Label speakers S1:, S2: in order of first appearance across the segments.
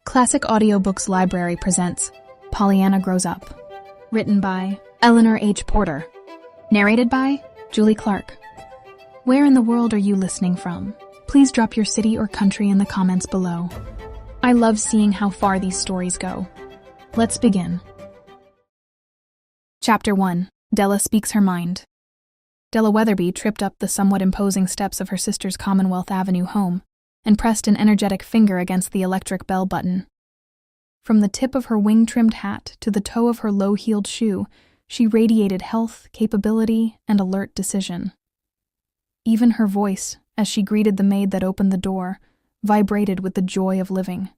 S1: Classic Audiobooks Library presents Pollyanna Grows Up, written by Eleanor H. Porter, narrated by Julie Clark. Where in the world are you listening from? Please drop your city or country in the comments below. I love seeing how far these stories go. Let's begin. Chapter 1. Della Speaks Her Mind. Della Weatherby tripped up the somewhat imposing steps of her sister's Commonwealth Avenue home and pressed an energetic finger against the electric bell button. From the tip of her wing-trimmed hat to the toe of her low-heeled shoe, she radiated health, capability, and alert decision. Even her voice, as she greeted the maid that opened the door, vibrated with the joy of living.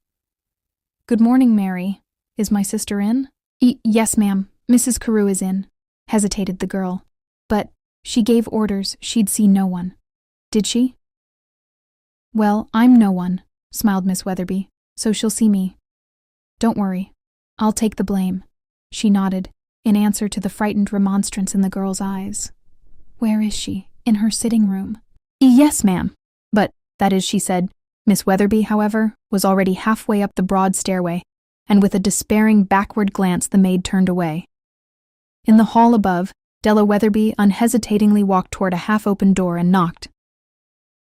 S1: "Good morning, Mary. Is my sister in?" Yes, ma'am. Mrs. Carew is in," hesitated the girl. "But she gave orders she'd see no one. Did she?" "Well, I'm no one," smiled Miss Weatherby, "so she'll see me. Don't worry. I'll take the blame." She nodded, in answer to the frightened remonstrance in the girl's eyes. "Where is she? In her sitting room?" "Yes, ma'am." "But, that is," she said. Miss Weatherby, however, was already halfway up the broad stairway, and with a despairing backward glance the maid turned away. In the hall above, Della Weatherby unhesitatingly walked toward a half-open door and knocked.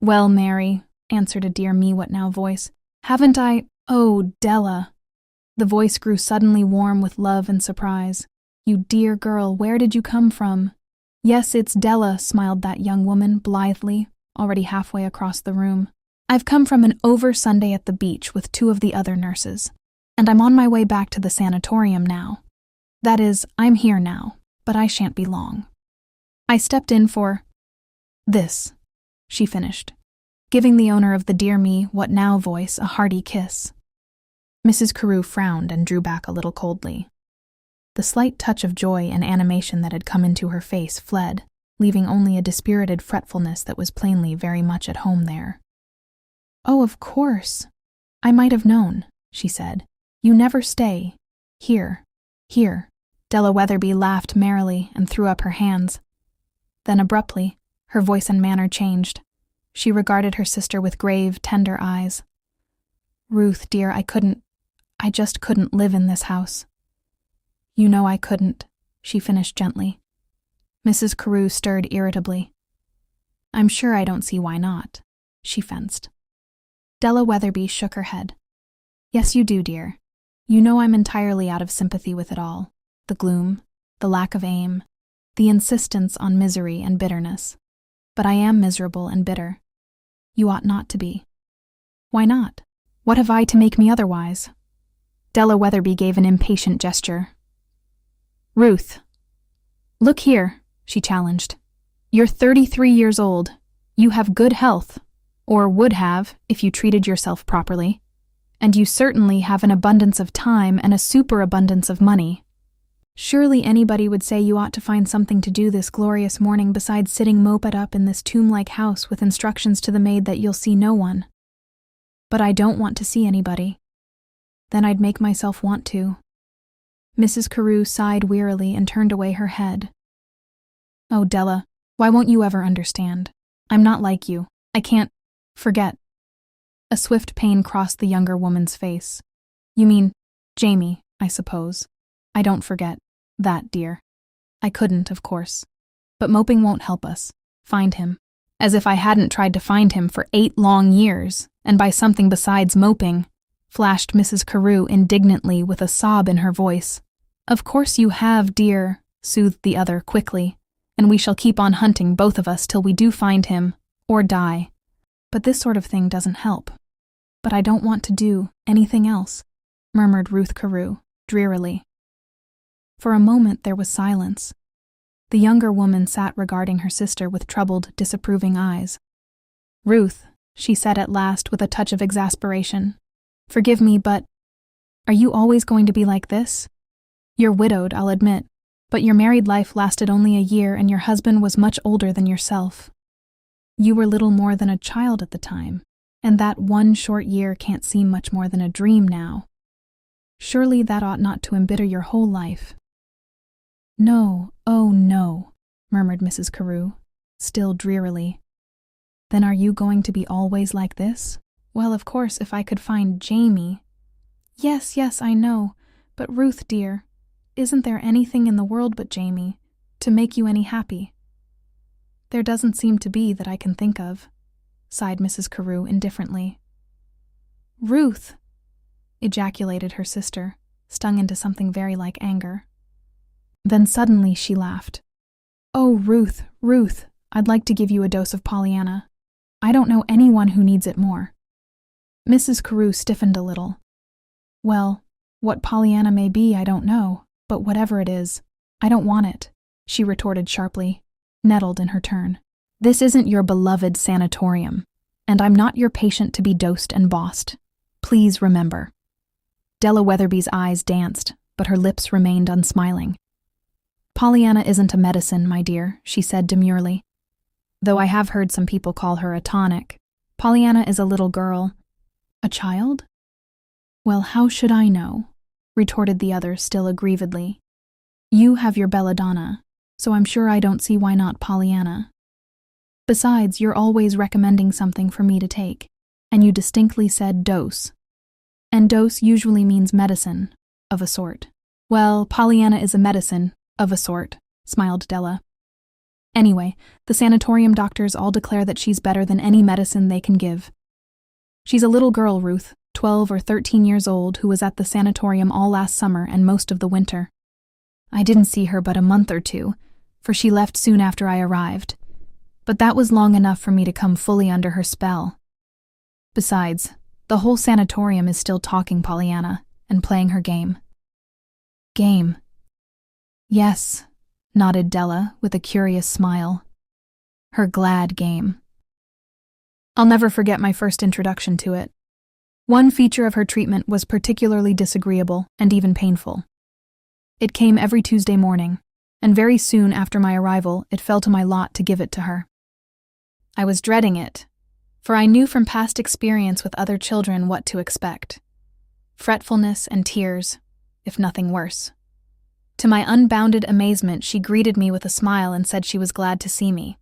S1: "Well, Mary," answered a dear me-what-now voice. "Haven't I—" "Oh, Della." The voice grew suddenly warm with love and surprise. "You dear girl, where did you come from?" "Yes, it's Della," smiled that young woman blithely, already halfway across the room. "I've come from an over-Sunday at the beach with 2 of the other nurses, and I'm on my way back to the sanatorium now. That is, I'm here now, but I shan't be long. I stepped in for this," she finished, giving the owner of the dear me what now voice a hearty kiss. Mrs. Carew frowned and drew back a little coldly. The slight touch of joy and animation that had come into her face fled, leaving only a dispirited fretfulness that was plainly very much at home there. "Oh, of course. I might have known," she said. "You never stay. Here. Della Weatherby laughed merrily and threw up her hands. Then abruptly, her voice and manner changed. She regarded her sister with grave, tender eyes. "Ruth, dear, I just couldn't live in this house." "You know I couldn't," she finished gently. Mrs. Carew stirred irritably. "I'm sure I don't see why not," she fenced. Della Weatherby shook her head. "Yes, you do, dear. You know I'm entirely out of sympathy with it all. The gloom, the lack of aim, the insistence on misery and bitterness. But I am miserable and bitter. You ought not to be." "Why not? What have I to make me otherwise?" Della Weatherby gave an impatient gesture. "Ruth, look here," she challenged. "You're 33 years old. You have good health, or would have if you treated yourself properly, and you certainly have an abundance of time and a superabundance of money. Surely anybody would say you ought to find something to do this glorious morning besides sitting moped up in this tomb-like house with instructions to the maid that you'll see no one. But I don't want to see anybody. Then I'd make myself want to." Mrs. Carew sighed wearily and turned away her head. "Oh, Della, why won't you ever understand? I'm not like you. I can't forget." A swift pain crossed the younger woman's face. "You mean Jamie, I suppose. I don't forget that, dear. I couldn't, of course. But moping won't help us. Find him. As if I hadn't tried to find him for 8 long years, and by something besides moping," flashed Mrs. Carew indignantly with a sob in her voice. "Of course you have, dear," soothed the other quickly, "and we shall keep on hunting, both of us, till we do find him, or die. But this sort of thing doesn't help." "But I don't want to do anything else," murmured Ruth Carew, drearily. For a moment there was silence. The younger woman sat regarding her sister with troubled, disapproving eyes. "Ruth," she said at last with a touch of exasperation, "forgive me, but are you always going to be like this? You're widowed, I'll admit, but your married life lasted only a year and your husband was much older than yourself. You were little more than a child at the time, and that one short year can't seem much more than a dream now. Surely that ought not to embitter your whole life." "No, oh no," murmured Mrs. Carew, still drearily. "Then are you going to be always like this?" "Well, of course, if I could find Jamie—" Yes, I know. But Ruth, dear, isn't there anything in the world but Jamie to make you any happy? There doesn't seem to be that I can think of, sighed Mrs. Carew indifferently. Ruth! Ejaculated her sister, stung into something very like anger. Then suddenly she laughed. Oh, Ruth, I'd like to give you a dose of Pollyanna. I don't know anyone who needs it more. Mrs. Carew stiffened a little. Well, what Pollyanna may be, I don't know, but whatever it is, I don't want it, she retorted sharply, nettled in her turn. This isn't your beloved sanatorium, and I'm not your patient to be dosed and bossed. Please remember. Della Weatherby's eyes danced, but her lips remained unsmiling. Pollyanna isn't a medicine, my dear, she said demurely. Though I have heard some people call her a tonic. Pollyanna is a little girl. A child? Well, how should I know? Retorted the other still aggrievedly. You have your belladonna, so I'm sure I don't see why not Pollyanna. Besides, you're always recommending something for me to take, and you distinctly said dose. And dose usually means medicine, of a sort. Well, Pollyanna is a medicine, of a sort, smiled Della. Anyway, the sanatorium doctors all declare that she's better than any medicine they can give. She's a little girl, Ruth, 12 or 13 years old, who was at the sanatorium all last summer and most of the winter. I didn't see her but a month or two, for she left soon after I arrived. But that was long enough for me to come fully under her spell. Besides, the whole sanatorium is still talking Pollyanna and playing her game. Game. Yes, nodded Della with a curious smile. Her glad game. I'll never forget my first introduction to it. One feature of her treatment was particularly disagreeable and even painful. It came every Tuesday morning, and very soon after my arrival it fell to my lot to give it to her. I was dreading it, for I knew from past experience with other children what to expect. Fretfulness and tears, if nothing worse. To my unbounded amazement, she greeted me with a smile and said she was glad to see me.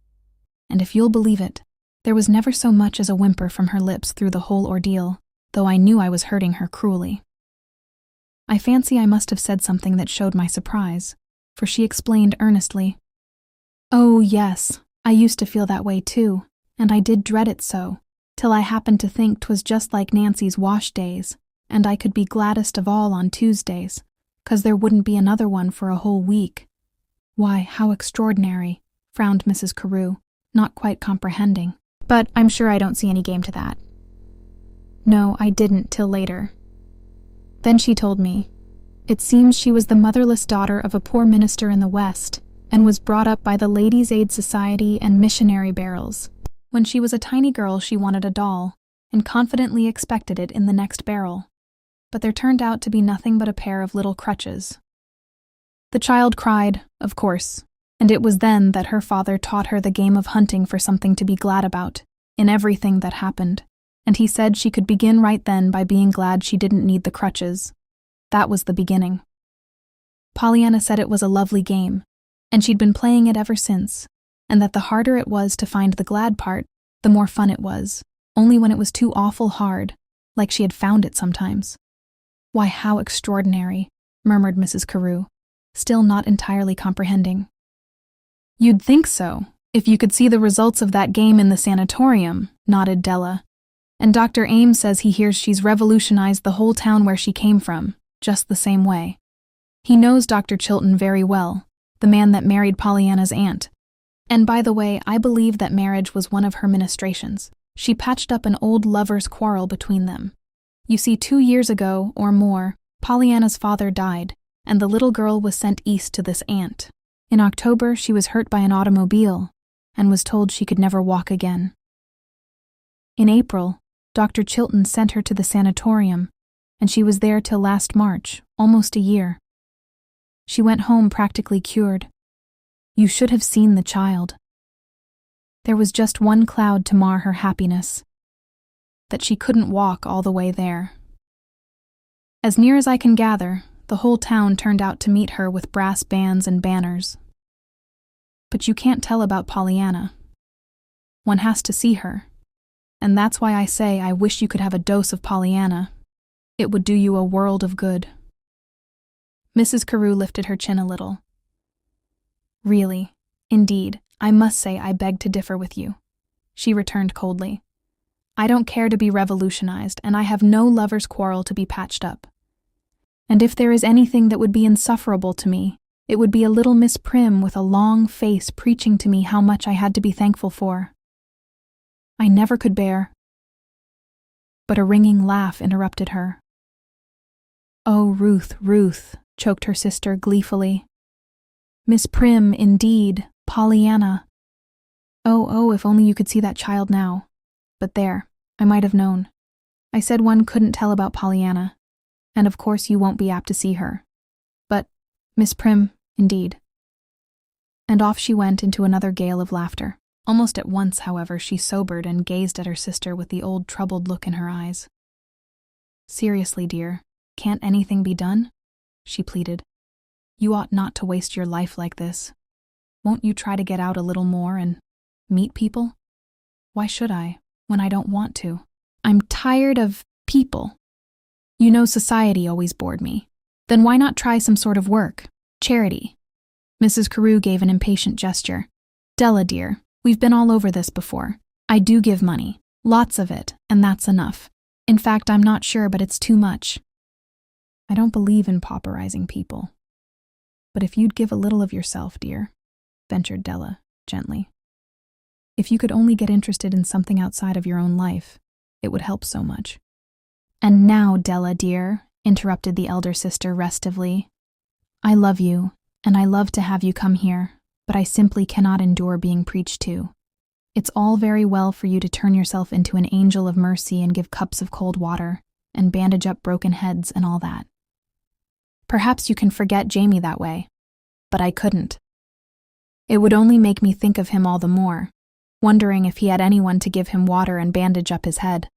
S1: And if you'll believe it, there was never so much as a whimper from her lips through the whole ordeal, though I knew I was hurting her cruelly. I fancy I must have said something that showed my surprise, for she explained earnestly. Oh, yes, I used to feel that way too, and I did dread it so, till I happened to think 'twas just like Nancy's wash days, and I could be gladdest of all on Tuesdays, 'cause there wouldn't be another one for a whole week. Why, how extraordinary, frowned Mrs. Carew, not quite comprehending. But I'm sure I don't see any game to that. No, I didn't till later. Then she told me. It seems she was the motherless daughter of a poor minister in the West, and was brought up by the Ladies' Aid Society and missionary barrels. When she was a tiny girl, she wanted a doll, and confidently expected it in the next barrel. But there turned out to be nothing but a pair of little crutches. The child cried, of course, and it was then that her father taught her the game of hunting for something to be glad about, in everything that happened, and he said she could begin right then by being glad she didn't need the crutches. That was the beginning. Pollyanna said it was a lovely game, and she'd been playing it ever since, and that the harder it was to find the glad part, the more fun it was, only when it was too awful hard, like she had found it sometimes. Why, how extraordinary, murmured Mrs. Carew, still not entirely comprehending. You'd think so, if you could see the results of that game in the sanatorium, nodded Della. And Dr. Ames says he hears she's revolutionized the whole town where she came from, just the same way. He knows Dr. Chilton very well, the man that married Pollyanna's aunt. And by the way, I believe that marriage was one of her ministrations. She patched up an old lover's quarrel between them. You see, 2 years ago, or more, Pollyanna's father died, and the little girl was sent east to this aunt. In October, she was hurt by an automobile, and was told she could never walk again. In April, Dr. Chilton sent her to the sanatorium, and she was there till last March, almost a year. She went home practically cured. You should have seen the child. There was just one cloud to mar her happiness, that she couldn't walk all the way there. As near as I can gather, the whole town turned out to meet her with brass bands and banners. But you can't tell about Pollyanna. One has to see her, and that's why I say I wish you could have a dose of Pollyanna. It would do you a world of good." Mrs. Carew lifted her chin a little. "Really, indeed, I must say I beg to differ with you," she returned coldly. "I don't care to be revolutionized, and I have no lover's quarrel to be patched up. And if there is anything that would be insufferable to me, it would be a little Miss Prim with a long face preaching to me how much I had to be thankful for. I never could bear—" But a ringing laugh interrupted her. "Oh, Ruth, Ruth," choked her sister gleefully. "Miss Prim, indeed, Pollyanna. Oh, if only you could see that child now. But there, I might have known. I said one couldn't tell about Pollyanna, and of course you won't be apt to see her. But, Miss Prim, indeed." And off she went into another gale of laughter. Almost at once, however, she sobered and gazed at her sister with the old troubled look in her eyes. "Seriously, dear, can't anything be done?" she pleaded. "You ought not to waste your life like this. Won't you try to get out a little more and meet people?" "Why should I, when I don't want to? I'm tired of people. You know, society always bored me. Then why not try some sort of work? Charity." Mrs. Carew gave an impatient gesture. "Della, dear, we've been all over this before. I do give money, lots of it, and that's enough. In fact, I'm not sure, but it's too much." "I don't believe in pauperizing people. But if you'd give a little of yourself, dear," ventured Della, gently. "If you could only get interested in something outside of your own life, it would help so much." "And now, Della, dear," interrupted the elder sister restively, "I love you, and I love to have you come here, but I simply cannot endure being preached to. It's all very well for you to turn yourself into an angel of mercy and give cups of cold water, and bandage up broken heads and all that. Perhaps you can forget Jamie that way, but I couldn't. It would only make me think of him all the more, wondering if he had anyone to give him water and bandage up his head.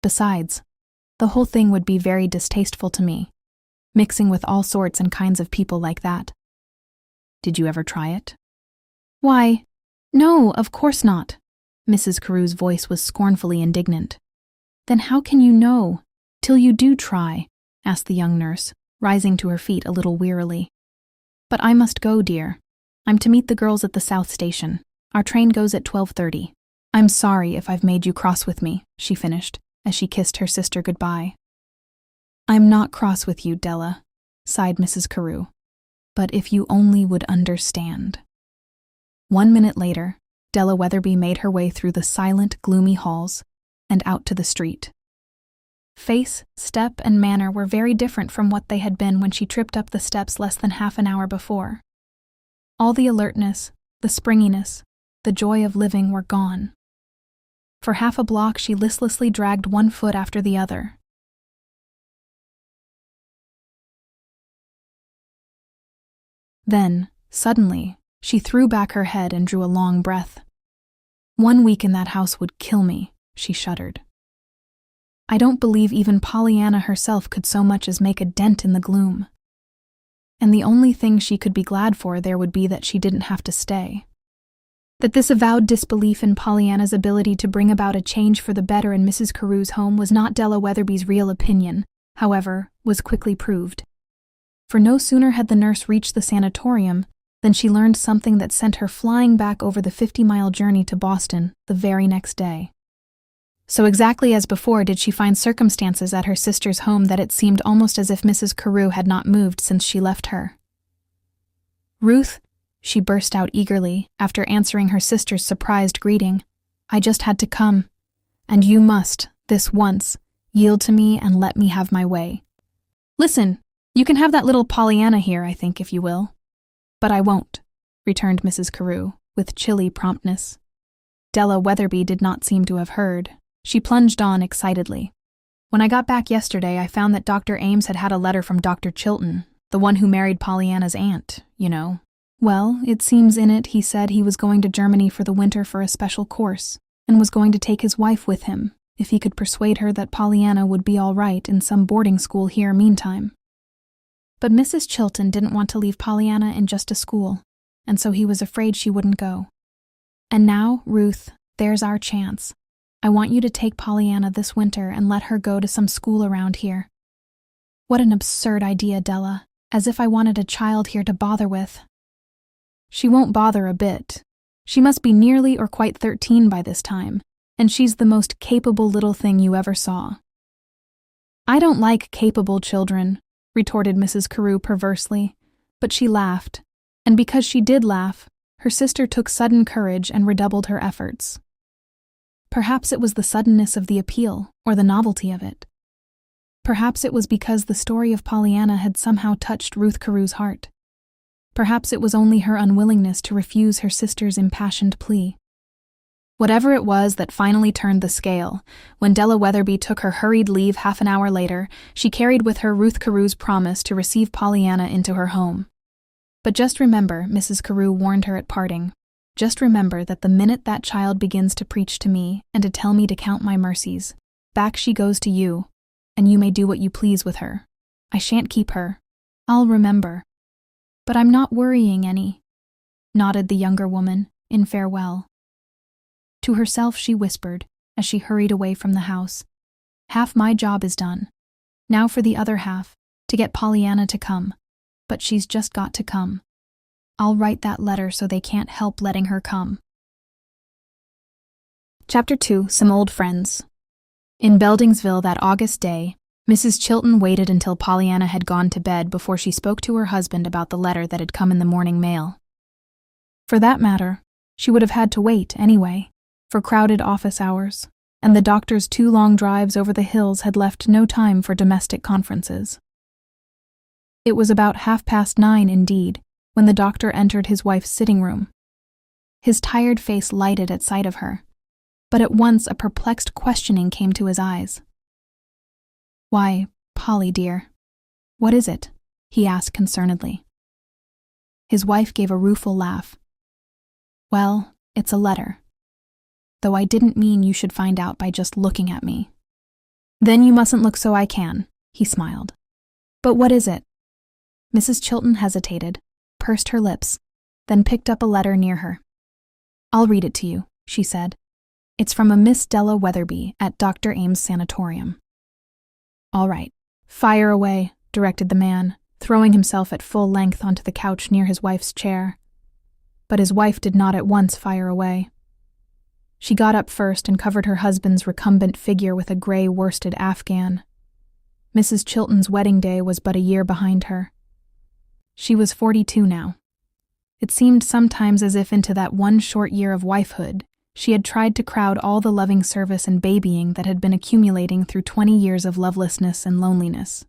S1: Besides, the whole thing would be very distasteful to me, mixing with all sorts and kinds of people like that." "Did you ever try it?" "Why, no, of course not." Mrs. Carew's voice was scornfully indignant. "Then how can you know, till you do try?" asked the young nurse, rising to her feet a little wearily. "But I must go, dear. I'm to meet the girls at the South Station. Our train goes at 12:30. I'm sorry if I've made you cross with me," she finished, as she kissed her sister goodbye. "I'm not cross with you, Della," sighed Mrs. Carew. "But if you only would understand." 1 minute later, Della Weatherby made her way through the silent, gloomy halls and out to the street. Face, step, and manner were very different from what they had been when she tripped up the steps less than half an hour before. All the alertness, the springiness, the joy of living were gone. For half a block she listlessly dragged one foot after the other. Then, suddenly, she threw back her head and drew a long breath. 1 week in that house would kill me, she shuddered. I don't believe even Pollyanna herself could so much as make a dent in the gloom. And the only thing she could be glad for there would be that she didn't have to stay. That this avowed disbelief in Pollyanna's ability to bring about a change for the better in Mrs. Carew's home was not Della Weatherby's real opinion, however, was quickly proved. For no sooner had the nurse reached the sanatorium than she learned something that sent her flying back over the 50-mile journey to Boston the very next day. So exactly as before did she find circumstances at her sister's home that it seemed almost as if Mrs. Carew had not moved since she left her. "Ruth," she burst out eagerly, after answering her sister's surprised greeting, "I just had to come. And you must, this once, yield to me and let me have my way. Listen, you can have that little Pollyanna here, I think, if you will." "But I won't," returned Mrs. Carew, with chilly promptness. Della Weatherby did not seem to have heard. She plunged on excitedly. "When I got back yesterday, I found that Dr. Ames had had a letter from Dr. Chilton, the one who married Pollyanna's aunt, you know. Well, it seems in it he said he was going to Germany for the winter for a special course, and was going to take his wife with him, if he could persuade her that Pollyanna would be all right in some boarding school here meantime. But Mrs. Chilton didn't want to leave Pollyanna in just a school, and so he was afraid she wouldn't go. And now, Ruth, there's our chance. I want you to take Pollyanna this winter and let her go to some school around here." "What an absurd idea, Della. As if I wanted a child here to bother with." "She won't bother a bit. She must be nearly or quite 13 by this time, and she's the most capable little thing you ever saw." "I don't like capable children," retorted Mrs. Carew perversely, but she laughed, and because she did laugh, her sister took sudden courage and redoubled her efforts. Perhaps it was the suddenness of the appeal, or the novelty of it. Perhaps it was because the story of Pollyanna had somehow touched Ruth Carew's heart. Perhaps it was only her unwillingness to refuse her sister's impassioned plea. Whatever it was that finally turned the scale, when Della Weatherby took her hurried leave half an hour later, she carried with her Ruth Carew's promise to receive Pollyanna into her home. "But just remember," Mrs. Carew warned her at parting, "just remember that the minute that child begins to preach to me and to tell me to count my mercies, back she goes to you, and you may do what you please with her. I shan't keep her. I'll remember." "But I'm not worrying any," nodded the younger woman, in farewell. To herself she whispered, as she hurried away from the house, "Half my job is done. Now for the other half, to get Pollyanna to come. But she's just got to come. I'll write that letter so they can't help letting her come." Chapter 2. Some Old Friends. In Beldingsville that August day, Mrs. Chilton waited until Pollyanna had gone to bed before she spoke to her husband about the letter that had come in the morning mail. For that matter, she would have had to wait anyway, for crowded office hours, and the doctor's 2 long drives over the hills had left no time for domestic conferences. It was about 9:30 indeed, when the doctor entered his wife's sitting room. His tired face lighted at sight of her, but at once a perplexed questioning came to his eyes. "Why, Polly, dear, what is it?" he asked concernedly. His wife gave a rueful laugh. "Well, it's a letter. Though I didn't mean you should find out by just looking at me." "Then you mustn't look so I can," he smiled. "But what is it?" Mrs. Chilton hesitated, pursed her lips, then picked up a letter near her. "I'll read it to you," she said. "It's from a Miss Della Weatherby at Dr. Ames' sanatorium." "All right, fire away," directed the man, throwing himself at full length onto the couch near his wife's chair. But his wife did not at once fire away. She got up first and covered her husband's recumbent figure with a gray worsted afghan. Mrs. Chilton's wedding day was but a year behind her. She was 42 now. It seemed sometimes as if into that one short year of wifehood, she had tried to crowd all the loving service and babying that had been accumulating through 20 years of lovelessness and loneliness.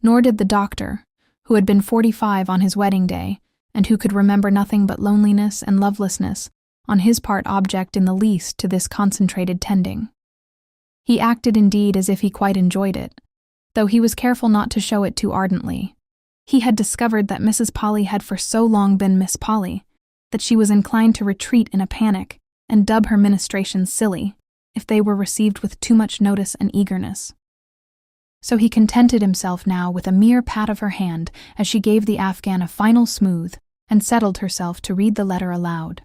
S1: Nor did the doctor, who had been 45 on his wedding day, and who could remember nothing but loneliness and lovelessness, on his part object in the least to this concentrated tending. He acted indeed as if he quite enjoyed it, though he was careful not to show it too ardently. He had discovered that Mrs. Polly had for so long been Miss Polly, that she was inclined to retreat in a panic and dub her ministrations silly, if they were received with too much notice and eagerness. So he contented himself now with a mere pat of her hand as she gave the Afghan a final smooth and settled herself to read the letter aloud.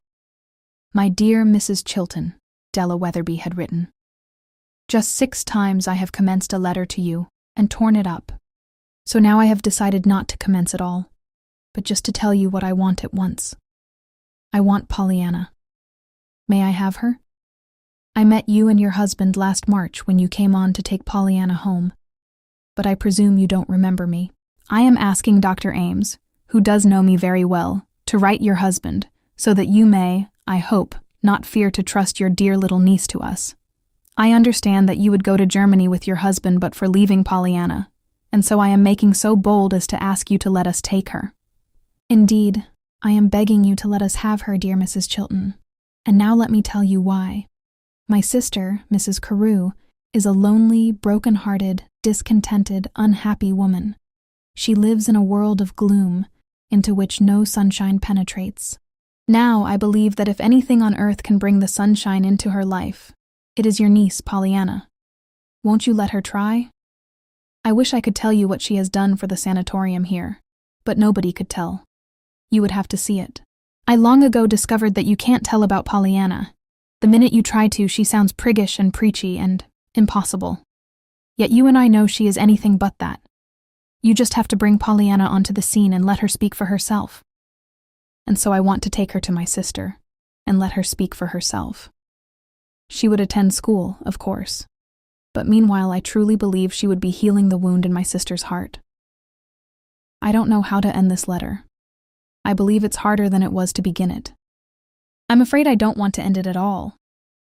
S1: "My dear Mrs. Chilton," Della Weatherby had written. "Just 6 times I have commenced a letter to you and torn it up. So now I have decided not to commence at all, but just to tell you what I want at once. I want Pollyanna. May I have her? I met you and your husband last March when you came on to take Pollyanna home, but I presume you don't remember me. I am asking Dr. Ames, who does know me very well, to write your husband, so that you may, I hope, not fear to trust your dear little niece to us. I understand that you would go to Germany with your husband but for leaving Pollyanna, and so I am making so bold as to ask you to let us take her. Indeed, I am begging you to let us have her, dear Mrs. Chilton. And now let me tell you why. My sister, Mrs. Carew, is a lonely, broken-hearted, discontented, unhappy woman. She lives in a world of gloom, into which no sunshine penetrates. Now I believe that if anything on earth can bring the sunshine into her life, it is your niece, Pollyanna. Won't you let her try? I wish I could tell you what she has done for the sanatorium here, but nobody could tell. You would have to see it. I long ago discovered that you can't tell about Pollyanna. The minute you try to, she sounds priggish and preachy and impossible. Yet you and I know she is anything but that. You just have to bring Pollyanna onto the scene and let her speak for herself. And so I want to take her to my sister and let her speak for herself. She would attend school, of course, but meanwhile I truly believe she would be healing the wound in my sister's heart. I don't know how to end this letter. I believe it's harder than it was to begin it. I'm afraid I don't want to end it at all.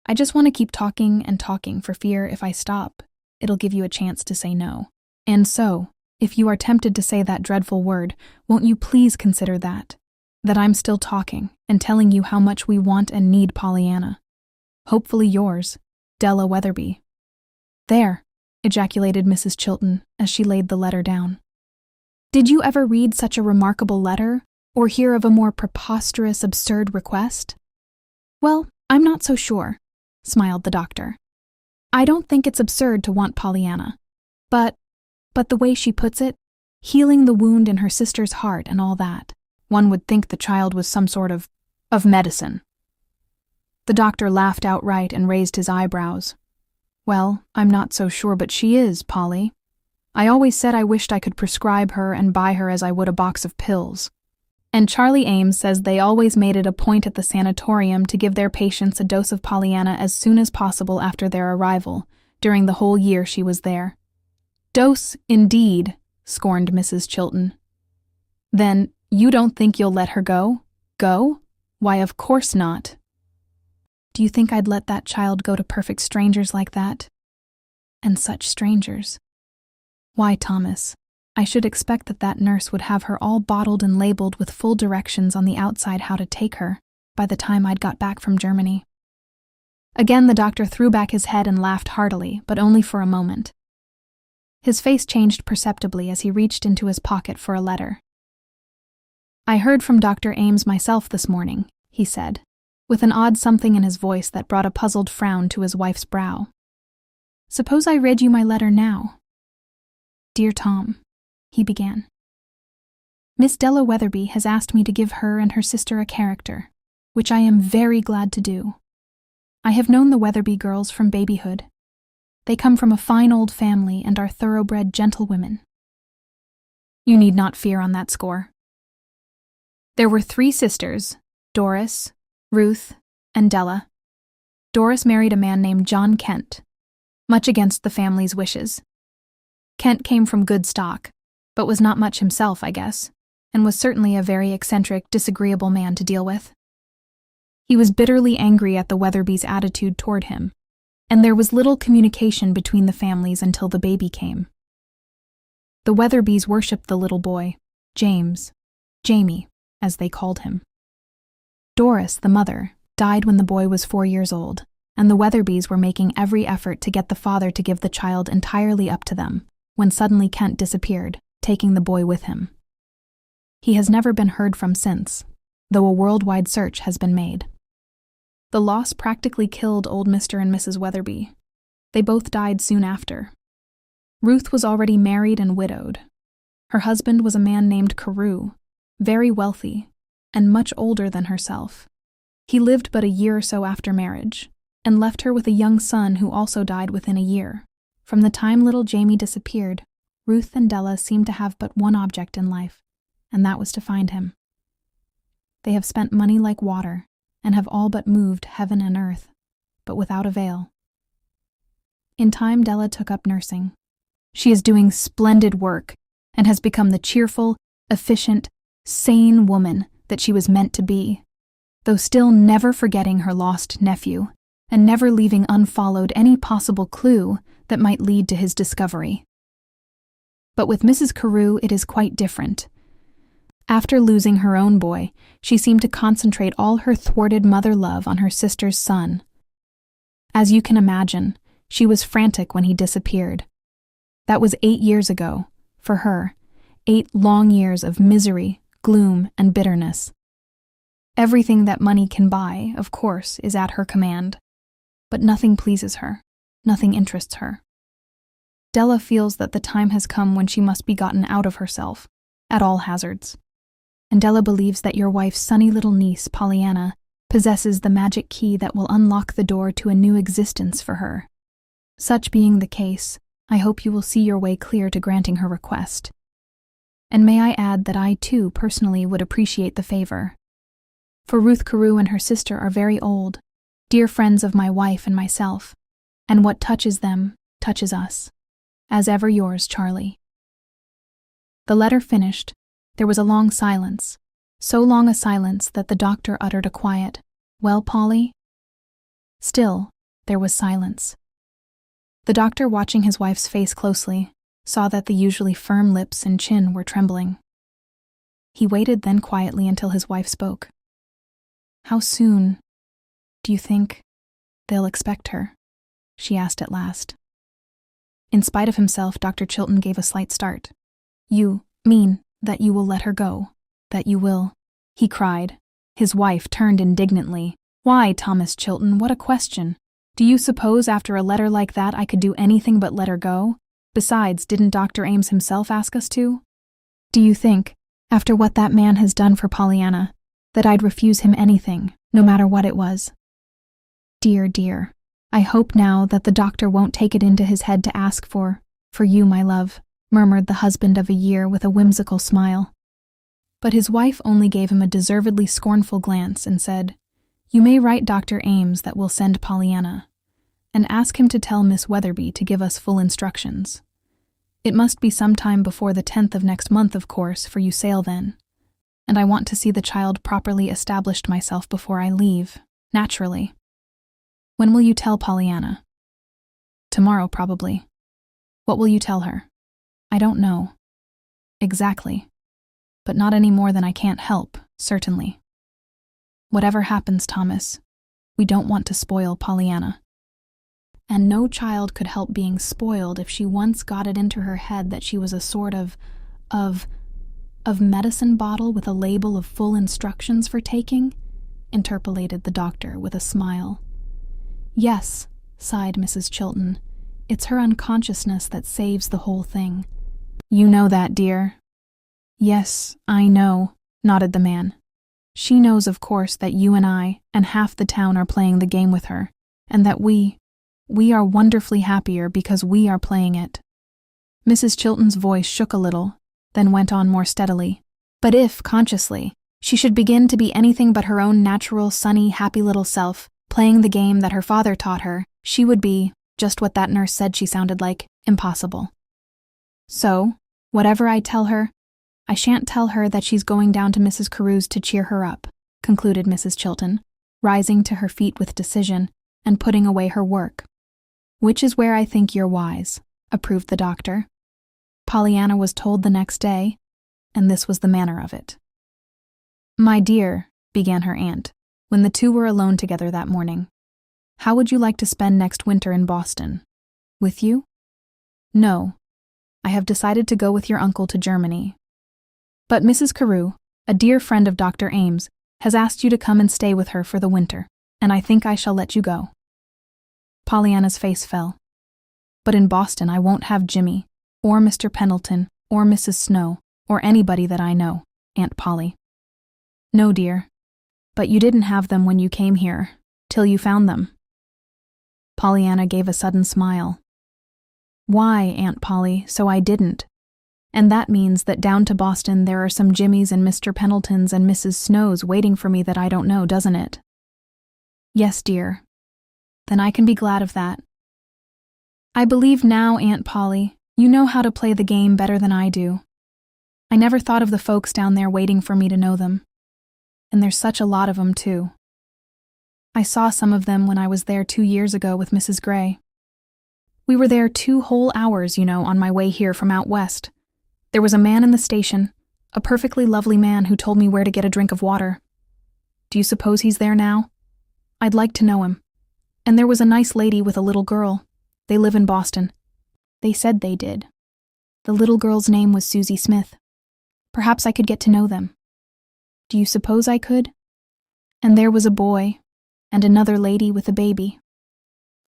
S1: I just want to keep talking and talking for fear if I stop, it'll give you a chance to say no. And so, if you are tempted to say that dreadful word, won't you please consider that I'm still talking and telling you how much we want and need Pollyanna. Hopefully yours, Della Weatherby. There, ejaculated Mrs. Chilton as she laid the letter down. Did you ever read such a remarkable letter, or hear of a more preposterous, absurd request? Well, I'm not so sure, smiled the doctor. I don't think it's absurd to want Pollyanna. But the way she puts it, healing the wound in her sister's heart and all that, one would think the child was some sort of medicine. The doctor laughed outright and raised his eyebrows. Well, I'm not so sure, but she is, Polly. I always said I wished I could prescribe her and buy her as I would a box of pills. And Charlie Ames says they always made it a point at the sanatorium to give their patients a dose of Pollyanna as soon as possible after their arrival, during the whole year she was there. Dose, indeed, scorned Mrs. Chilton. Then, you don't think you'll let her go? Go? Why, of course not. Do you think I'd let that child go to perfect strangers like that? And such strangers. Why, Thomas, I should expect that nurse would have her all bottled and labeled with full directions on the outside how to take her by the time I'd got back from Germany. Again the doctor threw back his head and laughed heartily, but only for a moment. His face changed perceptibly as he reached into his pocket for a letter. I heard from Dr. Ames myself this morning, he said, with an odd something in his voice that brought a puzzled frown to his wife's brow. Suppose I read you my letter now. Dear Tom, he began. Miss Della Weatherby has asked me to give her and her sister a character, which I am very glad to do. I have known the Weatherby girls from babyhood. They come from a fine old family and are thoroughbred gentlewomen. You need not fear on that score. There were 3 sisters, Doris, Ruth, and Della. Doris married a man named John Kent, much against the family's wishes. Kent came from good stock, but was not much himself, I guess, and was certainly a very eccentric, disagreeable man to deal with. He was bitterly angry at the Weatherbys' attitude toward him, and there was little communication between the families until the baby came. The Weatherbys worshipped the little boy, Jamie, as they called him. Doris, the mother, died when the boy was 4 years old, and the Weatherbys were making every effort to get the father to give the child entirely up to them, when suddenly Kent disappeared, taking the boy with him. He has never been heard from since, though a worldwide search has been made. The loss practically killed old Mr. and Mrs. Weatherby. They both died soon after. Ruth was already married and widowed. Her husband was a man named Carew, very wealthy, and much older than herself. He lived but a year or so after marriage, and left her with a young son who also died within a year. From the time little Jamie disappeared, Ruth and Della seemed to have but one object in life, and that was to find him. They have spent money like water, and have all but moved heaven and earth, but without avail. In time, Della took up nursing. She is doing splendid work, and has become the cheerful, efficient, sane woman that she was meant to be, though still never forgetting her lost nephew, and never leaving unfollowed any possible clue that might lead to his discovery. But with Mrs. Carew it is quite different. After losing her own boy, she seemed to concentrate all her thwarted mother love on her sister's son. As you can imagine, she was frantic when he disappeared. That was 8 years ago, for her, 8 long years of misery, gloom, and bitterness. Everything that money can buy, of course, is at her command, but nothing pleases her, nothing interests her. Della feels that the time has come when she must be gotten out of herself, at all hazards. And Della believes that your wife's sunny little niece, Pollyanna, possesses the magic key that will unlock the door to a new existence for her. Such being the case, I hope you will see your way clear to granting her request. And may I add that I, too, personally would appreciate the favor. For Ruth Carew and her sister are very old, dear friends of my wife and myself, and what touches them touches us. As ever yours, Charlie. The letter finished, there was a long silence, so long a silence that the doctor uttered a quiet, "Well, Polly?" Still, there was silence. The doctor, watching his wife's face closely, saw that the usually firm lips and chin were trembling. He waited then quietly until his wife spoke. "How soon do you think they'll expect her?" she asked at last. In spite of himself, Dr. Chilton gave a slight start. "You mean that you will let her go? That you will?" he cried. His wife turned indignantly. "Why, Thomas Chilton, what a question! Do you suppose after a letter like that I could do anything but let her go? Besides, didn't Dr. Ames himself ask us to? Do you think, after what that man has done for Pollyanna, that I'd refuse him anything, no matter what it was? Dear, dear, I hope now that the doctor won't take it into his head to ask for you, my love," murmured the husband of a year with a whimsical smile. But his wife only gave him a deservedly scornful glance and said, "You may write Dr. Ames that we'll send Pollyanna, and ask him to tell Miss Weatherby to give us full instructions. It must be sometime before the 10th of next month, of course, for you sail then. And I want to see the child properly established myself before I leave, naturally. When will you tell Pollyanna?" "Tomorrow, probably." "What will you tell her?" "I don't know. Exactly. But not any more than I can't help, certainly. Whatever happens, Thomas, we don't want to spoil Pollyanna. And no child could help being spoiled if she once got it into her head that she was a sort of medicine bottle with a label of full instructions for taking," interpolated the doctor with a smile. "Yes," sighed Mrs. Chilton, "it's her unconsciousness that saves the whole thing." "You know that, dear." "Yes, I know," nodded the man. "She knows, of course, that you and I and half the town are playing the game with her, and that we are wonderfully happier because we are playing it." Mrs. Chilton's voice shook a little, then went on more steadily. "But if, consciously, she should begin to be anything but her own natural, sunny, happy little self, playing the game that her father taught her, she would be, just what that nurse said she sounded like, impossible. So, whatever I tell her, I shan't tell her that she's going down to Mrs. Carew's to cheer her up," concluded Mrs. Chilton, rising to her feet with decision and putting away her work. "Which is where I think you're wise," approved the doctor. Pollyanna was told the next day, and this was the manner of it. "My dear," began her aunt, when the two were alone together that morning, "how would you like to spend next winter in Boston? With you?" "No. I have decided to go with your uncle to Germany. But Mrs. Carew, a dear friend of Dr. Ames, has asked you to come and stay with her for the winter, and I think I shall let you go." Pollyanna's face fell. "But in Boston I won't have Jimmy, or Mr. Pendleton, or Mrs. Snow, or anybody that I know, Aunt Polly." "No, dear. But you didn't have them when you came here, till you found them." Pollyanna gave a sudden smile. "Why, Aunt Polly, so I didn't. And that means that down to Boston there are some Jimmys and Mr. Pendletons and Mrs. Snows waiting for me that I don't know, doesn't it?" "Yes, dear. Then I can be glad of that. I believe now, Aunt Polly, you know how to play the game better than I do. I never thought of the folks down there waiting for me to know them. And there's such a lot of them, too. I saw some of them when I was there 2 years ago with Mrs. Gray. We were there 2 whole hours, you know, on my way here from out west. There was a man in the station, a perfectly lovely man who told me where to get a drink of water. Do you suppose he's there now? I'd like to know him. And there was a nice lady with a little girl. They live in Boston. They said they did. The little girl's name was Susie Smith. Perhaps I could get to know them. Do you suppose I could? And there was a boy, and another lady with a baby.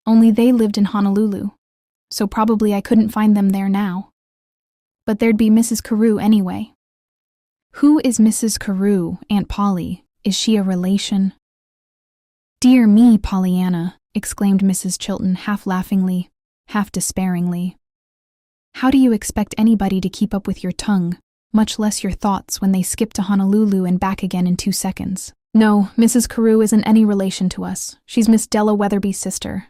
S1: Only they lived in Honolulu, so probably I couldn't find them there now. But there'd be Mrs. Carew anyway." "Who is Mrs. Carew, Aunt Polly? Is she a relation?" "Dear me, Pollyanna," exclaimed Mrs. Chilton half laughingly, half despairingly. "How do you expect anybody to keep up with your tongue, much less your thoughts, when they skip to Honolulu and back again in 2 seconds? No, Mrs. Carew isn't any relation to us. She's Miss Della Weatherby's sister."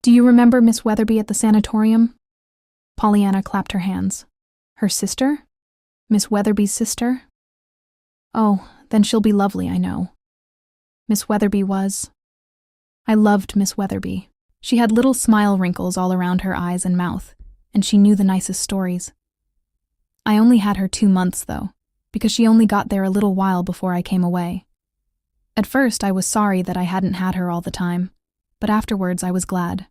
S1: "Do you remember Miss Weatherby at the sanatorium?" Pollyanna clapped her hands. "Her sister? Miss Weatherby's sister? Oh, then she'll be lovely, I know. Miss Weatherby was. I loved Miss Weatherby. She had little smile wrinkles all around her eyes and mouth, and she knew the nicest stories. I only had her 2 months, though, because she only got there a little while before I came away. At first, I was sorry that I hadn't had her all the time, but afterwards I was glad.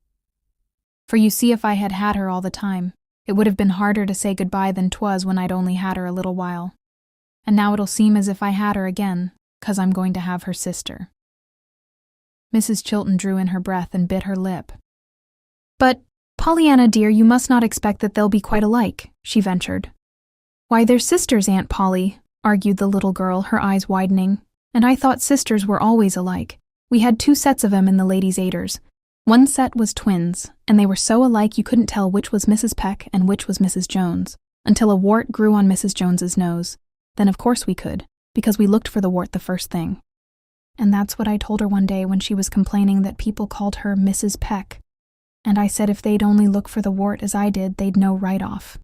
S1: For you see, if I had had her all the time, it would have been harder to say goodbye than 'twas when I'd only had her a little while. And now it'll seem as if I had her again, 'cause I'm going to have her sister." Mrs. Chilton drew in her breath and bit her lip. "But, Pollyanna dear, you must not expect that they'll be quite alike," she ventured. "Why, they're sisters, Aunt Polly," argued the little girl, her eyes widening. "And I thought sisters were always alike. We had 2 sets of them in the Ladies' Aiders. One set was twins, and they were so alike you couldn't tell which was Mrs. Peck and which was Mrs. Jones, until a wart grew on Mrs. Jones's nose. Then of course we could, because we looked for the wart the first thing. And that's what I told her one day when she was complaining that people called her Mrs. Peck. And I said if they'd only look for the wart as I did, they'd know right off.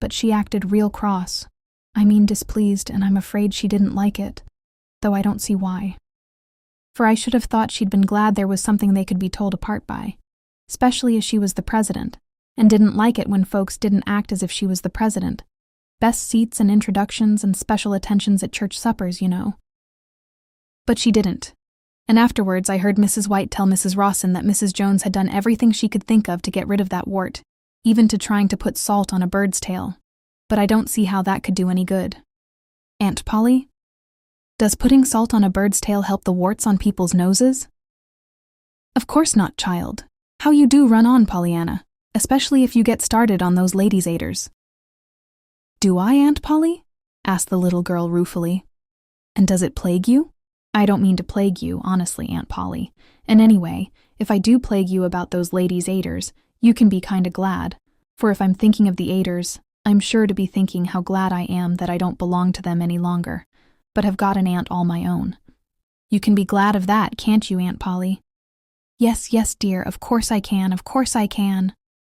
S1: But she acted real cross. I mean displeased, and I'm afraid she didn't like it, though I don't see why. For I should have thought she'd been glad there was something they could be told apart by, especially as she was the president, and didn't like it when folks didn't act as if she was the president. Best seats and introductions and special attentions at church suppers, you know. But she didn't. And afterwards I heard Mrs. White tell Mrs. Rawson that Mrs. Jones had done everything she could think of to get rid of that wart, even to trying to put salt on a bird's tail. But I don't see how that could do any good. Aunt Polly? Does putting salt on a bird's tail help the warts on people's noses? Of course not, child. How you do run on, Pollyanna, especially if you get started on those Ladies' Aiders. Do I, Aunt Polly? Asked the little girl ruefully. And does it plague you? I don't mean to plague you, honestly, Aunt Polly. And anyway, if I do plague you about those Ladies' Aiders, you can be kinda glad. For if I'm thinking of the Aiders, I'm sure to be thinking how glad I am that I don't belong to them any longer, but have got an aunt all my own. You can be glad of that, can't you, Aunt Polly? Yes, yes, dear, of course I can,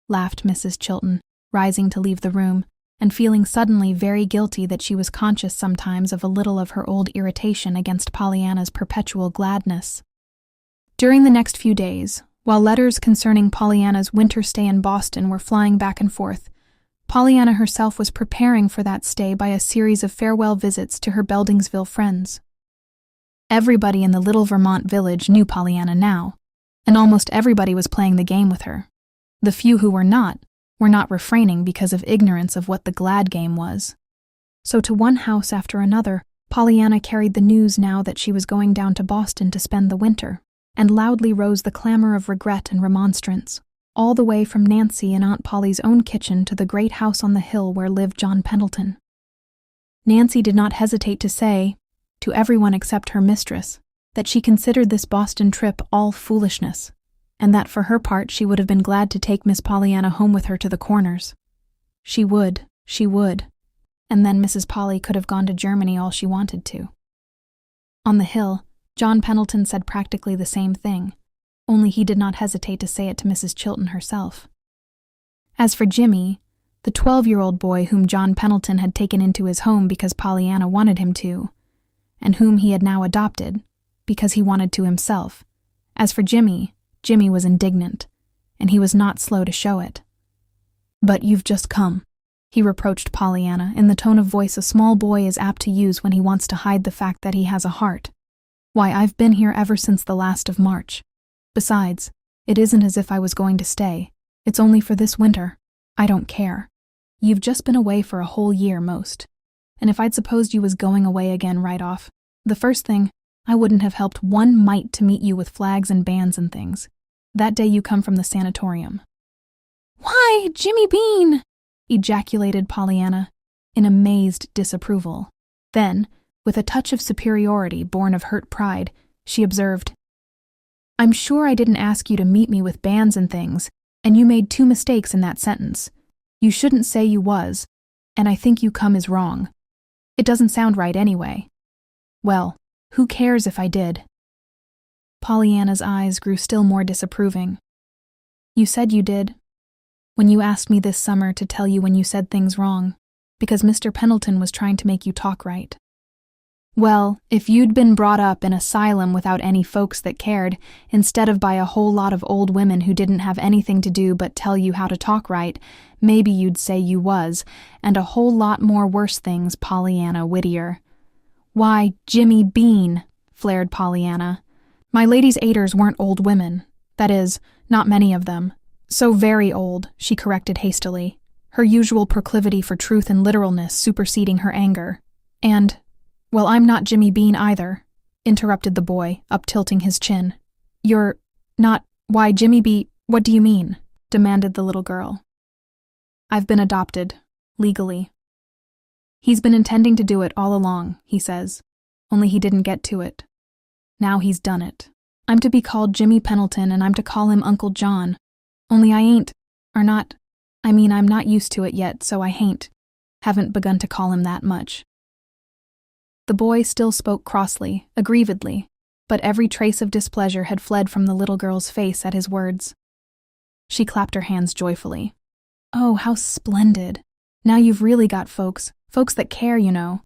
S1: laughed Mrs. Chilton, rising to leave the room, and feeling suddenly very guilty that she was conscious sometimes of a little of her old irritation against Pollyanna's perpetual gladness. During the next few days, while letters concerning Pollyanna's winter stay in Boston were flying back and forth, Pollyanna herself was preparing for that stay by a series of farewell visits to her Beldingsville friends. Everybody in the little Vermont village knew Pollyanna now, and almost everybody was playing the game with her. The few who were not refraining because of ignorance of what the glad game was. So to one house after another, Pollyanna carried the news now that she was going down to Boston to spend the winter, and loudly rose the clamor of regret and remonstrance, all the way from Nancy and Aunt Polly's own kitchen to the great house on the hill where lived John Pendleton. Nancy did not hesitate to say, to everyone except her mistress, that she considered this Boston trip all foolishness, and that for her part she would have been glad to take Miss Pollyanna home with her to the Corners. She would, and then Mrs. Polly could have gone to Germany all she wanted to. On the hill, John Pendleton said practically the same thing, only he did not hesitate to say it to Mrs. Chilton herself. As for Jimmy, the 12-year-old boy whom John Pendleton had taken into his home because Pollyanna wanted him to, and whom he had now adopted because he wanted to himself, as for Jimmy was indignant, and he was not slow to show it. "But you've just come," he reproached Pollyanna in the tone of voice a small boy is apt to use when he wants to hide the fact that he has a heart. "Why, I've been here ever since the last of March. Besides, it isn't as if I was going to stay. It's only for this winter. I don't care. You've just been away for a whole year most. And if I'd supposed you was going away again right off, the first thing, I wouldn't have helped one mite to meet you with flags and bands and things. That day you come from the sanatorium." "Why, Jimmy Bean!" ejaculated Pollyanna, in amazed disapproval. Then, with a touch of superiority born of hurt pride, she observed, I'm sure I didn't ask you to meet me with bands and things, and you made 2 mistakes in that sentence. You shouldn't say you was, and I think you come is wrong. It doesn't sound right anyway. Well, who cares if I did?" Pollyanna's eyes grew still more disapproving. "You said you did. When you asked me this summer to tell you when you said things wrong, because Mr. Pendleton was trying to make you talk right. Well, if you'd been brought up in an asylum without any folks that cared, instead of by a whole lot of old women who didn't have anything to do but tell you how to talk right, maybe you'd say you was, and a whole lot more worse things, Pollyanna Whittier." "Why, Jimmy Bean," flared Pollyanna. "My lady's aiders weren't old women. That is, not many of them. So very old," she corrected hastily, her usual proclivity for truth and literalness superseding her anger. "And, well, I'm not Jimmy Bean either," interrupted the boy, up-tilting his chin. "You're not, why, Jimmy B., what do you mean?" demanded the little girl. "I've been adopted, legally. He's been intending to do it all along, he says, only he didn't get to it. Now he's done it. I'm to be called Jimmy Pendleton and I'm to call him Uncle John. Only I ain't, or not, I mean I'm not used to it yet, so I haven't begun to call him that much." The boy still spoke crossly, aggrievedly, but every trace of displeasure had fled from the little girl's face at his words. She clapped her hands joyfully. "Oh, how splendid. Now you've really got folks that care, you know.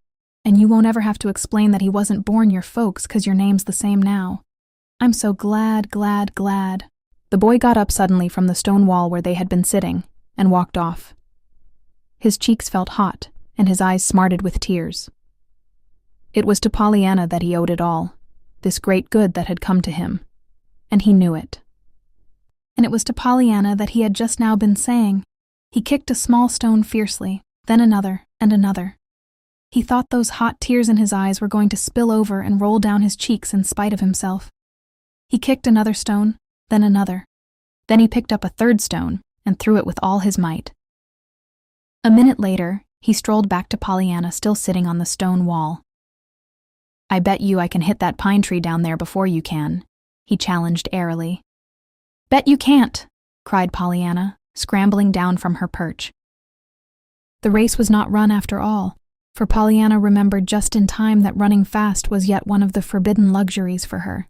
S1: And you won't ever have to explain that he wasn't born your folks 'cause your name's the same now. I'm so glad. The boy got up suddenly from the stone wall where they had been sitting and walked off. His cheeks felt hot and his eyes smarted with tears. It was to Pollyanna that he owed it all, this great good that had come to him, and he knew it. And it was to Pollyanna that he had just now been saying. He kicked a small stone fiercely, then another and another. He thought those hot tears in his eyes were going to spill over and roll down his cheeks in spite of himself. He kicked another stone, then another. Then he picked up a 3rd stone and threw it with all his might. A minute later, he strolled back to Pollyanna still sitting on the stone wall. "I bet you I can hit that pine tree down there before you can," he challenged airily. "Bet you can't," cried Pollyanna, scrambling down from her perch. The race was not run after all, for Pollyanna remembered just in time that running fast was yet one of the forbidden luxuries for her.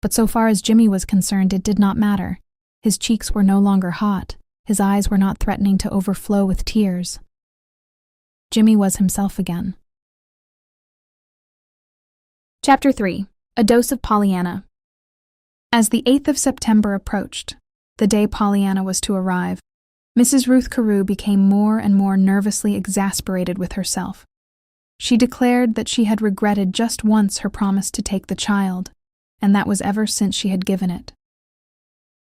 S1: But so far as Jimmy was concerned, it did not matter. His cheeks were no longer hot, his eyes were not threatening to overflow with tears. Jimmy was himself again. Chapter 3. A Dose of Pollyanna. As the 8th of September approached, the day Pollyanna was to arrive, Mrs. Ruth Carew became more and more nervously exasperated with herself. She declared that she had regretted just once her promise to take the child, and that was ever since she had given it.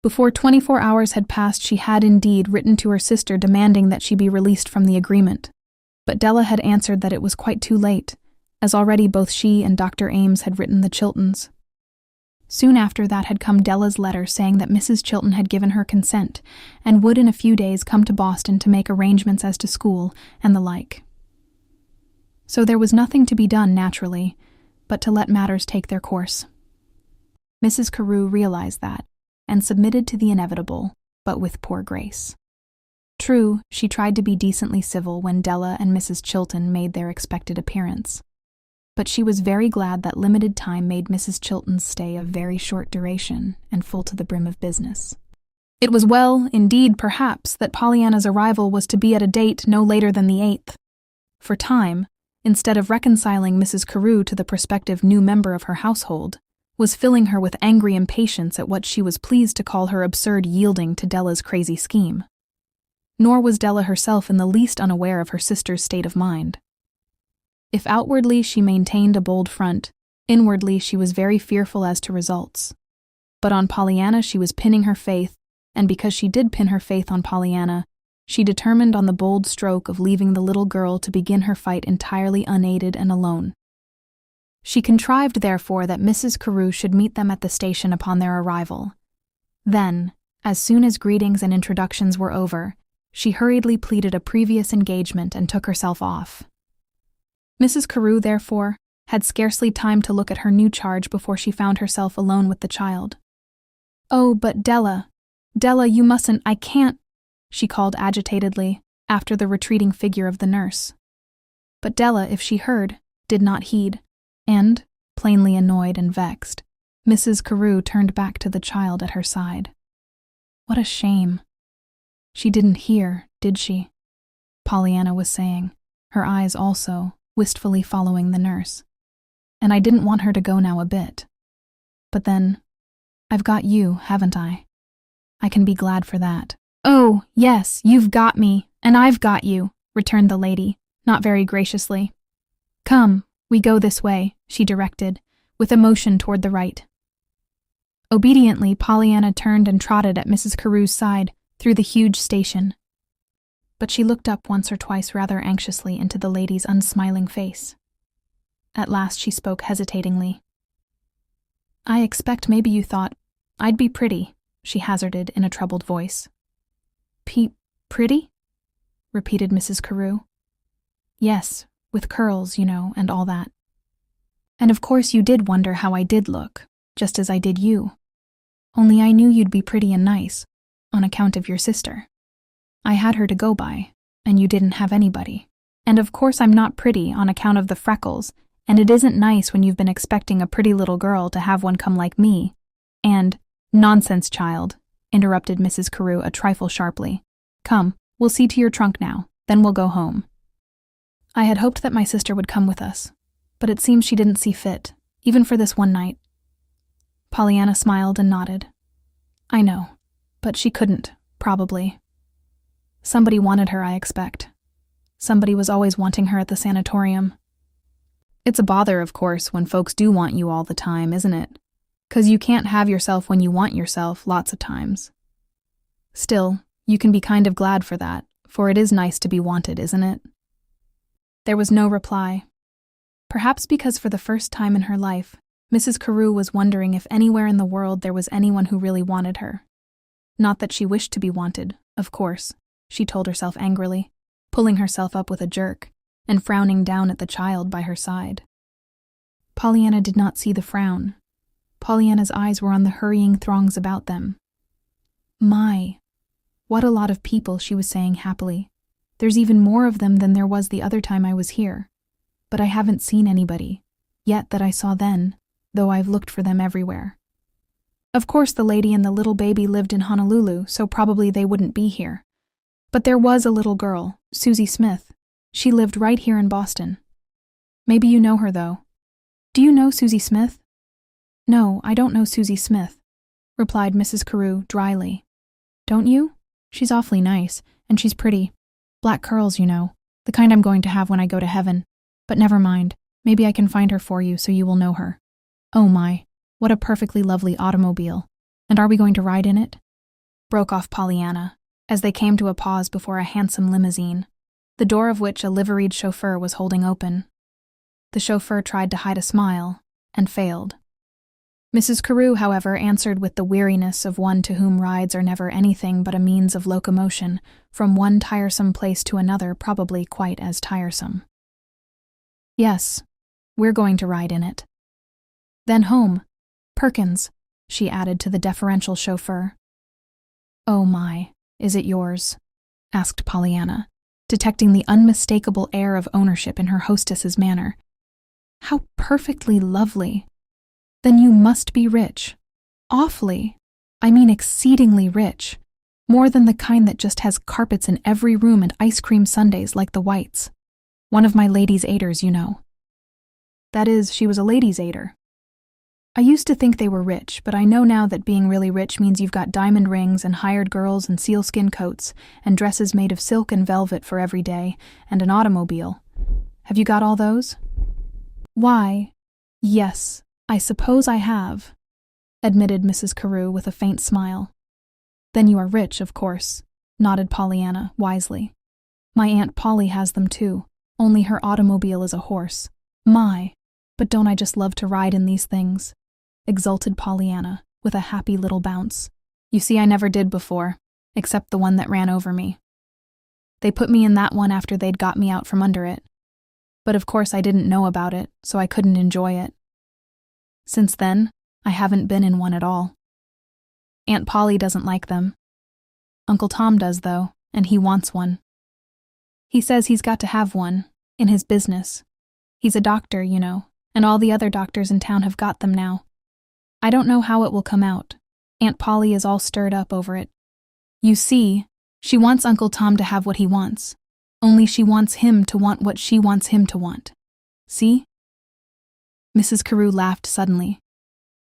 S1: Before 24 hours had passed, she had indeed written to her sister demanding that she be released from the agreement, but Della had answered that it was quite too late, as already both she and Dr. Ames had written the Chiltons. Soon after that had come Della's letter saying that Mrs. Chilton had given her consent and would in a few days come to Boston to make arrangements as to school and the like. So there was nothing to be done, naturally, but to let matters take their course. Mrs. Carew realized that, and submitted to the inevitable, but with poor grace. True, she tried to be decently civil when Della and Mrs. Chilton made their expected appearance. But she was very glad that limited time made Mrs. Chilton's stay of very short duration and full to the brim of business. It was well, indeed, perhaps, that Pollyanna's arrival was to be at a date no later than the 8th. For time, instead of reconciling Mrs. Carew to the prospective new member of her household, was filling her with angry impatience at what she was pleased to call her absurd yielding to Della's crazy scheme. Nor was Della herself in the least unaware of her sister's state of mind. If outwardly she maintained a bold front, inwardly she was very fearful as to results. But on Pollyanna she was pinning her faith, and because she did pin her faith on Pollyanna, she determined on the bold stroke of leaving the little girl to begin her fight entirely unaided and alone. She contrived, therefore, that Mrs. Carew should meet them at the station upon their arrival. Then, as soon as greetings and introductions were over, she hurriedly pleaded a previous engagement and took herself off. Mrs. Carew, therefore, had scarcely time to look at her new charge before she found herself alone with the child. "Oh, but Della, you mustn't, I can't," she called agitatedly, after the retreating figure of the nurse. But Della, if she heard, did not heed, and, plainly annoyed and vexed, Mrs. Carew turned back to the child at her side. "What a shame. She didn't hear, did she?" Pollyanna was saying, her eyes also wistfully following the nurse. "And I didn't want her to go now a bit. But then, I've got you, haven't I? I can be glad for that." "Oh, yes, you've got me, and I've got you," returned the lady, not very graciously. "Come, we go this way," she directed, with a motion toward the right. Obediently, Pollyanna turned and trotted at Mrs. Carew's side through the huge station. But she looked up once or twice rather anxiously into the lady's unsmiling face. At last she spoke hesitatingly. "I expect maybe you thought I'd be pretty," she hazarded in a troubled voice. Pretty?" repeated Mrs. Carew. "Yes, with curls, you know, and all that. And of course you did wonder how I did look, just as I did you. Only I knew you'd be pretty and nice, on account of your sister. I had her to go by, and you didn't have anybody. And of course I'm not pretty on account of the freckles, and it isn't nice when you've been expecting a pretty little girl to have one come like me. And, nonsense, child," interrupted Mrs. Carew a trifle sharply. "Come, we'll see to your trunk now, then we'll go home." "I had hoped that my sister would come with us, but it seems she didn't see fit, even for this one night." Pollyanna smiled and nodded. "I know, but she couldn't, probably. Somebody wanted her, I expect. Somebody was always wanting her at the sanatorium. It's a bother, of course, when folks do want you all the time, isn't it? 'Cause you can't have yourself when you want yourself lots of times. Still, you can be kind of glad for that, for it is nice to be wanted, isn't it?" There was no reply. Perhaps because for the first time in her life, Mrs. Carew was wondering if anywhere in the world there was anyone who really wanted her. Not that she wished to be wanted, of course, she told herself angrily, pulling herself up with a jerk, and frowning down at the child by her side. Pollyanna did not see the frown. Pollyanna's eyes were on the hurrying throngs about them. "My, what a lot of people," she was saying happily. "There's even more of them than there was the other time I was here. But I haven't seen anybody, yet that I saw then, though I've looked for them everywhere. Of course the lady and the little baby lived in Honolulu, so probably they wouldn't be here. But there was a little girl, Susie Smith. She lived right here in Boston. Maybe you know her, though. Do you know Susie Smith?" "No, I don't know Susie Smith," replied Mrs. Carew dryly. "Don't you? She's awfully nice, and she's pretty. Black curls, you know, the kind I'm going to have when I go to heaven. But never mind, maybe I can find her for you so you will know her. Oh my, what a perfectly lovely automobile. And are we going to ride in it?" broke off Pollyanna, as they came to a pause before a handsome limousine, the door of which a liveried chauffeur was holding open. The chauffeur tried to hide a smile, and failed. Mrs. Carew, however, answered with the weariness of one to whom rides are never anything but a means of locomotion from one tiresome place to another, probably quite as tiresome. "Yes, we're going to ride in it." "Then home. Perkins," she added to the deferential chauffeur. "Oh my, is it yours?" asked Pollyanna, detecting the unmistakable air of ownership in her hostess's manner. "How perfectly lovely. Then you must be rich. Awfully. I mean exceedingly rich. More than the kind that just has carpets in every room and ice cream sundaes like the Whites. One of my ladies' aiders, you know." "That is, she was a ladies' aider." "I used to think they were rich, but I know now that being really rich means you've got diamond rings and hired girls and sealskin coats and dresses made of silk and velvet for every day and an automobile. Have you got all those?" "Why, yes, I suppose I have," admitted Mrs. Carew with a faint smile. "Then you are rich, of course," nodded Pollyanna wisely. "My Aunt Polly has them too, only her automobile is a horse. My, but don't I just love to ride in these things?" exulted Pollyanna, with a happy little bounce. "You see, I never did before, except the one that ran over me. They put me in that one after they'd got me out from under it. But of course I didn't know about it, so I couldn't enjoy it. Since then, I haven't been in one at all. Aunt Polly doesn't like them. Uncle Tom does, though, and he wants one. He says he's got to have one, in his business. He's a doctor, you know, and all the other doctors in town have got them now. I don't know how it will come out. Aunt Polly is all stirred up over it. You see, she wants Uncle Tom to have what he wants. Only she wants him to want what she wants him to want. See? Mrs. Carew laughed suddenly.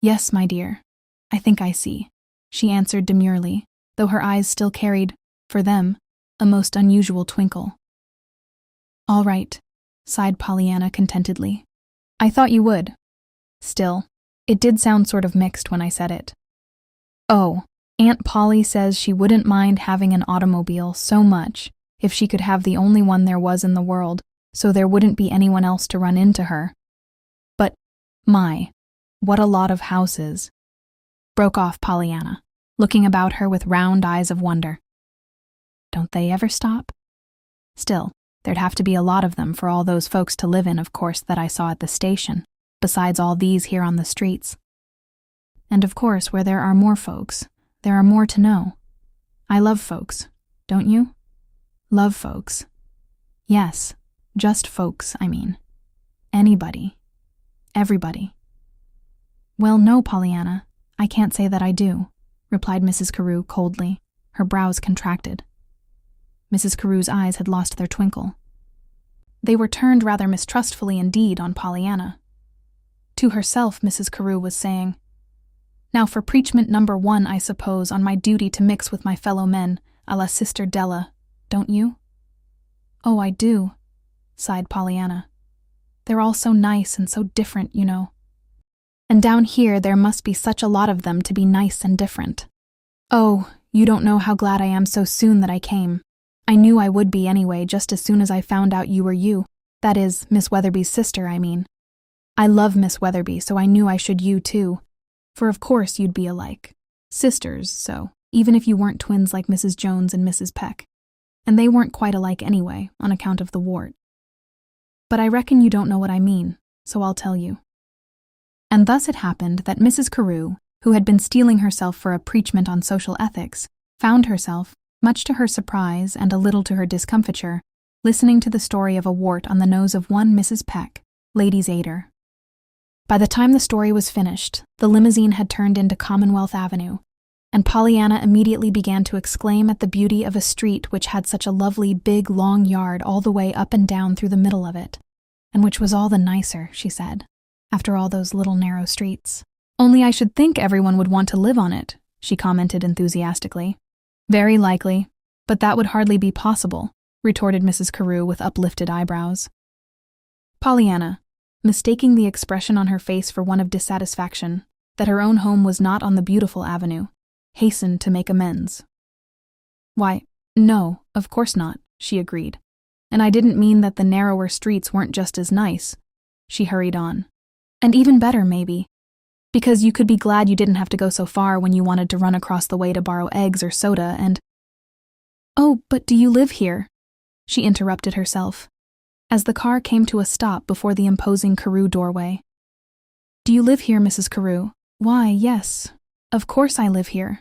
S1: Yes, my dear, I think I see, she answered demurely, though her eyes still carried, for them, a most unusual twinkle. All right, sighed Pollyanna contentedly. I thought you would. Still, it did sound sort of mixed when I said it. Oh, Aunt Polly says she wouldn't mind having an automobile so much if she could have the only one there was in the world, so there wouldn't be anyone else to run into her. But, my, what a lot of houses, broke off Pollyanna, looking about her with round eyes of wonder. Don't they ever stop? Still, there'd have to be a lot of them for all those folks to live in, of course, that I saw at the station, besides all these here on the streets. And of course, where there are more folks, there are more to know. I love folks, don't you? Love folks. Yes, just folks, I mean. Anybody. Everybody. Well, no, Pollyanna, I can't say that I do, replied Mrs. Carew coldly, her brows contracted. Mrs. Carew's eyes had lost their twinkle. They were turned rather mistrustfully indeed on Pollyanna. To herself, Mrs. Carew was saying, Now for preachment number 1, I suppose, on my duty to mix with my fellow men, a la Sister Della, don't you? Oh, I do, sighed Pollyanna. They're all so nice and so different, you know. And down here there must be such a lot of them to be nice and different. Oh, you don't know how glad I am so soon that I came. I knew I would be anyway, just as soon as I found out you were you. That is, Miss Weatherby's sister, I mean. I love Miss Weatherby, so I knew I should you too. For of course you'd be alike. Sisters, so, even if you weren't twins like Mrs. Jones and Mrs. Peck. And they weren't quite alike anyway, on account of the wart. But I reckon you don't know what I mean, so I'll tell you. And thus it happened that Mrs. Carew, who had been steeling herself for a preachment on social ethics, found herself, much to her surprise and a little to her discomfiture, listening to the story of a wart on the nose of one Mrs. Peck, ladies' aider. By the time the story was finished, the limousine had turned into Commonwealth Avenue, and Pollyanna immediately began to exclaim at the beauty of a street which had such a lovely big long yard all the way up and down through the middle of it, and which was all the nicer, she said, after all those little narrow streets. Only I should think everyone would want to live on it, she commented enthusiastically. Very likely, but that would hardly be possible, retorted Mrs. Carew with uplifted eyebrows. Pollyanna, mistaking the expression on her face for one of dissatisfaction, that her own home was not on the beautiful avenue, hastened to make amends. Why, no, of course not, she agreed. And I didn't mean that the narrower streets weren't just as nice, she hurried on. And even better, maybe. Because you could be glad you didn't have to go so far when you wanted to run across the way to borrow eggs or soda and… Oh, but do you live here? She interrupted herself, as the car came to a stop before the imposing Carew doorway. Do you live here, Mrs. Carew? Why, yes, of course I live here,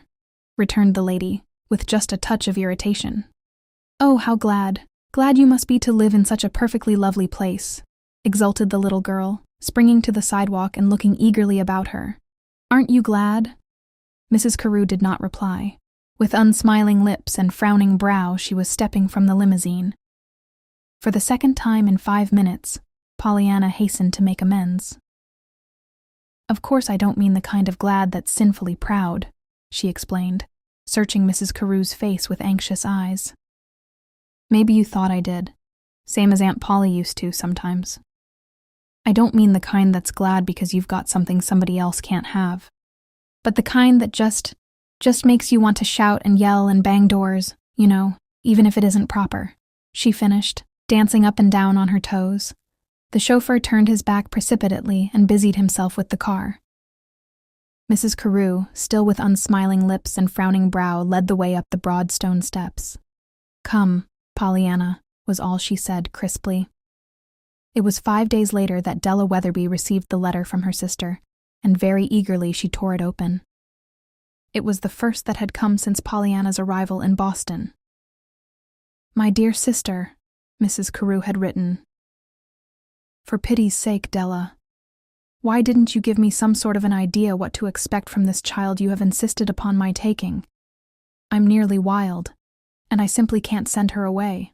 S1: returned the lady, with just a touch of irritation. Oh, how glad you must be to live in such a perfectly lovely place, exulted the little girl, springing to the sidewalk and looking eagerly about her. Aren't you glad? Mrs. Carew did not reply. With unsmiling lips and frowning brow, she was stepping from the limousine. For the second time in 5 minutes, Pollyanna hastened to make amends. Of course I don't mean the kind of glad that's sinfully proud, she explained, searching Mrs. Carew's face with anxious eyes. Maybe you thought I did, same as Aunt Polly used to sometimes. I don't mean the kind that's glad because you've got something somebody else can't have, but the kind that just makes you want to shout and yell and bang doors, you know, even if it isn't proper, she finished, dancing up and down on her toes. The chauffeur turned his back precipitately and busied himself with the car. Mrs. Carew, still with unsmiling lips and frowning brow, led the way up the broad stone steps. Come, Pollyanna, was all she said crisply. It was 5 days later that Della Weatherby received the letter from her sister, and very eagerly she tore it open. It was the first that had come since Pollyanna's arrival in Boston. "My dear sister," Mrs. Carew had written. "For pity's sake, Della, why didn't you give me some sort of an idea what to expect from this child you have insisted upon my taking? I'm nearly wild, and I simply can't send her away.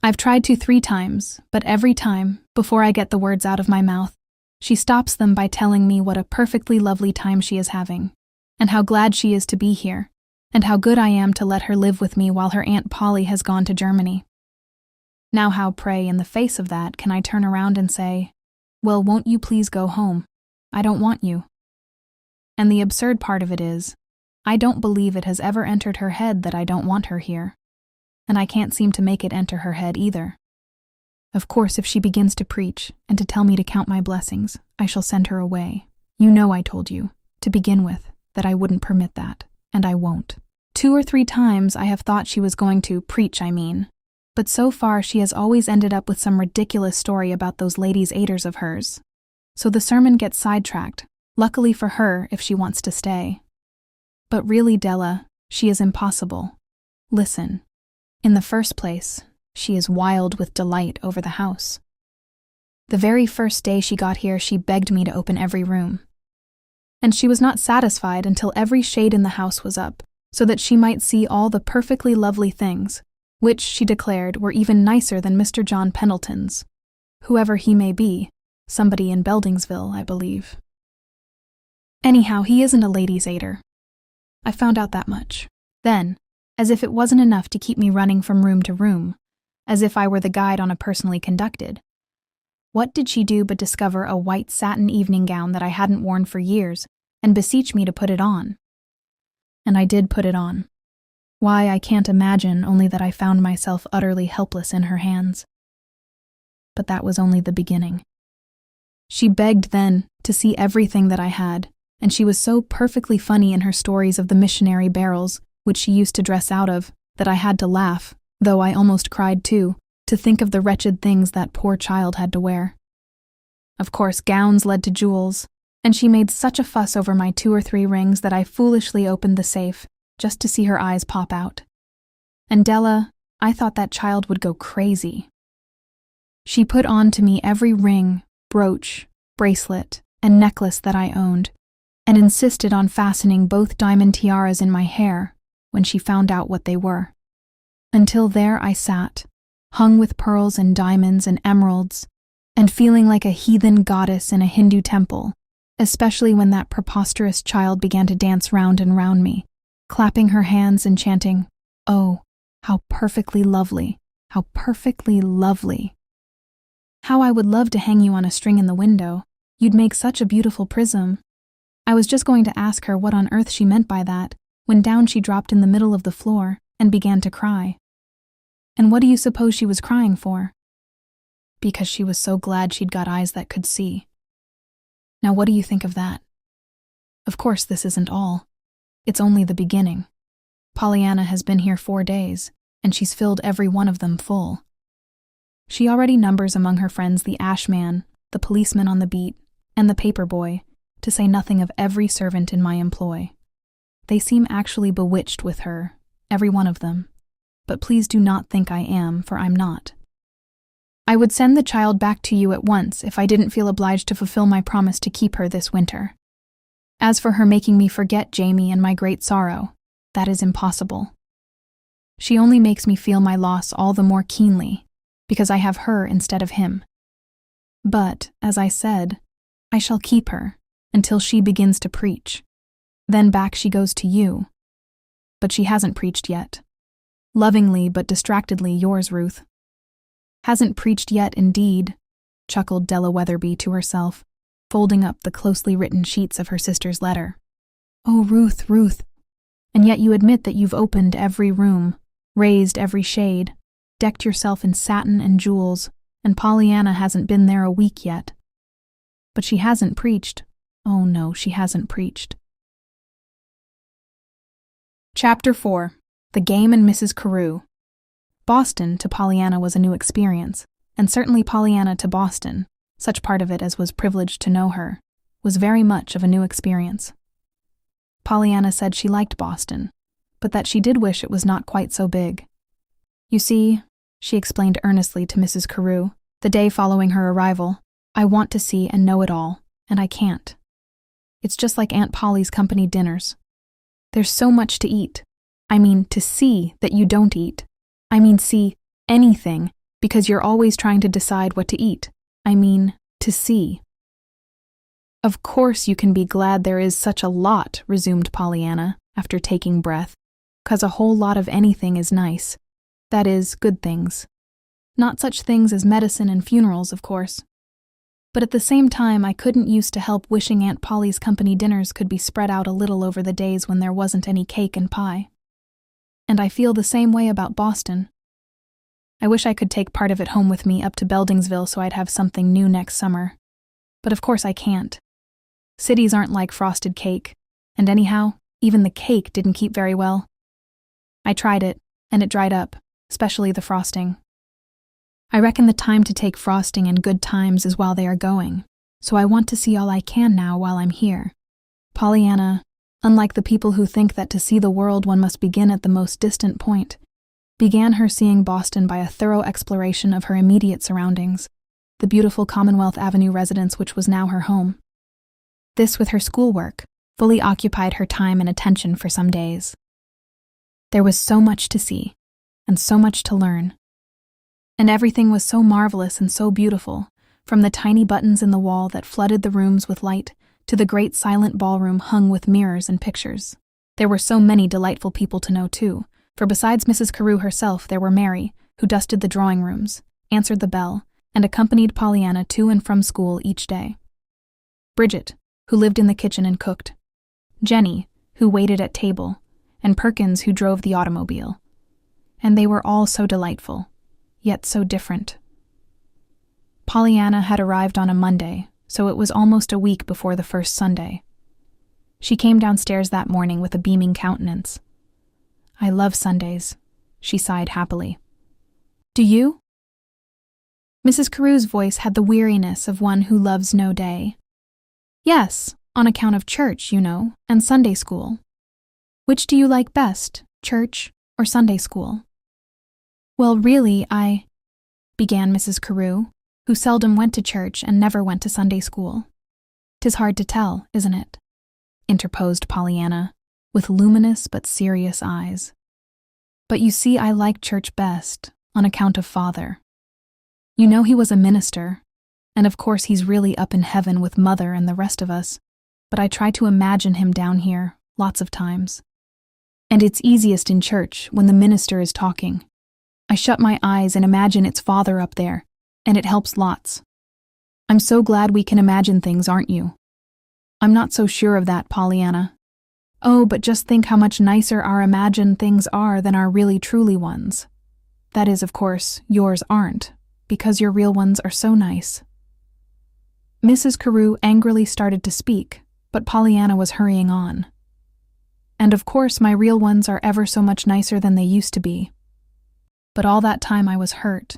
S1: I've tried to 3 times, but every time, before I get the words out of my mouth, she stops them by telling me what a perfectly lovely time she is having, and how glad she is to be here, and how good I am to let her live with me while her Aunt Polly has gone to Germany. Now how, pray, in the face of that, can I turn around and say, 'Well, won't you please go home? I don't want you.' And the absurd part of it is, I don't believe it has ever entered her head that I don't want her here, and I can't seem to make it enter her head either. Of course, if she begins to preach and to tell me to count my blessings, I shall send her away. You know I told you, to begin with, that I wouldn't permit that, and I won't. 2 or 3 times I have thought she was going to preach, but so far she has always ended up with some ridiculous story about those ladies' aiders of hers. So the sermon gets sidetracked, luckily for her if she wants to stay. But really, Della, she is impossible. Listen. In the first place, she is wild with delight over the house. The very first day she got here, she begged me to open every room. And she was not satisfied until every shade in the house was up, so that she might see all the perfectly lovely things, which, she declared, were even nicer than Mr. John Pendleton's, whoever he may be, somebody in Beldingsville, I believe. Anyhow, he isn't a ladies' aider. I found out that much. Then, as if it wasn't enough to keep me running from room to room, as if I were the guide on a personally conducted, what did she do but discover a white satin evening gown that I hadn't worn for years and beseech me to put it on? And I did put it on. Why, I can't imagine, only that I found myself utterly helpless in her hands. But that was only the beginning. She begged then to see everything that I had, and she was so perfectly funny in her stories of the missionary barrels, which she used to dress out of, that I had to laugh, though I almost cried too, to think of the wretched things that poor child had to wear. Of course, gowns led to jewels, and she made such a fuss over my 2 or 3 rings that I foolishly opened the safe, just to see her eyes pop out. And Della, I thought that child would go crazy. She put on to me every ring, brooch, bracelet, and necklace that I owned, and insisted on fastening both diamond tiaras in my hair when she found out what they were. Until there I sat, hung with pearls and diamonds and emeralds, and feeling like a heathen goddess in a Hindu temple, especially when that preposterous child began to dance round and round me, clapping her hands and chanting, "Oh, how perfectly lovely, how perfectly lovely. How I would love to hang you on a string in the window. You'd make such a beautiful prism." I was just going to ask her what on earth she meant by that, when down she dropped in the middle of the floor and began to cry. And what do you suppose she was crying for? Because she was so glad she'd got eyes that could see. Now what do you think of that? Of course this isn't all. It's only the beginning. Pollyanna has been here 4 days, and she's filled every one of them full. She already numbers among her friends the ash man, the policeman on the beat, and the paper boy, to say nothing of every servant in my employ. They seem actually bewitched with her, every one of them, but please do not think I am, for I'm not. I would send the child back to you at once if I didn't feel obliged to fulfill my promise to keep her this winter. As for her making me forget Jamie and my great sorrow, that is impossible. She only makes me feel my loss all the more keenly, because I have her instead of him. But, as I said, I shall keep her until she begins to preach. Then back she goes to you. But she hasn't preached yet. Lovingly but distractedly yours, Ruth. Hasn't preached yet, indeed, chuckled Della Weatherby to herself, folding up the closely written sheets of her sister's letter. Oh, Ruth, Ruth. And yet you admit that you've opened every room, raised every shade, decked yourself in satin and jewels, and Pollyanna hasn't been there a week yet. But she hasn't preached. Oh no, she hasn't preached. Chapter 4. The Game and Mrs. Carew. Boston, to Pollyanna, was a new experience, and certainly Pollyanna to Boston, such part of it as was privileged to know her, was very much of a new experience. Pollyanna said she liked Boston, but that she did wish it was not quite so big. You see, she explained earnestly to Mrs. Carew, the day following her arrival, I want to see and know it all, and I can't. It's just like Aunt Polly's company dinners. There's so much to eat. I mean, to see that you don't eat. I mean, see anything, because you're always trying to decide what to eat. I mean, to see. Of course you can be glad there is such a lot, resumed Pollyanna, after taking breath, 'cause a whole lot of anything is nice. That is, good things. Not such things as medicine and funerals, of course. But at the same time, I couldn't use to help wishing Aunt Polly's company dinners could be spread out a little over the days when there wasn't any cake and pie. And I feel the same way about Boston. I wish I could take part of it home with me up to Beldingsville so I'd have something new next summer. But of course I can't. Cities aren't like frosted cake, and anyhow, even the cake didn't keep very well. I tried it, and it dried up, especially the frosting. I reckon the time to take frosting and good times is while they are going, so I want to see all I can now while I'm here. Pollyanna, unlike the people who think that to see the world one must begin at the most distant point, began her seeing Boston by a thorough exploration of her immediate surroundings, the beautiful Commonwealth Avenue residence which was now her home. This, with her schoolwork, fully occupied her time and attention for some days. There was so much to see, and so much to learn. And everything was so marvelous and so beautiful, from the tiny buttons in the wall that flooded the rooms with light to the great silent ballroom hung with mirrors and pictures. There were so many delightful people to know, too, for besides Mrs. Carew herself, there were Mary, who dusted the drawing rooms, answered the bell, and accompanied Pollyanna to and from school each day. Bridget, who lived in the kitchen and cooked. Jenny, who waited at table, and Perkins, who drove the automobile. And they were all so delightful, yet so different. Pollyanna had arrived on a Monday, so it was almost a week before the first Sunday. She came downstairs that morning with a beaming countenance. I love Sundays, she sighed happily. Do you? Mrs. Carew's voice had the weariness of one who loves no day. Yes, on account of church, you know, and Sunday school. Which do you like best, church or Sunday school? Well, really, began Mrs. Carew, who seldom went to church and never went to Sunday school. 'Tis hard to tell, isn't it? Interposed Pollyanna, with luminous but serious eyes. But you see, I like church best, on account of Father. You know he was a minister, and of course he's really up in heaven with Mother and the rest of us, but I try to imagine him down here, lots of times. And it's easiest in church when the minister is talking. I shut my eyes and imagine it's Father up there, and it helps lots. I'm so glad we can imagine things, aren't you? I'm not so sure of that, Pollyanna. Oh, but just think how much nicer our imagined things are than our really truly ones. That is, of course, yours aren't, because your real ones are so nice. Mrs. Carew angrily started to speak, but Pollyanna was hurrying on. And of course my real ones are ever so much nicer than they used to be. But all that time I was hurt.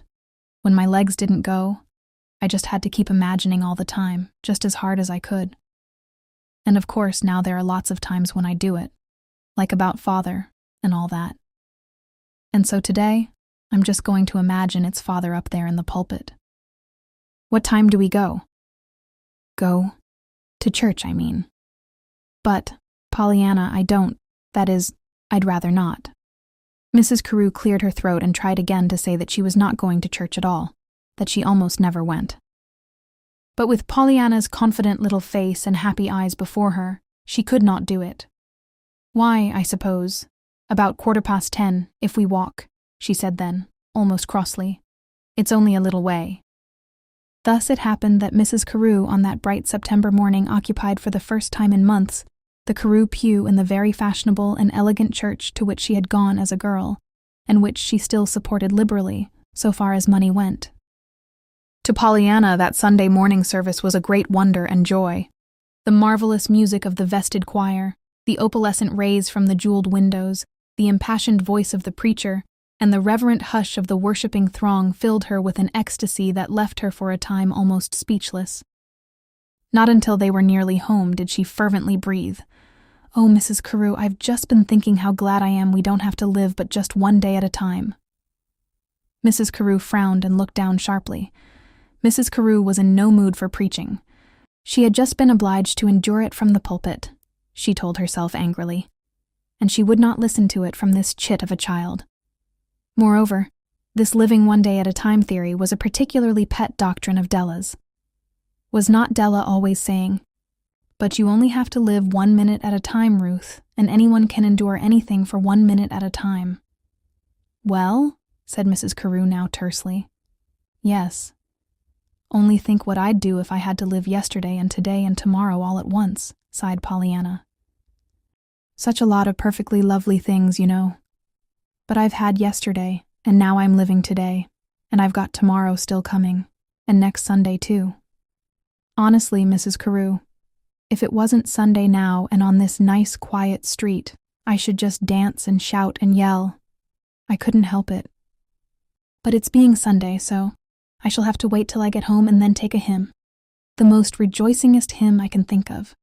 S1: When my legs didn't go, I just had to keep imagining all the time, just as hard as I could. And of course now there are lots of times when I do it, like about Father and all that. And so today, I'm just going to imagine it's Father up there in the pulpit. What time do we go? Go? To church, I mean. But, Pollyanna, that is, I'd rather not. Mrs. Carew cleared her throat and tried again to say that she was not going to church at all, that she almost never went. But with Pollyanna's confident little face and happy eyes before her, she could not do it. Why, I suppose, about 10:15, if we walk, she said then, almost crossly. It's only a little way. Thus it happened that Mrs. Carew on that bright September morning occupied for the first time in months the Carew pew in the very fashionable and elegant church to which she had gone as a girl, and which she still supported liberally, so far as money went. To Pollyanna, that Sunday morning service was a great wonder and joy. The marvelous music of the vested choir, the opalescent rays from the jeweled windows, the impassioned voice of the preacher, and the reverent hush of the worshipping throng filled her with an ecstasy that left her for a time almost speechless. Not until they were nearly home did she fervently breathe, "Oh, Mrs. Carew, I've just been thinking how glad I am we don't have to live but just one day at a time." Mrs. Carew frowned and looked down sharply. Mrs. Carew was in no mood for preaching. She had just been obliged to endure it from the pulpit, she told herself angrily, and she would not listen to it from this chit of a child. Moreover, this living one day at a time theory was a particularly pet doctrine of Della's. Was not Della always saying, "But you only have to live 1 minute at a time, Ruth, and anyone can endure anything for 1 minute at a time"? "Well," said Mrs. Carew now tersely. "Yes. Only think what I'd do if I had to live yesterday and today and tomorrow all at once," sighed Pollyanna. "Such a lot of perfectly lovely things, you know. But I've had yesterday, and now I'm living today, and I've got tomorrow still coming, and next Sunday too. Honestly, Mrs. Carew, if it wasn't Sunday now and on this nice quiet street, I should just dance and shout and yell. I couldn't help it. But it's being Sunday, so I shall have to wait till I get home and then take a hymn. The most rejoicingest hymn I can think of."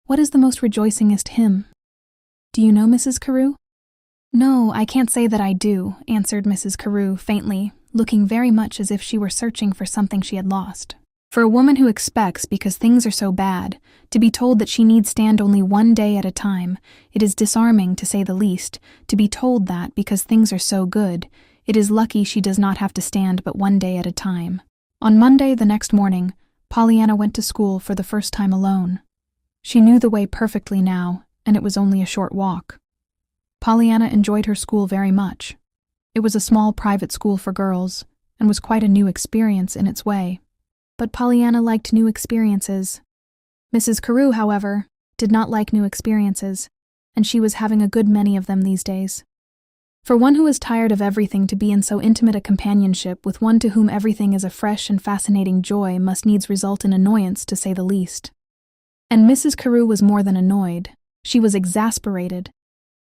S1: "What is the most rejoicingest hymn? Do you know, Mrs. Carew?" "No, I can't say that I do," answered Mrs. Carew faintly, looking very much as if she were searching for something she had lost. For a woman who expects, because things are so bad, to be told that she need stand only 1 day at a time, it is disarming, to say the least, to be told that, because things are so good, it is lucky she does not have to stand but 1 day at a time. On Monday, the next morning, Pollyanna went to school for the first time alone. She knew the way perfectly now, and it was only a short walk. Pollyanna enjoyed her school very much. It was a small private school for girls, and was quite a new experience in its way. But Pollyanna liked new experiences. Mrs. Carew, however, did not like new experiences, and she was having a good many of them these days. For one who is tired of everything, to be in so intimate a companionship with one to whom everything is a fresh and fascinating joy must needs result in annoyance, to say the least. And Mrs. Carew was more than annoyed. She was exasperated.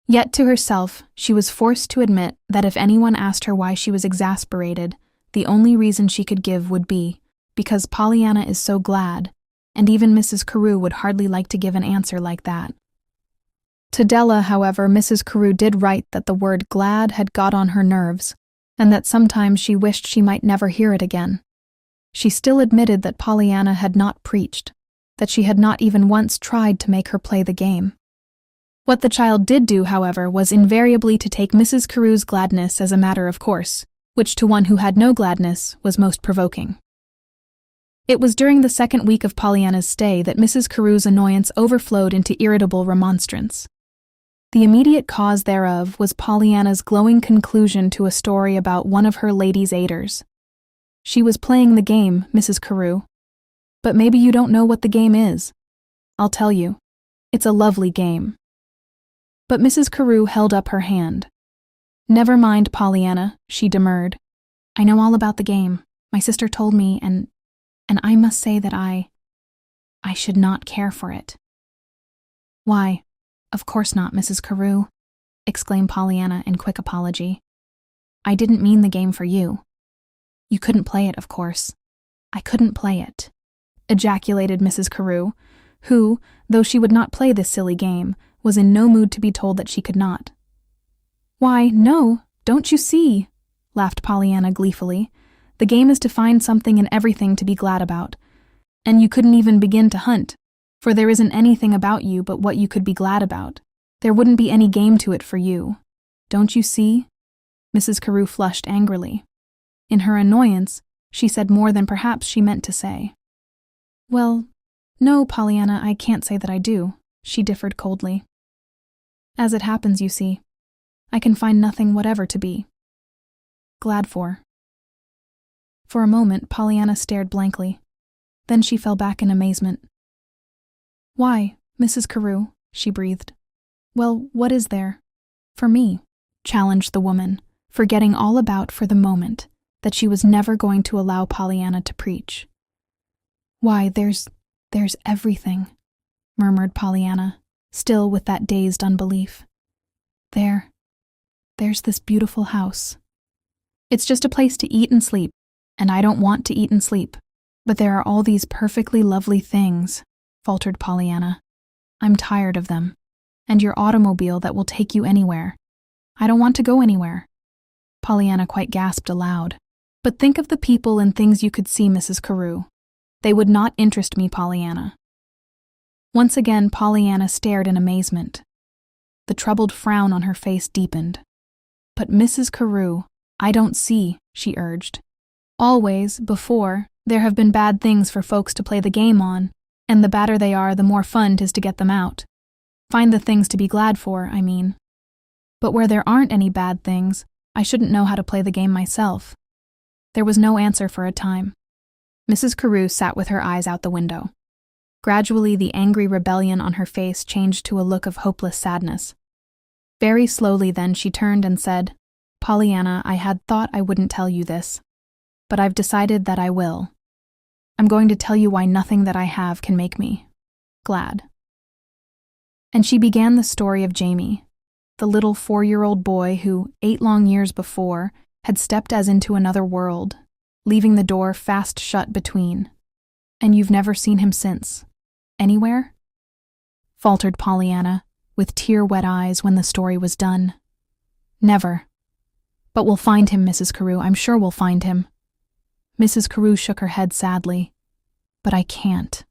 S1: Yet to herself, she was forced to admit that if anyone asked her why she was exasperated, the only reason she could give would be, because Pollyanna is so glad, and even Mrs. Carew would hardly like to give an answer like that. To Della, however, Mrs. Carew did write that the word glad had got on her nerves, and that sometimes she wished she might never hear it again. She still admitted that Pollyanna had not preached, that she had not even once tried to make her play the game. What the child did do, however, was invariably to take Mrs. Carew's gladness as a matter of course, which to one who had no gladness was most provoking. It was during the second week of Pollyanna's stay that Mrs. Carew's annoyance overflowed into irritable remonstrance. The immediate cause thereof was Pollyanna's glowing conclusion to a story about one of her ladies' aiders. She was playing the game, Mrs. Carew. But maybe you don't know what the game is. I'll tell you. It's a lovely game. But Mrs. Carew held up her hand. "Never mind, Pollyanna," she demurred. "I know all about the game. My sister told me, and I must say that I should not care for it." "Why, of course not, Mrs. Carew," exclaimed Pollyanna in quick apology. "I didn't mean the game for you. You couldn't play it, of course." "I couldn't play it," ejaculated Mrs. Carew, who, though she would not play this silly game, was in no mood to be told that she could not. "Why, no, don't you see?" laughed Pollyanna gleefully. "The game is to find something in everything to be glad about. And you couldn't even begin to hunt, for there isn't anything about you but what you could be glad about. There wouldn't be any game to it for you. Don't you see?" Mrs. Carew flushed angrily. In her annoyance, she said more than perhaps she meant to say. "Well, no, Pollyanna, I can't say that I do," she differed coldly. "As it happens, you see, I can find nothing whatever to be glad for." For a moment, Pollyanna stared blankly. Then she fell back in amazement. "Why, Mrs. Carew," she breathed. "Well, what is there for me?" challenged the woman, forgetting all about, for the moment, that she was never going to allow Pollyanna to preach. "Why, there's everything," murmured Pollyanna, still with that dazed unbelief. There's this beautiful house. It's just a place to eat and sleep, and I don't want to eat and sleep. But there are all these perfectly lovely things, faltered Pollyanna. I'm tired of them. And your automobile that will take you anywhere. I don't want to go anywhere. Pollyanna quite gasped aloud. But think of the people and things you could see, Mrs. Carew. They would not interest me, Pollyanna. Once again, Pollyanna stared in amazement. The troubled frown on her face deepened. But Mrs. Carew, I don't see, she urged. Always, before, there have been bad things for folks to play the game on, and the badder they are, the more fun 'tis to get them out. Find the things to be glad for, I mean. But where there aren't any bad things, I shouldn't know how to play the game myself. There was no answer for a time. Mrs. Carew sat with her eyes out the window. Gradually, the angry rebellion on her face changed to a look of hopeless sadness. Very slowly then she turned and said, Pollyanna, I had thought I wouldn't tell you this, but I've decided that I will. I'm going to tell you why nothing that I have can make me glad. And she began the story of Jamie, the little 4-year-old boy who, 8 long years before, had stepped as into another world, leaving the door fast shut between. And you've never seen him since. Anywhere? Faltered Pollyanna, with tear-wet eyes when the story was done. Never. But we'll find him, Mrs. Carew. I'm sure we'll find him. Mrs. Carew shook her head sadly. But I can't.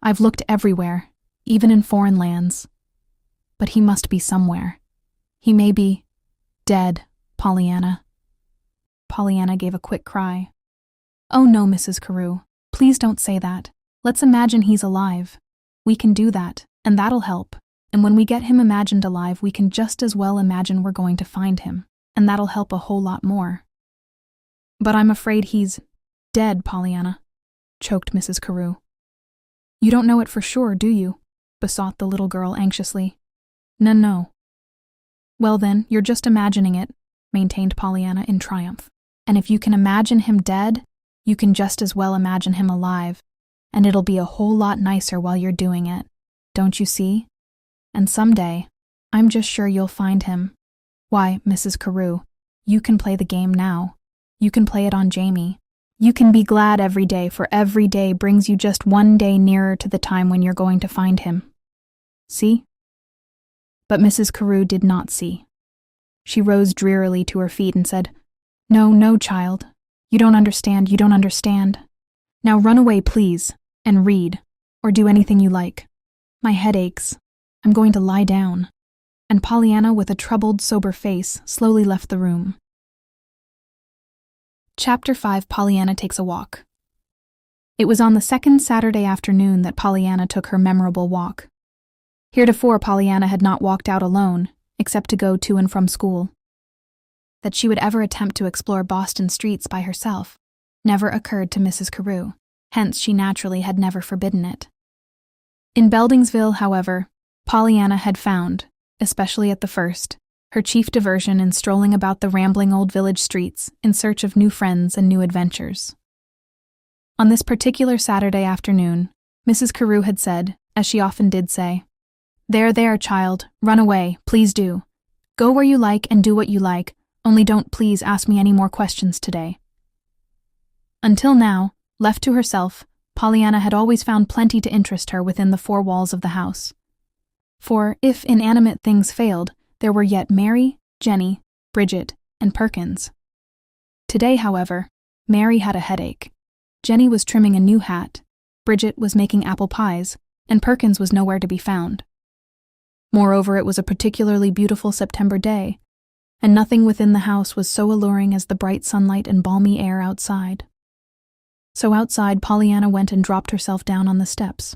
S1: I've looked everywhere, even in foreign lands. But he must be somewhere. He may be dead, Pollyanna. Pollyanna gave a quick cry. Oh no, Mrs. Carew. Please don't say that. Let's imagine he's alive. We can do that, and that'll help. And when we get him imagined alive, we can just as well imagine we're going to find him, and that'll help a whole lot more. But I'm afraid he's dead, Pollyanna, choked Mrs. Carew. You don't know it for sure, do you? Besought the little girl anxiously. No. Well then, you're just imagining it, maintained Pollyanna in triumph. And if you can imagine him dead, you can just as well imagine him alive, and it'll be a whole lot nicer while you're doing it. Don't you see? And someday, I'm just sure you'll find him. Why, Mrs. Carew, you can play the game now. You can play it on Jamie. You can be glad every day, for every day brings you just one day nearer to the time when you're going to find him. See? But Mrs. Carew did not see. She rose drearily to her feet and said, No, child. You don't understand. Now run away, please, and read, or do anything you like. My head aches. I'm going to lie down. And Pollyanna, with a troubled, sober face, slowly left the room. Chapter 5. Pollyanna Takes a Walk. It was on the second Saturday afternoon that Pollyanna took her memorable walk. Heretofore, Pollyanna had not walked out alone, except to go to and from school. That she would ever attempt to explore Boston streets by herself never occurred to Mrs. Carew, hence she naturally had never forbidden it. In Beldingsville, however, Pollyanna had found, especially at the first, her chief diversion in strolling about the rambling old village streets in search of new friends and new adventures. On this particular Saturday afternoon, Mrs. Carew had said, as she often did say, There, child, run away, please do. Go where you like and do what you like, only don't please ask me any more questions today. Until now, left to herself, Pollyanna had always found plenty to interest her within the 4 walls of the house. For, if inanimate things failed, there were yet Mary, Jenny, Bridget, and Perkins. Today, however, Mary had a headache. Jenny was trimming a new hat, Bridget was making apple pies, and Perkins was nowhere to be found. Moreover, it was a particularly beautiful September day, and nothing within the house was so alluring as the bright sunlight and balmy air outside. So outside, Pollyanna went and dropped herself down on the steps.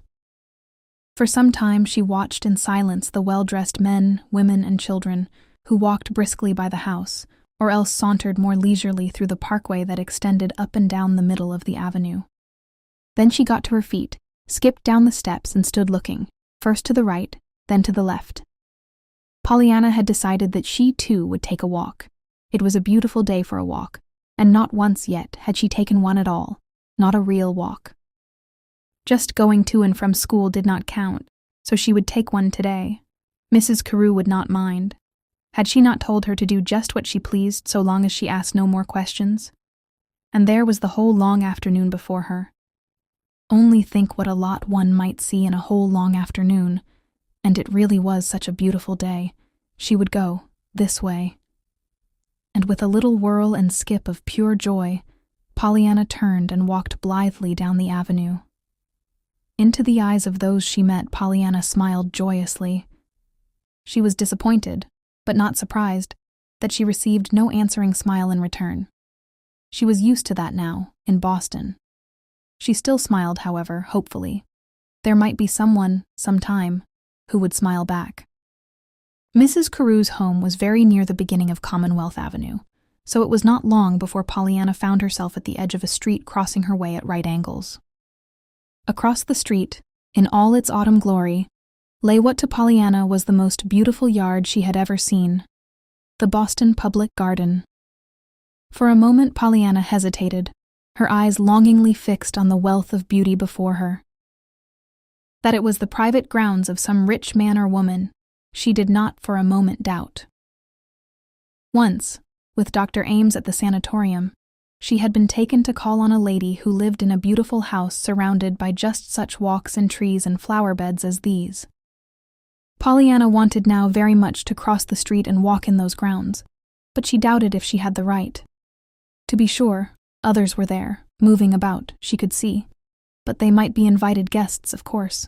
S1: For some time she watched in silence the well-dressed men, women, and children who walked briskly by the house, or else sauntered more leisurely through the parkway that extended up and down the middle of the avenue. Then she got to her feet, skipped down the steps, and stood looking, first to the right, then to the left. Pollyanna had decided that she, too, would take a walk. It was a beautiful day for a walk, and not once yet had she taken one at all, not a real walk. Just going to and from school did not count, so she would take one today. Mrs. Carew would not mind. Had she not told her to do just what she pleased so long as she asked no more questions? And there was the whole long afternoon before her. Only think what a lot one might see in a whole long afternoon, and it really was such a beautiful day. She would go this way. And with a little whirl and skip of pure joy, Pollyanna turned and walked blithely down the avenue. Into the eyes of those she met, Pollyanna smiled joyously. She was disappointed, but not surprised, that she received no answering smile in return. She was used to that now, in Boston. She still smiled, however, hopefully. There might be someone, sometime, who would smile back. Mrs. Carew's home was very near the beginning of Commonwealth Avenue, so it was not long before Pollyanna found herself at the edge of a street crossing her way at right angles. Across the street, in all its autumn glory, lay what to Pollyanna was the most beautiful yard she had ever seen, the Boston Public Garden. For a moment Pollyanna hesitated, her eyes longingly fixed on the wealth of beauty before her. That it was the private grounds of some rich man or woman, she did not for a moment doubt. Once, with Dr. Ames at the sanatorium, she had been taken to call on a lady who lived in a beautiful house surrounded by just such walks and trees and flower beds as these. Pollyanna wanted now very much to cross the street and walk in those grounds, but she doubted if she had the right. To be sure, others were there, moving about, she could see, but they might be invited guests, of course.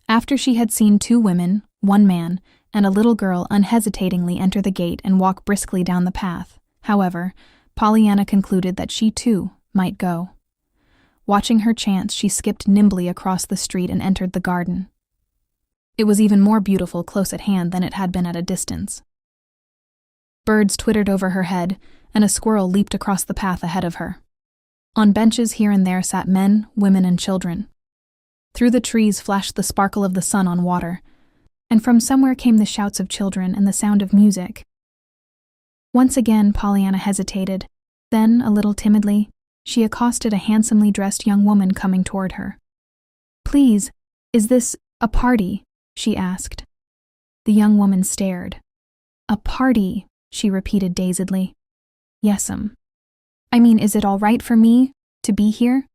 S1: After she had seen 2 women, 1 man, and a little girl unhesitatingly enter the gate and walk briskly down the path, however, Pollyanna concluded that she, too, might go. Watching her chance, she skipped nimbly across the street and entered the garden. It was even more beautiful close at hand than it had been at a distance. Birds twittered over her head, and a squirrel leaped across the path ahead of her. On benches here and there sat men, women, and children. Through the trees flashed the sparkle of the sun on water, and from somewhere came the shouts of children and the sound of music. Once again Pollyanna hesitated, then, a little timidly, she accosted a handsomely dressed young woman coming toward her. "Please, is this a party?" she asked. The young woman stared. "A party," she repeated dazedly. "Yes'm. I mean, is it all right for me to be here?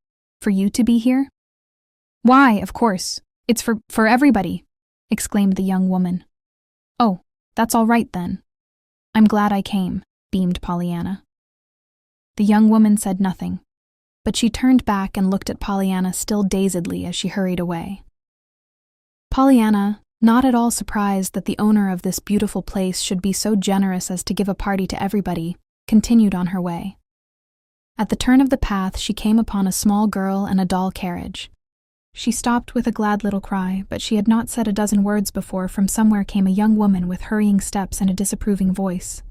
S1: For you to be here?" "Why, of course. It's for everybody," exclaimed the young woman. "Oh, that's all right then. I'm glad I came," beamed Pollyanna. The young woman said nothing, but she turned back and looked at Pollyanna still dazedly as she hurried away. Pollyanna, not at all surprised that the owner of this beautiful place should be so generous as to give a party to everybody, continued on her way. At the turn of the path she came upon a small girl and a doll carriage. She stopped with a glad little cry, but she had not said a dozen words before from somewhere came a young woman with hurrying steps and a disapproving voice.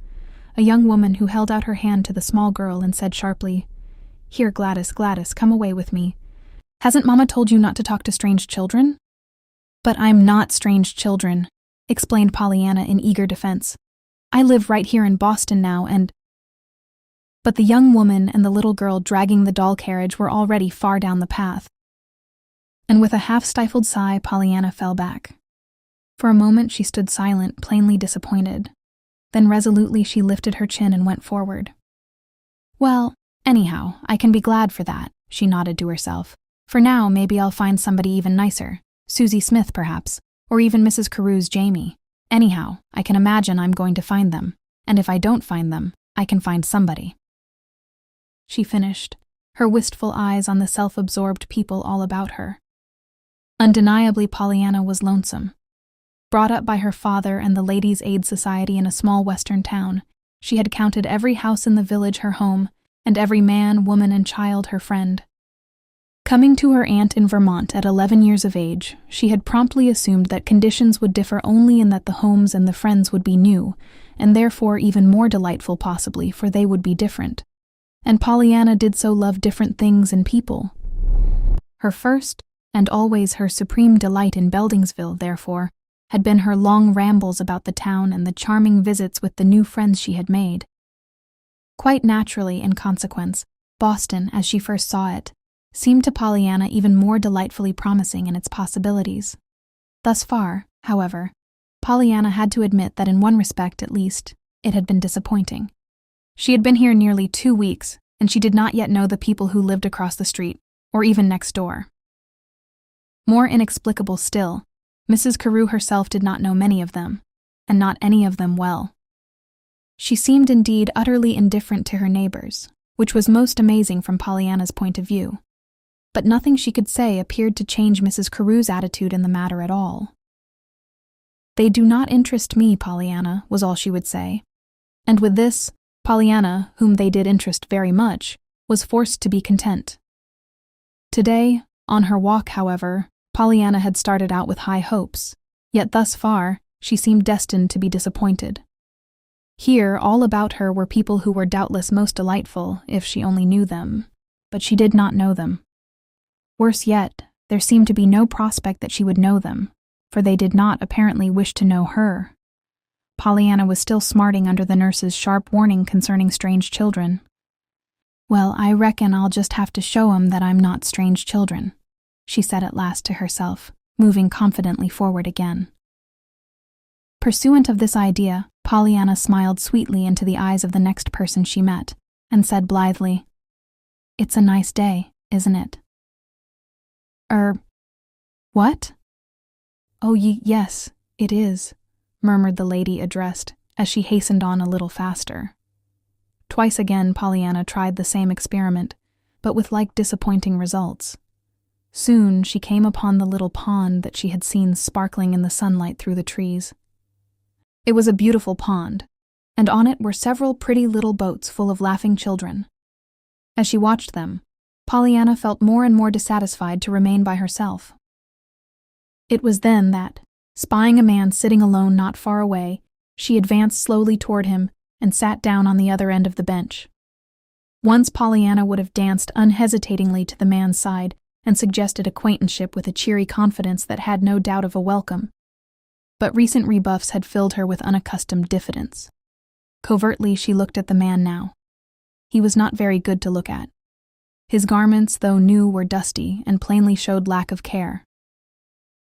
S1: A young woman who held out her hand to the small girl and said sharply, "Here, Gladys, come away with me. Hasn't Mama told you not to talk to strange children?" "But I'm not strange children," explained Pollyanna in eager defense. "I live right here in Boston now, and—" But the young woman and the little girl dragging the doll carriage were already far down the path. And with a half-stifled sigh, Pollyanna fell back. For a moment she stood silent, plainly disappointed. Then resolutely she lifted her chin and went forward. "Well, anyhow, I can be glad for that," she nodded to herself. "For now, maybe I'll find somebody even nicer. Susie Smith, perhaps, or even Mrs. Carew's Jamie. Anyhow, I can imagine I'm going to find them, and if I don't find them, I can find somebody." She finished, her wistful eyes on the self-absorbed people all about her. Undeniably, Pollyanna was lonesome. Brought up by her father and the Ladies' Aid Society in a small western town, she had counted every house in the village her home, and every man, woman, and child her friend. Coming to her aunt in Vermont at 11 years of age, she had promptly assumed that conditions would differ only in that the homes and the friends would be new, and therefore even more delightful possibly, for they would be different. And Pollyanna did so love different things and people. Her first, and always her supreme delight in Beldingsville, therefore, had been her long rambles about the town and the charming visits with the new friends she had made. Quite naturally, in consequence, Boston, as she first saw it, seemed to Pollyanna even more delightfully promising in its possibilities. Thus far, however, Pollyanna had to admit that in one respect, at least, it had been disappointing. She had been here nearly 2 weeks, and she did not yet know the people who lived across the street, or even next door. More inexplicable still, Mrs. Carew herself did not know many of them, and not any of them well. She seemed indeed utterly indifferent to her neighbors, which was most amazing from Pollyanna's point of view. But nothing she could say appeared to change Mrs. Carew's attitude in the matter at all. "They do not interest me, Pollyanna," was all she would say. And with this, Pollyanna, whom they did interest very much, was forced to be content. Today, on her walk, however, Pollyanna had started out with high hopes, yet thus far, she seemed destined to be disappointed. Here, all about her were people who were doubtless most delightful if she only knew them, but she did not know them. Worse yet, there seemed to be no prospect that she would know them, for they did not apparently wish to know her. Pollyanna was still smarting under the nurse's sharp warning concerning strange children. "Well, I reckon I'll just have to show 'em that I'm not strange children," she said at last to herself, moving confidently forward again. Pursuant of this idea, Pollyanna smiled sweetly into the eyes of the next person she met, and said blithely, "It's a nice day, isn't it?" What?" "Oh, yes, it is," murmured the lady addressed, as she hastened on a little faster. Twice again Pollyanna tried the same experiment, but with like disappointing results. Soon she came upon the little pond that she had seen sparkling in the sunlight through the trees. It was a beautiful pond, and on it were several pretty little boats full of laughing children. As she watched them, Pollyanna felt more and more dissatisfied to remain by herself. It was then that, spying a man sitting alone not far away, she advanced slowly toward him and sat down on the other end of the bench. Once Pollyanna would have danced unhesitatingly to the man's side and suggested acquaintanceship with a cheery confidence that had no doubt of a welcome. But recent rebuffs had filled her with unaccustomed diffidence. Covertly she looked at the man now. He was not very good to look at. His garments, though new, were dusty and plainly showed lack of care.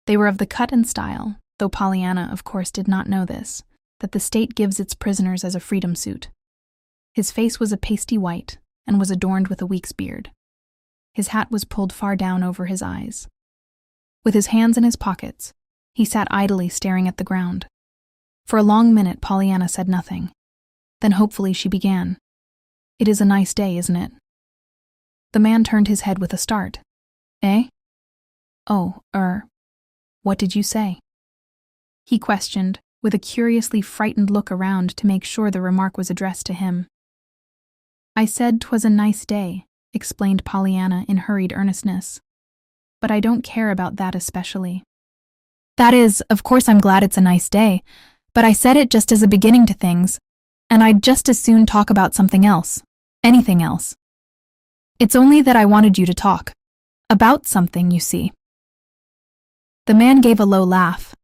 S1: They were of the cut and style, though Pollyanna, of course, did not know this, that the state gives its prisoners as a freedom suit. His face was a pasty white and was adorned with a week's beard. His hat was pulled far down over his eyes. With his hands in his pockets, he sat idly staring at the ground. For a long minute Pollyanna said nothing. Then hopefully she began. "It is a nice day, isn't it?" The man turned his head with a start. "Eh? Oh, what did you say?" he questioned, with a curiously frightened look around to make sure the remark was addressed to him. "I said 'twas a nice day," explained Pollyanna in hurried earnestness. "But I don't care about that especially. That is, of course I'm glad it's a nice day, but I said it just as a beginning to things, and I'd just as soon talk about something else, anything else. It's only that I wanted you to talk. About something, you see." The man gave a low laugh.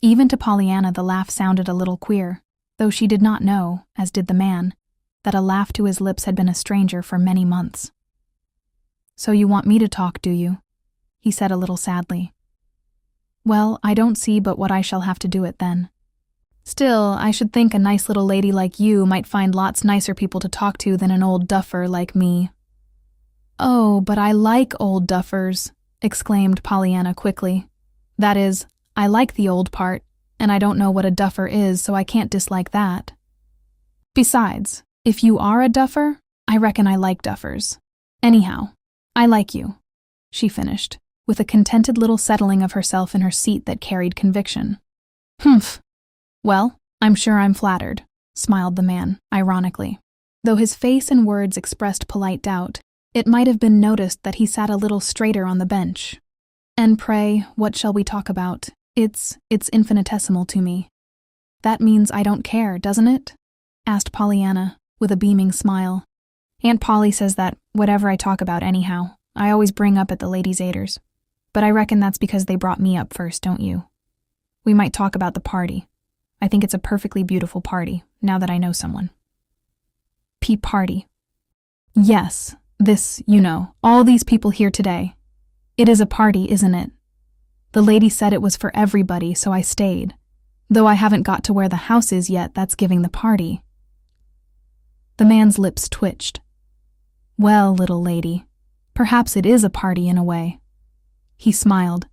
S1: Even to Pollyanna the laugh sounded a little queer, though she did not know, as did the man, that a laugh to his lips had been a stranger for many months. "So you want me to talk, do you?" he said a little sadly. "Well, I don't see but what I shall have to do it then. Still, I should think a nice little lady like you might find lots nicer people to talk to than an old duffer like me." "Oh, but I like old duffers," exclaimed Pollyanna quickly. "That is, I like the old part, and I don't know what a duffer is, so I can't dislike that. Besides, if you are a duffer, I reckon I like duffers. Anyhow, I like you," she finished, with a contented little settling of herself in her seat that carried conviction. "Humph. Well, I'm sure I'm flattered," smiled the man, ironically. Though his face and words expressed polite doubt, it might have been noticed that he sat a little straighter on the bench. "And pray, what shall we talk about? It's infinitesimal to me." "That means I don't care, doesn't it?" asked Pollyanna, with a beaming smile. "Aunt Polly says that, whatever I talk about anyhow, I always bring up at the Ladies' Aiders. But I reckon that's because they brought me up first, don't you? We might talk about the party. I think it's a perfectly beautiful party, now that I know someone." Party. "Yes, this, all these people here today. It is a party, isn't it? The lady said it was for everybody, so I stayed. Though I haven't got to where the house is yet that's giving the party." The man's lips twitched. "Well, little lady, perhaps it is a party in a way." He smiled.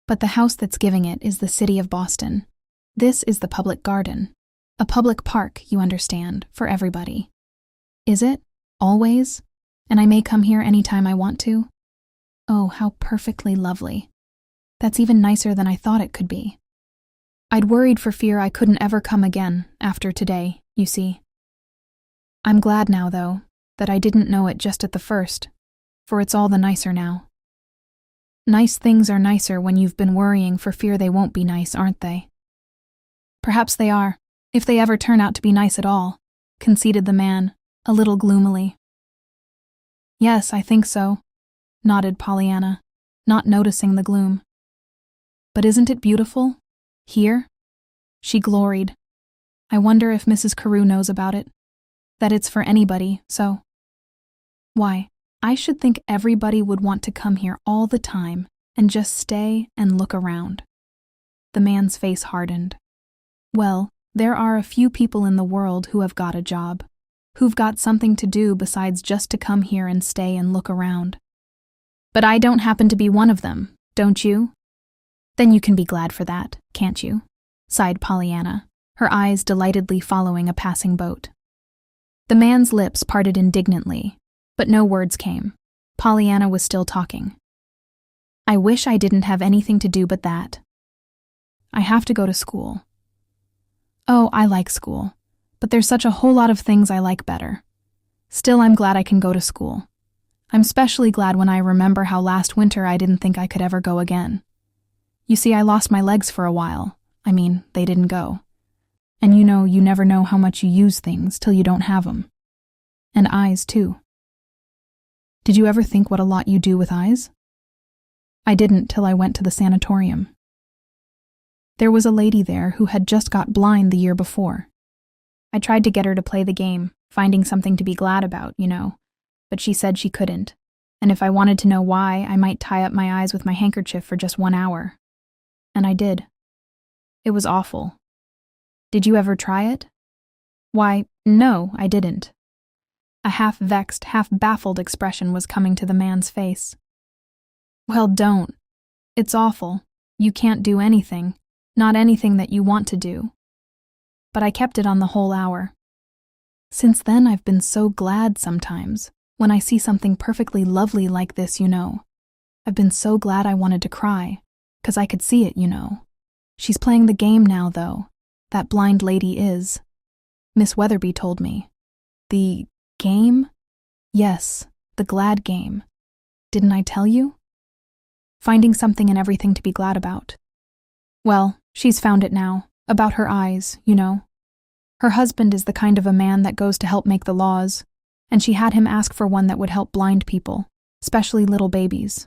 S1: "But the house that's giving it is the city of Boston. This is the public garden. A public park, you understand, for everybody." "Is it? Always? And I may come here any time I want to?" "Oh, how perfectly lovely. That's even nicer than I thought it could be. I'd worried for fear I couldn't ever come again after today, you see. I'm glad now, though, that I didn't know it just at the first, for it's all the nicer now. Nice things are nicer when you've been worrying for fear they won't be nice, aren't they?" "Perhaps they are, if they ever turn out to be nice at all," conceded the man, a little gloomily. "Yes, I think so," nodded Pollyanna, not noticing the gloom. "But isn't it beautiful? Here?" She gloried. "I wonder if Mrs. Carew knows about it. That it's for anybody, so. Why, I should think everybody would want to come here all the time and just stay and look around." The man's face hardened. "Well, there are a few people in the world who have got a job, who've got something to do besides just to come here and stay and look around. But I don't happen to be one of them, don't you?" "Then you can be glad for that, can't you?" sighed Pollyanna, her eyes delightedly following a passing boat. The man's lips parted indignantly, but no words came. Pollyanna was still talking. "I wish I didn't have anything to do but that. I have to go to school. Oh, I like school, but there's such a whole lot of things I like better. Still, I'm glad I can go to school. I'm specially glad when I remember how last winter I didn't think I could ever go again. You see, I lost my legs for a while. I mean, they didn't go. And you know, you never know how much you use things till you don't have them. And eyes, too. Did you ever think what a lot you do with eyes?" "I didn't till I went to the sanatorium. There was a lady there who had just got blind the year before. I tried to get her to play the game, finding something to be glad about, you know, but she said she couldn't, and if I wanted to know why, I might tie up my eyes with my handkerchief for just 1 hour. And I did. It was awful. Did you ever try it?" "Why, no, I didn't." A half-vexed, half-baffled expression was coming to the man's face. "Well, don't. It's awful. You can't do anything, not anything that you want to do." But I kept it on the whole hour. Since then, I've been so glad sometimes, when I see something perfectly lovely like this, you know. I've been so glad I wanted to cry, 'cause I could see it, you know. She's playing the game now, though. That blind lady is. Miss Weatherby told me. The game? Yes, the glad game. Didn't I tell you? Finding something and everything to be glad about. Well, she's found it now, about her eyes, you know. Her husband is the kind of a man that goes to help make the laws, and she had him ask for one that would help blind people, especially little babies.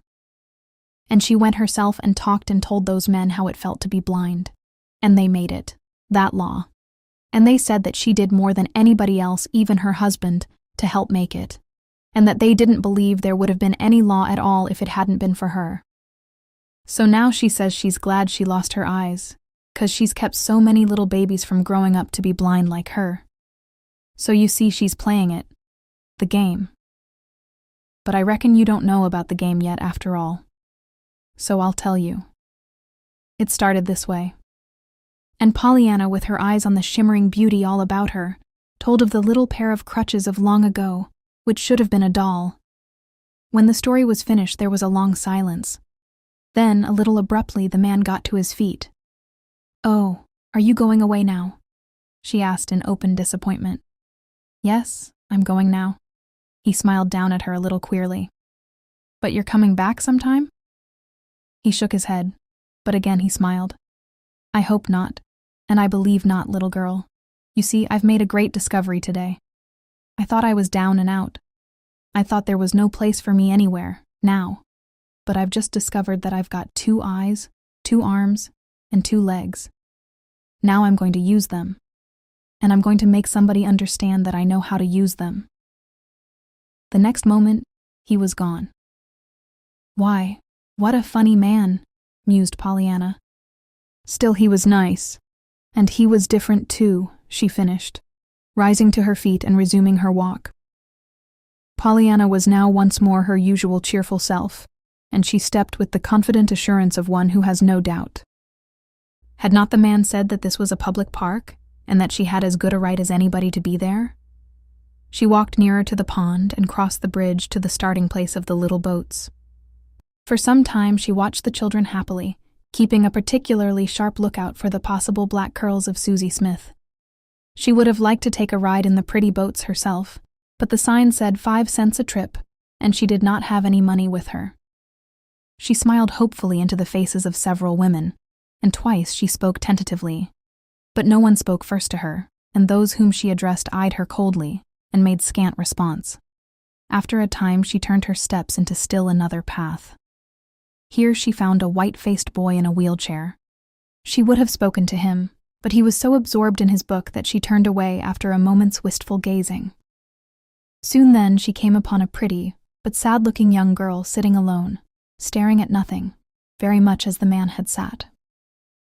S1: And she went herself and talked and told those men how it felt to be blind. And they made it, that law. And they said that she did more than anybody else, even her husband, to help make it, and that they didn't believe there would have been any law at all if it hadn't been for her. So now she says she's glad she lost her eyes, 'cause she's kept so many little babies from growing up to be blind like her. So you see, she's playing it, the game. But I reckon you don't know about the game yet after all. So I'll tell you. It started this way. And Pollyanna, with her eyes on the shimmering beauty all about her, told of the little pair of crutches of long ago, which should have been a doll. When the story was finished, there was a long silence. Then, a little abruptly, the man got to his feet. "Oh, are you going away now?" she asked in open disappointment. "Yes, I'm going now." He smiled down at her a little queerly. "But you're coming back sometime?" He shook his head, but again he smiled. "I hope not, and I believe not, little girl. You see, I've made a great discovery today. I thought I was down and out. I thought there was no place for me anywhere, now. But I've just discovered that I've got 2 eyes, 2 arms, and 2 legs. Now I'm going to use them. And I'm going to make somebody understand that I know how to use them." The next moment, he was gone. "Why, what a funny man," mused Pollyanna. "Still, he was nice. And he was different too, she finished, rising to her feet and resuming her walk. Pollyanna was now once more her usual cheerful self, and she stepped with the confident assurance of one who has no doubt. Had not the man said that this was a public park, and that she had as good a right as anybody to be there? She walked nearer to the pond and crossed the bridge to the starting place of the little boats. For some time she watched the children happily, keeping a particularly sharp lookout for the possible black curls of Susie Smith. She would have liked to take a ride in the pretty boats herself, but the sign said 5 cents a trip, and she did not have any money with her. She smiled hopefully into the faces of several women, and twice she spoke tentatively. But no one spoke first to her, and those whom she addressed eyed her coldly and made scant response. After a time she turned her steps into still another path. Here she found a white-faced boy in a wheelchair. She would have spoken to him, but he was so absorbed in his book that she turned away after a moment's wistful gazing. Soon then she came upon a pretty, but sad-looking young girl sitting alone, staring at nothing, very much as the man had sat.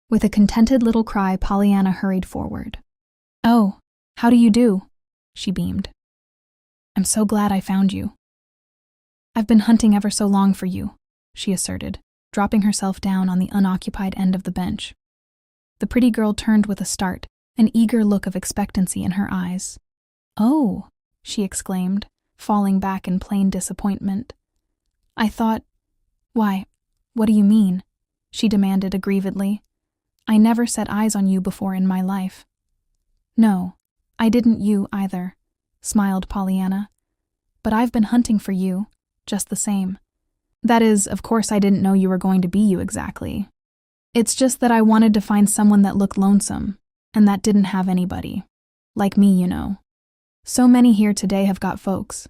S1: With a contented little cry, Pollyanna hurried forward. "Oh, how do you do?" she beamed. "I'm so glad I found you." "I've been hunting ever so long for you," she asserted, dropping herself down on the unoccupied end of the bench. The pretty girl turned with a start, an eager look of expectancy in her eyes. "Oh," she exclaimed, falling back in plain disappointment. "I thought— Why, what do you mean?" she demanded aggrievedly. "I never set eyes on you before in my life." "No, I didn't you either," smiled Pollyanna. "But I've been hunting for you, just the same. That is, of course I didn't know you were going to be you exactly. It's just that I wanted to find someone that looked lonesome, and that didn't have anybody. Like me, you know. So many here today have got folks.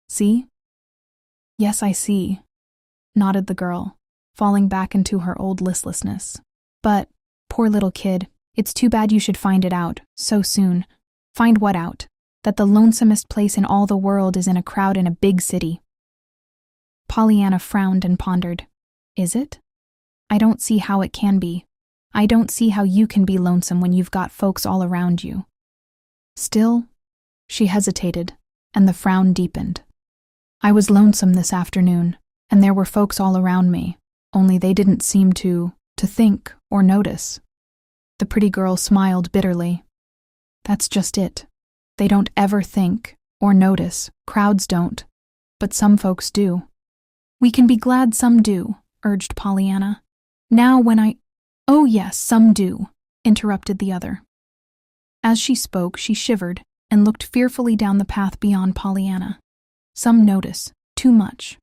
S1: See?" "Yes, I see," nodded the girl, falling back into her old listlessness. "But, poor little kid, it's too bad you should find it out, so soon." "Find what out?" "That the lonesomest place in all the world is in a crowd in a big city." Pollyanna frowned and pondered. "Is it? I don't see how it can be. I don't see how you can be lonesome when you've got folks all around you." Still, she hesitated, and the frown deepened. "I was lonesome this afternoon, and there were folks all around me, only they didn't seem to think or notice." The pretty girl smiled bitterly. "That's just it. They don't ever think or notice, crowds don't, but some folks do." "We can be glad some do," urged Pollyanna. "Now when I— "Oh yes, some do," interrupted the other. As she spoke, she shivered and looked fearfully down the path beyond Pollyanna. Some notice, too much.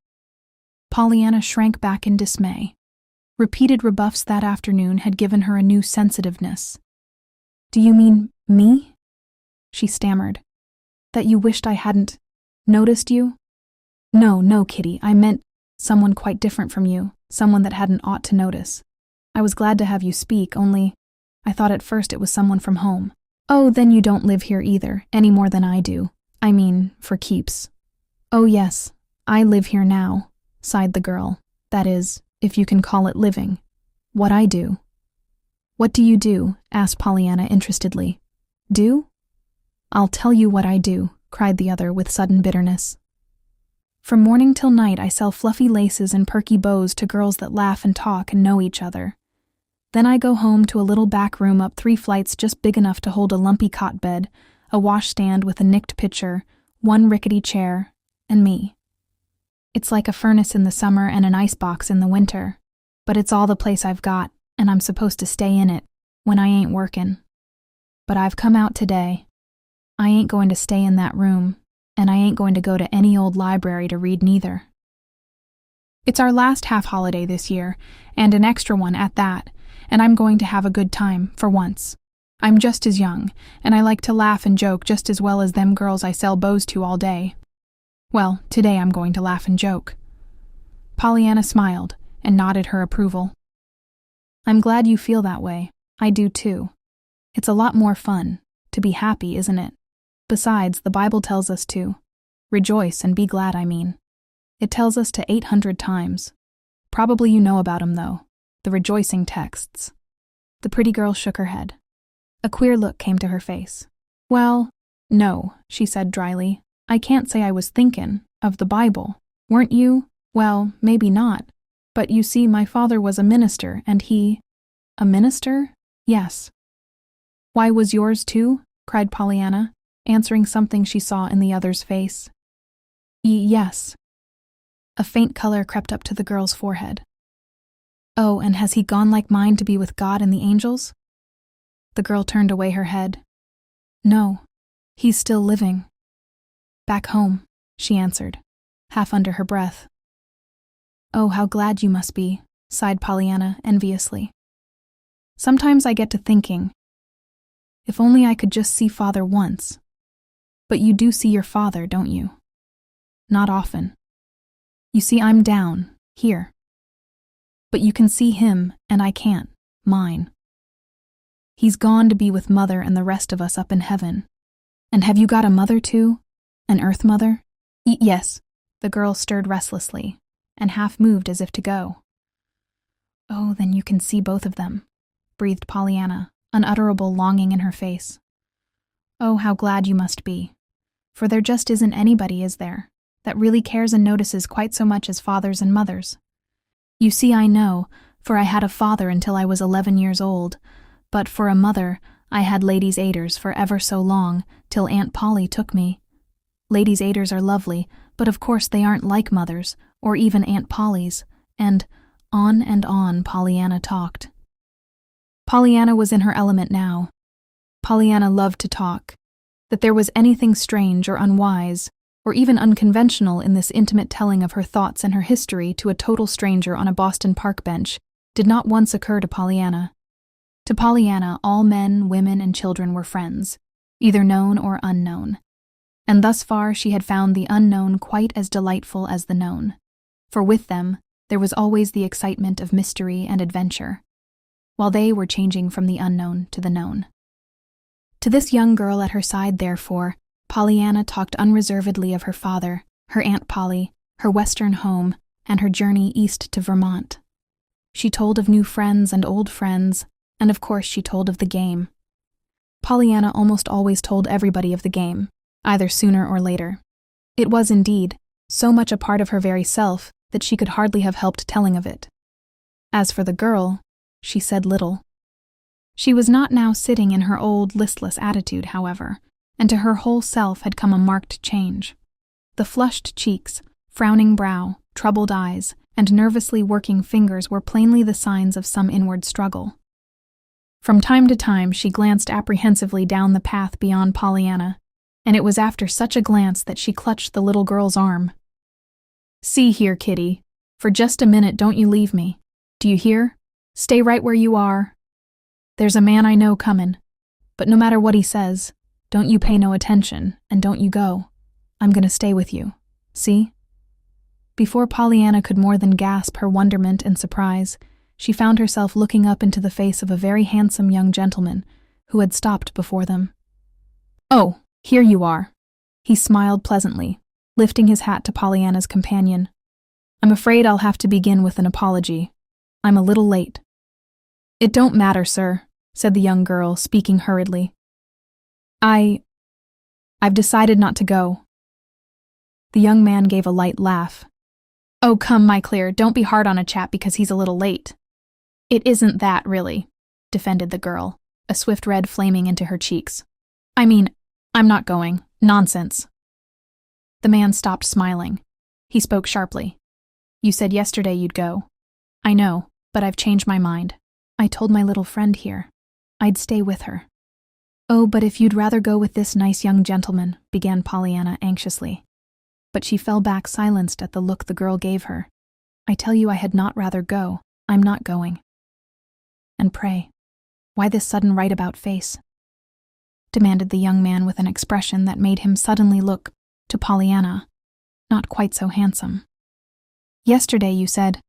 S1: Pollyanna shrank back in dismay. Repeated rebuffs that afternoon had given her a new sensitiveness. "Do you mean me?" she stammered. "That you wished I hadn't noticed you?" No, Kitty, I meant someone quite different from you, someone that hadn't ought to notice. I was glad to have you speak, only I thought at first it was someone from home." "Oh, then you don't live here either, any more than I do. I mean, for keeps." "Oh yes, I live here now," sighed the girl. "That is, if you can call it living. What I do." "What do you do?" asked Pollyanna interestedly. "Do? I'll tell you what I do," cried the other with sudden bitterness. "From morning till night I sell fluffy laces and perky bows to girls that laugh and talk and know each other. Then I go home to a little back room up 3 flights just big enough to hold a lumpy cot bed, a washstand with a nicked pitcher, 1 rickety chair, and me. It's like a furnace in the summer and an icebox in the winter, but it's all the place I've got, and I'm supposed to stay in it when I ain't workin'. But I've come out today. I ain't going to stay in that room, and I ain't going to go to any old library to read neither. It's our last half-holiday this year, and an extra one at that, and I'm going to have a good time, for once. I'm just as young, and I like to laugh and joke just as well as them girls I sell bows to all day. Well, today I'm going to laugh and joke." Pollyanna smiled and nodded her approval. "I'm glad you feel that way. I do too. It's a lot more fun to be happy, isn't it? Besides, the Bible tells us to. Rejoice and be glad, I mean. It tells us to 800 times. Probably you know about 'em, though. The rejoicing texts." The pretty girl shook her head. A queer look came to her face. "Well, no," she said dryly. "I can't say I was thinkin' of the Bible. Weren't you? Well, maybe not. But you see, my father was a minister, and he—" "A minister? Yes." "Why, was yours too?" cried Pollyanna, answering something she saw in the other's face. "Yes." A faint color crept up to the girl's forehead. "Oh, and has he gone like mine to be with God and the angels?" The girl turned away her head. "No, he's still living. Back home," she answered, half under her breath. "Oh, how glad you must be," sighed Pollyanna enviously. "Sometimes I get to thinking, if only I could just see Father once. But you do see your father, don't you?" "Not often. You see, I'm down, here. But you can see him, and I can't, mine. He's gone to be with Mother and the rest of us up in heaven. And have you got a mother too? An earth mother?" Yes." The girl stirred restlessly, and half moved as if to go. "Oh, then you can see both of them," breathed Pollyanna, unutterable longing in her face. "Oh, how glad you must be. For there just isn't anybody, is there, that really cares and notices quite so much as fathers and mothers. You see, I know, for I had a father until I was 11 years old, but for a mother, I had ladies' aiders for ever so long, till Aunt Polly took me. Ladies' aiders are lovely, but of course they aren't like mothers, or even Aunt Polly's, and on Pollyanna talked. Pollyanna was in her element now. Pollyanna loved to talk. That there was anything strange or unwise, or even unconventional in this intimate telling of her thoughts and her history to a total stranger on a Boston park bench did not once occur to Pollyanna. To Pollyanna, all men, women, and children were friends, either known or unknown. And thus far she had found the unknown quite as delightful as the known, for with them there was always the excitement of mystery and adventure, while they were changing from the unknown to the known. To this young girl at her side, therefore, Pollyanna talked unreservedly of her father, her Aunt Polly, her Western home, and her journey east to Vermont. She told of new friends and old friends, and of course she told of the game. Pollyanna almost always told everybody of the game, either sooner or later. It was, indeed, so much a part of her very self that she could hardly have helped telling of it. As for the girl, she said little. She was not now sitting in her old, listless attitude, however, and to her whole self had come a marked change. The flushed cheeks, frowning brow, troubled eyes, and nervously working fingers were plainly the signs of some inward struggle. From time to time she glanced apprehensively down the path beyond Pollyanna, and it was after such a glance that she clutched the little girl's arm. "See here, Kitty, for just a minute don't you leave me. Do you hear? Stay right where you are. There's a man I know comin', but no matter what he says, don't you pay no attention, and don't you go. I'm gonna stay with you. See?" Before Pollyanna could more than gasp her wonderment and surprise, she found herself looking up into the face of a very handsome young gentleman who had stopped before them. "Oh, here you are." He smiled pleasantly, lifting his hat to Pollyanna's companion. "I'm afraid I'll have to begin with an apology. I'm a little late." "It don't matter, sir," said the young girl, speaking hurriedly. I've decided not to go." The young man gave a light laugh. "Oh, come, my Claire, don't be hard on a chap because he's a little late." "It isn't that, really," defended the girl, a swift red flaming into her cheeks. "I mean, I'm not going. Nonsense." The man stopped smiling. He spoke sharply. "You said yesterday you'd go." "I know, but I've changed my mind. I told my little friend here I'd stay with her." "Oh, but if you'd rather go with this nice young gentleman," began Pollyanna anxiously. But she fell back silenced at the look the girl gave her. "I tell you I had not rather go. I'm not going." "And pray, why this sudden right-about face?" demanded the young man with an expression that made him suddenly look, to Pollyanna, not quite so handsome. "Yesterday you said—"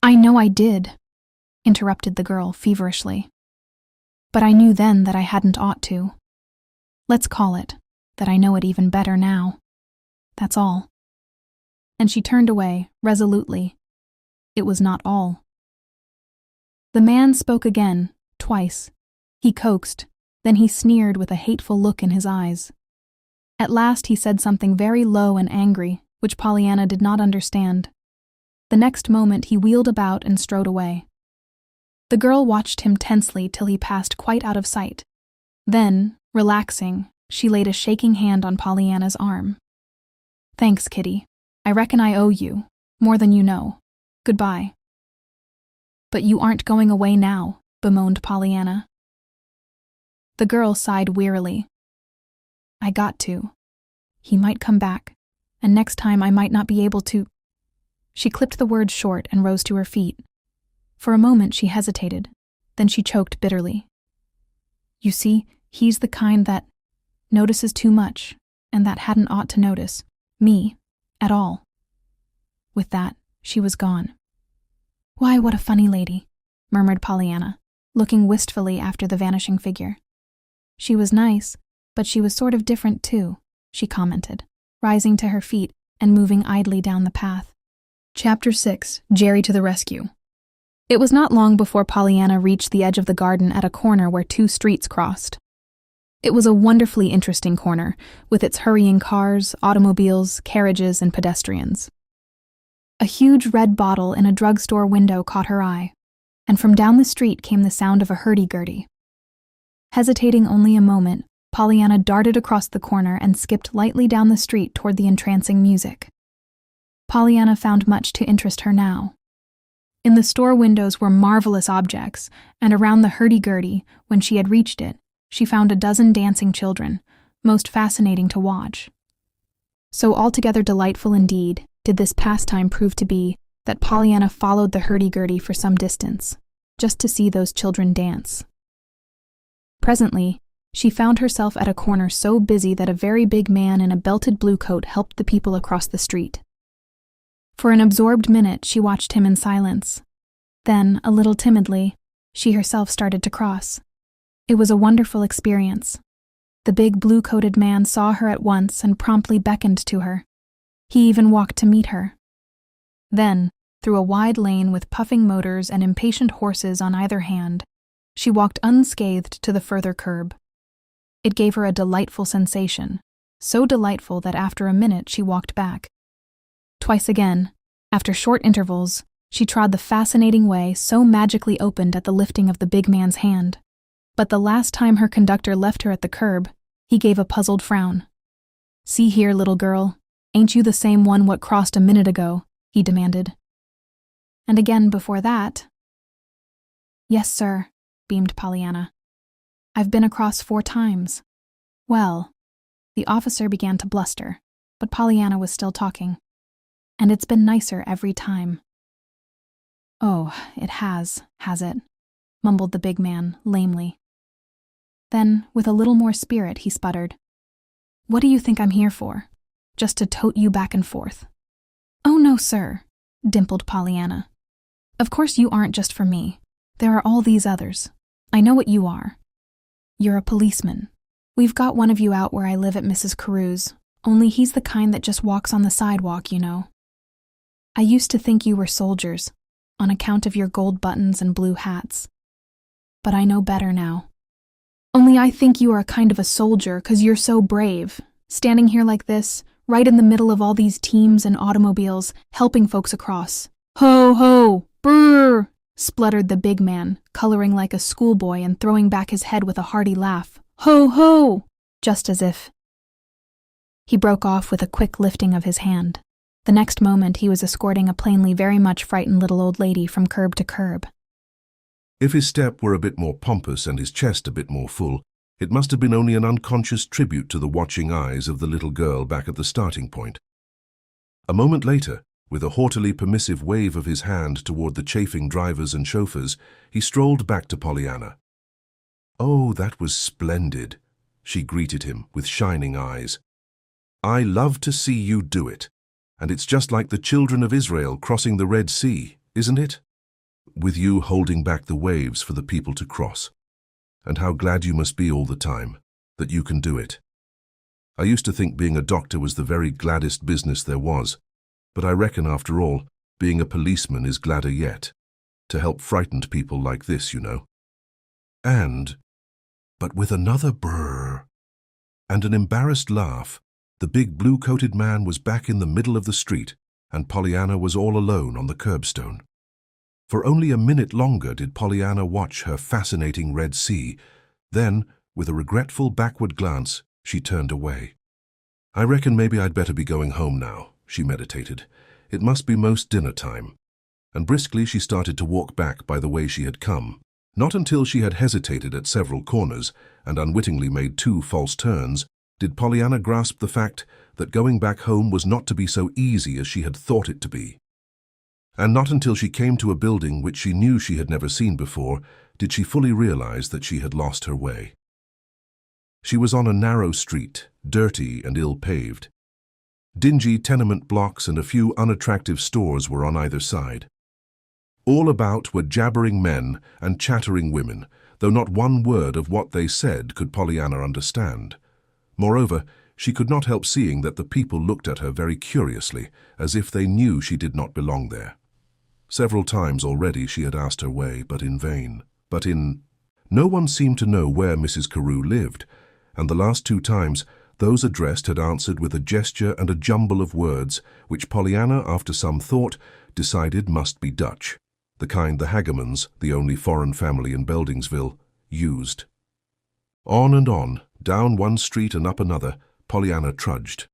S1: "I know I did," interrupted the girl feverishly. "But I knew then that I hadn't ought to. Let's call it that I know it even better now. That's all." And she turned away, resolutely. It was not all. The man spoke again, twice. He coaxed, Then he sneered with a hateful look in his eyes. At last he said something very low and angry, which Pollyanna did not understand. The next moment he wheeled about and strode away. The girl watched him tensely till he passed quite out of sight. Then, relaxing, she laid a shaking hand on Pollyanna's arm. "Thanks, Kitty. I reckon I owe you, more than you know. Goodbye." "But you aren't going away now," bemoaned Pollyanna. The girl sighed wearily. "I got to. He might come back, and next time I might not be able to—" She clipped the words short and rose to her feet. For a moment she hesitated, then she choked bitterly. "You see, he's the kind that notices too much, and that hadn't ought to notice me at all." With that, she was gone. "Why, what a funny lady," murmured Pollyanna, looking wistfully after the vanishing figure. "She was nice, but she was sort of different too," she commented, rising to her feet and moving idly down the path. Chapter 6: Jerry to the Rescue. It was not long before Pollyanna reached the edge of the garden at a corner where two streets crossed. It was a wonderfully interesting corner, with its hurrying cars, automobiles, carriages, and pedestrians. A huge red bottle in a drugstore window caught her eye, and from down the street came the sound of a hurdy-gurdy. Hesitating only a moment, Pollyanna darted across the corner and skipped lightly down the street toward the entrancing music. Pollyanna found much to interest her now. In the store windows were marvelous objects, and around the hurdy-gurdy, when she had reached it, she found a dozen dancing children, most fascinating to watch. So altogether delightful indeed did this pastime prove to be that Pollyanna followed the hurdy-gurdy for some distance, just to see those children dance. Presently, she found herself at a corner so busy that a very big man in a belted blue coat helped the people across the street. For an absorbed minute, she watched him in silence. Then, a little timidly, she herself started to cross. It was a wonderful experience. The big blue-coated man saw her at once and promptly beckoned to her. He even walked to meet her. Then, through a wide lane with puffing motors and impatient horses on either hand, she walked unscathed to the further curb. It gave her a delightful sensation, so delightful that after a minute she walked back. Twice again, after short intervals, she trod the fascinating way so magically opened at the lifting of the big man's hand. But the last time her conductor left her at the curb, he gave a puzzled frown. "See here, little girl, ain't you the same one what crossed a minute ago?" he demanded. And again before that. "Yes, sir," beamed Pollyanna. "I've been across 4 times. Well," the officer began to bluster, but Pollyanna was still talking. "And it's been nicer every time." "Oh, it has it?" mumbled the big man, lamely. Then, with a little more spirit, he sputtered, "What do you think I'm here for? Just to tote you back and forth?" "Oh, no, sir," dimpled Pollyanna. "Of course you aren't just for me. There are all these others. I know what you are. You're a policeman. We've got one of you out where I live at Mrs. Carew's, only he's the kind that just walks on the sidewalk, you know. I used to think you were soldiers, on account of your gold buttons and blue hats. But I know better now. Only I think you are a kind of a soldier 'cause you're so brave, standing here like this, right in the middle of all these teams and automobiles, helping folks across. Ho, ho, brrr, spluttered the big man, coloring like a schoolboy and throwing back his head with a hearty laugh. Ho, ho, just as if... He broke off with a quick lifting of his hand. The next moment he was escorting a plainly very much frightened little old lady from curb to curb.
S2: If his step were a bit more pompous and his chest a bit more full, it must have been only an unconscious tribute to the watching eyes of the little girl back at the starting point. A moment later, with a haughtily permissive wave of his hand toward the chafing drivers and chauffeurs, he strolled back to Pollyanna. "Oh, that was splendid," she greeted him with shining eyes. "I love to see you do it. And it's just like the children of Israel crossing the Red Sea, isn't it? With you holding back the waves for the people to cross. And how glad you must be all the time, that you can do it. I used to think being a doctor was the very gladdest business there was, but I reckon after all, being a policeman is gladder yet. To help frightened people like this, you know. And but with another brrr and an embarrassed laugh, the big blue-coated man was back in the middle of the street, and Pollyanna was all alone on the curbstone. For only a minute longer did Pollyanna watch her fascinating Red Sea. Then, with a regretful backward glance, she turned away. "I reckon maybe I'd better be going home now," she meditated. "It must be most dinner time." And briskly she started to walk back by the way she had come. Not until she had hesitated at several corners and unwittingly made 2 false turns did Pollyanna grasp the fact that going back home was not to be so easy as she had thought it to be. And not until she came to a building which she knew she had never seen before did she fully realize that she had lost her way. She was on a narrow street, dirty and ill-paved. Dingy tenement blocks and a few unattractive stores were on either side. All about were jabbering men and chattering women, though not one word of what they said could Pollyanna understand. Moreover, she could not help seeing that the people looked at her very curiously, as if they knew she did not belong there. Several times already she had asked her way, but in vain. No one seemed to know where Mrs. Carew lived, and the last 2 times those addressed had answered with a gesture and a jumble of words which Pollyanna, after some thought, decided must be Dutch, the kind the Hagemans, the only foreign family in Beldingsville, used. On and on, down one street and up another, Pollyanna trudged.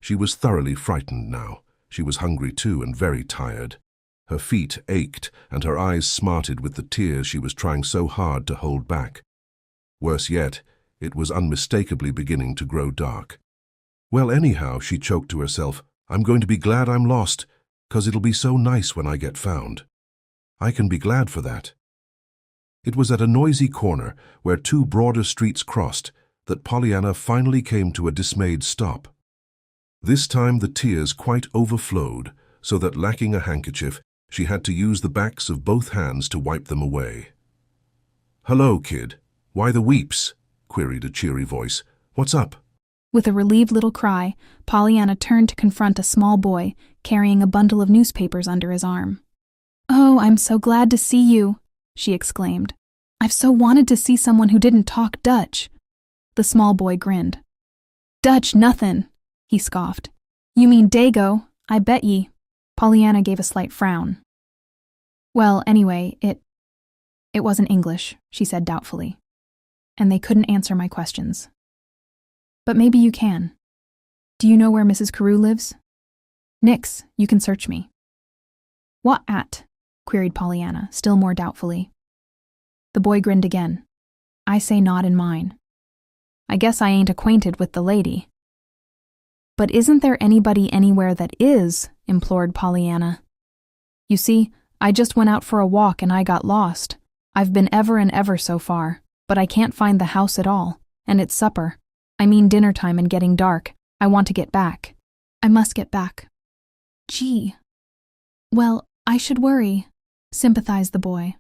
S2: She was thoroughly frightened now. She was hungry too and very tired. Her feet ached and her eyes smarted with the tears she was trying so hard to hold back. Worse yet, it was unmistakably beginning to grow dark. "Well, anyhow," she choked to herself, "I'm going to be glad I'm lost, 'cause it'll be so nice when I get found. I can be glad for that." It was at a noisy corner where 2 broader streets crossed that Pollyanna finally came to a dismayed stop. This time the tears quite overflowed, so that, lacking a handkerchief, she had to use the backs of both hands to wipe them away. "Hello, kid. Why the weeps?" queried a cheery voice. "What's up?"
S1: With a relieved little cry, Pollyanna turned to confront a small boy carrying a bundle of newspapers under his arm. "Oh, I'm so glad to see you," she exclaimed. "I've so wanted to see someone who didn't talk Dutch." The small boy grinned. "Dutch nothin'," he scoffed. "You mean Dago, I bet ye." Pollyanna gave a slight frown. "Well, anyway, it wasn't English," she said doubtfully. "And they couldn't answer my questions. But maybe you can. Do you know where Mrs. Carew lives?" "Nix, you can search me." "What at?" queried Pollyanna, still more doubtfully. The boy grinned again. "I say not in mine. I guess I ain't acquainted with the lady." "But isn't there anybody anywhere that is?" implored Pollyanna. "You see, I just went out for a walk and I got lost. I've been ever and ever so far, but I can't find the house at all, and it's supper. I mean dinner time and getting dark. I want to get back. I must get back." "Gee. Well, I should worry," sympathized the boy.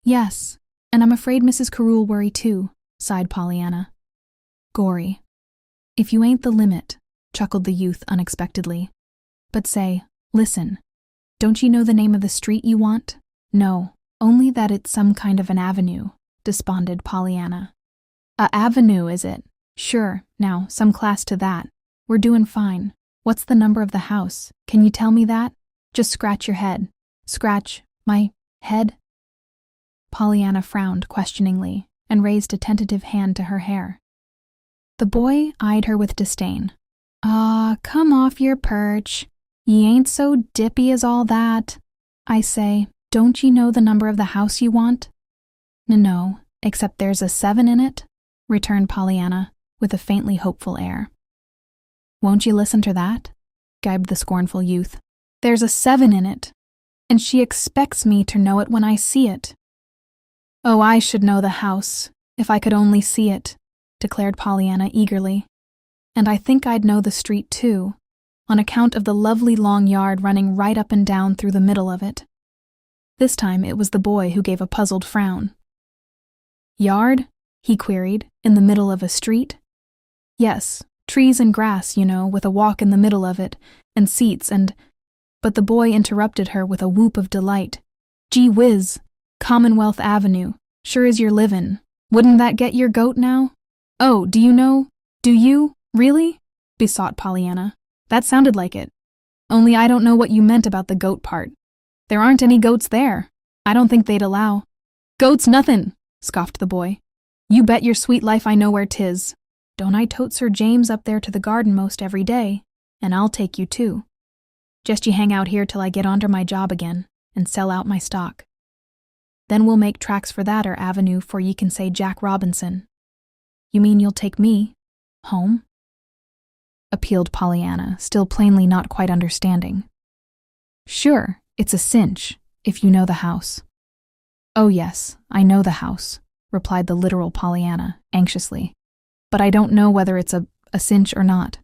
S1: "Yes, and I'm afraid Mrs. Carew will worry too," sighed Pollyanna. "Gory. If you ain't the limit," chuckled the youth unexpectedly. "But say, listen, don't you know the name of the street you want?" "No, only that it's some kind of an avenue," desponded Pollyanna. "A avenue, is it? Sure, now, some class to that. We're doing fine. What's the number of the house? Can you tell me that? Just scratch your head." "Scratch my head?" Pollyanna frowned questioningly and raised a tentative hand to her hair. The boy eyed her with disdain. "Ah, come off your perch. Ye ain't so dippy as all that. I say, don't ye know the number of the house you want?" "No, except there's a 7 in it," returned Pollyanna with a faintly hopeful air. "Won't you listen to that?" gibed the scornful youth. "There's a 7 in it, and she expects me to know it when I see it." "Oh, I should know the house, if I could only see it," declared Pollyanna eagerly. "And I think I'd know the street too, on account of the lovely long yard running right up and down through the middle of it." This time it was the boy who gave a puzzled frown. "Yard?" he queried, "in the middle of a street?" "Yes, trees and grass, you know, with a walk in the middle of it, and seats and—" But the boy interrupted her with a whoop of delight. "Gee whiz! Commonwealth Avenue, sure as you're livin'. Wouldn't that get your goat now? Oh, do you know? Do you? Really? Besought Pollyanna. That sounded like it. Only I don't know what you meant about the goat part. There aren't any goats there. I don't think they'd allow. Goats nothin', scoffed the boy. You bet your sweet life I know where 'tis. Don't I tote Sir James up there to the garden most every day, and I'll take you too. Just you hang out here till I get onto my job again and sell out my stock. Then we'll make tracks for that avenue for ye can say Jack Robinson. You mean you'll take me home? Appealed Pollyanna, still plainly not quite understanding. Sure, it's a cinch, if you know the house. Oh yes, I know the house, replied the literal Pollyanna, anxiously. But I don't know whether it's a cinch or not.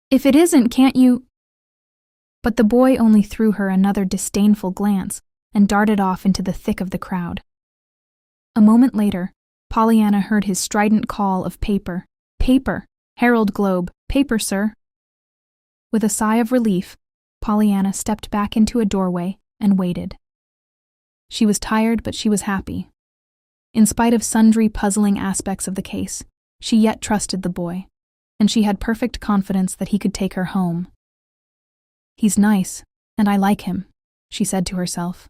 S1: If it isn't, can't you? But the boy only threw her another disdainful glance and darted off into the thick of the crowd. A moment later, Pollyanna heard his strident call of paper. Paper! Herald Globe! Paper, sir! With a sigh of relief, Pollyanna stepped back into a doorway and waited. She was tired, but she was happy. In spite of sundry puzzling aspects of the case, she yet trusted the boy, and she had perfect confidence that he could take her home. He's nice, and I like him, she said to herself,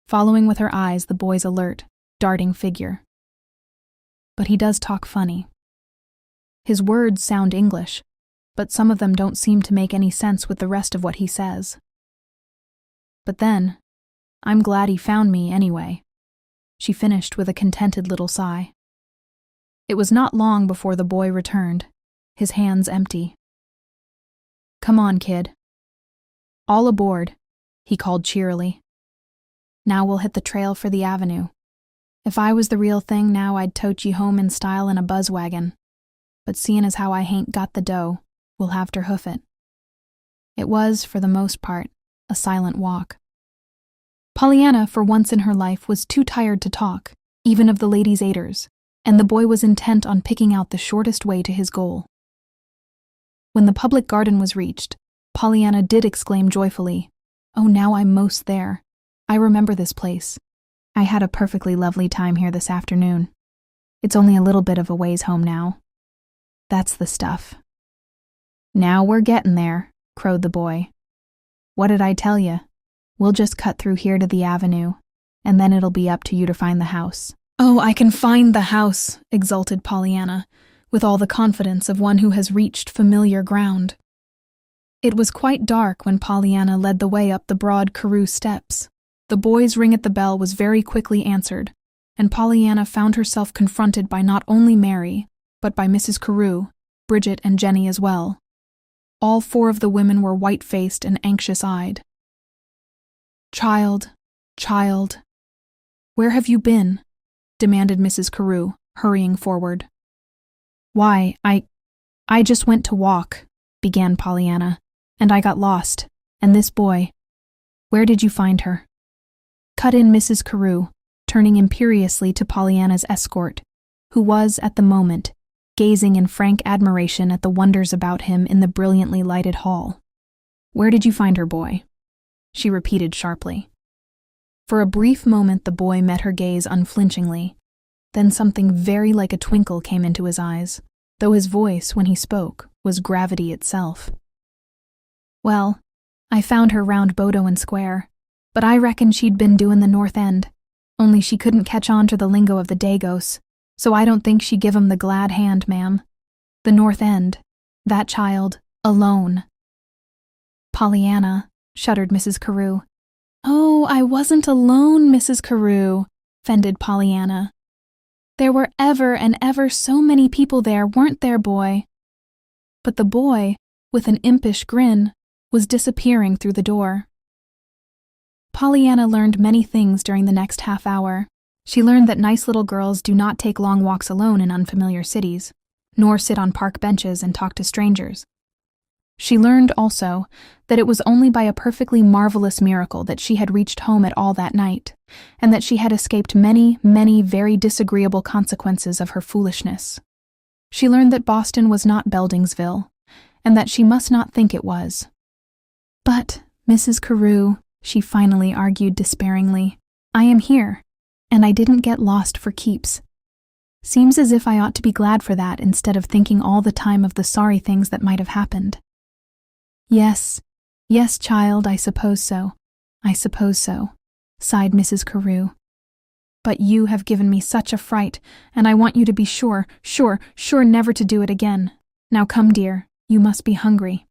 S1: following with her eyes the boy's alert, darting figure. But he does talk funny. His words sound English, but some of them don't seem to make any sense with the rest of what he says. But then, I'm glad he found me anyway, she finished with a contented little sigh. It was not long before the boy returned, his hands empty. Come on, kid. All aboard, he called cheerily. Now we'll hit the trail for the avenue. If I was the real thing now, I'd tote ye home in style in a buzz wagon. But seein' as how I hain't got the dough, we'll have ter hoof it. It was, for the most part, a silent walk. Pollyanna, for once in her life, was too tired to talk, even of the ladies' aiders, and the boy was intent on picking out the shortest way to his goal. When the public garden was reached, Pollyanna did exclaim joyfully, "Oh, now I'm most there. I remember this place. I had a perfectly lovely time here this afternoon. It's only a little bit of a ways home now." That's the stuff. Now we're getting there, crowed the boy. What did I tell you? We'll just cut through here to the avenue, and then it'll be up to you to find the house. Oh, I can find the house, exulted Pollyanna, with all the confidence of one who has reached familiar ground. It was quite dark when Pollyanna led the way up the broad Carew steps. The boy's ring at the bell was very quickly answered, and Pollyanna found herself confronted by not only Mary, but by Mrs. Carew, Bridget, and Jenny as well. All four of the women were white-faced and anxious-eyed. Child, where have you been?" demanded Mrs. Carew, hurrying forward. "Why, I just went to walk," began Pollyanna, "and I got lost, and this boy. Where did you find her?" Cut in Mrs. Carew, turning imperiously to Pollyanna's escort, who was, at the moment, gazing in frank admiration at the wonders about him in the brilliantly lighted hall. "Where did you find her, boy?" she repeated sharply. For a brief moment the boy met her gaze unflinchingly, then something very like a twinkle came into his eyes, though his voice, when he spoke, was gravity itself. "Well, I found her round Bowdoin Square, but I reckon she'd been doin' the North End, only she couldn't catch on to the lingo of the Dagos, so I don't think she give 'em the glad hand, ma'am. The North End, that child, alone." "Pollyanna," shuddered Mrs. Carew. "Oh, I wasn't alone, Mrs. Carew," fended Pollyanna. "There were ever and ever so many people there, weren't there, boy?" But the boy, with an impish grin, was disappearing through the door. Pollyanna learned many things during the next half hour. She learned that nice little girls do not take long walks alone in unfamiliar cities, nor sit on park benches and talk to strangers. She learned also that it was only by a perfectly marvelous miracle that she had reached home at all that night, and that she had escaped many, many very disagreeable consequences of her foolishness. She learned that Boston was not Beldingsville, and that she must not think it was. "But, Mrs. Carew," she finally argued despairingly, "I am here, and I didn't get lost for keeps. Seems as if I ought to be glad for that instead of thinking all the time of the sorry things that might have happened. Yes, child, I suppose so, sighed Mrs. Carew. But you have given me such a fright, and I want you to be sure never to do it again. Now come, dear, you must be hungry.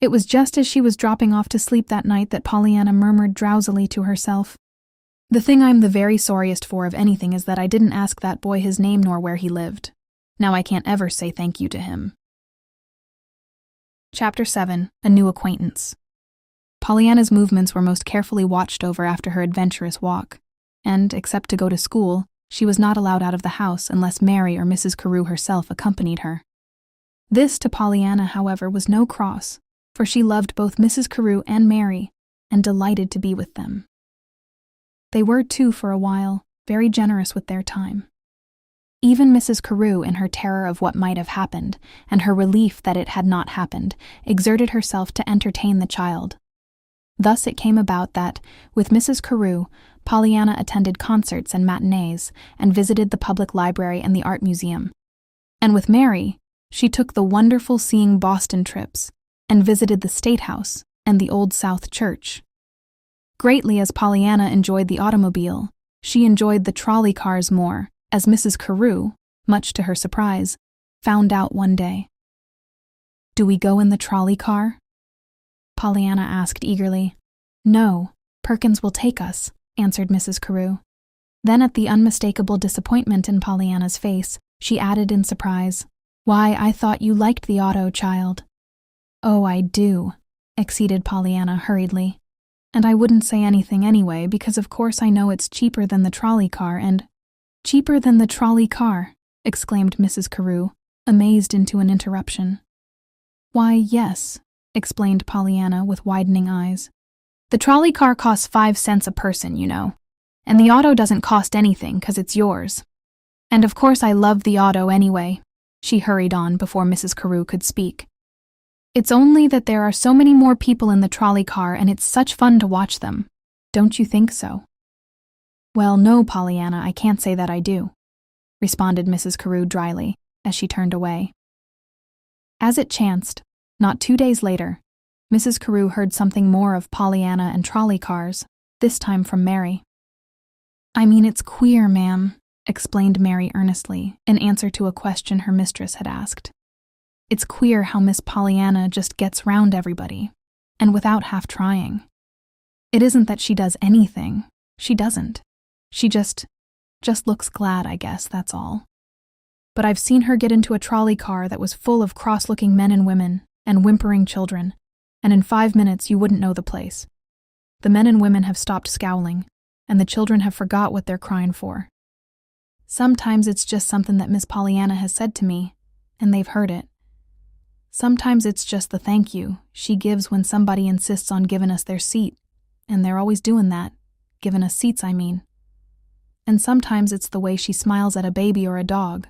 S1: It was just as she was dropping off to sleep that night that Pollyanna murmured drowsily to herself, "The thing I'm the very sorriest for of anything is that I didn't ask that boy his name nor where he lived. Now I can't ever say thank you to him." Chapter 7. A New Acquaintance. Pollyanna's movements were most carefully watched over after her adventurous walk, and, except to go to school, she was not allowed out of the house unless Mary or Mrs. Carew herself accompanied her. This, to Pollyanna, however, was no cross, for she loved both Mrs. Carew and Mary, and delighted to be with them. They were, too, for a while, very generous with their time. Even Mrs. Carew, in her terror of what might have happened, and her relief that it had not happened, exerted herself to entertain the child. Thus it came about that, with Mrs. Carew, Pollyanna attended concerts and matinees, and visited the public library and the art museum. And with Mary, she took the wonderful seeing Boston trips, and visited the State House and the Old South Church. Greatly as Pollyanna enjoyed the automobile, she enjoyed the trolley cars more, as Mrs. Carew, much to her surprise, found out one day. "Do we go in the trolley car?" Pollyanna asked eagerly. "No, Perkins will take us," answered Mrs. Carew. Then at the unmistakable disappointment in Pollyanna's face, she added in surprise, "Why, I thought you liked the auto, child." "Oh, I do," acceded Pollyanna hurriedly. "And I wouldn't say anything anyway, because of course I know it's cheaper than the trolley car and—" "Cheaper than the trolley car," exclaimed Mrs. Carew, amazed into an interruption. "Why, yes," explained Pollyanna with widening eyes. "The trolley car costs 5 cents a person, you know. And the auto doesn't cost anything, 'cause it's yours. And of course I love the auto anyway," she hurried on before Mrs. Carew could speak. "It's only that there are so many more people in the trolley car and it's such fun to watch them. Don't you think so?" "Well, no, Pollyanna, I can't say that I do," responded Mrs. Carew dryly, as she turned away. As it chanced, not 2 days later, Mrs. Carew heard something more of Pollyanna and trolley cars, this time from Mary. "I mean, it's queer, ma'am," explained Mary earnestly, in answer to a question her mistress had asked. "It's queer how Miss Pollyanna just gets round everybody, and without half trying. It isn't that she does anything. She doesn't. She just looks glad, I guess, that's all. But I've seen her get into a trolley car that was full of cross-looking men and women, and whimpering children, and in 5 minutes you wouldn't know the place. The men and women have stopped scowling, and the children have forgot what they're crying for. Sometimes it's just something that Miss Pollyanna has said to me, and they've heard it. Sometimes it's just the thank you she gives when somebody insists on giving us their seat, and they're always doing that, giving us seats, I mean. And sometimes it's the way she smiles at a baby or a dog.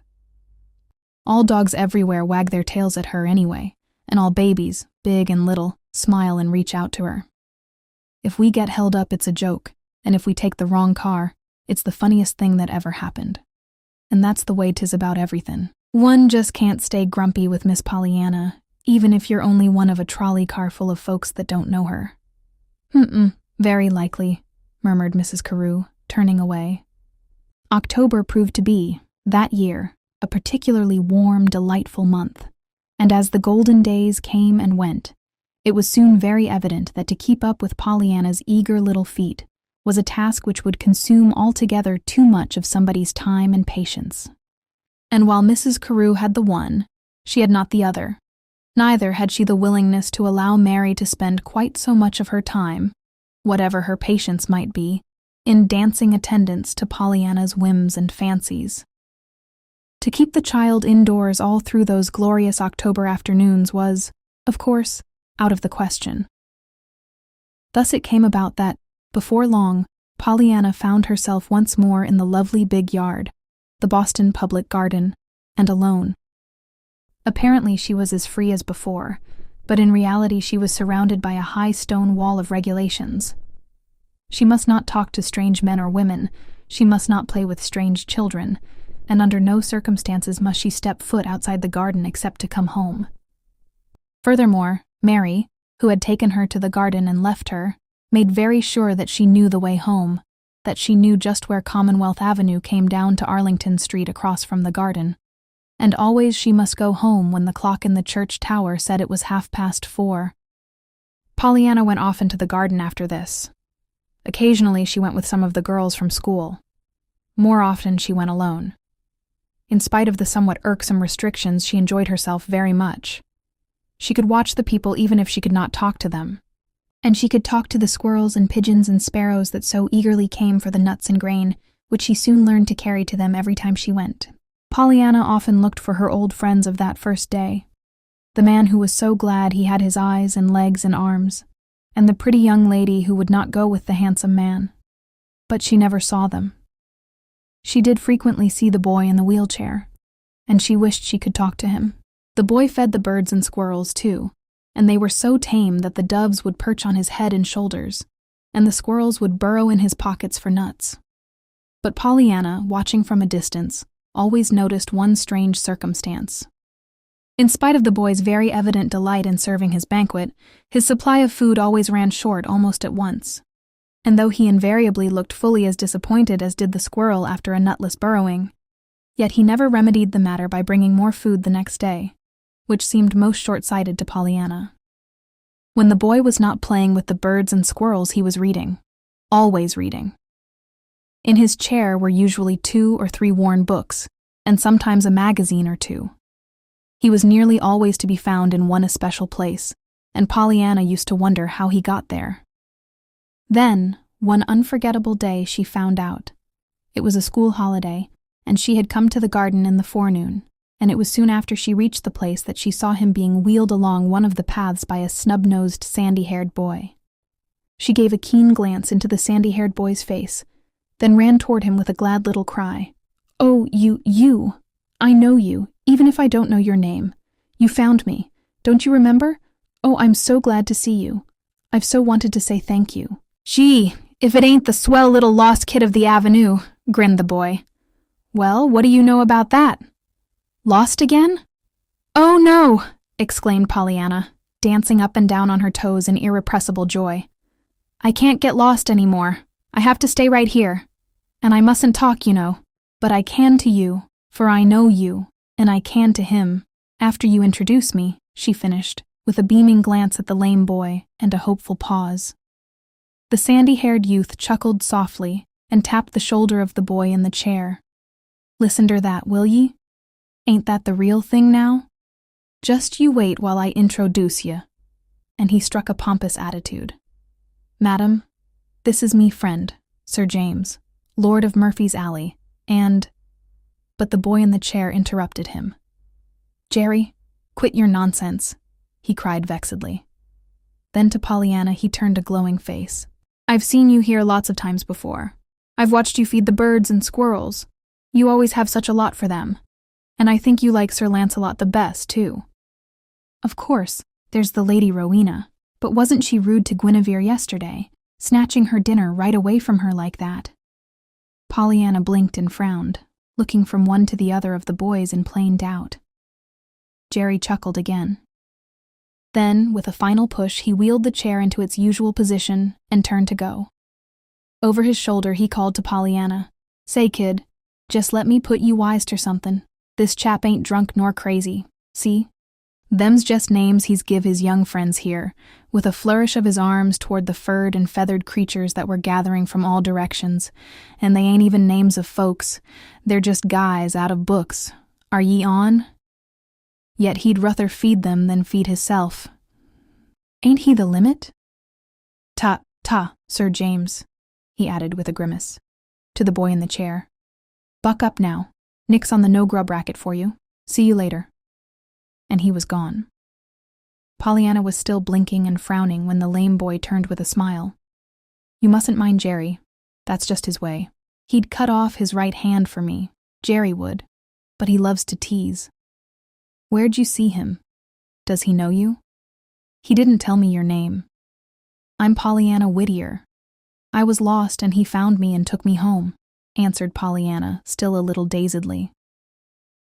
S1: All dogs everywhere wag their tails at her anyway, and all babies, big and little, smile and reach out to her. If we get held up, it's a joke, and if we take the wrong car, it's the funniest thing that ever happened. And that's the way 'tis about everything. One just can't stay grumpy with Miss Pollyanna, even if you're only one of a trolley car full of folks that don't know her." Very likely," murmured Mrs. Carew, turning away. October proved to be, that year, a particularly warm, delightful month, and as the golden days came and went, it was soon very evident that to keep up with Pollyanna's eager little feet was a task which would consume altogether too much of somebody's time and patience. And while Mrs. Carew had the one, she had not the other. Neither had she the willingness to allow Mary to spend quite so much of her time, whatever her patience might be, in dancing attendance to Pollyanna's whims and fancies. To keep the child indoors all through those glorious October afternoons was, of course, out of the question. Thus it came about that, before long, Pollyanna found herself once more in the lovely big yard, the Boston Public Garden, and alone. Apparently she was as free as before, but in reality she was surrounded by a high stone wall of regulations. She must not talk to strange men or women, she must not play with strange children, and under no circumstances must she step foot outside the garden except to come home. Furthermore, Mary, who had taken her to the garden and left her, made very sure that she knew the way home, that she knew just where Commonwealth Avenue came down to Arlington Street across from the garden, and always she must go home when the clock in the church tower said it was 4:30. Pollyanna went off into the garden after this. Occasionally she went with some of the girls from school. More often she went alone. In spite of the somewhat irksome restrictions, she enjoyed herself very much. She could watch the people even if she could not talk to them. And she could talk to the squirrels and pigeons and sparrows that so eagerly came for the nuts and grain, which she soon learned to carry to them every time she went. Pollyanna often looked for her old friends of that first day. The man who was so glad he had his eyes and legs and arms, and the pretty young lady who would not go with the handsome man. But she never saw them. She did frequently see the boy in the wheelchair, and she wished she could talk to him. The boy fed the birds and squirrels, too, and they were so tame that the doves would perch on his head and shoulders, and the squirrels would burrow in his pockets for nuts. But Pollyanna, watching from a distance, always noticed one strange circumstance. In spite of the boy's very evident delight in serving his banquet, his supply of food always ran short almost at once. And though he invariably looked fully as disappointed as did the squirrel after a nutless burrowing, yet he never remedied the matter by bringing more food the next day, which seemed most short-sighted to Pollyanna. When the boy was not playing with the birds and squirrels, he was reading. Always reading. In his chair were usually 2 or 3 worn books, and sometimes a magazine or 2. He was nearly always to be found in one especial place, and Pollyanna used to wonder how he got there. Then, one unforgettable day, she found out. It was a school holiday, and she had come to the garden in the forenoon, and it was soon after she reached the place that she saw him being wheeled along one of the paths by a snub-nosed, sandy-haired boy. She gave a keen glance into the sandy-haired boy's face, then ran toward him with a glad little cry. "Oh, you! I know you, even if I don't know your name. You found me. Don't you remember? Oh, I'm so glad to see you. I've so wanted to say thank you." "Gee, if it ain't the swell little lost kid of the avenue," grinned the boy. "Well, what do you know about that? Lost again?" "Oh, no!" exclaimed Pollyanna, dancing up and down on her toes in irrepressible joy. "I can't get lost anymore. I have to stay right here. And I mustn't talk, you know. But I can to you, for I know you, and I can to him, after you introduce me," she finished, with a beaming glance at the lame boy and a hopeful pause. The sandy-haired youth chuckled softly and tapped the shoulder of the boy in the chair. "Listen to that, will ye? Ain't that the real thing now? Just you wait while I introduce ye." And he struck a pompous attitude. "Madam, this is me friend, Sir James, Lord of Murphy's Alley, and—" But the boy in the chair interrupted him. "Jerry, quit your nonsense," he cried vexedly. Then to Pollyanna he turned a glowing face. "I've seen you here lots of times before. I've watched you feed the birds and squirrels. You always have such a lot for them. And I think you like Sir Lancelot the best, too. Of course, there's the Lady Rowena, but wasn't she rude to Guinevere yesterday, snatching her dinner right away from her like that?" Pollyanna blinked and frowned, looking from one to the other of the boys in plain doubt. Jerry chuckled again. Then, with a final push, he wheeled the chair into its usual position and turned to go. Over his shoulder, he called to Pollyanna, "Say, kid, just let me put you wise to something. This chap ain't drunk nor crazy, see? Them's just names he's give his young friends here," with a flourish of his arms toward the furred and feathered creatures that were gathering from all directions. "And they ain't even names of folks. They're just guys out of books. Are ye on? Yet he'd ruther feed them than feed hisself. Ain't he the limit? Ta, Sir James," he added with a grimace, to the boy in the chair. "Buck up now. Nix on the no-grub racket for you. See you later." And he was gone. Pollyanna was still blinking and frowning when the lame boy turned with a smile. "You mustn't mind Jerry. That's just his way. He'd cut off his right hand for me. Jerry would. But he loves to tease. Where'd you see him? Does he know you? He didn't tell me your name. I'm Pollyanna Whittier. I was lost and he found me and took me home," answered Pollyanna, still a little dazedly.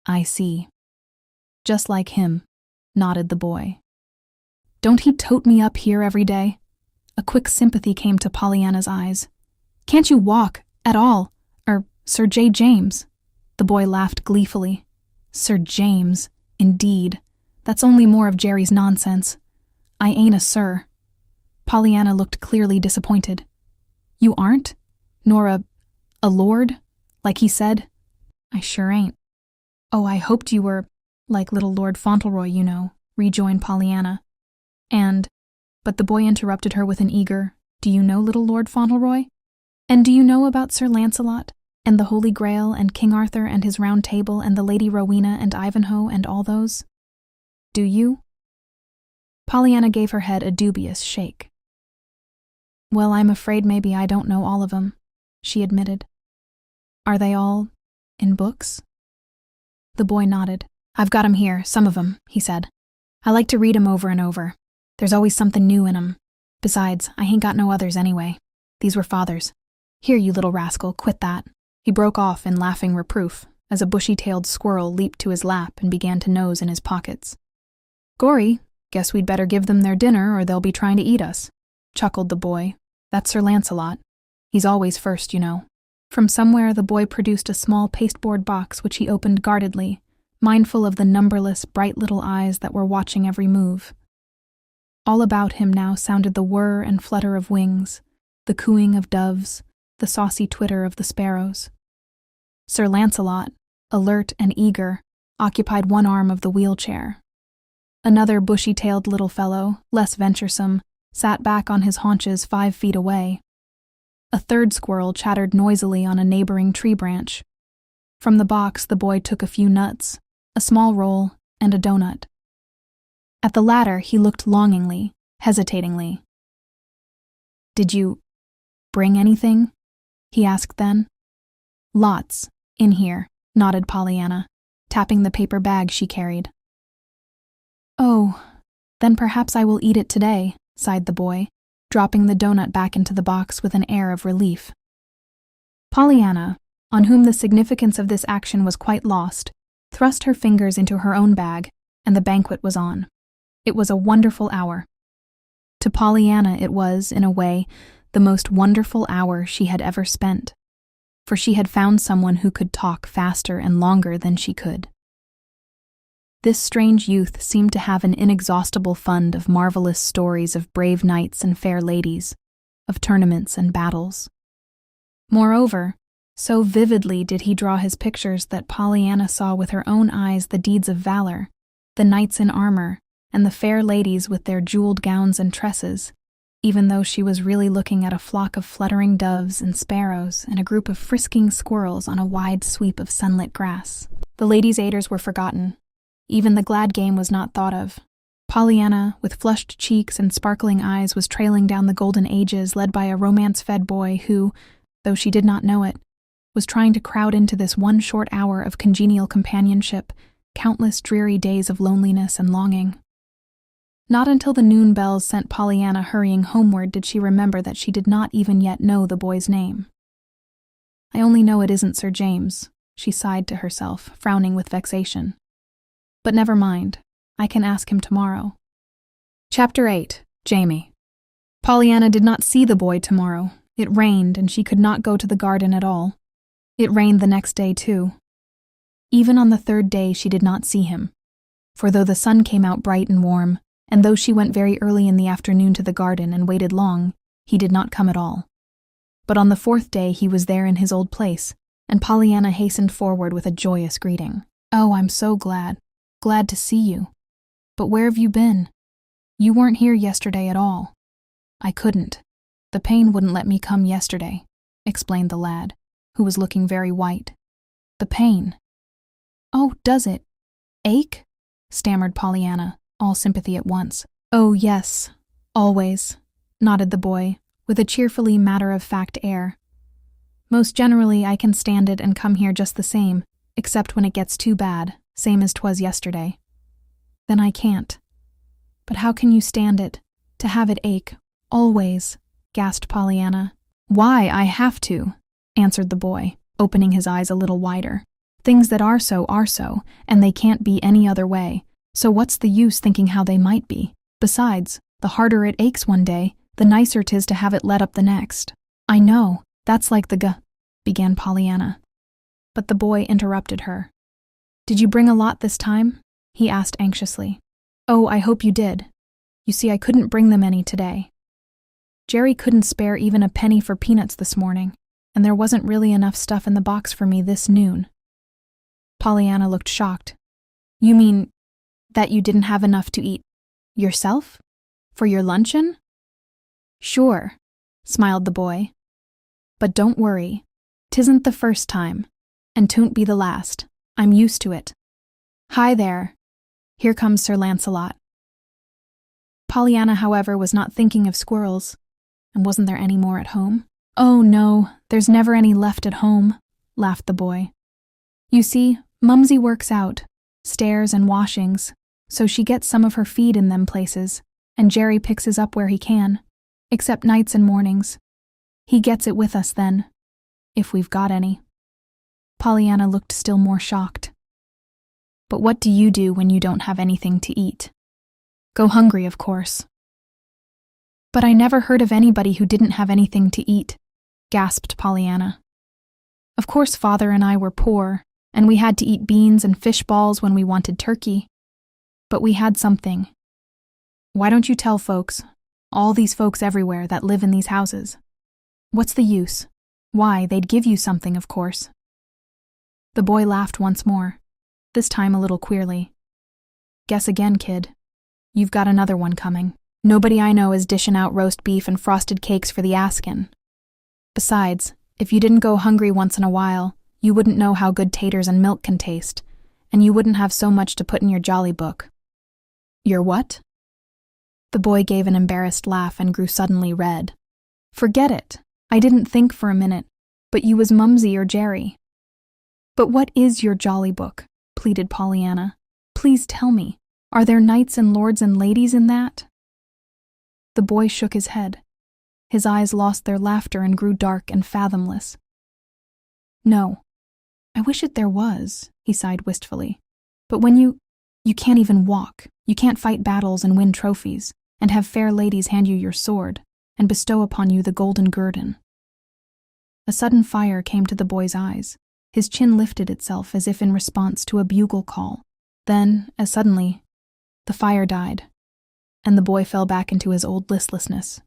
S1: I see. Just like him, nodded the boy. Don't he tote me up here every day? A quick sympathy came to Pollyanna's eyes. Can't you walk, at all? Sir J. James? The boy laughed gleefully. Sir James, indeed. That's only more of Jerry's nonsense. I ain't a sir. Pollyanna looked clearly disappointed. You aren't? Nor a lord, like he said? I sure ain't. Oh, I hoped you were, like little Lord Fauntleroy, you know, rejoined Pollyanna. But the boy interrupted her with an eager, do you know little Lord Fauntleroy? And do you know about Sir Lancelot, and the Holy Grail, and King Arthur, and his Round Table, and the Lady Rowena, and Ivanhoe, and all those? Do you? Pollyanna gave her head a dubious shake. Well, I'm afraid maybe I don't know all of 'em, she admitted. Are they all in books? The boy nodded. I've got 'em here, some of 'em, he said. I like to read 'em over and over. There's always something new in 'em. Besides, I ain't got no others anyway. These were Father's. Here, you little rascal, quit that. He broke off in laughing reproof as a bushy-tailed squirrel leaped to his lap and began to nose in his pockets. Gory, guess we'd better give them their dinner or they'll be trying to eat us, chuckled the boy. That's Sir Lancelot. He's always first, you know. From somewhere the boy produced a small pasteboard box which he opened guardedly, mindful of the numberless bright little eyes that were watching every move. All about him now sounded the whir and flutter of wings, the cooing of doves, the saucy twitter of the sparrows. Sir Lancelot, alert and eager, occupied one arm of the wheelchair. Another bushy-tailed little fellow, less venturesome, sat back on his haunches 5 feet away. A third squirrel chattered noisily on a neighboring tree branch. From the box the boy took a few nuts, a small roll, and a donut. At the latter he looked longingly, hesitatingly. Did you bring anything? He asked then. Lots, in here, nodded Pollyanna, tapping the paper bag she carried. Oh, then perhaps I will eat it today, sighed the boy, dropping the donut back into the box with an air of relief. Pollyanna, on whom the significance of this action was quite lost, thrust her fingers into her own bag, and the banquet was on. It was a wonderful hour. To Pollyanna it was, in a way, the most wonderful hour she had ever spent, for she had found someone who could talk faster and longer than she could. This strange youth seemed to have an inexhaustible fund of marvelous stories of brave knights and fair ladies, of tournaments and battles. Moreover, so vividly did he draw his pictures that Pollyanna saw with her own eyes the deeds of valor, the knights in armor, and the fair ladies with their jeweled gowns and tresses, even though she was really looking at a flock of fluttering doves and sparrows and a group of frisking squirrels on a wide sweep of sunlit grass. The ladies' aiders were forgotten. Even the glad game was not thought of. Pollyanna, with flushed cheeks and sparkling eyes, was trailing down the golden ages led by a romance-fed boy who, though she did not know it, was trying to crowd into this one short hour of congenial companionship countless dreary days of loneliness and longing. Not until the noon bells sent Pollyanna hurrying homeward did she remember that she did not even yet know the boy's name. I only know it isn't Sir James, she sighed to herself, frowning with vexation. But never mind, I can ask him tomorrow. Chapter 8. Jamie. Pollyanna did not see the boy tomorrow. It rained, and she could not go to the garden at all. It rained the next day, too. Even on the third day she did not see him, for though the sun came out bright and warm, and though she went very early in the afternoon to the garden and waited long, he did not come at all. But on the fourth day he was there in his old place, and Pollyanna hastened forward with a joyous greeting. Oh, I'm so glad to see you. But where have you been? You weren't here yesterday at all. I couldn't. The pain wouldn't let me come yesterday, explained the lad, who was looking very white. The pain. Oh, does it? Ache? Stammered Pollyanna, all sympathy at once. Oh, yes, always, nodded the boy, with a cheerfully matter-of-fact air. Most generally I can stand it and come here just the same, except when it gets too bad, same as 'twas yesterday. Then I can't. But how can you stand it, to have it ache, always? Gasped Pollyanna. Why, I have to, answered the boy, opening his eyes a little wider. Things that are so, and they can't be any other way. So what's the use thinking how they might be? Besides, the harder it aches one day, the nicer 'tis to have it let up the next. I know, that's like the began Pollyanna. But the boy interrupted her. Did you bring a lot this time? He asked anxiously. Oh, I hope you did. You see, I couldn't bring them any today. Jerry couldn't spare even a penny for peanuts this morning, and there wasn't really enough stuff in the box for me this noon. Pollyanna looked shocked. You mean that you didn't have enough to eat yourself? For your luncheon? Sure, smiled the boy. But don't worry, 'tisn't the first time, and 'twon't be the last. I'm used to it. Hi there. Here comes Sir Lancelot. Pollyanna, however, was not thinking of squirrels. And wasn't there any more at home? Oh no, there's never any left at home, laughed the boy. You see, Mumsy works out, stairs and washings, so she gets some of her feed in them places, and Jerry picks his up where he can, except nights and mornings. He gets it with us then, if we've got any. Pollyanna looked still more shocked. But what do you do when you don't have anything to eat? Go hungry, of course. But I never heard of anybody who didn't have anything to eat, gasped Pollyanna. Of course Father and I were poor, and we had to eat beans and fish balls when we wanted turkey. But we had something. Why don't you tell folks, all these folks everywhere that live in these houses? What's the use? Why, they'd give you something, of course. The boy laughed once more, this time a little queerly. Guess again, kid. You've got another one coming. Nobody I know is dishing out roast beef and frosted cakes for the askin'. Besides, if you didn't go hungry once in a while, you wouldn't know how good taters and milk can taste, and you wouldn't have so much to put in your jolly book. Your what? The boy gave an embarrassed laugh and grew suddenly red. Forget it. I didn't think for a minute, but you was Mumsy or Jerry. But what is your jolly book? Pleaded Pollyanna. Please tell me, are there knights and lords and ladies in that? The boy shook his head. His eyes lost their laughter and grew dark and fathomless. No, I wish it there was, he sighed wistfully. But when you can't even walk, you can't fight battles and win trophies, and have fair ladies hand you your sword, and bestow upon you the golden guerdon. A sudden fire came to the boy's eyes. His chin lifted itself as if in response to a bugle call. Then, as suddenly, the fire died, and the boy fell back into his old listlessness.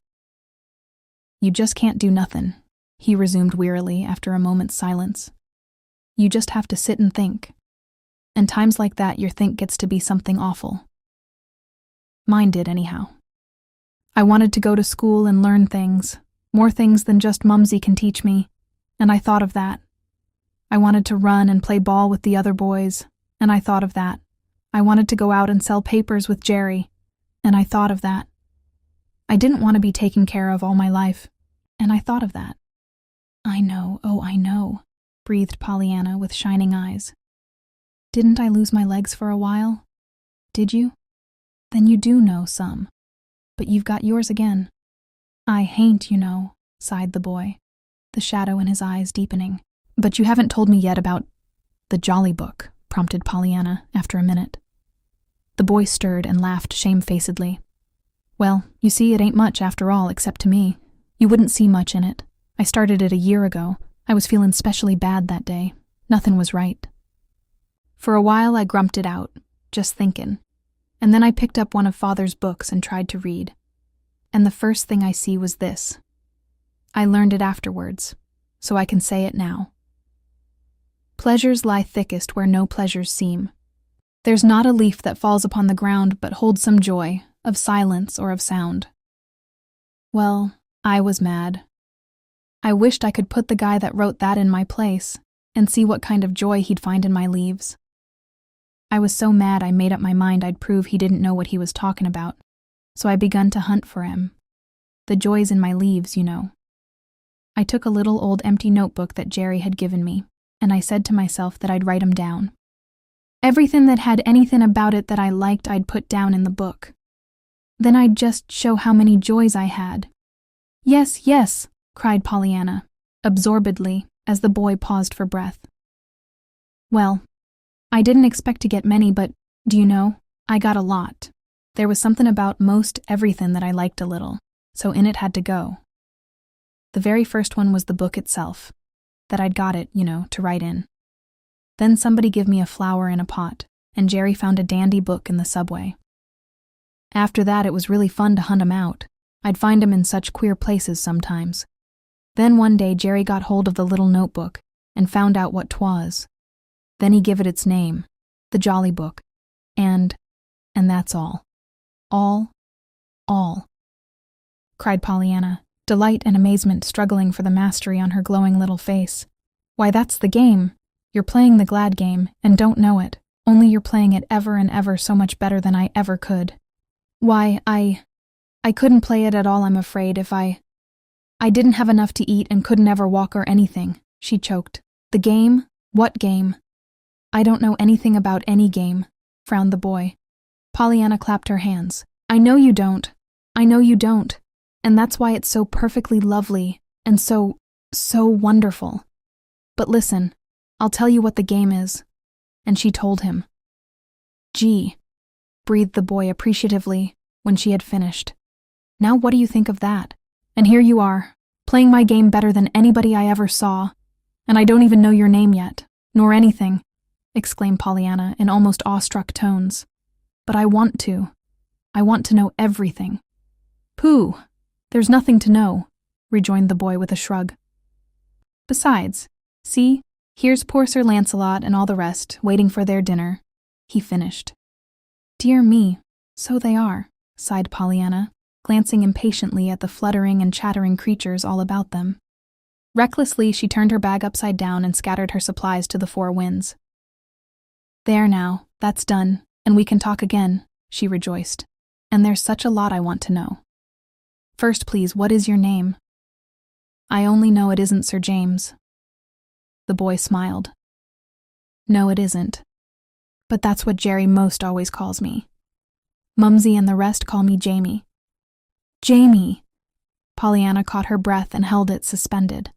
S1: You just can't do nothin', he resumed wearily after a moment's silence. You just have to sit and think. And times like that your think gets to be something awful. Mine did anyhow. I wanted to go to school and learn things, more things than just Mumsy can teach me, and I thought of that. I wanted to run and play ball with the other boys, and I thought of that. I wanted to go out and sell papers with Jerry, and I thought of that. I didn't want to be taken care of all my life, and I thought of that. I know, oh, I know, breathed Pollyanna with shining eyes. Didn't I lose my legs for a while? Did you? Then you do know some. But you've got yours again. I hain't, you know, sighed the boy, the shadow in his eyes deepening. But you haven't told me yet about the jolly book, prompted Pollyanna after a minute. The boy stirred and laughed shamefacedly. Well, you see, it ain't much after all, except to me. You wouldn't see much in it. I started it a year ago. I was feeling specially bad that day. Nothing was right. For a while I grumped it out, just thinkin'. And then I picked up one of Father's books and tried to read. And the first thing I see was this. I learned it afterwards, so I can say it now. Pleasures lie thickest where no pleasures seem. There's not a leaf that falls upon the ground but holds some joy, of silence or of sound. Well, I was mad. I wished I could put the guy that wrote that in my place and see what kind of joy he'd find in my leaves. I was so mad I made up my mind I'd prove he didn't know what he was talking about, so I begun to hunt for him. The joys in my leaves, you know. I took a little old empty notebook that Jerry had given me, and I said to myself that I'd write 'em down. Everything that had anything about it that I liked I'd put down in the book. Then I'd just show how many joys I had. Yes, yes, cried Pollyanna, absorbedly, as the boy paused for breath. Well, I didn't expect to get many, but, do you know, I got a lot. There was something about most everything that I liked a little, so in it had to go. The very first one was the book itself, that I'd got it, to write in. Then somebody give me a flower in a pot, and Jerry found a dandy book in the subway. After that, it was really fun to hunt 'em out. I'd find 'em in such queer places sometimes. Then one day Jerry got hold of the little notebook and found out what 'twas. Then he give it its name, the Jolly Book, and that's all. All, cried Pollyanna, delight and amazement struggling for the mastery on her glowing little face. Why, that's the game. You're playing the glad game, and don't know it, only you're playing it ever and ever so much better than I ever could. Why, I couldn't play it at all, I'm afraid, if I didn't have enough to eat and couldn't ever walk or anything, she choked. The game? What game? I don't know anything about any game, frowned the boy. Pollyanna clapped her hands. I know you don't. And that's why it's so perfectly lovely and so wonderful. But listen, I'll tell you what the game is. And she told him. Gee, breathed the boy appreciatively when she had finished. Now what do you think of that? And here you are, playing my game better than anybody I ever saw, and I don't even know your name yet, nor anything, exclaimed Pollyanna in almost awestruck tones. But I want to. I want to know everything. Pooh, there's nothing to know, rejoined the boy with a shrug. Besides, see, here's poor Sir Lancelot and all the rest, waiting for their dinner, he finished. Dear me, so they are, sighed Pollyanna, glancing impatiently at the fluttering and chattering creatures all about them. Recklessly, she turned her bag upside down and scattered her supplies to the four winds. There now, that's done, and we can talk again, she rejoiced. And there's such a lot I want to know. First, please, what is your name? I only know it isn't Sir James. The boy smiled. No, it isn't. But that's what Jerry most always calls me. Mumsy and the rest call me Jamie. Jamie! Pollyanna caught her breath and held it suspended.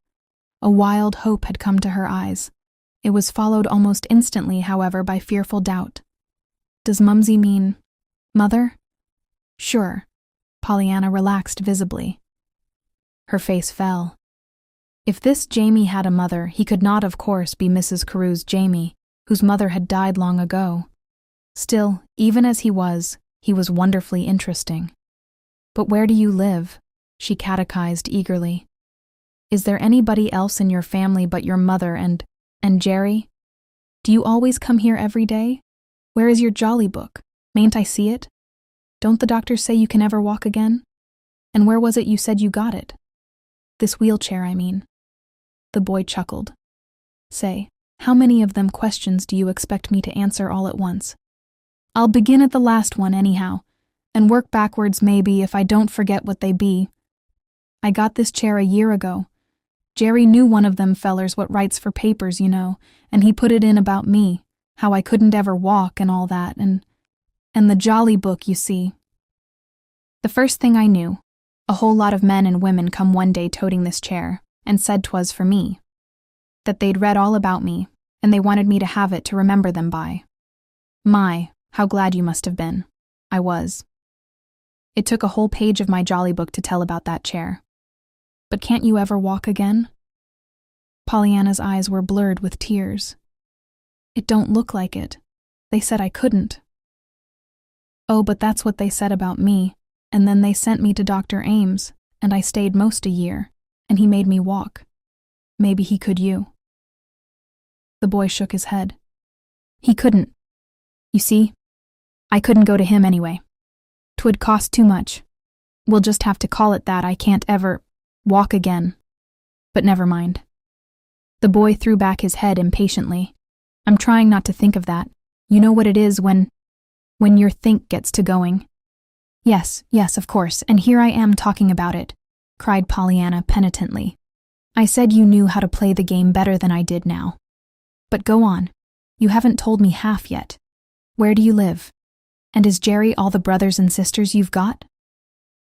S1: A wild hope had come to her eyes. It was followed almost instantly, however, by fearful doubt. Does Mumsy mean mother? Sure. Pollyanna relaxed visibly. Her face fell. If this Jamie had a mother, he could not, of course, be Mrs. Carew's Jamie, whose mother had died long ago. Still, even as he was wonderfully interesting. But where do you live? She catechized eagerly. Is there anybody else in your family but your mother and Jerry? Do you always come here every day? Where is your Jolly Book? Mayn't I see it? Don't the doctors say you can never walk again? And where was it you said you got it? This wheelchair, I mean. The boy chuckled. Say, how many of them questions do you expect me to answer all at once? I'll begin at the last one anyhow, and work backwards maybe if I don't forget what they be. I got this chair a year ago. Jerry knew one of them fellers what writes for papers, and he put it in about me, how I couldn't ever walk and all that, and the Jolly Book, you see. The first thing I knew, a whole lot of men and women come one day toting this chair, and said 'twas for me. That they'd read all about me, and they wanted me to have it to remember them by. My, how glad you must have been. I was. It took a whole page of my Jolly Book to tell about that chair. But can't you ever walk again? Pollyanna's eyes were blurred with tears. It don't look like it. They said I couldn't. Oh, but that's what they said about me, and then they sent me to Dr. Ames, and I stayed most a year, and he made me walk. Maybe he could you. The boy shook his head. He couldn't. You see, I couldn't go to him anyway. 'Twould cost too much. We'll just have to call it that. I can't ever walk again. But never mind. The boy threw back his head impatiently. I'm trying not to think of that. You know what it is when your think gets to going. Yes, of course, and here I am talking about it, cried Pollyanna penitently. I said you knew how to play the game better than I did now. But go on. You haven't told me half yet. Where do you live? And is Jerry all the brothers and sisters you've got?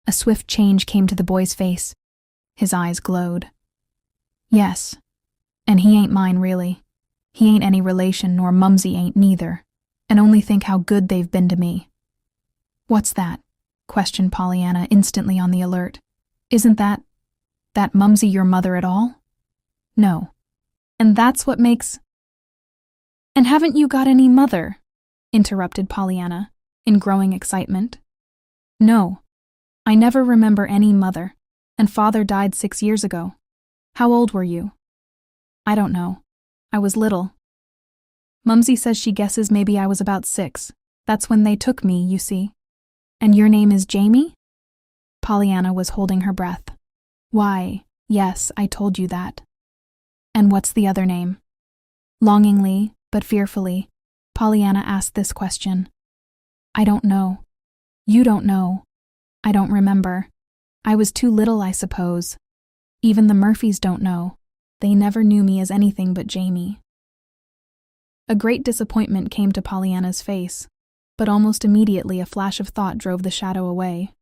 S1: A swift change came to the boy's face. His eyes glowed. Yes, and he ain't mine really. He ain't any relation, nor Mumsy ain't neither, and only think how good they've been to me." "What's that?" questioned Pollyanna, instantly on the alert. "Isn't that Mumsy your mother at all?" "No. And that's what makes—" "And haven't you got any mother?" interrupted Pollyanna, in growing excitement. "No. I never remember any mother, and father died 6 years ago. How old were you?" "I don't know. I was little. Mumsy says she guesses maybe I was about 6. That's when they took me, you see." "And your name is Jamie?" Pollyanna was holding her breath. "Why, yes, I told you that." "And what's the other name?" Longingly, but fearfully, Pollyanna asked this question. "I don't know. You don't know. I don't remember. I was too little, I suppose. Even the Murphys don't know. They never knew me as anything but Jamie." A great disappointment came to Pollyanna's face, but almost immediately a flash of thought drove the shadow away.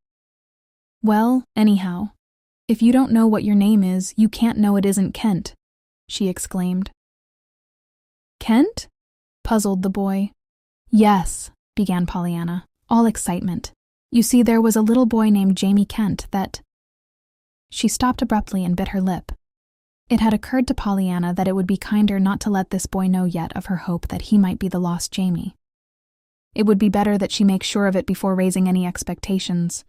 S1: "Well, anyhow, if you don't know what your name is, you can't know it isn't Kent," she exclaimed. "Kent?" puzzled the boy. "Yes," began Pollyanna, all excitement. "You see, there was a little boy named Jamie Kent that—" She stopped abruptly and bit her lip. It had occurred to Pollyanna that it would be kinder not to let this boy know yet of her hope that he might be the lost Jamie. It would be better that she make sure of it before raising any expectations,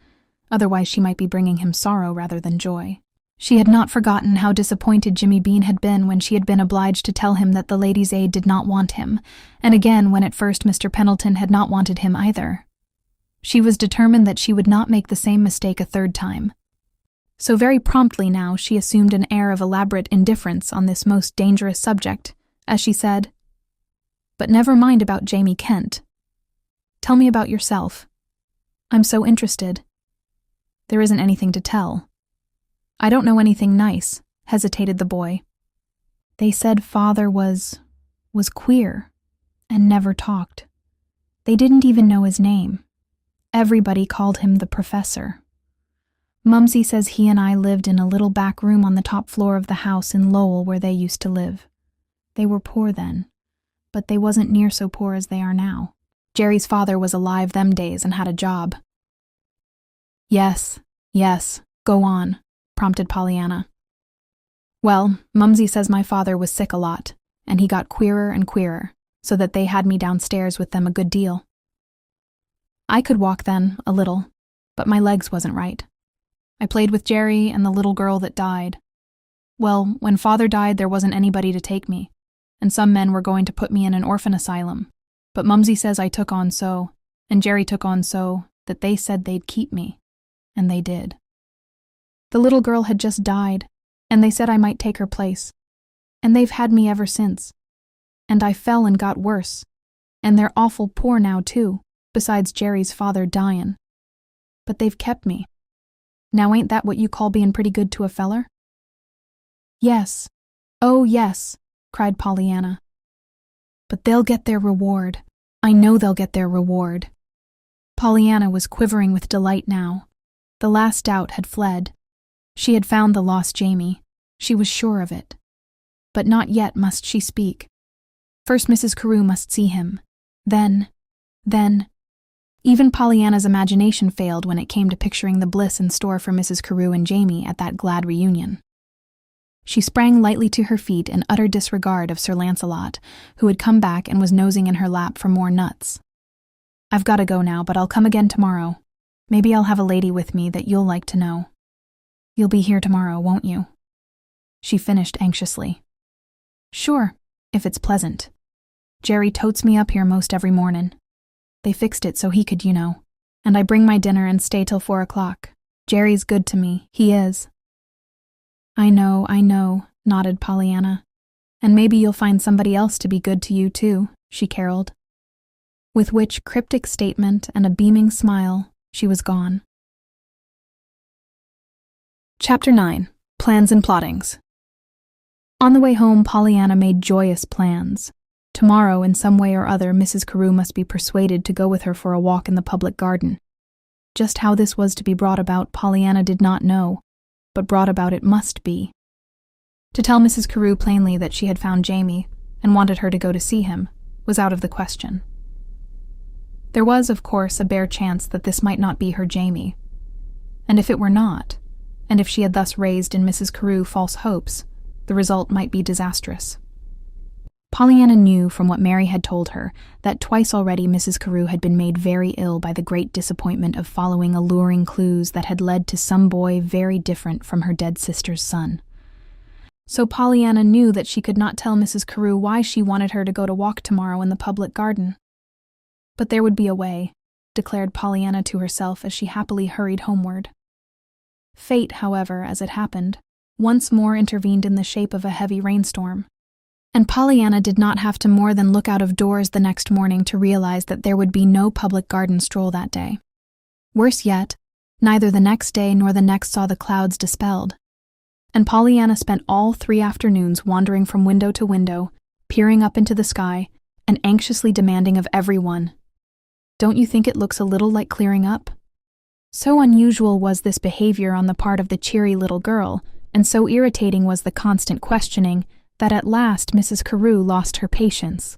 S1: otherwise she might be bringing him sorrow rather than joy. She had not forgotten how disappointed Jimmy Bean had been when she had been obliged to tell him that the Ladies' Aid did not want him, and again when at first Mr. Pendleton had not wanted him either. She was determined that she would not make the same mistake a third time. So very promptly now she assumed an air of elaborate indifference on this most dangerous subject, as she said, "But never mind about Jamie Kent. Tell me about yourself. I'm so interested." "There isn't anything to tell." "I don't know anything nice," hesitated the boy. "They said father was queer, and never talked. They didn't even know his name. Everybody called him the professor. Mumsy says he and I lived in a little back room on the top floor of the house in Lowell where they used to live. They were poor then, but they wasn't near so poor as they are now. Jerry's father was alive them days and had a job." Yes, go on," prompted Pollyanna. "Well, Mumsy says my father was sick a lot, and he got queerer and queerer, so that they had me downstairs with them a good deal. I could walk then, a little, but my legs wasn't right. I played with Jerry and the little girl that died. Well, when father died, there wasn't anybody to take me, and some men were going to put me in an orphan asylum, but Mumsy says I took on so, and Jerry took on so, that they said they'd keep me, and they did. The little girl had just died, and they said I might take her place, and they've had me ever since. And I fell and got worse, and they're awful poor now too, besides Jerry's father dyin'. But they've kept me. Now ain't that what you call being pretty good to a feller?" "Yes. Oh, yes," cried Pollyanna. "But they'll get their reward. I know they'll get their reward." Pollyanna was quivering with delight now. The last doubt had fled. She had found the lost Jamie. She was sure of it. But not yet must she speak. First Mrs. Carew must see him. Then... Even Pollyanna's imagination failed when it came to picturing the bliss in store for Mrs. Carew and Jamie at that glad reunion. She sprang lightly to her feet in utter disregard of Sir Lancelot, who had come back and was nosing in her lap for more nuts. "I've got to go now, but I'll come again tomorrow. Maybe I'll have a lady with me that you'll like to know. You'll be here tomorrow, won't you?" She finished anxiously. "Sure, if it's pleasant. Jerry totes me up here most every mornin'. They fixed it so he could, and I bring my dinner and stay till 4 o'clock. Jerry's good to me, he is." I know, nodded Pollyanna. "And maybe you'll find somebody else to be good to you too," she caroled. With which cryptic statement and a beaming smile, she was gone. Chapter 9. Plans and Plottings. On the way home, Pollyanna made joyous plans. Tomorrow, in some way or other, Mrs. Carew must be persuaded to go with her for a walk in the public garden. Just how this was to be brought about, Pollyanna did not know, but brought about it must be. To tell Mrs. Carew plainly that she had found Jamie, and wanted her to go to see him, was out of the question. There was, of course, a bare chance that this might not be her Jamie. And if it were not, and if she had thus raised in Mrs. Carew false hopes, the result might be disastrous. Pollyanna knew from what Mary had told her that twice already Mrs. Carew had been made very ill by the great disappointment of following alluring clues that had led to some boy very different from her dead sister's son. So Pollyanna knew that she could not tell Mrs. Carew why she wanted her to go to walk tomorrow in the public garden. But there would be a way, declared Pollyanna to herself as she happily hurried homeward. Fate, however, as it happened, once more intervened in the shape of a heavy rainstorm, and Pollyanna did not have to more than look out of doors the next morning to realize that there would be no public garden stroll that day. Worse yet, neither the next day nor the next saw the clouds dispelled, and Pollyanna spent all 3 afternoons wandering from window to window, peering up into the sky, and anxiously demanding of everyone, "Don't you think it looks a little like clearing up?" So unusual was this behavior on the part of the cheery little girl, and so irritating was the constant questioning, that at last Mrs. Carew lost her patience.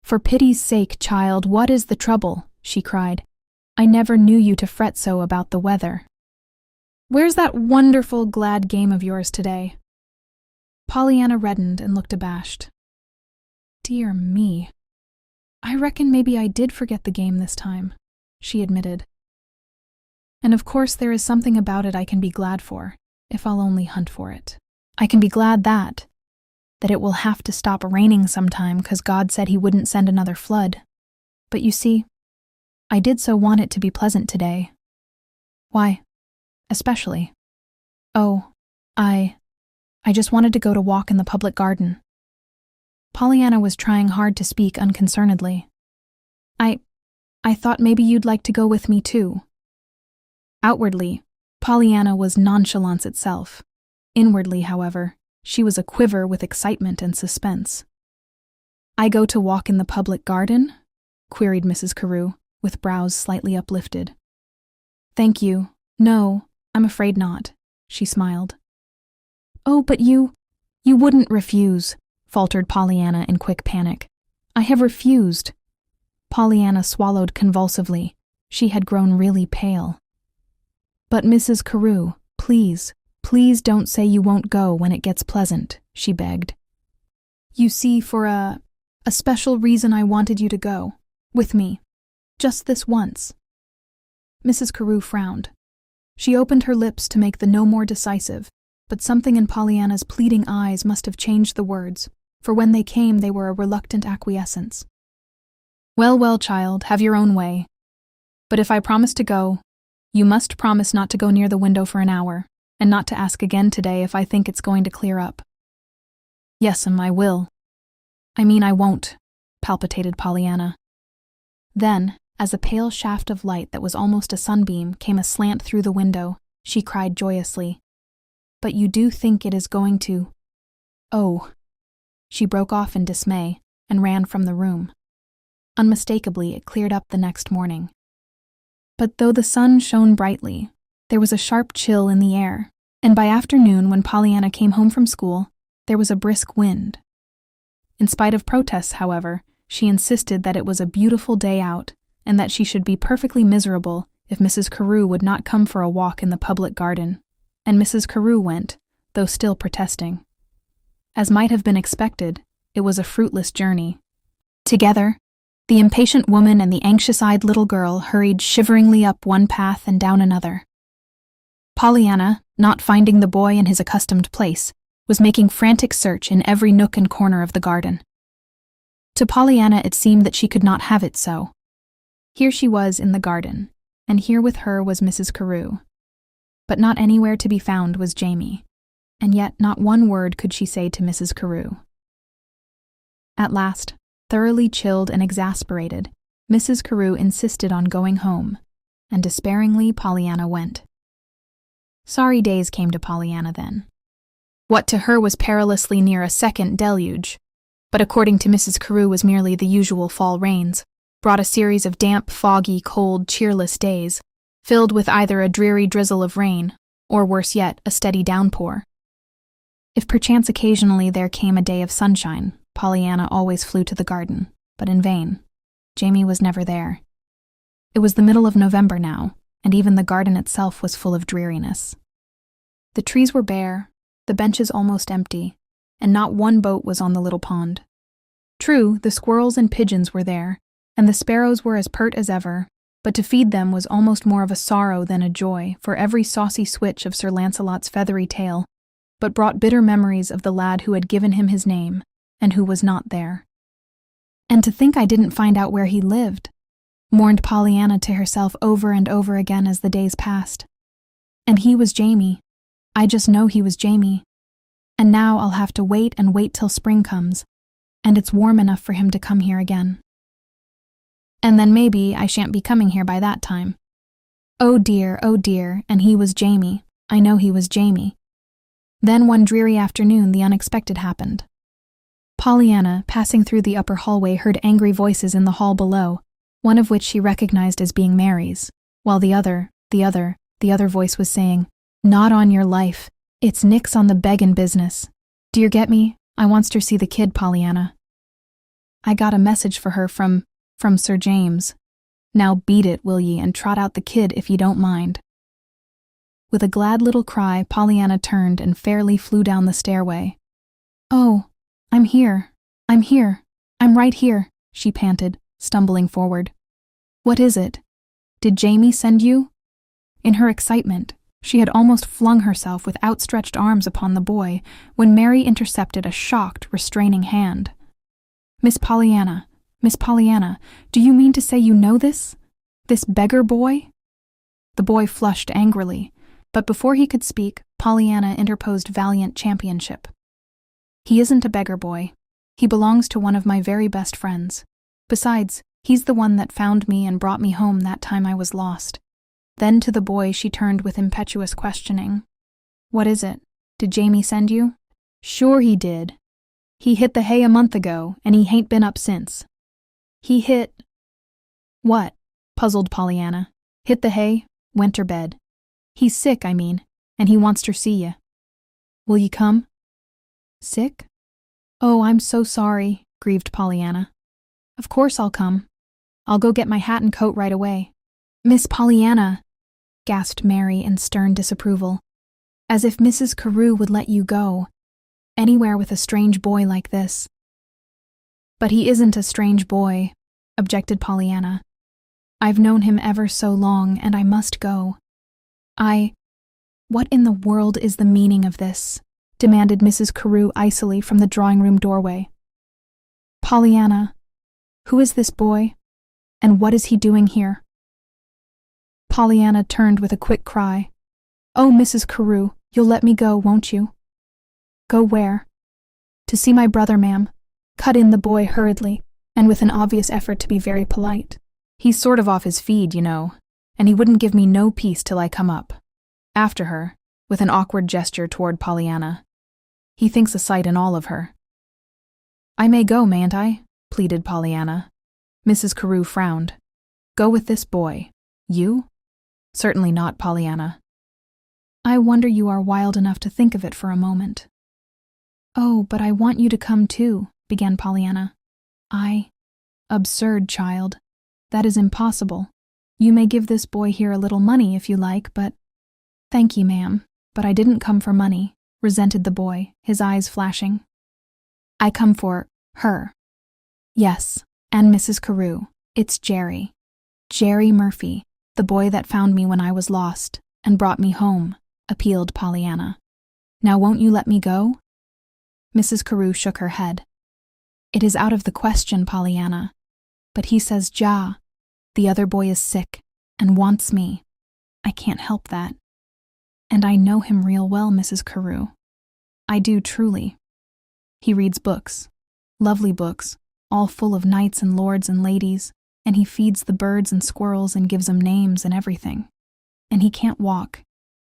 S1: "For pity's sake, child, what is the trouble?" she cried. "I never knew you to fret so about the weather. Where's that wonderful glad game of yours today?" Pollyanna reddened and looked abashed. "Dear me, I reckon maybe I did forget the game this time," she admitted. "And of course there is something about it I can be glad for, if I'll only hunt for it. I can be glad that it will have to stop raining sometime 'cause God said he wouldn't send another flood. But you see, I did so want it to be pleasant today. Why, especially. Oh, I just wanted to go to walk in the public garden." Pollyanna was trying hard to speak unconcernedly. I thought maybe you'd like to go with me too." Outwardly, Pollyanna was nonchalance itself. Inwardly, however, she was aquiver with excitement and suspense. "I go to walk in the public garden?" queried Mrs. Carew, with brows slightly uplifted. "Thank you. No, I'm afraid not," she smiled. "Oh, but you wouldn't refuse," faltered Pollyanna in quick panic. "I have refused." Pollyanna swallowed convulsively. She had grown really pale. "But Mrs. Carew, please don't say you won't go when it gets pleasant," she begged. "You see, for a special reason I wanted you to go. With me. Just this once." Mrs. Carew frowned. She opened her lips to make the no more decisive, but something in Pollyanna's pleading eyes must have changed the words, for when they came they were a reluctant acquiescence. Well, child, have your own way. But if I promise to go, you must promise not to go near the window for an hour, and not to ask again today if I think it's going to clear up." "Yes'm, I will. I mean I won't," palpitated Pollyanna. Then, as a pale shaft of light that was almost a sunbeam came aslant through the window, she cried joyously, "But you do think it is going to— Oh." She broke off in dismay and ran from the room. Unmistakably, it cleared up the next morning. But though the sun shone brightly, there was a sharp chill in the air, and by afternoon, when Pollyanna came home from school, there was a brisk wind. In spite of protests, however, she insisted that it was a beautiful day out, and that she should be perfectly miserable if Mrs. Carew would not come for a walk in the public garden, and Mrs. Carew went, though still protesting. As might have been expected, it was a fruitless journey. Together, the impatient woman and the anxious-eyed little girl hurried shiveringly up one path and down another. Pollyanna, not finding the boy in his accustomed place, was making frantic search in every nook and corner of the garden. To Pollyanna it seemed that she could not have it so. Here she was in the garden, and here with her was Mrs. Carew. But not anywhere to be found was Jamie, and yet not one word could she say to Mrs. Carew. At last, thoroughly chilled and exasperated, Mrs. Carew insisted on going home, and despairingly Pollyanna went. Sorry days came to Pollyanna then. What to her was perilously near a second deluge, but according to Mrs. Carew was merely the usual fall rains, brought a series of damp, foggy, cold, cheerless days, filled with either a dreary drizzle of rain, or worse yet, a steady downpour. If perchance occasionally there came a day of sunshine, Pollyanna always flew to the garden, but in vain. Jamie was never there. It was the middle of November now, and even the garden itself was full of dreariness. The trees were bare, the benches almost empty, and not one boat was on the little pond. True, the squirrels and pigeons were there, and the sparrows were as pert as ever, but to feed them was almost more of a sorrow than a joy, for every saucy switch of Sir Lancelot's feathery tail but brought bitter memories of the lad who had given him his name, and who was not there. And to think I didn't find out where he lived, mourned Pollyanna to herself over and over again as the days passed. And he was Jamie. I just know he was Jamie. And now I'll have to wait and wait till spring comes, and it's warm enough for him to come here again. And then maybe I shan't be coming here by that time. Oh dear, and he was Jamie. I know he was Jamie. Then one dreary afternoon the unexpected happened. Pollyanna, passing through the upper hallway, heard angry voices in the hall below, one of which she recognized as being Mary's, while the other voice was saying, "Not on your life. It's nix on the beggin' business. Do you get me? I wants ter see the kid, Pollyanna. I got a message for her from Sir James. Now beat it, will ye, and trot out the kid if ye don't mind." With a glad little cry, Pollyanna turned and fairly flew down the stairway. "Oh, I'm here. I'm right here," she panted, stumbling forward. "What is it? Did Jamie send you?" In her excitement, she had almost flung herself with outstretched arms upon the boy when Mary intercepted a shocked, restraining hand. Miss Pollyanna, do you mean to say you know this? This beggar boy?" The boy flushed angrily, but before he could speak, Pollyanna interposed valiant championship. "He isn't a beggar boy. He belongs to one of my very best friends. Besides, he's the one that found me and brought me home that time I was lost." Then to the boy she turned with impetuous questioning. "What is it? Did Jamie send you?" "Sure he did. He hit the hay a month ago, and he hain't been up since." "He hit—" "What?" puzzled Pollyanna. "Hit the hay, went ter bed. He's sick, I mean, and he wants ter see ye. Will ye come?" "Sick? Oh, I'm so sorry," grieved Pollyanna. "Of course I'll come. I'll go get my hat and coat right away." "Miss Pollyanna," gasped Mary in stern disapproval. "As if Mrs. Carew would let you go. Anywhere with a strange boy like this." "But he isn't a strange boy," objected Pollyanna. "I've known him ever so long, and I must go." What in the world is the meaning of this?" demanded Mrs. Carew icily from the drawing-room doorway. "Pollyanna, who is this boy, and what is he doing here?" Pollyanna turned with a quick cry. "Oh, Mrs. Carew, you'll let me go, won't you?" "Go where?" "To see my brother, ma'am," cut in the boy hurriedly, and with an obvious effort to be very polite. "He's sort of off his feed, you know, and he wouldn't give me no peace till I come up." After her, with an awkward gesture toward Pollyanna. "He thinks a sight in all of her." "I may go, mayn't I?" pleaded Pollyanna. Mrs. Carew frowned. "Go with this boy? You?" "Certainly not, Pollyanna." "I wonder you are wild enough to think of it for a moment." "Oh, but I want you to come too," began Pollyanna. Absurd, child. That is impossible. You may give this boy here a little money if you like, but—" "Thank ye, ma'am, but I didn't come for money," resented the boy, his eyes flashing. "I come for her. Yes, and Mrs. Carew. It's Jerry. Jerry Murphy, the boy that found me when I was lost and brought me home," appealed Pollyanna. "Now won't you let me go?" Mrs. Carew shook her head. "It is out of the question, Pollyanna. But he says the other boy is sick and wants me. I can't help that. And I know him real well, Mrs. Carew. I do truly. He reads books, lovely books, all full of knights and lords and ladies, and he feeds the birds and squirrels and gives them names and everything. And he can't walk,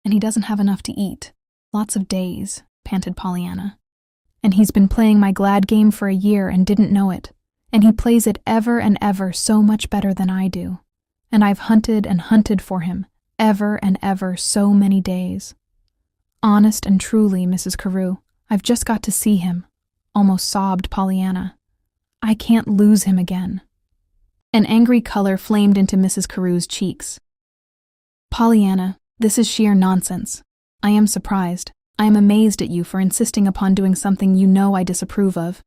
S1: and he doesn't have enough to eat. Lots of days," panted Pollyanna. "And he's been playing my glad game for a year and didn't know it. And he plays it ever and ever so much better than I do. And I've hunted and hunted for him, ever and ever so many days. Honest and truly, Mrs. Carew, I've just got to see him. almost sobbed Pollyanna. I can't lose him again. An angry color flamed into Mrs. Carew's cheeks. Pollyanna, this is sheer nonsense. I am surprised. I am amazed at you for insisting upon doing something you know I disapprove of.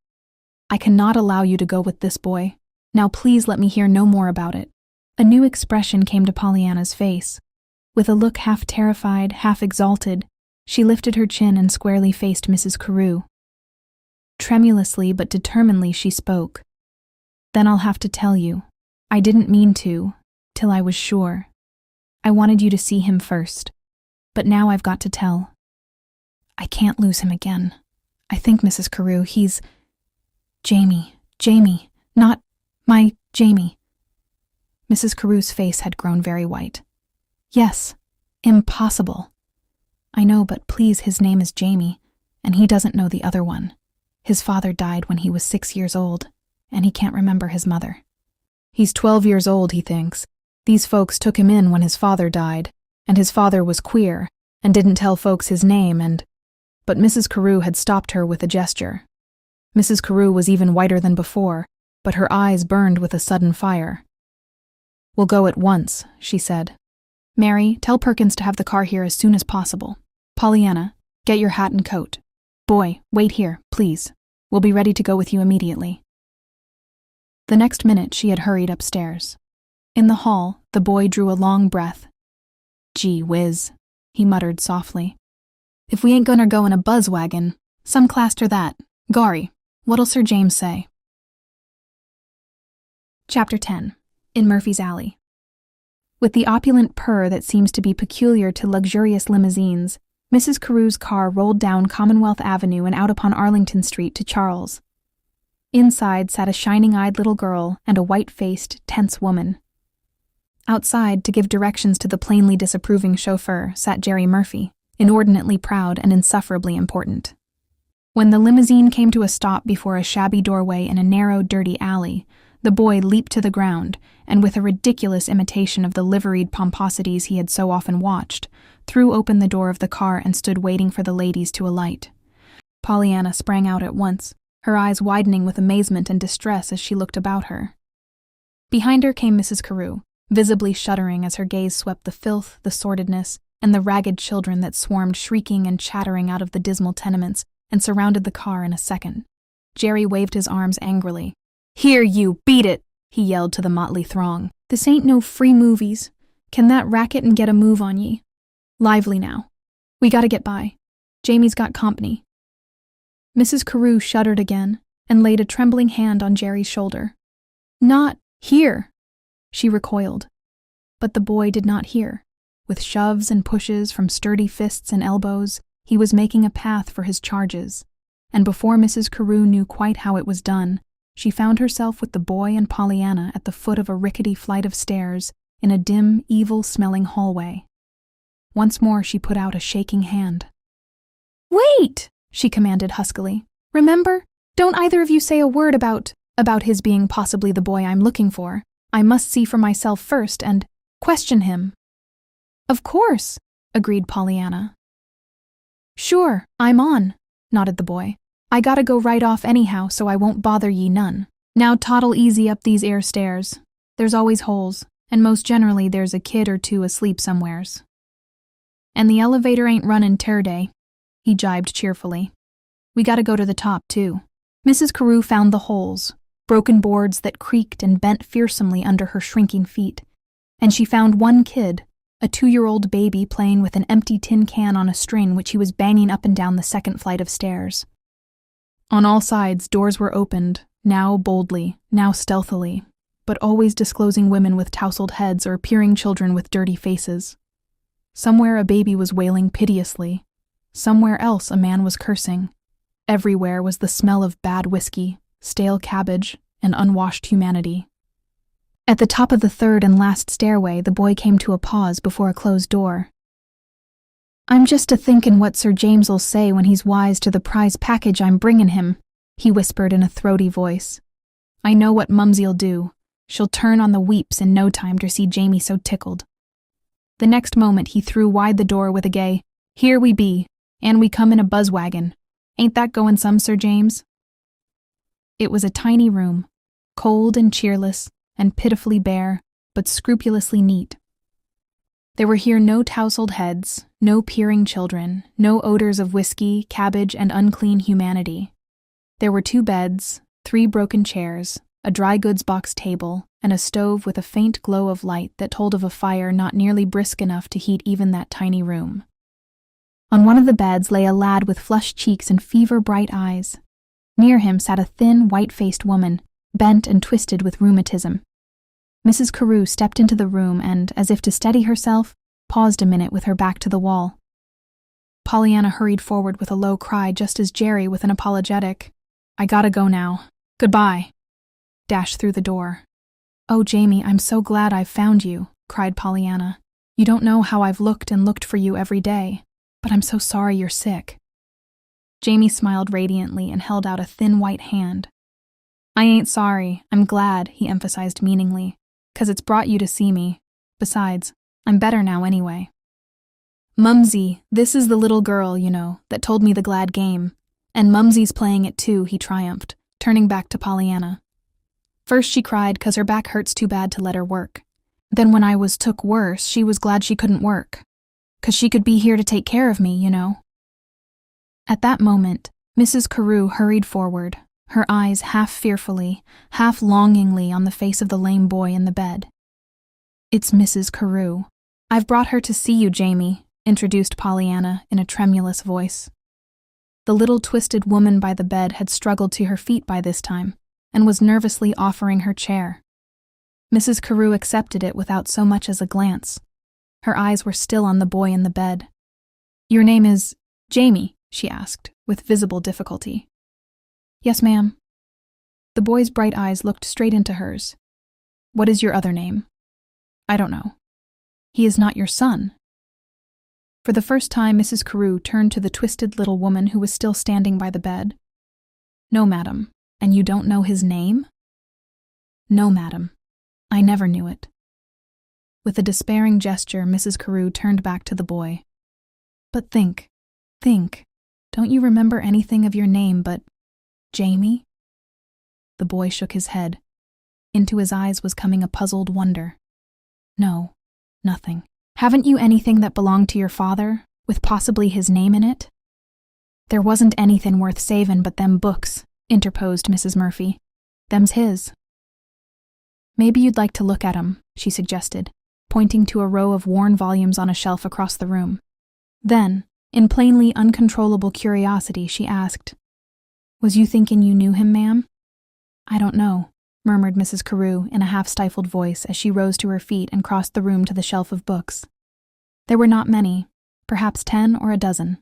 S1: I cannot allow you to go with this boy. Now please let me hear no more about it. A new expression came to Pollyanna's face. With a look half terrified, half exalted, she lifted her chin and squarely faced Mrs. Carew. Tremulously but determinedly she spoke. Then I'll have to tell you. I didn't mean to, till I was sure. I wanted you to see him first. But now I've got to tell. I can't lose him again. I think, Mrs. Carew, he's... Jamie, not my Jamie. Mrs. Carew's face had grown very white. Yes, impossible. I know, but please, his name is Jamie, and he doesn't know the other one. His father died when he was 6 years old, and he can't remember his mother. He's 12 years old, he thinks. These folks took him in when his father died, and his father was queer, and didn't tell folks his name, But Mrs. Carew had stopped her with a gesture. Mrs. Carew was even whiter than before, but her eyes burned with a sudden fire. We'll go at once, she said. Mary, tell Perkins to have the car here as soon as possible. Pollyanna, get your hat and coat. Boy, wait here, please. We'll be ready to go with you immediately. The next minute she had hurried upstairs. In the hall, the boy drew a long breath. Gee whiz, he muttered softly. If we ain't gonna go in a buzz wagon, some classed her that. Gorry, what'll Sir James say? Chapter 10. In Murphy's Alley. With the opulent purr that seems to be peculiar to luxurious limousines, Mrs. Carew's car rolled down Commonwealth Avenue and out upon Arlington Street to Charles. Inside sat a shining-eyed little girl and a white-faced, tense woman. Outside, to give directions to the plainly disapproving chauffeur, sat Jerry Murphy, inordinately proud and insufferably important. When the limousine came to a stop before a shabby doorway in a narrow, dirty alley, the boy leaped to the ground, and with a ridiculous imitation of the liveried pomposities he had so often watched, threw open the door of the car and stood waiting for the ladies to alight. Pollyanna sprang out at once, her eyes widening with amazement and distress as she looked about her. Behind her came Mrs. Carew, visibly shuddering as her gaze swept the filth, the sordidness, and the ragged children that swarmed shrieking and chattering out of the dismal tenements and surrounded the car in a second. Jerry waved his arms angrily. Here, you, beat it, he yelled to the motley throng. This ain't no free movies. Can that racket and get a move on ye? Lively now. We gotta get by. Jamie's got company. Mrs. Carew shuddered again and laid a trembling hand on Jerry's shoulder. Not here, she recoiled. But the boy did not hear. With shoves and pushes from sturdy fists and elbows, he was making a path for his charges, and before Mrs. Carew knew quite how it was done, she found herself with the boy and Pollyanna at the foot of a rickety flight of stairs in a dim, evil-smelling hallway. Once more she put out a shaking hand. Wait, she commanded huskily. Remember, don't either of you say a word about his being possibly the boy I'm looking for. I must see for myself first and question him. Of course, agreed Pollyanna. Sure, I'm on, nodded the boy. I gotta go right off anyhow, so I won't bother ye none. Now toddle easy up these air stairs. There's always holes, and most generally there's a kid or two asleep somewheres. And the elevator ain't runnin' day, he jibed cheerfully. We gotta go to the top, too. Mrs. Carew found the holes, broken boards that creaked and bent fearsomely under her shrinking feet, and she found one kid, a 2-year-old baby playing with an empty tin can on a string which he was banging up and down the second flight of stairs. On all sides, doors were opened, now boldly, now stealthily, but always disclosing women with tousled heads or peering children with dirty faces. Somewhere a baby was wailing piteously. Somewhere else a man was cursing. Everywhere was the smell of bad whiskey, stale cabbage, and unwashed humanity. At the top of the third and last stairway, the boy came to a pause before a closed door. I'm just a-thinkin' what Sir James'll say when he's wise to the prize package I'm bringin' him, he whispered in a throaty voice. I know what Mumsy'll do. She'll turn on the weeps in no time to see Jamie so tickled. The next moment he threw wide the door with a gay, Here we be, and we come in a buzz wagon. Ain't that goin' some, Sir James? It was a tiny room, cold and cheerless and pitifully bare, but scrupulously neat. There were here no tousled heads, no peering children, no odors of whiskey, cabbage, and unclean humanity. There were 2 beds, 3 broken chairs, a dry goods box table, and a stove with a faint glow of light that told of a fire not nearly brisk enough to heat even that tiny room. On one of the beds lay a lad with flushed cheeks and fever-bright eyes. Near him sat a thin, white-faced woman, bent and twisted with rheumatism. Mrs. Carew stepped into the room and, as if to steady herself, paused a minute with her back to the wall. Pollyanna hurried forward with a low cry just as Jerry, with an apologetic, "I gotta go now. Goodbye," dashed through the door. "Oh, Jamie, I'm so glad I've found you," cried Pollyanna. "You don't know how I've looked and looked for you every day, but I'm so sorry you're sick." Jamie smiled radiantly and held out a thin white hand. "I ain't sorry, I'm glad," he emphasized meaningly, "'cause it's brought you to see me. Besides, I'm better now anyway." "Mumsy, this is the little girl, you know, that told me the glad game. And Mumsy's playing it too," he triumphed, turning back to Pollyanna. "First she cried 'cause her back hurts too bad to let her work. Then when I was took worse, she was glad she couldn't work. 'Cause she could be here to take care of me, you know." At that moment, Mrs. Carew hurried forward, her eyes half fearfully, half longingly on the face of the lame boy in the bed. "It's Mrs. Carew. I've brought her to see you, Jamie," introduced Pollyanna in a tremulous voice. The little twisted woman by the bed had struggled to her feet by this time and was nervously offering her chair. Mrs. Carew accepted it without so much as a glance. Her eyes were still on the boy in the bed. "Your name is Jamie?" she asked, with visible difficulty. "Yes, ma'am." The boy's bright eyes looked straight into hers. "What is your other name?" "I don't know." "He is not your son?" For the first time, Mrs. Carew turned to the twisted little woman who was still standing by the bed. "No, madam. And you don't know his name?" "No, madam. I never knew it." With a despairing gesture, Mrs. Carew turned back to the boy. "But think. Don't you remember anything of your name but Jamie?" The boy shook his head. Into his eyes was coming a puzzled wonder. "No, nothing." "Haven't you anything that belonged to your father, with possibly his name in it?" "There wasn't anything worth savin' but them books," interposed Mrs. Murphy. "Them's his." "Maybe you'd like to look at 'em," she suggested, pointing to a row of worn volumes on a shelf across the room. Then, in plainly uncontrollable curiosity, she asked, "Was you thinkin' you knew him, ma'am?" "I don't know," murmured Mrs. Carew in a half-stifled voice as she rose to her feet and crossed the room to the shelf of books. There were not many, perhaps 10 or a dozen.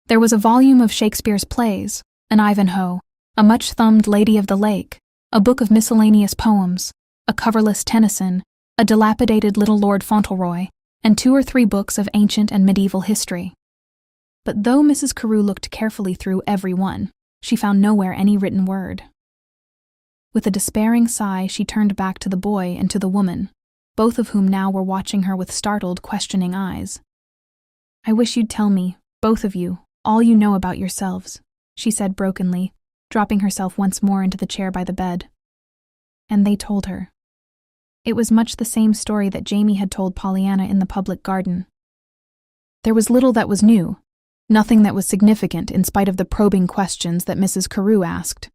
S1: There was a volume of Shakespeare's plays, an Ivanhoe, a much-thumbed Lady of the Lake, a book of miscellaneous poems, a coverless Tennyson, a dilapidated Little Lord Fauntleroy, and 2 or 3 books of ancient and medieval history. But though Mrs. Carew looked carefully through every one, she found nowhere any written word. With a despairing sigh, she turned back to the boy and to the woman, both of whom now were watching her with startled, questioning eyes. "I wish you'd tell me, both of you, all you know about yourselves," she said brokenly, dropping herself once more into the chair by the bed. And they told her. It was much the same story that Jamie had told Pollyanna in the public garden. There was little that was new, nothing that was significant in spite of the probing questions that Mrs. Carew asked.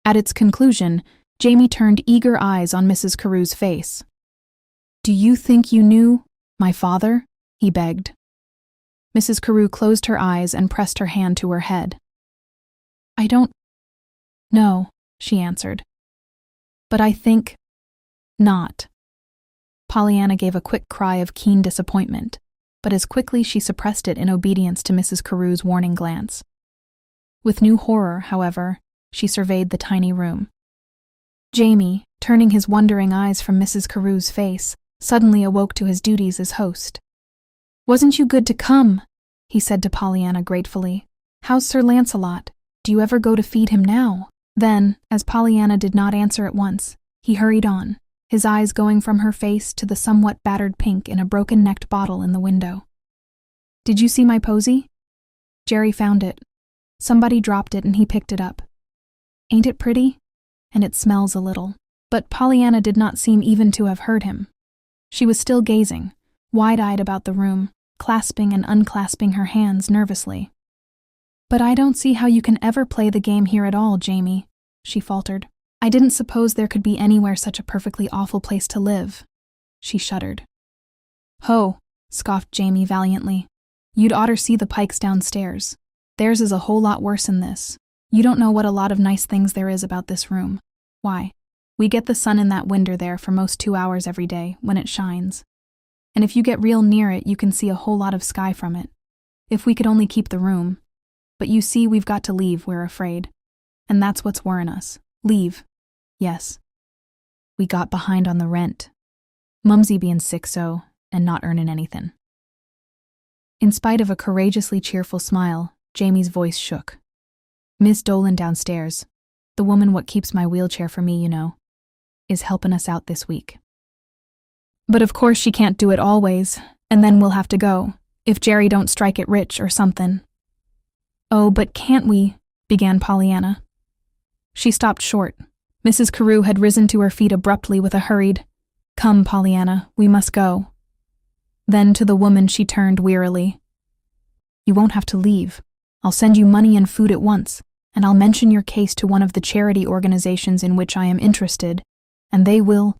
S1: At its conclusion, Jamie turned eager eyes on Mrs. Carew's face. "Do you think you knew my father?" he begged. Mrs. Carew closed her eyes and pressed her hand to her head. "I don't know," she answered. "But I think not." Pollyanna gave a quick cry of keen disappointment, but as quickly she suppressed it in obedience to Mrs. Carew's warning glance. With new horror, however, she surveyed the tiny room. Jamie, turning his wondering eyes from Mrs. Carew's face, suddenly awoke to his duties as host. "Wasn't you good to come?" he said to Pollyanna gratefully. "How's Sir Lancelot? Do you ever go to feed him now?" Then, as Pollyanna did not answer at once, he hurried on, his eyes going from her face to the somewhat battered pink in a broken-necked bottle in the window. "Did you see my posy?" "Jerry found it. Somebody dropped it and he picked it up." Ain't it pretty? And it smells a little." But Pollyanna did not seem even to have heard him. She was still gazing, wide-eyed about the room, clasping and unclasping her hands nervously. "But I don't see how you can ever play the game here at all, Jamie," she faltered. "I didn't suppose there could be anywhere such a perfectly awful place to live." She shuddered. "Ho," scoffed Jamie valiantly. "You'd oughter see the Pikes downstairs. Theirs is a whole lot worse than this. You don't know what a lot of nice things there is about this room. Why, we get the sun in that window there for most 2 hours every day, when it shines. And if you get real near it, you can see a whole lot of sky from it. If we could only keep the room. But you see, we've got to leave, we're afraid. And that's what's worrying us. Leave. Yes. We got behind on the rent. Mumsy being sick so, and not earning anything." In spite of a courageously cheerful smile, Jamie's voice shook. "Miss Dolan downstairs, the woman what keeps my wheelchair for me, you know, is helping us out this week. But of course she can't do it always, and then we'll have to go, if Jerry don't strike it rich or something." "Oh, but can't we?" began Pollyanna. She stopped short. Mrs. Carew had risen to her feet abruptly with a hurried, "Come, Pollyanna, we must go." Then to the woman she turned wearily. "You won't have to leave. I'll send you money and food at once, and I'll mention your case to one of the charity organizations in which I am interested, and they will—"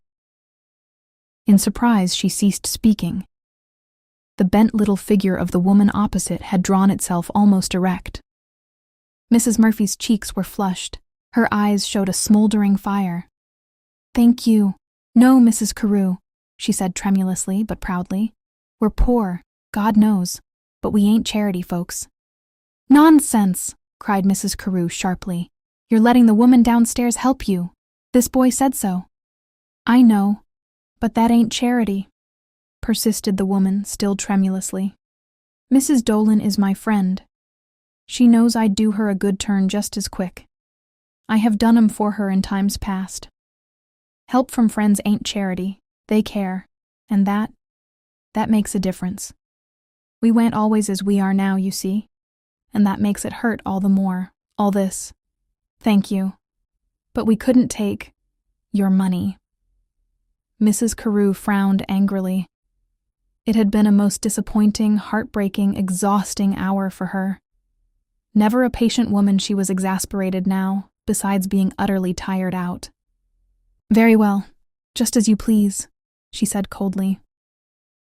S1: In surprise, she ceased speaking. The bent little figure of the woman opposite had drawn itself almost erect. Mrs. Murphy's cheeks were flushed. Her eyes showed a smoldering fire. "Thank you. No, Mrs. Carew," she said tremulously but proudly. "We're poor, God knows, but we ain't charity folks." "Nonsense!" cried Mrs. Carew sharply. "You're letting the woman downstairs help you. This boy said so." "I know, but that ain't charity," persisted the woman, still tremulously. "Mrs. Dolan is my friend. She knows I'd do her a good turn just as quick. I have done 'em for her in times past. Help from friends ain't charity. They care, and that makes a difference. We weren't always as we are now, you see, and that makes it hurt all the more, all this. Thank you. But we couldn't take your money." Mrs. Carew frowned angrily. It had been a most disappointing, heartbreaking, exhausting hour for her. Never a patient woman, she was exasperated now, besides being utterly tired out. "Very well, just as you please," she said coldly.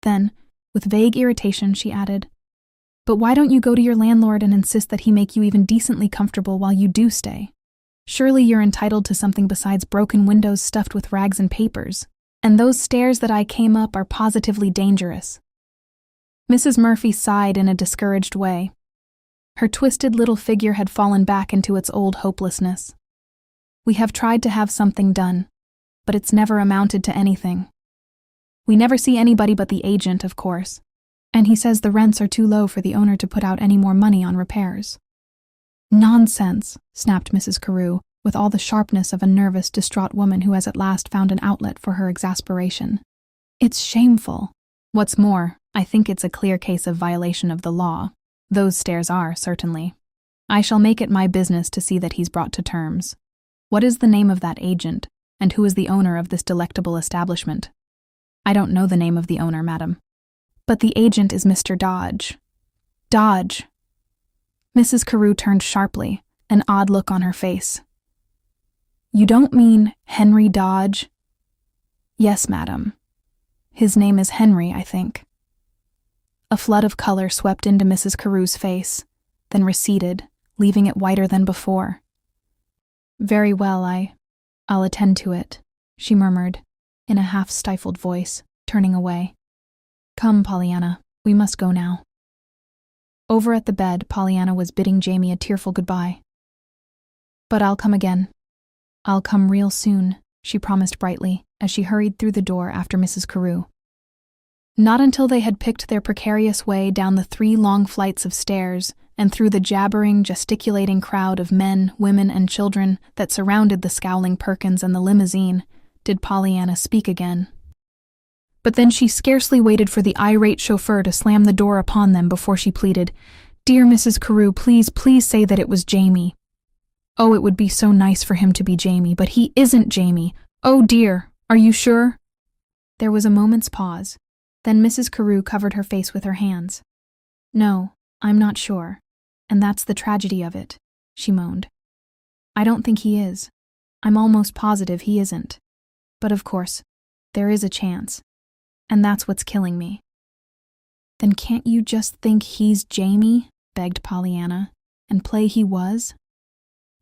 S1: Then, with vague irritation, she added, "But why don't you go to your landlord and insist that he make you even decently comfortable while you do stay? Surely you're entitled to something besides broken windows stuffed with rags and papers. And those stairs that I came up are positively dangerous." Mrs. Murphy sighed in a discouraged way. Her twisted little figure had fallen back into its old hopelessness. "We have tried to have something done, but it's never amounted to anything. We never see anybody but the agent, of course, and he says the rents are too low for the owner to put out any more money on repairs." "Nonsense," snapped Mrs. Carew, with all the sharpness of a nervous, distraught woman who has at last found an outlet for her exasperation. "It's shameful. What's more, I think it's a clear case of violation of the law. Those stairs are, certainly. I shall make it my business to see that he's brought to terms. What is the name of that agent, and who is the owner of this delectable establishment?" "I don't know the name of the owner, madam." "But the agent is Mr. Dodge." "Dodge." Mrs. Carew turned sharply, an odd look on her face. "You don't mean Henry Dodge?" "Yes, madam. His name is Henry, I think." A flood of color swept into Mrs. Carew's face, then receded, leaving it whiter than before. "Very well, I'll attend to it," she murmured, in a half-stifled voice, turning away. "Come, Pollyanna, we must go now." Over at the bed, Pollyanna was bidding Jamie a tearful goodbye. "But I'll come again. I'll come real soon," she promised brightly, as she hurried through the door after Mrs. Carew. Not until they had picked their precarious way down the 3 long flights of stairs and through the jabbering, gesticulating crowd of men, women, and children that surrounded the scowling Perkins and the limousine did Pollyanna speak again. But then she scarcely waited for the irate chauffeur to slam the door upon them before she pleaded, "Dear Mrs. Carew, please say that it was Jamie." Oh, it would be so nice for him to be Jamie, but he isn't Jamie. Oh dear, are you sure? There was a moment's pause. Then Mrs. Carew covered her face with her hands. No, I'm not sure. And that's the tragedy of it, she moaned. I don't think he is. I'm almost positive he isn't. But of course, there is a chance. And that's what's killing me. Then can't you just think he's Jamie, begged Pollyanna, and play he was?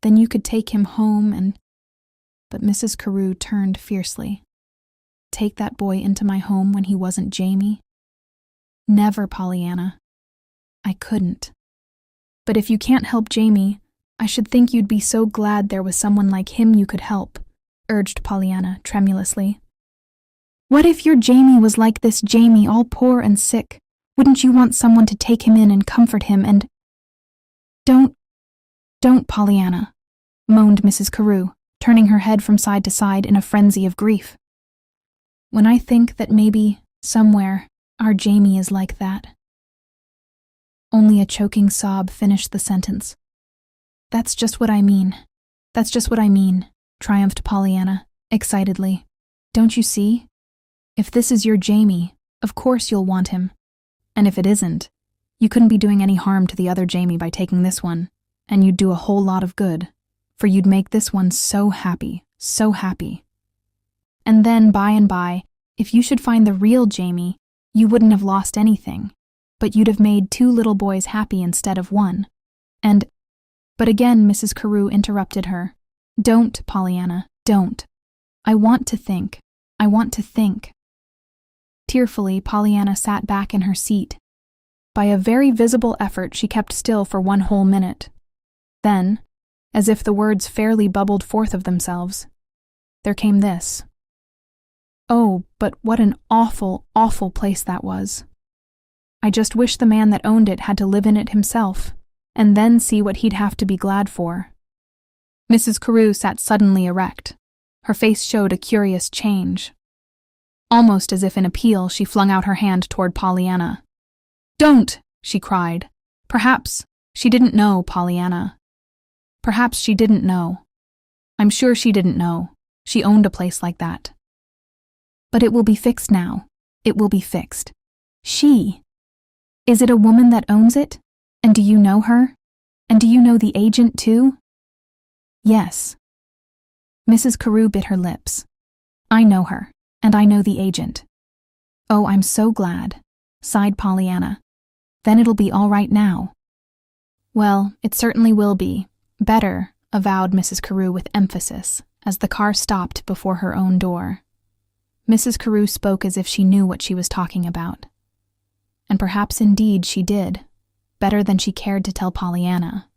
S1: Then you could take him home and... But Mrs. Carew turned fiercely. Take that boy into my home when he wasn't Jamie? Never, Pollyanna. I couldn't. But if you can't help Jamie, I should think you'd be so glad there was someone like him you could help, urged Pollyanna tremulously. What if your Jamie was like this Jamie, all poor and sick? Wouldn't you want someone to take him in and comfort him and... Don't, Pollyanna, moaned Mrs. Carew, turning her head from side to side in a frenzy of grief. When I think that maybe, somewhere, our Jamie is like that. Only a choking sob finished the sentence. That's just what I mean. That's just what I mean, triumphed Pollyanna, excitedly. Don't you see? If this is your Jamie, of course you'll want him. And if it isn't, you couldn't be doing any harm to the other Jamie by taking this one, and you'd do a whole lot of good, for you'd make this one so happy, so happy. And then, by and by, if you should find the real Jamie, you wouldn't have lost anything, but you'd have made 2 little boys happy instead of 1. But again Mrs. Carew interrupted her. Don't, Pollyanna, don't. I want to think. Tearfully, Pollyanna sat back in her seat. By a very visible effort, she kept still for 1 whole minute. Then, as if the words fairly bubbled forth of themselves, there came this. Oh, but what an awful, awful place that was. I just wish the man that owned it had to live in it himself, and then see what he'd have to be glad for. Mrs. Carew sat suddenly erect. Her face showed a curious change. Almost as if in appeal, she flung out her hand toward Pollyanna. Don't, she cried. Perhaps she didn't know, Pollyanna. Perhaps she didn't know. I'm sure she didn't know. She owned a place like that. But it will be fixed now. It will be fixed. She. Is it a woman that owns it? And do you know her? And do you know the agent, too? Yes. Mrs. Carew bit her lips. I know her, and I know the agent. Oh, I'm so glad, sighed Pollyanna. Then it'll be all right now. Well, it certainly will be. Better, avowed Mrs. Carew with emphasis, as the car stopped before her own door. Mrs. Carew spoke as if she knew what she was talking about. And perhaps indeed she did, better than she cared to tell Pollyanna.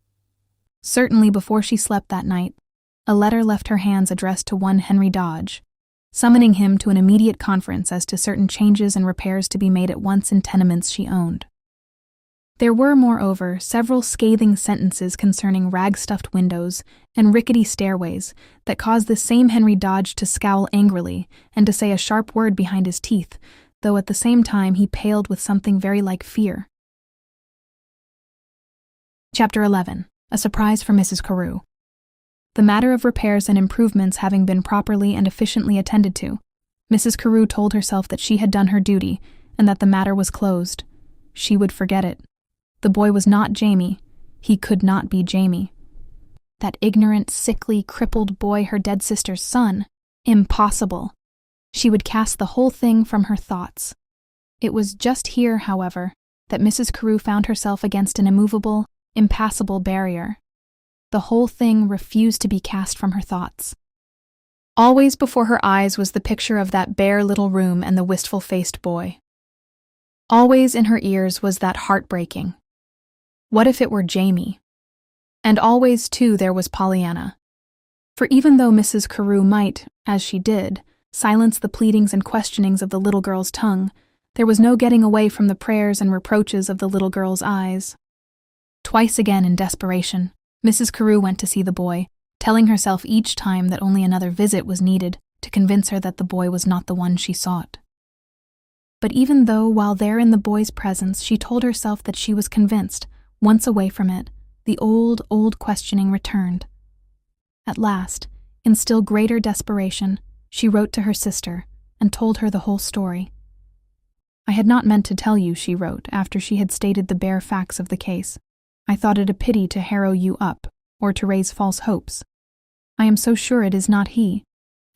S1: Certainly before she slept that night, a letter left her hands addressed to one Henry Dodge, summoning him to an immediate conference as to certain changes and repairs to be made at once in tenements she owned. There were, moreover, several scathing sentences concerning rag-stuffed windows and rickety stairways that caused the same Henry Dodge to scowl angrily and to say a sharp word behind his teeth, though at the same time he paled with something very like fear. Chapter 11. A surprise for Mrs. Carew. The matter of repairs and improvements having been properly and efficiently attended to, Mrs. Carew told herself that she had done her duty and that the matter was closed. She would forget it. The boy was not Jamie. He could not be Jamie. That ignorant, sickly, crippled boy, her dead sister's son. Impossible. She would cast the whole thing from her thoughts. It was just here, however, that Mrs. Carew found herself against an immovable, impassable barrier. The whole thing refused to be cast from her thoughts. Always before her eyes was the picture of that bare little room and the wistful-faced boy. Always in her ears was that heartbreaking. What if it were Jamie? And always, too, there was Pollyanna. For even though Mrs. Carew might, as she did, silence the pleadings and questionings of the little girl's tongue, there was no getting away from the prayers and reproaches of the little girl's eyes. Twice again in desperation, Mrs. Carew went to see the boy, telling herself each time that only another visit was needed to convince her that the boy was not the one she sought. But even though, while there in the boy's presence, she told herself that she was convinced, once away from it, the old questioning returned. At last, in still greater desperation, she wrote to her sister and told her the whole story. "I had not meant to tell you," she wrote, after she had stated the bare facts of the case. "I thought it a pity to harrow you up, or to raise false hopes. I am so sure it is not he,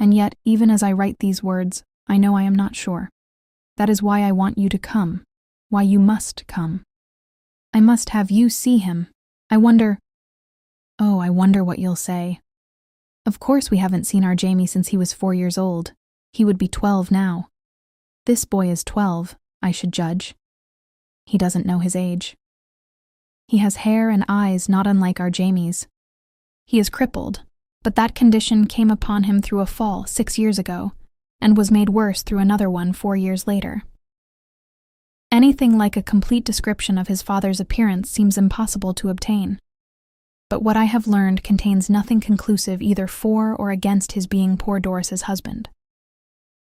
S1: and yet, even as I write these words, I know I am not sure. That is why I want you to come, why you must come. I must have you see him. I wonder what you'll say. Of course we haven't seen our Jamie since he was 4 years old. He would be 12 now. This boy is 12, I should judge. He doesn't know his age. He has hair and eyes not unlike our Jamie's. He is crippled, but that condition came upon him through a fall 6 years ago, and was made worse through another one 4 years later. Anything like a complete description of his father's appearance seems impossible to obtain. But what I have learned contains nothing conclusive either for or against his being poor Doris's husband.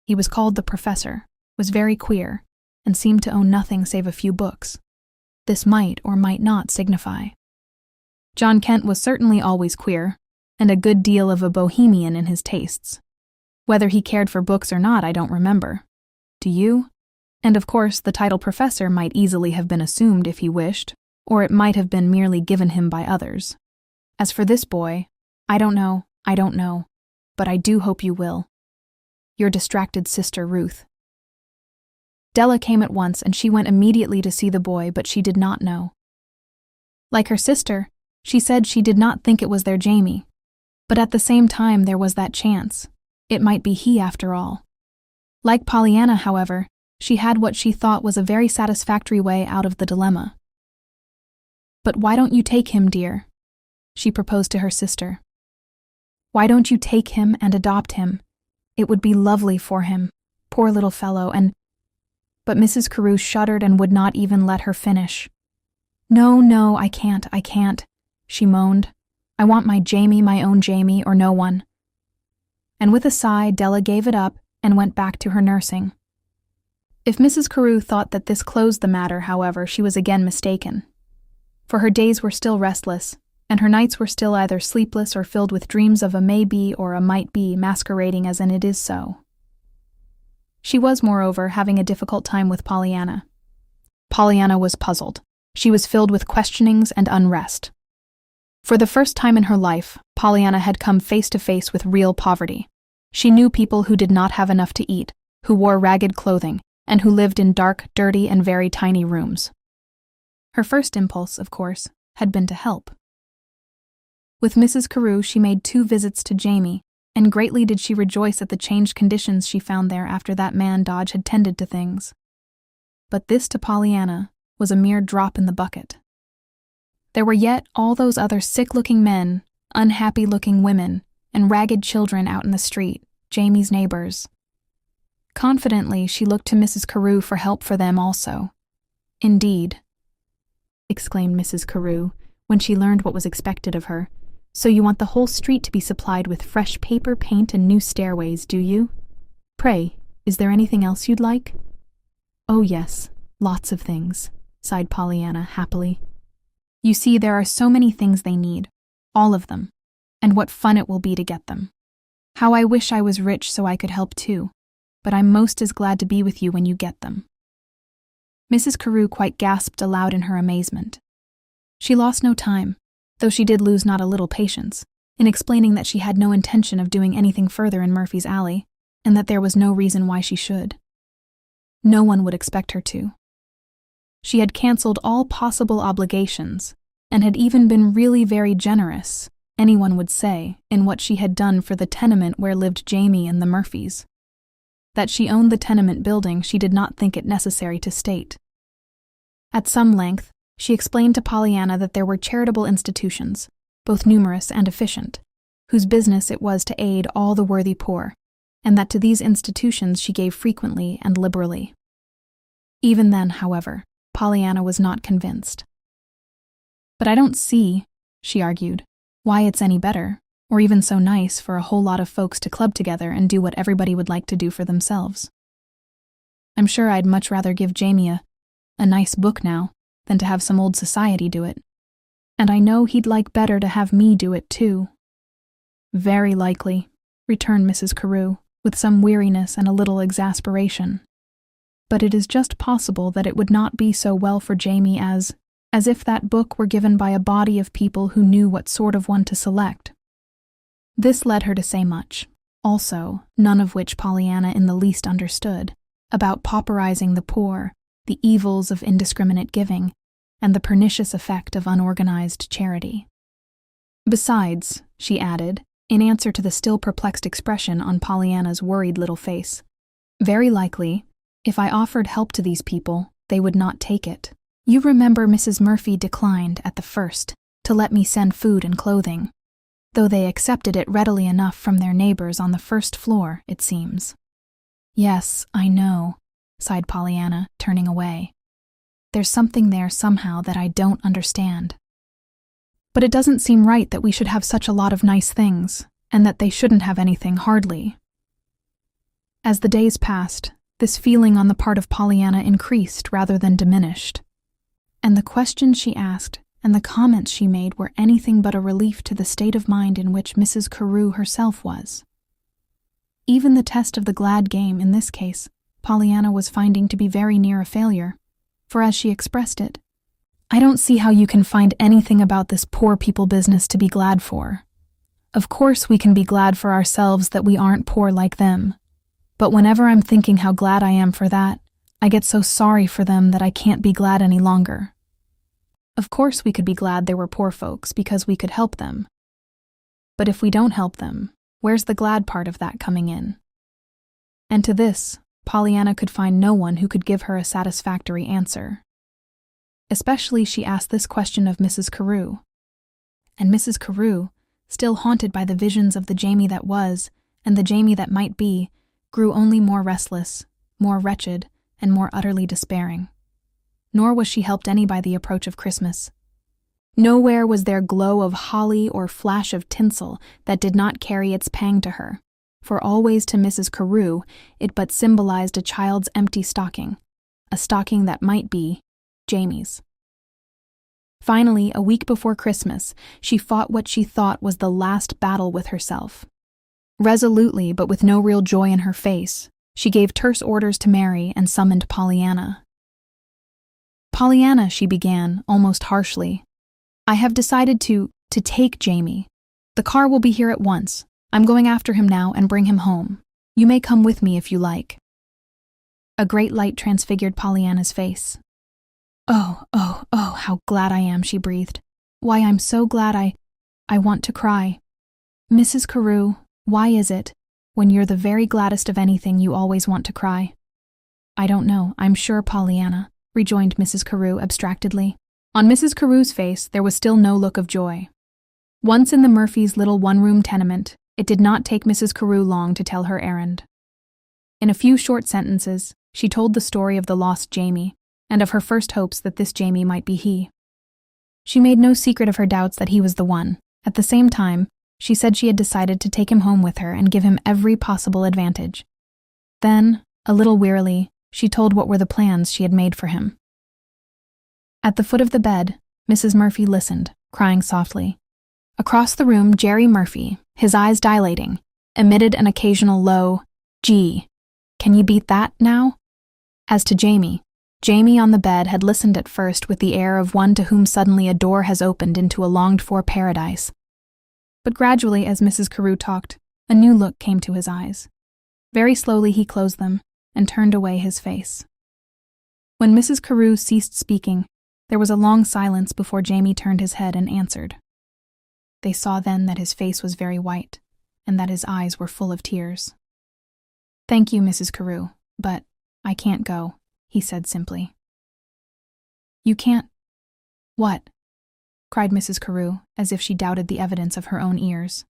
S1: He was called the Professor, was very queer, and seemed to own nothing save a few books. This might or might not signify. John Kent was certainly always queer, and a good deal of a bohemian in his tastes. Whether he cared for books or not, I don't remember. Do you? And of course, the title Professor might easily have been assumed if he wished, or it might have been merely given him by others. As for this boy, I don't know, but I do hope you will. Your distracted sister, Ruth. Della came at once, and she went immediately to see the boy, but she did not know. Like her sister, she said she did not think it was their Jamie, but at the same time there was that chance. It might be he after all. Like Pollyanna, however, she had what she thought was a very satisfactory way out of the dilemma. "But why don't you take him, dear?" she proposed to her sister. "Why don't you take him and adopt him? It would be lovely for him, poor little fellow, and—" But Mrs. Carew shuddered and would not even let her finish. No, I can't, she moaned. "I want my Jamie, my own Jamie, or no one." And with a sigh, Della gave it up and went back to her nursing. If Mrs. Carew thought that this closed the matter, however, she was again mistaken. For her days were still restless, and her nights were still either sleepless or filled with dreams of a may-be or a might-be masquerading as an it is so. She was, moreover, having a difficult time with Pollyanna. Pollyanna was puzzled. She was filled with questionings and unrest. For the first time in her life, Pollyanna had come face to face with real poverty. She knew people who did not have enough to eat, who wore ragged clothing, and who lived in dark, dirty, and very tiny rooms. Her first impulse, of course, had been to help. With Mrs. Carew, she made 2 visits to Jamie, and greatly did she rejoice at the changed conditions she found there after that man Dodge had tended to things. But this to Pollyanna was a mere drop in the bucket. There were yet all those other sick-looking men, unhappy-looking women, and ragged children out in the street, Jamie's neighbors. Confidently, she looked to Mrs. Carew for help for them also. "Indeed," exclaimed Mrs. Carew, when she learned what was expected of her. "So you want the whole street to be supplied with fresh paper, paint, and new stairways, do you? Pray, is there anything else you'd like?" "Oh yes, lots of things," sighed Pollyanna happily. "You see, there are so many things they need, all of them, and what fun it will be to get them. How I wish I was rich so I could help too, but I'm most as glad to be with you when you get them." Mrs. Carew quite gasped aloud in her amazement. She lost no time, though she did lose not a little patience, in explaining that she had no intention of doing anything further in Murphy's Alley, and that there was no reason why she should. No one would expect her to. She had cancelled all possible obligations, and had even been really very generous, anyone would say, in what she had done for the tenement where lived Jamie and the Murphys. That she owned the tenement building she did not think it necessary to state. At some length, she explained to Pollyanna that there were charitable institutions, both numerous and efficient, whose business it was to aid all the worthy poor, and that to these institutions she gave frequently and liberally. Even then, however, Pollyanna was not convinced. "But I don't see," she argued, "why it's any better, or even so nice for a whole lot of folks to club together and do what everybody would like to do for themselves. I'm sure I'd much rather give Jamie a nice book now than to have some old society do it. And I know he'd like better to have me do it too." Very likely, returned Mrs. Carew, with some weariness and a little exasperation. But it is just possible that it would not be so well for Jamie as if that book were given by a body of people who knew what sort of one to select. This led her to say much, also, none of which Pollyanna in the least understood, about pauperizing the poor, the evils of indiscriminate giving, and the pernicious effect of unorganized charity. Besides, she added, in answer to the still perplexed expression on Pollyanna's worried little face, very likely, if I offered help to these people, they would not take it. You remember Mrs. Murphy declined, at the first, to let me send food and clothing, though they accepted it readily enough from their neighbors on the first floor, it seems. Yes, I know, sighed Pollyanna, turning away. There's something there somehow that I don't understand. But it doesn't seem right that we should have such a lot of nice things, and that they shouldn't have anything, hardly. As the days passed, this feeling on the part of Pollyanna increased rather than diminished, and the questions she asked and the comments she made were anything but a relief to the state of mind in which Mrs. Carew herself was. Even the test of the glad game in this case, Pollyanna was finding to be very near a failure, for as she expressed it, I don't see how you can find anything about this poor people business to be glad for. Of course we can be glad for ourselves that we aren't poor like them, but whenever I'm thinking how glad I am for that, I get so sorry for them that I can't be glad any longer. Of course we could be glad there were poor folks because we could help them. But if we don't help them, where's the glad part of that coming in? And to this, Pollyanna could find no one who could give her a satisfactory answer. Especially she asked this question of Mrs. Carew. And Mrs. Carew, still haunted by the visions of the Jamie that was, and the Jamie that might be, grew only more restless, more wretched, and more utterly despairing. Nor was she helped any by the approach of Christmas. Nowhere was there glow of holly or flash of tinsel that did not carry its pang to her, for always to Mrs. Carew it but symbolized a child's empty stocking, a stocking that might be Jamie's. Finally, a week before Christmas, she fought what she thought was the last battle with herself. Resolutely, but with no real joy in her face, she gave terse orders to Mary and summoned Pollyanna. Pollyanna, she began, almost harshly, I have decided to take Jamie. The car will be here at once. I'm going after him now and bring him home. You may come with me if you like. A great light transfigured Pollyanna's face. Oh, how glad I am, she breathed. Why, I'm so glad I want to cry. Mrs. Carew, why is it, when you're the very gladdest of anything, you always want to cry? I don't know, I'm sure, Pollyanna, rejoined Mrs. Carew abstractedly. On Mrs. Carew's face there was still no look of joy. Once in the Murphys' little one-room tenement, it did not take Mrs. Carew long to tell her errand. In a few short sentences, she told the story of the lost Jamie, and of her first hopes that this Jamie might be he. She made no secret of her doubts that he was the one. At the same time, she said she had decided to take him home with her and give him every possible advantage. Then, a little wearily, she told what were the plans she had made for him. At the foot of the bed, Mrs. Murphy listened, crying softly. Across the room, Jerry Murphy, his eyes dilating, emitted an occasional low, "Gee, can you beat that now?" As to Jamie on the bed had listened at first with the air of one to whom suddenly a door has opened into a longed-for paradise. But gradually, as Mrs. Carew talked, a new look came to his eyes. Very slowly he closed them and turned away his face. When Mrs. Carew ceased speaking, there was a long silence before Jamie turned his head and answered. They saw then that his face was very white, and that his eyes were full of tears. "Thank you, Mrs. Carew, but I can't go," he said simply. "You can't? What?" cried Mrs. Carew, as if she doubted the evidence of her own ears.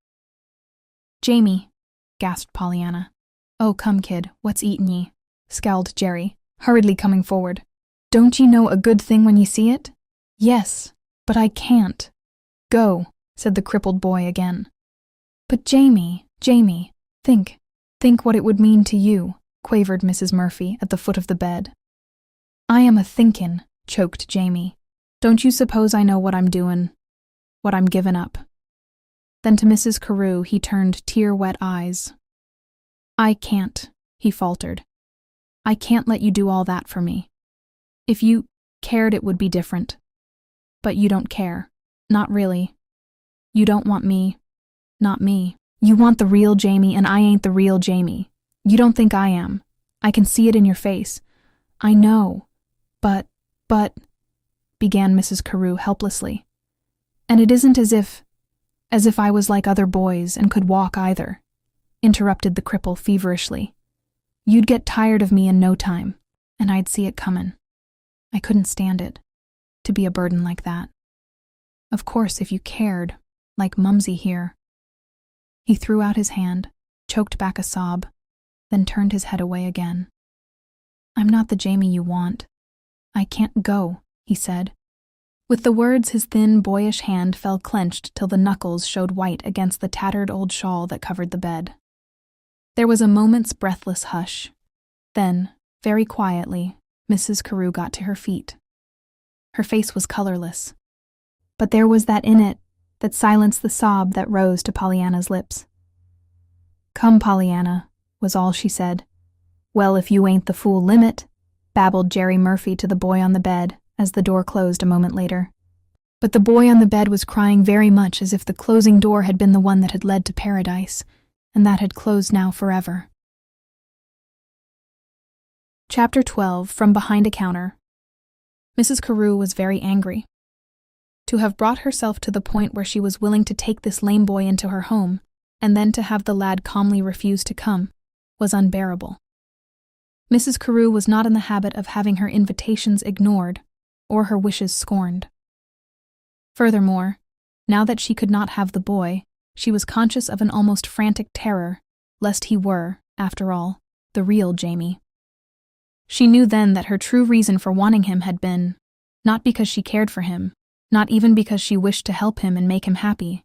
S1: "Jamie," gasped Pollyanna. "Oh, come, kid, what's eatin' ye?" scowled Jerry, hurriedly coming forward. "Don't ye know a good thing when ye see it?" "Yes, but I can't." "Go," said the crippled boy again. "But Jamie, think what it would mean to you," quavered Mrs. Murphy at the foot of the bed. "I am a-thinkin'," choked Jamie. "Don't you suppose I know what I'm doin', what I'm givin' up?" Then to Mrs. Carew he turned tear-wet eyes. "I can't," he faltered. "I can't let you do all that for me. If you cared, it would be different. But you don't care. Not really. You don't want me. Not me. You want the real Jamie, and I ain't the real Jamie. You don't think I am. I can see it in your face. I know. But, began Mrs. Carew helplessly. And it isn't as if I was like other boys and could walk either," interrupted the cripple feverishly. "You'd get tired of me in no time, and I'd see it comin'. I couldn't stand it, to be a burden like that. Of course, if you cared, like Mumsy here." He threw out his hand, choked back a sob, then turned his head away again. "I'm not the Jamie you want. I can't go," he said. With the words, his thin, boyish hand fell clenched till the knuckles showed white against the tattered old shawl that covered the bed. There was a moment's breathless hush. Then, very quietly, Mrs. Carew got to her feet. Her face was colorless, but there was that in it that silenced the sob that rose to Pollyanna's lips. "Come, Pollyanna," was all she said. "Well, if you ain't the fool limit," babbled Jerry Murphy to the boy on the bed as the door closed a moment later. But the boy on the bed was crying very much as if the closing door had been the one that had led to paradise, and that had closed now forever. Chapter 12, From Behind a Counter. Mrs. Carew was very angry. To have brought herself to the point where she was willing to take this lame boy into her home, and then to have the lad calmly refuse to come, was unbearable. Mrs. Carew was not in the habit of having her invitations ignored or her wishes scorned. Furthermore, now that she could not have the boy, she was conscious of an almost frantic terror, lest he were, after all, the real Jamie. She knew then that her true reason for wanting him had been, not because she cared for him, not even because she wished to help him and make him happy,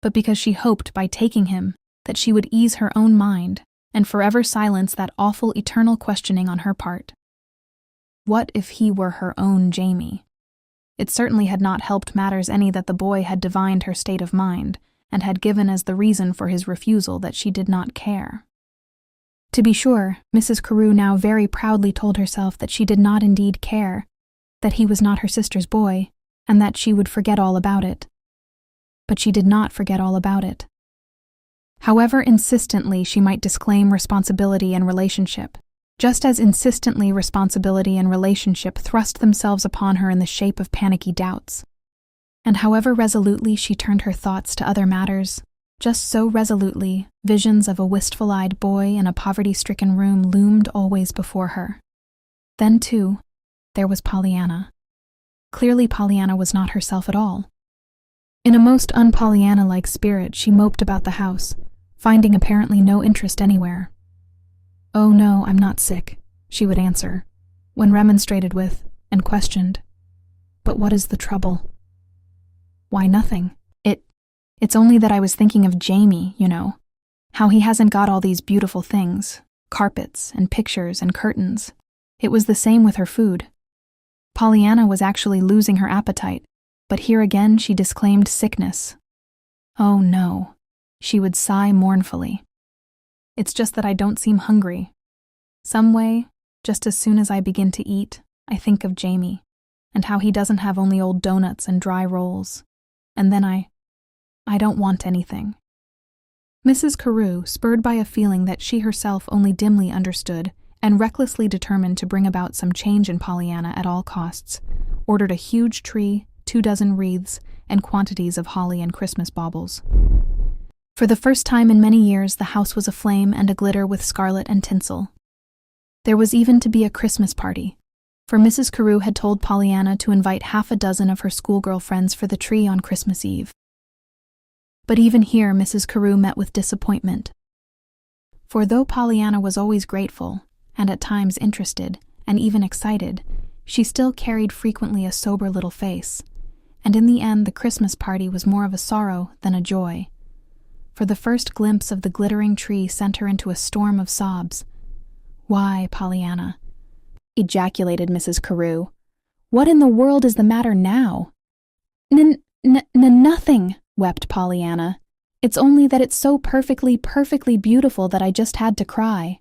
S1: but because she hoped by taking him that she would ease her own mind and forever silence that awful eternal questioning on her part. What if he were her own Jamie? It certainly had not helped matters any that the boy had divined her state of mind and had given as the reason for his refusal that she did not care. To be sure, Mrs. Carew now very proudly told herself that she did not indeed care, that he was not her sister's boy, and that she would forget all about it. But she did not forget all about it. However insistently she might disclaim responsibility and relationship, just as insistently responsibility and relationship thrust themselves upon her in the shape of panicky doubts. And however resolutely she turned her thoughts to other matters, just so resolutely visions of a wistful-eyed boy in a poverty-stricken room loomed always before her. Then, too, there was Pollyanna. Clearly Pollyanna was not herself at all. In a most un-Pollyanna-like spirit, she moped about the house, finding apparently no interest anywhere. "Oh no, I'm not sick," she would answer, when remonstrated with and questioned. "But what is the trouble?" "Why, nothing. It's only that I was thinking of Jamie, you know. How he hasn't got all these beautiful things, carpets and pictures and curtains. It was the same with her food. Pollyanna was actually losing her appetite, but here again she disclaimed sickness. Oh no, she would sigh mournfully. It's just that I don't seem hungry. Some way, just as soon as I begin to eat, I think of Jamie, and how he doesn't have only old donuts and dry rolls. And then I don't want anything." Mrs. Carew, spurred by a feeling that she herself only dimly understood, and recklessly determined to bring about some change in Pollyanna at all costs, ordered a huge tree, 24 wreaths, and quantities of holly and Christmas baubles. For the first time in many years, the house was aflame and aglitter with scarlet and tinsel. There was even to be a Christmas party, for Mrs. Carew had told Pollyanna to invite 6 of her schoolgirl friends for the tree on Christmas Eve. But even here Mrs. Carew met with disappointment. For though Pollyanna was always grateful, and at times interested, and even excited, she still carried frequently a sober little face, and in the end the Christmas party was more of a sorrow than a joy. For the first glimpse of the glittering tree sent her into a storm of sobs. "Why, Pollyanna," ejaculated Mrs. Carew, "what in the world is the matter now?" Nothing," wept Pollyanna. It's only that it's so perfectly beautiful that I just had to cry.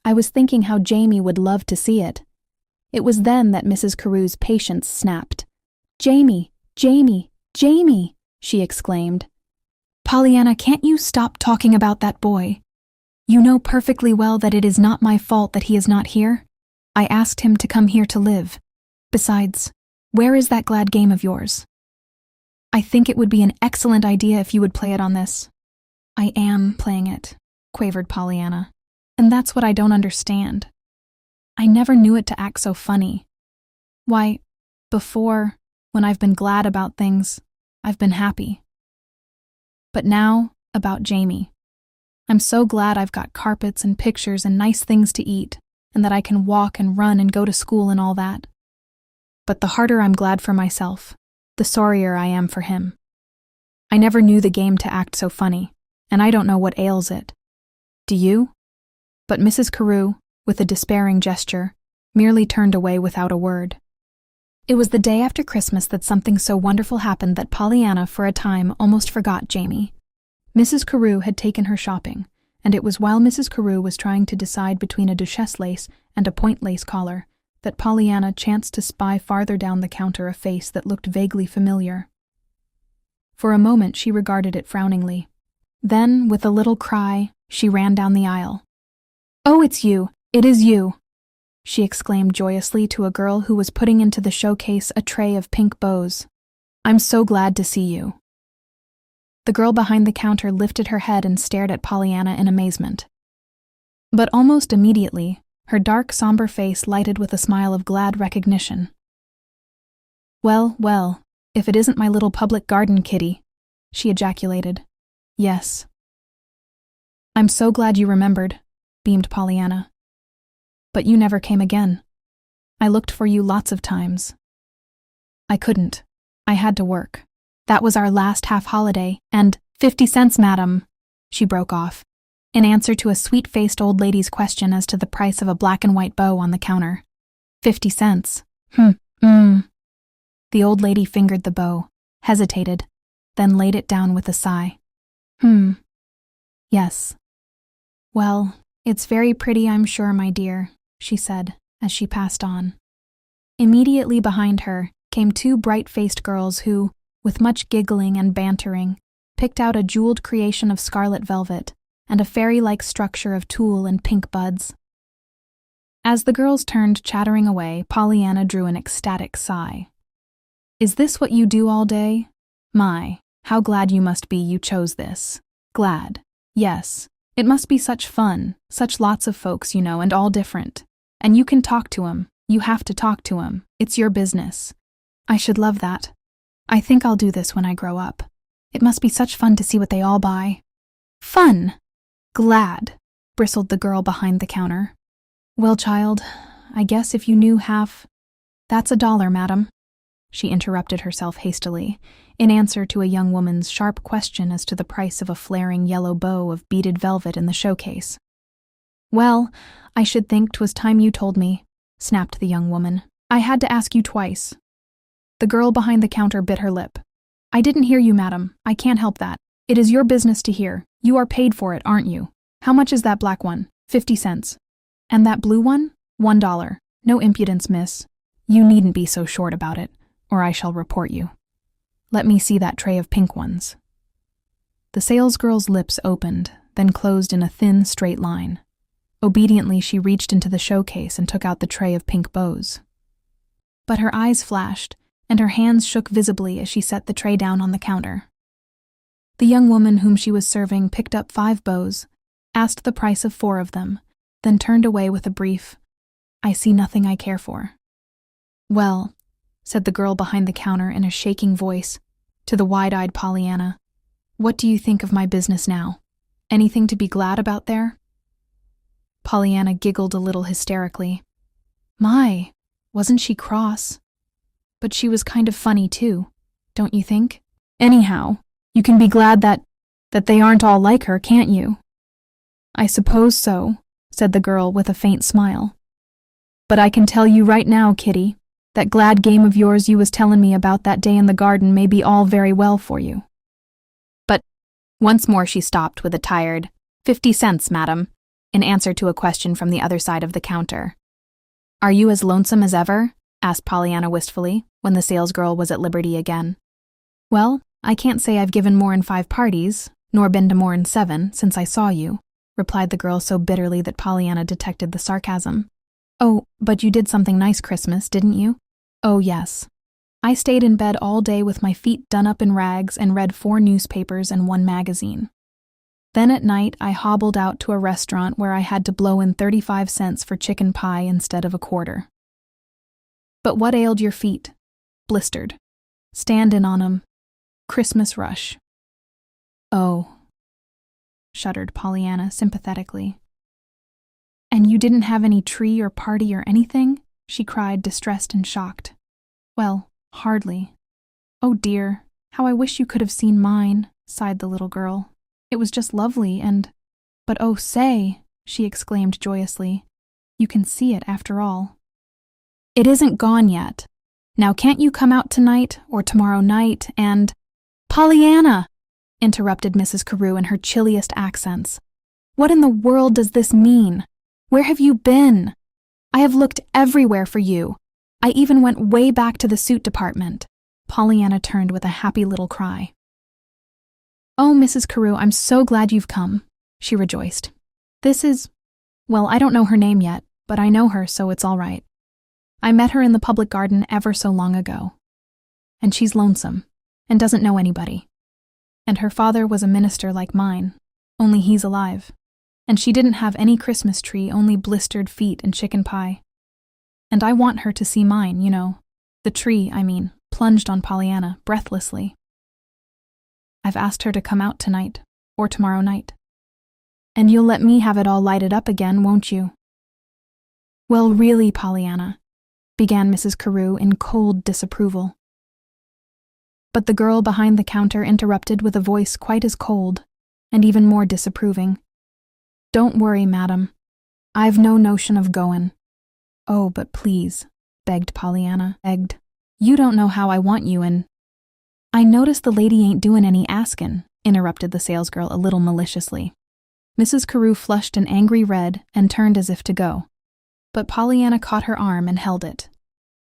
S1: I was thinking how Jamie would love to see it. It was then that Mrs. Carew's patience snapped. "Jamie, Jamie, Jamie," she exclaimed. "Pollyanna, can't you stop talking about that boy? You know perfectly well that it is not my fault that he is not here. I asked him to come here to live. Besides, where is that glad game of yours? I think it would be an excellent idea if you would play it on this." "I am playing it," quavered Pollyanna, "and that's what I don't understand. I never knew it to act so funny. Why, before, when I've been glad about things, I've been happy. But now, about Jamie. I'm so glad I've got carpets and pictures and nice things to eat, and that I can walk and run and go to school and all that. But the harder I'm glad for myself, the sorrier I am for him. I never knew the game to act so funny, and I don't know what ails it. Do you?" But Mrs. Carew, with a despairing gesture, merely turned away without a word. It was the day after Christmas that something so wonderful happened that Pollyanna, for a time, almost forgot Jamie. Mrs. Carew had taken her shopping, and it was while Mrs. Carew was trying to decide between a Duchesse lace and a point lace collar that Pollyanna chanced to spy farther down the counter a face that looked vaguely familiar. For a moment she regarded it frowningly. Then, with a little cry, she ran down the aisle. "Oh, it's you! It is you!" she exclaimed joyously to a girl who was putting into the showcase a tray of pink bows. "I'm so glad to see you." The girl behind the counter lifted her head and stared at Pollyanna in amazement. But almost immediately, her dark, somber face lighted with a smile of glad recognition. "Well, well, if it isn't my little public garden kitty," she ejaculated. "Yes." "I'm so glad you remembered," beamed Pollyanna. "But you never came again. I looked for you lots of times." "I couldn't. I had to work. That was our last half-holiday, and 50 cents, madam," she broke off, in answer to a sweet-faced old lady's question as to the price of a black-and-white bow on the counter. 50 cents. The old lady fingered the bow, hesitated, then laid it down with a sigh. Yes. Well, it's very pretty, I'm sure, my dear," she said, as she passed on. Immediately behind her came two bright-faced girls who, with much giggling and bantering, picked out a jeweled creation of scarlet velvet and a fairy-like structure of tulle and pink buds. As the girls turned chattering away, Pollyanna drew an ecstatic sigh. "Is this what you do all day? My, how glad you must be you chose this. Glad. Yes. It must be such fun, such lots of folks, you know, and all different. And you can talk to 'em. You have to talk to 'em. It's your business. I should love that. I think I'll do this when I grow up. It must be such fun to see what they all buy." "Fun! Glad!" bristled the girl behind the counter. "Well, child, I guess if you knew half—" "That's $1, madam," she interrupted herself hastily, in answer to a young woman's sharp question as to the price of a flaring yellow bow of beaded velvet in the showcase. "Well, I should think 'twas time you told me," snapped the young woman. "I had to ask you twice." The girl behind the counter bit her lip. "I didn't hear you, madam. I can't help that. It is your business to hear. You are paid for it, aren't you? How much is that black one?" 50 cents. "And that blue one?" $1. "No impudence, miss. You needn't be so short about it, or I shall report you. Let me see that tray of pink ones." The salesgirl's lips opened, then closed in a thin, straight line. Obediently, she reached into the showcase and took out the tray of pink bows. But her eyes flashed, and her hands shook visibly as she set the tray down on the counter. The young woman whom she was serving picked up 5 bows, asked the price of 4 of them, then turned away with a brief, "I see nothing I care for." "Well," said the girl behind the counter in a shaking voice, to the wide-eyed Pollyanna, "what do you think of my business now? Anything to be glad about there?" Pollyanna giggled a little hysterically. My, wasn't she cross? But she was kind of funny too, don't you think? Anyhow, you can be glad that they aren't all like her, can't you? "I suppose so," said the girl with a faint smile. "But I can tell you right now, Kitty, that glad game of yours you was tellin' me about that day in the garden may be all very well for you. Once more she stopped with a tired, 50 cents, madam, in answer to a question from the other side of the counter. Are you as lonesome as ever? Asked Pollyanna wistfully, when the salesgirl was at liberty again. Well, I can't say I've given more'n 5 parties, nor been to more'n 7 since I saw you, replied the girl so bitterly that Pollyanna detected the sarcasm. Oh, but you did something nice Christmas, didn't you? Oh, yes. I stayed in bed all day with my feet done up in rags and read 4 newspapers and 1 magazine. Then at night, I hobbled out to a restaurant where I had to blow in 35 cents for chicken pie instead of a quarter. But what ailed your feet? Blistered. Standin' on 'em. Christmas rush. Oh, shuddered Pollyanna sympathetically. And you didn't have any tree or party or anything? She cried, distressed and shocked. Well, hardly. Oh dear, how I wish you could have seen mine, sighed the little girl. It was just lovely but oh say, she exclaimed joyously, you can see it after all. It isn't gone yet. Now can't you come out tonight or tomorrow night and… Pollyanna! Interrupted Mrs. Carew in her chilliest accents. What in the world does this mean? Where have you been? I have looked everywhere for you. I even went way back to the suit department. Pollyanna turned with a happy little cry. Oh, Mrs. Carew, I'm so glad you've come, she rejoiced. This is… well, I don't know her name yet, but I know her, so it's all right. I met her in the public garden ever so long ago. And she's lonesome, and doesn't know anybody. And her father was a minister like mine, only he's alive. And she didn't have any Christmas tree, only blistered feet and chicken pie. And I want her to see mine, you know. The tree, I mean, plunged on Pollyanna, breathlessly. I've asked her to come out tonight, or tomorrow night. And you'll let me have it all lighted up again, won't you? Well, really, Pollyanna, began Mrs. Carew in cold disapproval. But the girl behind the counter interrupted with a voice quite as cold, and even more disapproving. Don't worry, madam. I've no notion of goin'. Oh, but please, begged Pollyanna, begged. You don't know how I want you and… I notice the lady ain't doin' any askin', interrupted the salesgirl a little maliciously. Mrs. Carew flushed an angry red and turned as if to go. But Pollyanna caught her arm and held it,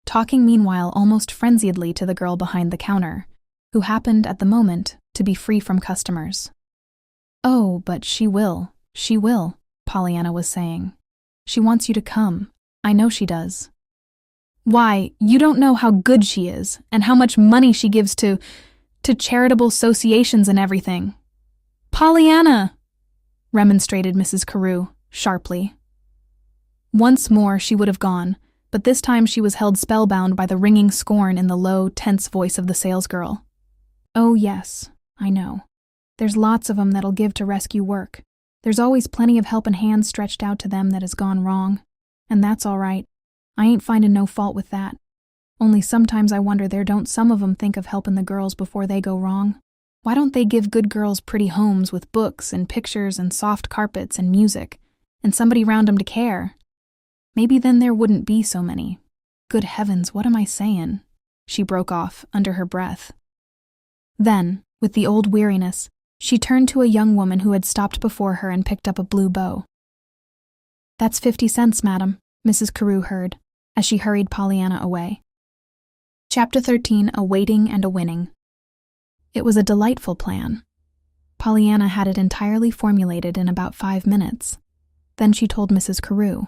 S1: talking meanwhile almost frenziedly to the girl behind the counter, who happened at the moment to be free from customers. Oh, but she will, Pollyanna was saying. She wants you to come. I know she does. Why, you don't know how good she is, and how much money she gives to charitable associations and everything. Pollyanna! Remonstrated Mrs. Carew, sharply. Once more she would have gone, but this time she was held spellbound by the ringing scorn in the low, tense voice of the salesgirl. Oh yes, I know. There's lots of 'em that'll give to rescue work. There's always plenty of helpin' hands stretched out to them that has gone wrong. And that's all right. I ain't findin' no fault with that. Only sometimes I wonder there don't some of 'em think of helpin' the girls before they go wrong. Why don't they give good girls pretty homes with books and pictures and soft carpets and music, and somebody round 'em to care? Maybe then there wouldn't be so many. Good heavens, what am I sayin'? She broke off under her breath. Then, with the old weariness, she turned to a young woman who had stopped before her and picked up a blue bow. That's 50 cents, madam, Mrs. Carew heard, as she hurried Pollyanna away. Chapter 13, A Waiting and a Winning. It was a delightful plan. Pollyanna had it entirely formulated in about 5 minutes. Then she told Mrs. Carew.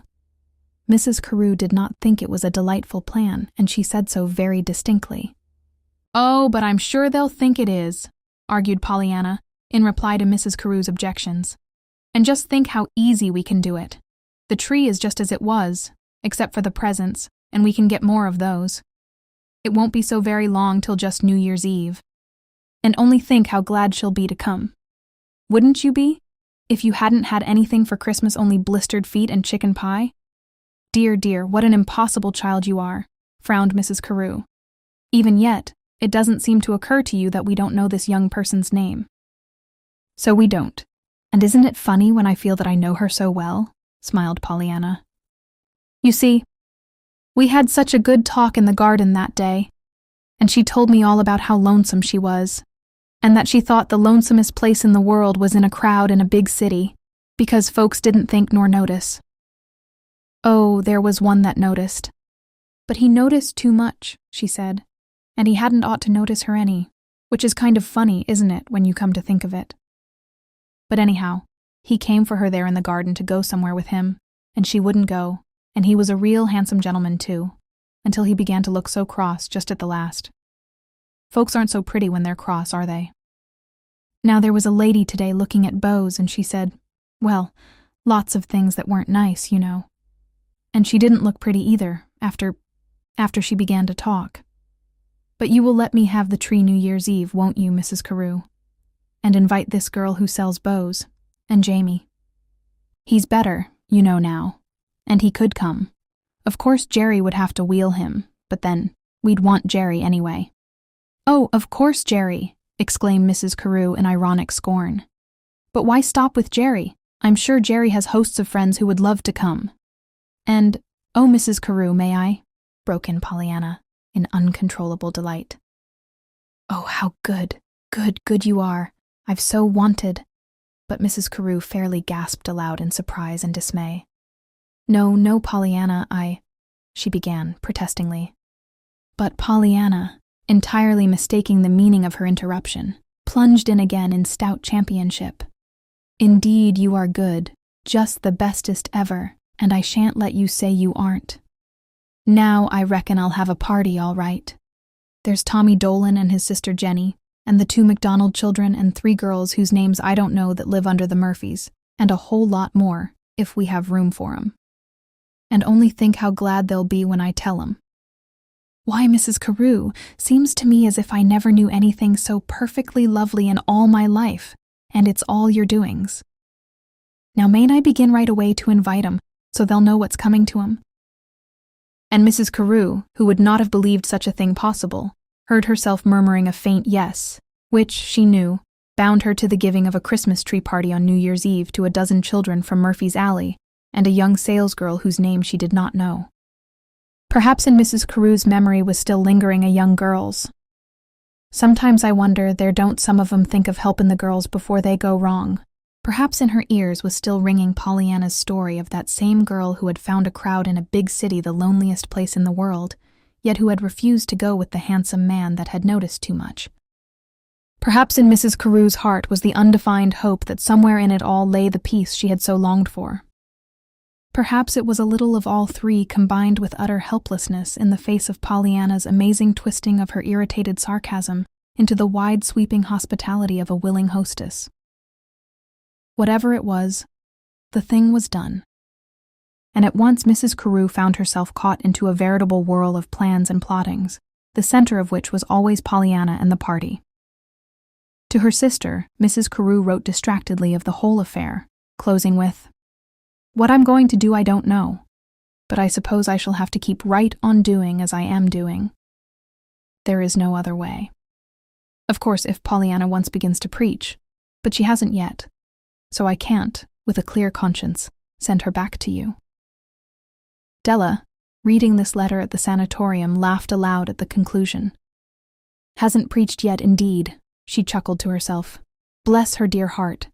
S1: Mrs. Carew did not think it was a delightful plan, and she said so very distinctly. Oh, but I'm sure they'll think it is, argued Pollyanna, in reply to Mrs. Carew's objections. And just think how easy we can do it. The tree is just as it was, except for the presents, and we can get more of those. It won't be so very long till just New Year's Eve. And only think how glad she'll be to come. Wouldn't you be, if you hadn't had anything for Christmas, only blistered feet and chicken pie? Dear, dear, what an impossible child you are, frowned Mrs. Carew. Even yet, it doesn't seem to occur to you that we don't know this young person's name. So we don't. And isn't it funny when I feel that I know her so well? Smiled Pollyanna. You see, we had such a good talk in the garden that day, and she told me all about how lonesome she was, and that she thought the lonesomest place in the world was in a crowd in a big city, because folks didn't think nor notice. Oh, there was one that noticed. But he noticed too much, she said, and he hadn't ought to notice her any, which is kind of funny, isn't it, when you come to think of it? But anyhow, he came for her there in the garden to go somewhere with him, and she wouldn't go, and he was a real handsome gentleman too, until he began to look so cross just at the last. Folks aren't so pretty when they're cross, are they? Now there was a lady today looking at beaux, and she said, well, lots of things that weren't nice, you know. And she didn't look pretty either, after she began to talk. But you will let me have the tree New Year's Eve, won't you, Mrs. Carew? And invite this girl who sells bows, and Jamie. He's better, you know now, and he could come. Of course Jerry would have to wheel him, but then we'd want Jerry anyway. Oh, of course Jerry, exclaimed Mrs. Carew in ironic scorn. But why stop with Jerry? I'm sure Jerry has hosts of friends who would love to come. And, oh, Mrs. Carew, may I? Broke in Pollyanna, in uncontrollable delight. Oh, how good you are. I've so wanted. But Mrs. Carew fairly gasped aloud in surprise and dismay. No, Pollyanna, she began, protestingly. But Pollyanna, entirely mistaking the meaning of her interruption, plunged in again in stout championship. Indeed, you are good, just the bestest ever, and I shan't let you say you aren't. Now I reckon I'll have a party all right. There's Tommy Dolan and his sister Jenny, and the 2 McDonald children and 3 girls whose names I don't know that live under the Murphys, and a whole lot more, if we have room for 'em. And only think how glad they'll be when I tell 'em. Why, Mrs. Carew, seems to me as if I never knew anything so perfectly lovely in all my life, and it's all your doings. Now mayn't I begin right away to invite 'em, so they'll know what's coming to 'em? And Mrs. Carew, who would not have believed such a thing possible, heard herself murmuring a faint yes, which, she knew, bound her to the giving of a Christmas tree party on New Year's Eve to a dozen children from Murphy's Alley and a young salesgirl whose name she did not know. Perhaps in Mrs. Carew's memory was still lingering a young girl's. Sometimes I wonder there don't some of 'em think of helping the girls before they go wrong. Perhaps in her ears was still ringing Pollyanna's story of that same girl who had found a crowd in a big city the loneliest place in the world, yet who had refused to go with the handsome man that had noticed too much. Perhaps in Mrs. Carew's heart was the undefined hope that somewhere in it all lay the peace she had so longed for. Perhaps it was a little of all three combined with utter helplessness in the face of Pollyanna's amazing twisting of her irritated sarcasm into the wide-sweeping hospitality of a willing hostess. Whatever it was, the thing was done. And at once Mrs. Carew found herself caught into a veritable whirl of plans and plottings, the center of which was always Pollyanna and the party. To her sister, Mrs. Carew wrote distractedly of the whole affair, closing with, "What I'm going to do I don't know, but I suppose I shall have to keep right on doing as I am doing. There is no other way. Of course, if Pollyanna once begins to preach, but she hasn't yet, so I can't, with a clear conscience, send her back to you." Della, reading this letter at the sanatorium, laughed aloud at the conclusion. "Hasn't preached yet, indeed," she chuckled to herself. "Bless her dear heart.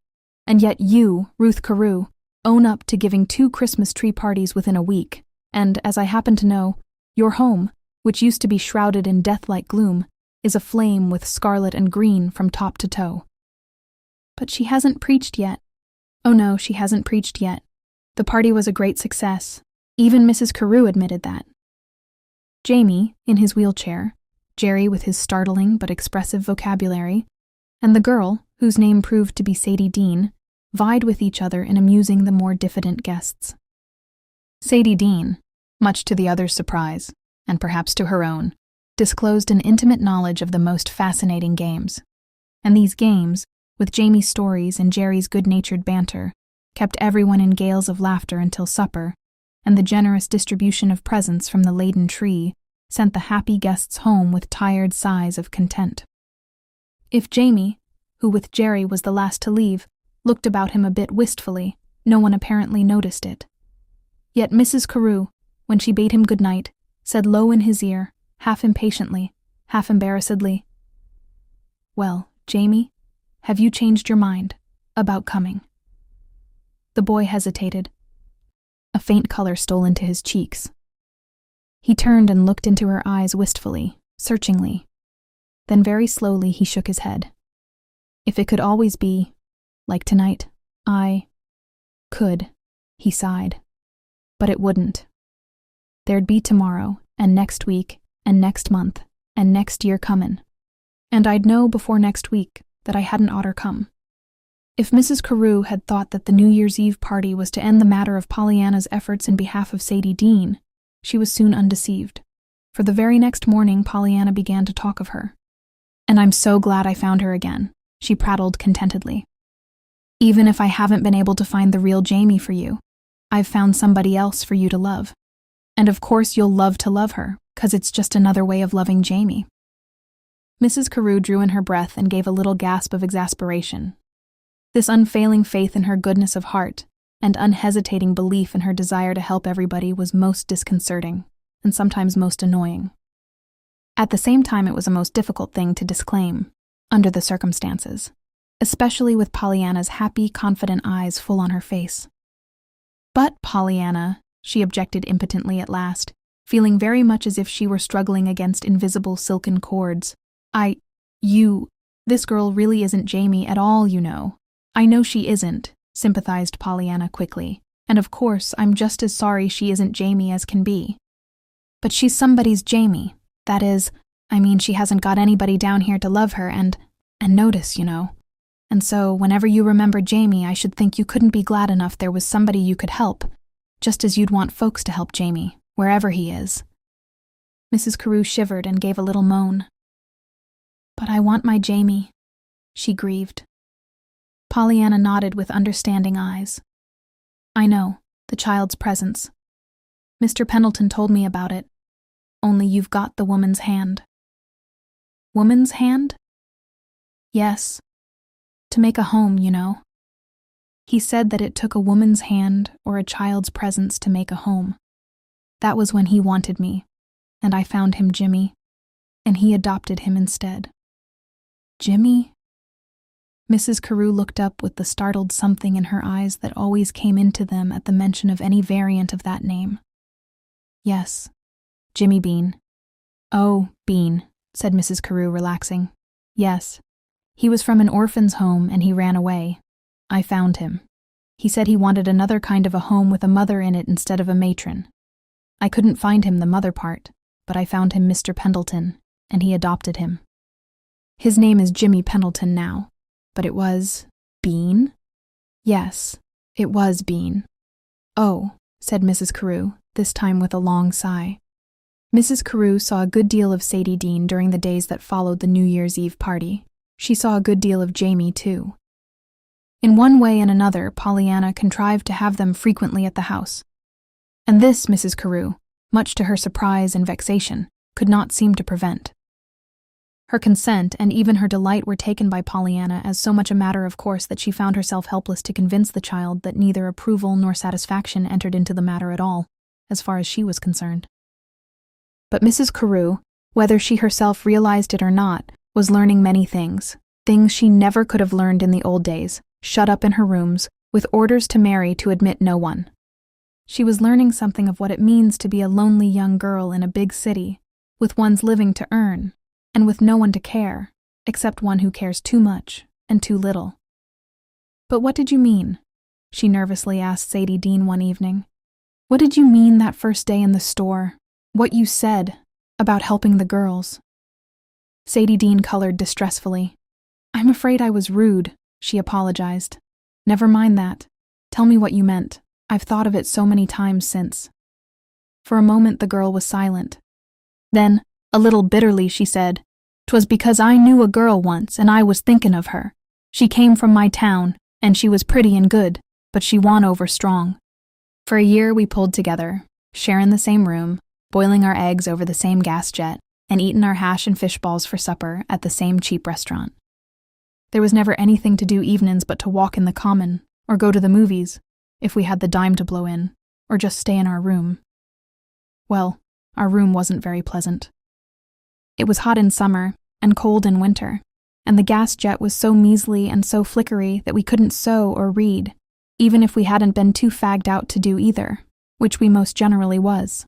S1: And yet you, Ruth Carew, own up to giving 2 Christmas tree parties within a week, and, as I happen to know, your home, which used to be shrouded in death-like gloom, is aflame with scarlet and green from top to toe. But she hasn't preached yet. Oh no, she hasn't preached yet. The party was a great success. Even Mrs. Carew admitted that. Jamie, in his wheelchair, Jerry with his startling but expressive vocabulary, and the girl, whose name proved to be Sadie Dean, vied with each other in amusing the more diffident guests. Sadie Dean, much to the others' surprise, and perhaps to her own, disclosed an intimate knowledge of the most fascinating games. And these games, with Jamie's stories and Jerry's good-natured banter, kept everyone in gales of laughter until supper, and the generous distribution of presents from the laden tree sent the happy guests home with tired sighs of content. If Jamie, who with Jerry was the last to leave, looked about him a bit wistfully, no one apparently noticed it. Yet Mrs. Carew, when she bade him good night, said low in his ear, half impatiently, half embarrassedly, "Well, Jamie, have you changed your mind about coming?" The boy hesitated. A faint color stole into his cheeks. He turned and looked into her eyes wistfully, searchingly. Then very slowly he shook his head. "If it could always be, like tonight, I could," he sighed. "But it wouldn't. There'd be tomorrow, and next week, and next month, and next year comin'. And I'd know before next week that I hadn't oughter come." If Mrs. Carew had thought that the New Year's Eve party was to end the matter of Pollyanna's efforts in behalf of Sadie Dean, she was soon undeceived. For the very next morning, Pollyanna began to talk of her. "And I'm so glad I found her again," she prattled contentedly. "Even if I haven't been able to find the real Jamie for you, I've found somebody else for you to love. And of course you'll love to love her, 'cause it's just another way of loving Jamie." Mrs. Carew drew in her breath and gave a little gasp of exasperation. This unfailing faith in her goodness of heart and unhesitating belief in her desire to help everybody was most disconcerting, and sometimes most annoying. At the same time, it was a most difficult thing to disclaim, under the circumstances, especially with Pollyanna's happy, confident eyes full on her face. "But, Pollyanna," she objected impotently at last, feeling very much as if she were struggling against invisible silken cords. This girl really isn't Jamie at all, you know." "I know she isn't," sympathized Pollyanna quickly, "and of course I'm just as sorry she isn't Jamie as can be. But she's somebody's Jamie. That is, she hasn't got anybody down here to love her and notice, you know. And so, whenever you remember Jamie, I should think you couldn't be glad enough there was somebody you could help, just as you'd want folks to help Jamie, wherever he is." Mrs. Carew shivered and gave a little moan. "But I want my Jamie," she grieved. Pollyanna nodded with understanding eyes. "I know, the child's presence. Mr. Pendleton told me about it. Only you've got the woman's hand." "Woman's hand?" "Yes. To make a home, you know. He said that it took a woman's hand or a child's presence to make a home. That was when he wanted me, and I found him Jimmy, and he adopted him instead." "Jimmy?" Mrs. Carew looked up with the startled something in her eyes that always came into them at the mention of any variant of that name. "Yes, Jimmy Bean." "Oh, Bean," said Mrs. Carew, relaxing. "Yes. He was from an orphan's home and he ran away. I found him. He said he wanted another kind of a home with a mother in it instead of a matron. I couldn't find him the mother part, but I found him Mr. Pendleton, and he adopted him. His name is Jimmy Pendleton now. But it was Bean?" "Yes, it was Bean." "Oh," said Mrs. Carew, this time with a long sigh. Mrs. Carew saw a good deal of Sadie Dean during the days that followed the New Year's Eve party. She saw a good deal of Jamie, too. In one way and another, Pollyanna contrived to have them frequently at the house. And this Mrs. Carew, much to her surprise and vexation, could not seem to prevent. Her consent and even her delight were taken by Pollyanna as so much a matter of course that she found herself helpless to convince the child that neither approval nor satisfaction entered into the matter at all, as far as she was concerned. But Mrs. Carew, whether she herself realized it or not, was learning many things she never could have learned in the old days, shut up in her rooms, with orders to marry to admit no one. She was learning something of what it means to be a lonely young girl in a big city, with one's living to earn, and with no one to care, except one who cares too much and too little. "But what did you mean?" she nervously asked Sadie Dean one evening. "What did you mean that first day in the store? What you said about helping the girls?" Sadie Dean colored distressfully. "I'm afraid I was rude," she apologized. "Never mind that. Tell me what you meant. I've thought of it so many times since." For a moment the girl was silent. Then, a little bitterly, she said, "'Twas because I knew a girl once and I was thinkin' of her. She came from my town, and she was pretty and good, but she wa'n't over strong. For a year we pulled together, sharin' the same room, boiling our eggs over the same gas jet, and eatin' our hash and fish balls for supper at the same cheap restaurant. There was never anything to do evenin's but to walk in the common, or go to the movies, if we had the dime to blow in, or just stay in our room. Well, our room wasn't very pleasant. It was hot in summer and cold in winter, and the gas jet was so measly and so flickery that we couldn't sew or read, even if we hadn't been too fagged out to do either, which we most generally was.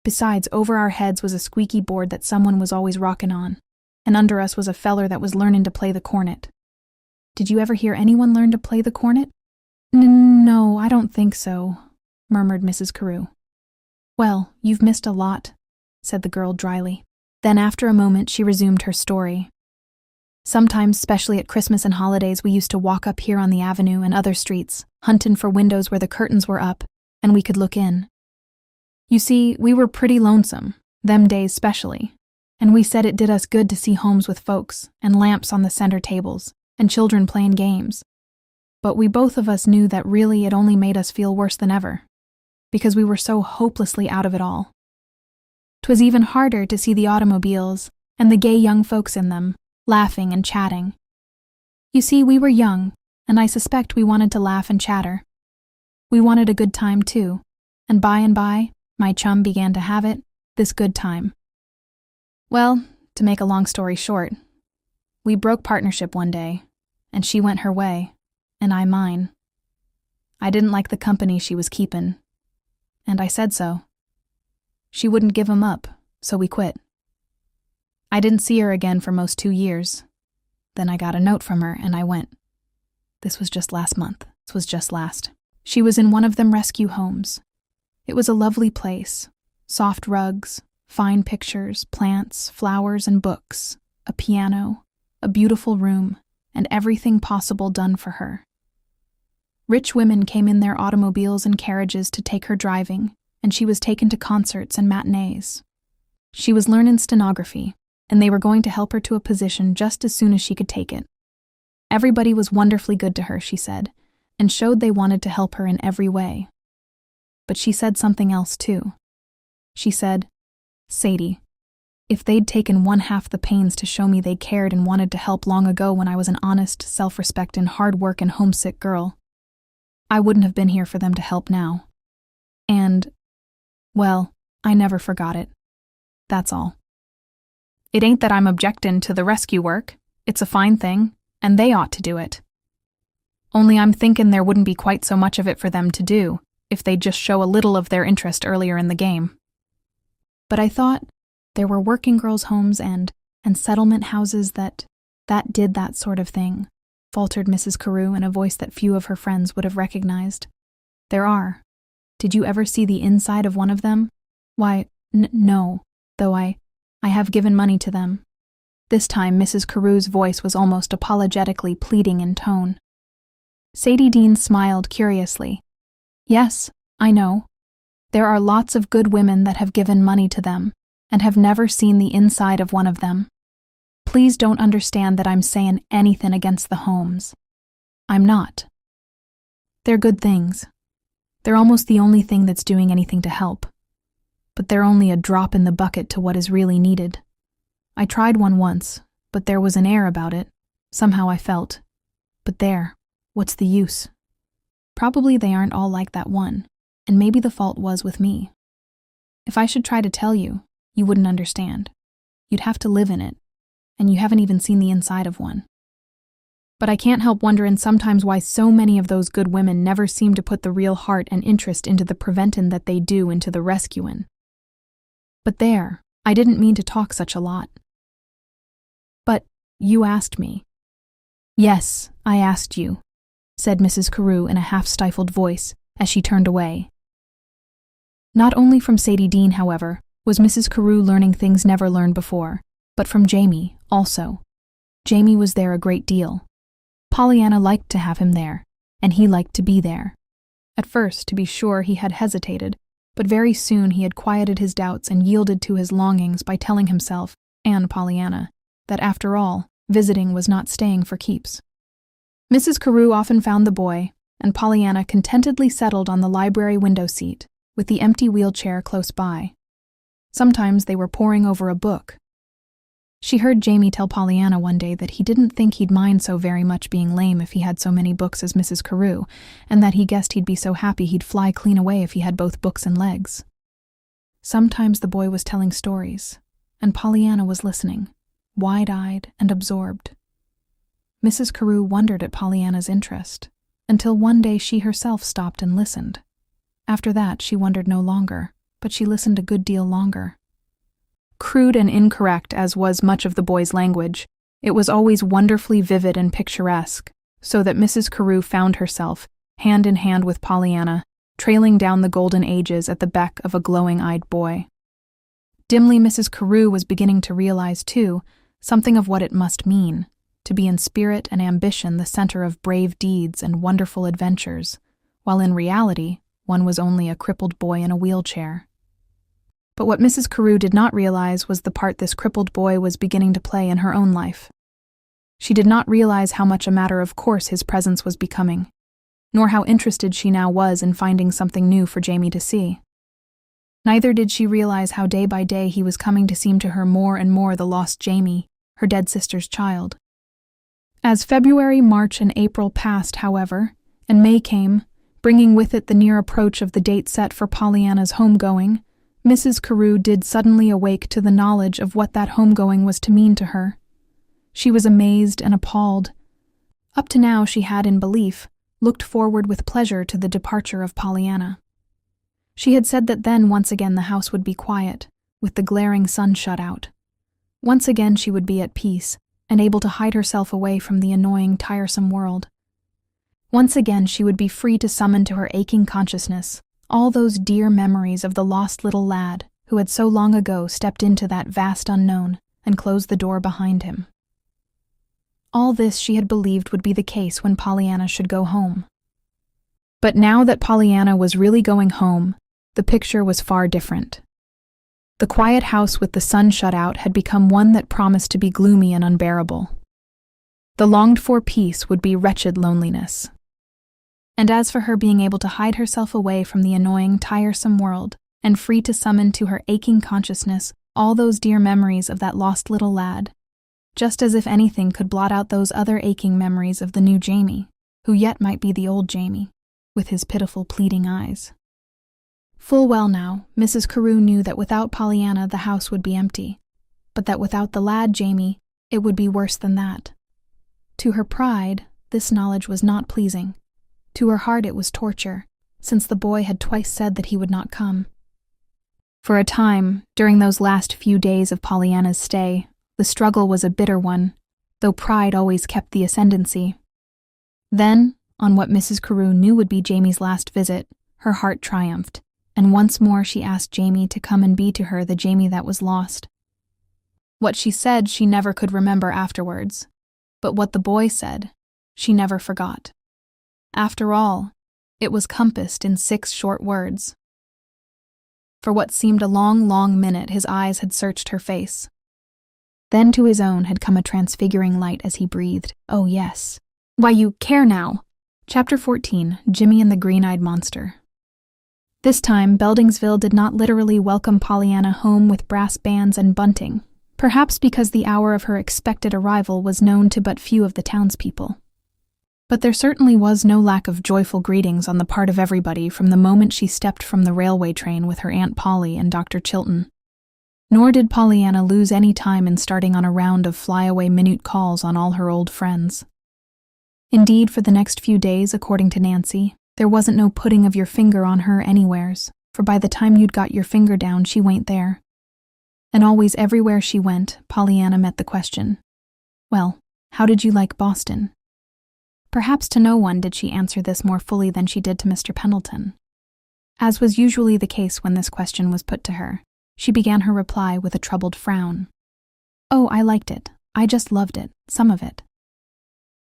S1: Besides, over our heads was a squeaky board that someone was always rockin' on, and under us was a feller that was learnin' to play the cornet. Did you ever hear anyone learn to play the cornet? No, I don't think so, murmured Mrs. Carew. Well, you've missed a lot, said the girl dryly. Then after a moment she resumed her story. Sometimes, especially at Christmas and holidays, we used to walk up here on the avenue and other streets, huntin' for windows where the curtains were up, and we could look in. You see, we were pretty lonesome, them days specially, and we said it did us good to see homes with folks, and lamps on the center tables, and children playing games. But we both of us knew that really it only made us feel worse than ever, because we were so hopelessly out of it all. 'Twas even harder to see the automobiles, and the gay young folks in them, laughing and chatting. You see, we were young, and I suspect we wanted to laugh and chatter. We wanted a good time too, and by, my chum began to have it, this good time. Well, to make a long story short, we broke partnership one day, and she went her way, and I mine. I didn't like the company she was keepin', and I said so. She wouldn't give 'em up, so we quit. I didn't see her again for most 2 years. Then I got a note from her, and I went. This was just last month. This was just last. She was in one of them rescue homes. It was a lovely place. Soft rugs, fine pictures, plants, flowers, and books, a piano, a beautiful room, and everything possible done for her. Rich women came in their automobiles and carriages to take her driving, and she was taken to concerts and matinees. She was learning stenography, and they were going to help her to a position just as soon as she could take it. Everybody was wonderfully good to her, she said, and showed they wanted to help her in every way. But she said something else, too. She said, Sadie, if they'd taken 1/2 the pains to show me they cared and wanted to help long ago when I was an honest, self-respectin', hard-workin', homesick girl, I wouldn't have been here for them to help now. And, well, I never forgot it. That's all. It ain't that I'm objectin' to the rescue work. It's a fine thing, and they ought to do it. Only I'm thinkin' there wouldn't be quite so much of it for them to do if they'd just show a little of their interest earlier in the game. But I thought there were working girls' homes and settlement houses that did that sort of thing, faltered Mrs. Carew in a voice that few of her friends would have recognized. There are. Did you ever see the inside of one of them? Why, no, though I have given money to them. This time Mrs. Carew's voice was almost apologetically pleading in tone. Sadie Dean smiled curiously. Yes, I know. There are lots of good women that have given money to them and have never seen the inside of one of them. Please don't understand that I'm sayin' anything against the homes. I'm not. They're good things. They're almost the only thing that's doing anything to help. But they're only a drop in the bucket to what is really needed. I tried one once, but there was an air about it. Somehow I felt. But there, what's the use? Probably they aren't all like that one, and maybe the fault was with me. If I should try to tell you, you wouldn't understand. You'd have to live in it, and you haven't even seen the inside of one. But I can't help wonderin' sometimes why so many of those good women never seem to put the real heart and interest into the preventin' that they do into the rescuin'. But there, I didn't mean to talk such a lot. But you asked me. Yes, I asked you, said Mrs. Carew in a half-stifled voice as she turned away. Not only from Sadie Dean, however, was Mrs. Carew learning things never learned before, but from Jamie, also. Jamie was there a great deal. Pollyanna liked to have him there, and he liked to be there. At first, to be sure, he had hesitated, but very soon he had quieted his doubts and yielded to his longings by telling himself, and Pollyanna, that after all, visiting was not staying for keeps. Mrs. Carew often found the boy, and Pollyanna contentedly settled on the library window seat, with the empty wheelchair close by. Sometimes they were poring over a book. She heard Jamie tell Pollyanna one day that he didn't think he'd mind so very much being lame if he had so many books as Mrs. Carew, and that he guessed he'd be so happy he'd fly clean away if he had both books and legs. Sometimes the boy was telling stories, and Pollyanna was listening. wide-eyed and absorbed. Mrs. Carew wondered at Pollyanna's interest, until one day she herself stopped and listened. After that, she wondered no longer, but she listened a good deal longer. Crude and incorrect as was much of the boy's language, it was always wonderfully vivid and picturesque, so that Mrs. Carew found herself, hand in hand with Pollyanna, trailing down the golden ages at the beck of a glowing-eyed boy. Dimly, Mrs. Carew was beginning to realize, too, something of what it must mean, to be in spirit and ambition the center of brave deeds and wonderful adventures, while in reality, one was only a crippled boy in a wheelchair. But what Mrs. Carew did not realize was the part this crippled boy was beginning to play in her own life. She did not realize how much a matter of course his presence was becoming, nor how interested she now was in finding something new for Jamie to see. Neither did she realize how day by day he was coming to seem to her more and more the lost Jamie, her dead sister's child. As February, March, and April passed, however, and May came, bringing with it the near approach of the date set for Pollyanna's homegoing, Mrs. Carew did suddenly awake to the knowledge of what that homegoing was to mean to her. She was amazed and appalled. Up to now she had, in belief, looked forward with pleasure to the departure of Pollyanna. She had said that then once again the house would be quiet, with the glaring sun shut out. Once again she would be at peace, and able to hide herself away from the annoying, tiresome world. Once again she would be free to summon to her aching consciousness all those dear memories of the lost little lad who had so long ago stepped into that vast unknown and closed the door behind him. All this she had believed would be the case when Pollyanna should go home. But now that Pollyanna was really going home, the picture was far different. The quiet house with the sun shut out had become one that promised to be gloomy and unbearable. The longed-for peace would be wretched loneliness. And as for her being able to hide herself away from the annoying, tiresome world, and free to summon to her aching consciousness all those dear memories of that lost little lad, just as if anything could blot out those other aching memories of the new Jamie, who yet might be the old Jamie, with his pitiful, pleading eyes. Full well now, Mrs. Carew knew that without Pollyanna the house would be empty, but that without the lad Jamie, it would be worse than that. To her pride, this knowledge was not pleasing. To her heart it was torture, since the boy had twice said that he would not come. For a time, during those last few days of Pollyanna's stay, the struggle was a bitter one, though pride always kept the ascendancy. Then, on what Mrs. Carew knew would be Jamie's last visit, her heart triumphed, and once more she asked Jamie to come and be to her the Jamie that was lost. What she said she never could remember afterwards, but what the boy said, she never forgot. After all, it was compassed in 6 short words. For what seemed a long, long minute, his eyes had searched her face. Then to his own had come a transfiguring light as he breathed, "Oh yes. Why, you care now." Chapter 14, Jimmy and the Green-Eyed Monster. This time, Beldingsville did not literally welcome Pollyanna home with brass bands and bunting, perhaps because the hour of her expected arrival was known to but few of the townspeople. But there certainly was no lack of joyful greetings on the part of everybody from the moment she stepped from the railway train with her Aunt Polly and Dr. Chilton. Nor did Pollyanna lose any time in starting on a round of flyaway minute calls on all her old friends. Indeed, for the next few days, according to Nancy, there wasn't no putting of your finger on her anywheres, for by the time you'd got your finger down, she wa'n't there. And always everywhere she went, Pollyanna met the question, "Well, how did you like Boston?" Perhaps to no one did she answer this more fully than she did to Mr. Pendleton. As was usually the case when this question was put to her, she began her reply with a troubled frown. "Oh, I liked it. I just loved it, some of it."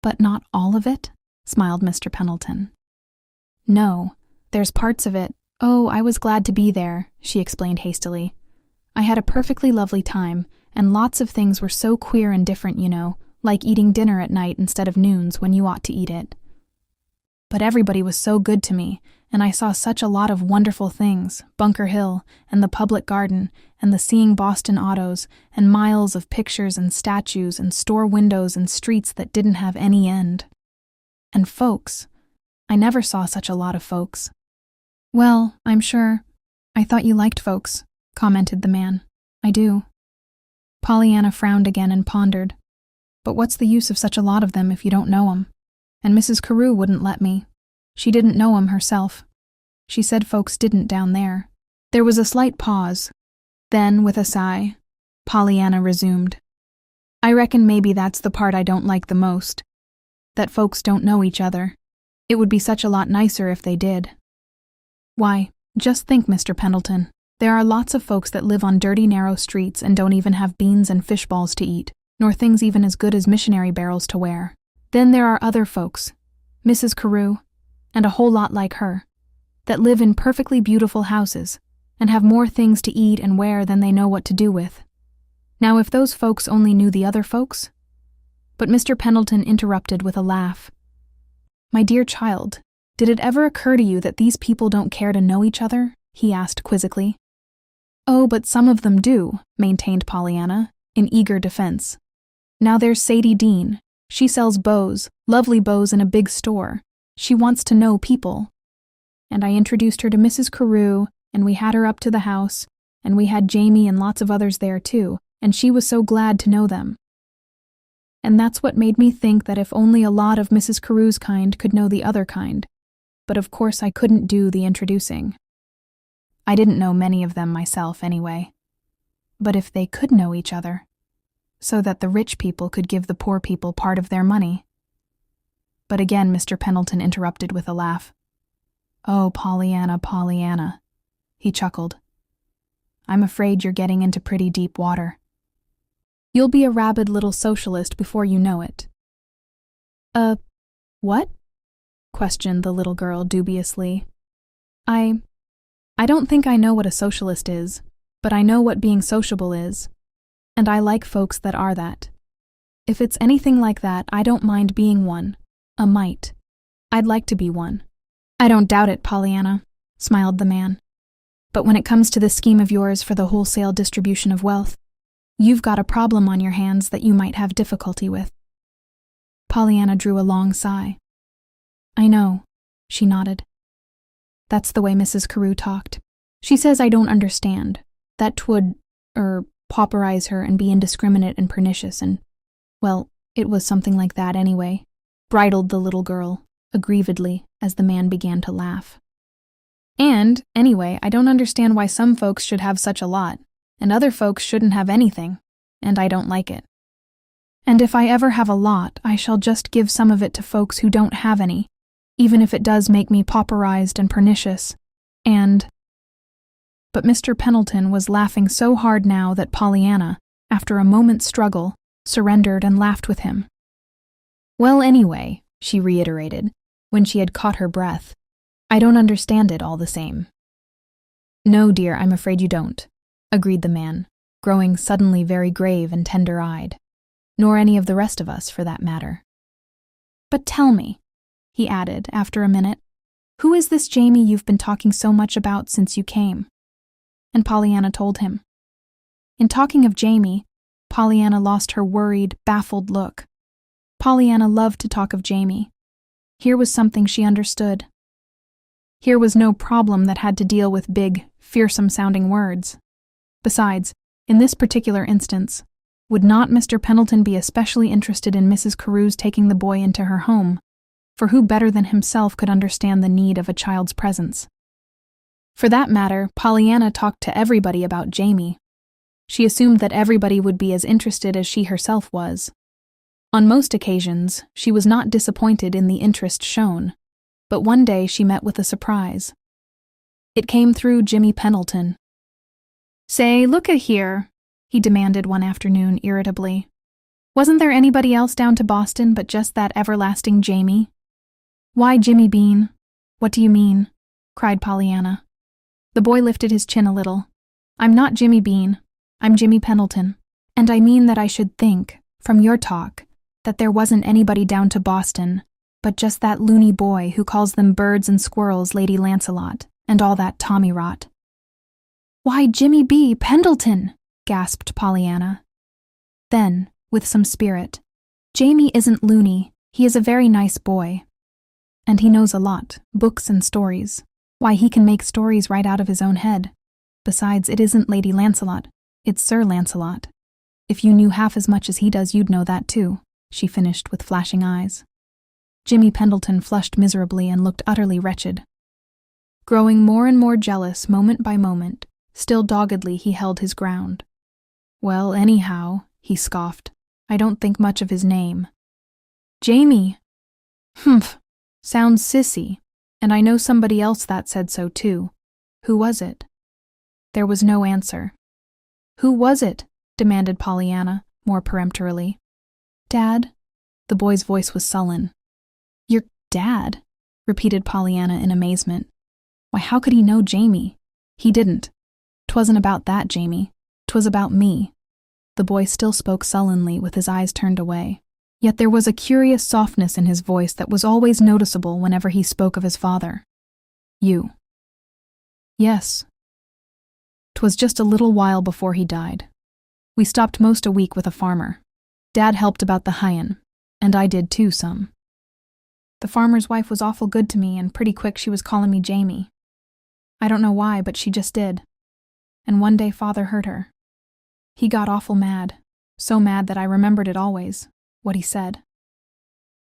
S1: "But not all of it?" smiled Mr. Pendleton. "No, there's parts of it. Oh, I was glad to be there," she explained hastily. "I had a perfectly lovely time, and lots of things were so queer and different, you know, like eating dinner at night instead of noons when you ought to eat it. But everybody was so good to me, and I saw such a lot of wonderful things, Bunker Hill, and the Public Garden, and the Seeing Boston autos, and miles of pictures and statues and store windows and streets that didn't have any end. And folks. I never saw such a lot of folks." "Well, I'm sure. I thought you liked folks," commented the man. "I do." Pollyanna frowned again and pondered. But what's the use of such a lot of them if you don't know 'em? And Mrs. Carew wouldn't let me. She didn't know 'em herself. She said folks didn't down there. There was a slight pause. Then, with a sigh, Pollyanna resumed. I reckon maybe that's the part I don't like the most. That folks don't know each other. It would be such a lot nicer if they did. Why, just think, Mr. Pendleton. There are lots of folks that live on dirty, narrow streets and don't even have beans and fish balls to eat, nor things even as good as missionary barrels to wear. Then there are other folks, Mrs. Carew, and a whole lot like her, that live in perfectly beautiful houses and have more things to eat and wear than they know what to do with. Now, if those folks only knew the other folks. But Mr. Pendleton interrupted with a laugh. My dear child, did it ever occur to you that these people don't care to know each other? He asked quizzically. Oh, but some of them do, maintained Pollyanna, in eager defense. Now there's Sadie Dean. She sells bows, lovely bows in a big store. She wants to know people. And I introduced her to Mrs. Carew, and we had her up to the house, and we had Jamie and lots of others there too, and she was so glad to know them. And that's what made me think that if only a lot of Mrs. Carew's kind could know the other kind. But of course I couldn't do the introducing. I didn't know many of them myself anyway. But if they could know each other, so that the rich people could give the poor people part of their money. But again Mr. Pendleton interrupted with a laugh. Oh, Pollyanna, Pollyanna, he chuckled. I'm afraid you're getting into pretty deep water. You'll be a rabid little socialist before you know it. What? Questioned the little girl dubiously. I don't think I know what a socialist is, but I know what being sociable is, and I like folks that are that. If it's anything like that, I don't mind being one, a mite. I'd like to be one. I don't doubt it, Pollyanna, smiled the man. But when it comes to this scheme of yours for the wholesale distribution of wealth, you've got a problem on your hands that you might have difficulty with. Pollyanna drew a long sigh. I know, she nodded. That's the way Mrs. Carew talked. She says I don't understand. That 'twould, pauperize her and be indiscriminate and pernicious and, well, it was something like that anyway, bridled the little girl, aggrievedly, as the man began to laugh. And, anyway, I don't understand why some folks should have such a lot, and other folks shouldn't have anything, and I don't like it. And if I ever have a lot, I shall just give some of it to folks who don't have any, even if it does make me pauperized and pernicious, and... But Mr. Pendleton was laughing so hard now that Pollyanna, after a moment's struggle, surrendered and laughed with him. Well, anyway, she reiterated, when she had caught her breath, I don't understand it all the same. No, dear, I'm afraid you don't, agreed the man, growing suddenly very grave and tender-eyed. Nor any of the rest of us, for that matter. But tell me, he added after a minute, who is this Jamie you've been talking so much about since you came? And Pollyanna told him. In talking of Jamie, Pollyanna lost her worried, baffled look. Pollyanna loved to talk of Jamie. Here was something she understood. Here was no problem that had to deal with big, fearsome-sounding words. Besides, in this particular instance, would not Mr. Pendleton be especially interested in Mrs. Carew's taking the boy into her home? For who better than himself could understand the need of a child's presence? For that matter, Pollyanna talked to everybody about Jamie. She assumed that everybody would be as interested as she herself was. On most occasions, she was not disappointed in the interest shown, but one day she met with a surprise. It came through Jimmy Pendleton. Say, look-a-here, he demanded one afternoon irritably. Wasn't there anybody else down to Boston but just that everlasting Jamie? Why, Jimmy Bean? What do you mean? Cried Pollyanna. The boy lifted his chin a little. I'm not Jimmy Bean. I'm Jimmy Pendleton. And I mean that I should think, from your talk, that there wasn't anybody down to Boston, but just that loony boy who calls them birds and squirrels Lady Lancelot, and all that Tommy rot. Why, Jimmy B. Pendleton! Gasped Pollyanna. Then, with some spirit, Jamie isn't loony, he is a very nice boy. And he knows a lot, books and stories. Why, he can make stories right out of his own head. Besides, it isn't Lady Lancelot, it's Sir Lancelot. If you knew half as much as he does, you'd know that too, she finished with flashing eyes. Jimmy Pendleton flushed miserably and looked utterly wretched. Growing more and more jealous moment by moment, still doggedly he held his ground. Well, anyhow, he scoffed, I don't think much of his name. Jamie! Humph, sounds sissy, and I know somebody else that said so too. Who was it? There was no answer. Who was it? Demanded Pollyanna, more peremptorily. Dad? The boy's voice was sullen. Your dad? Repeated Pollyanna in amazement. Why, how could he know Jamie? He didn't. 'Twasn't about that, Jamie. 'Twas about me. The boy still spoke sullenly, with his eyes turned away. Yet there was a curious softness in his voice that was always noticeable whenever he spoke of his father. You. Yes. 'Twas just a little while before he died. We stopped most a week with a farmer. Dad helped about the hyin', and I did too some. The farmer's wife was awful good to me, and pretty quick she was calling me Jamie. I don't know why, but she just did. And one day Father heard her. He got awful mad, so mad that I remembered it always, what he said.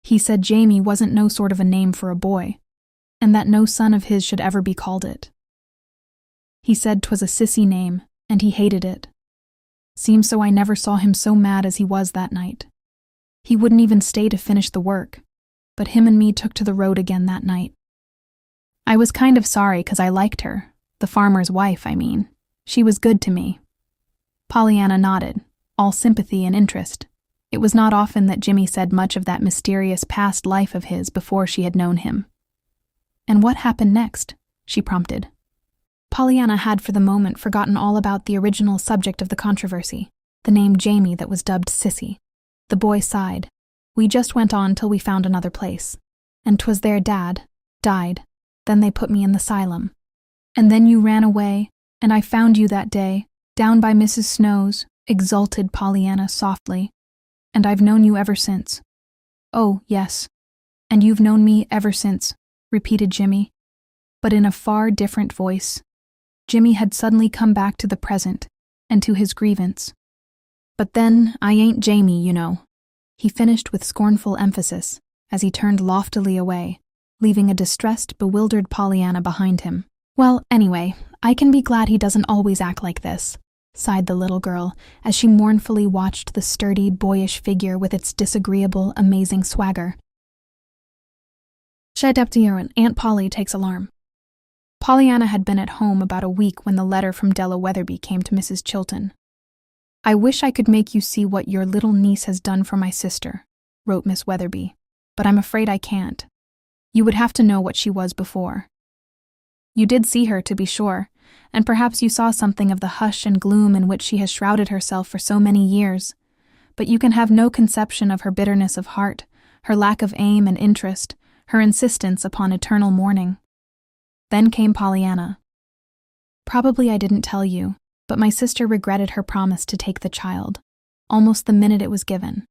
S1: He said Jamie wasn't no sort of a name for a boy, and that no son of his should ever be called it. He said 'twas a sissy name, and he hated it. Seems so I never saw him so mad as he was that night. He wouldn't even stay to finish the work, but him and me took to the road again that night. I was kind of sorry 'cause I liked her, the farmer's wife, I mean. She was good to me. Pollyanna nodded, all sympathy and interest. It was not often that Jimmy said much of that mysterious past life of his before she had known him. And what happened next? She prompted. Pollyanna had for the moment forgotten all about the original subject of the controversy, the name Jamie that was dubbed Sissy. The boy sighed. We just went on till we found another place. And 'twas there Dad died. Then they put me in the asylum. And then you ran away, and I found you that day, down by Mrs. Snow's, exulted Pollyanna softly. And I've known you ever since. Oh, yes. And you've known me ever since, repeated Jimmy, but in a far different voice. Jimmy had suddenly come back to the present, and to his grievance. But then, I ain't Jamie, you know, he finished with scornful emphasis, as he turned loftily away, leaving a distressed, bewildered Pollyanna behind him. Well, anyway, I can be glad he doesn't always act like this, sighed the little girl, as she mournfully watched the sturdy, boyish figure with its disagreeable, amazing swagger. Shadeptier, Aunt Polly takes alarm. Pollyanna had been at home about a week when the letter from Della Weatherby came to Mrs. Chilton. I wish I could make you see what your little niece has done for my sister, wrote Miss Weatherby, but I'm afraid I can't. You would have to know what she was before. You did see her, to be sure, and perhaps you saw something of the hush and gloom in which she has shrouded herself for so many years, but you can have no conception of her bitterness of heart, her lack of aim and interest, her insistence upon eternal mourning. Then came Pollyanna. Probably I didn't tell you, but my sister regretted her promise to take the child, almost the minute it was given,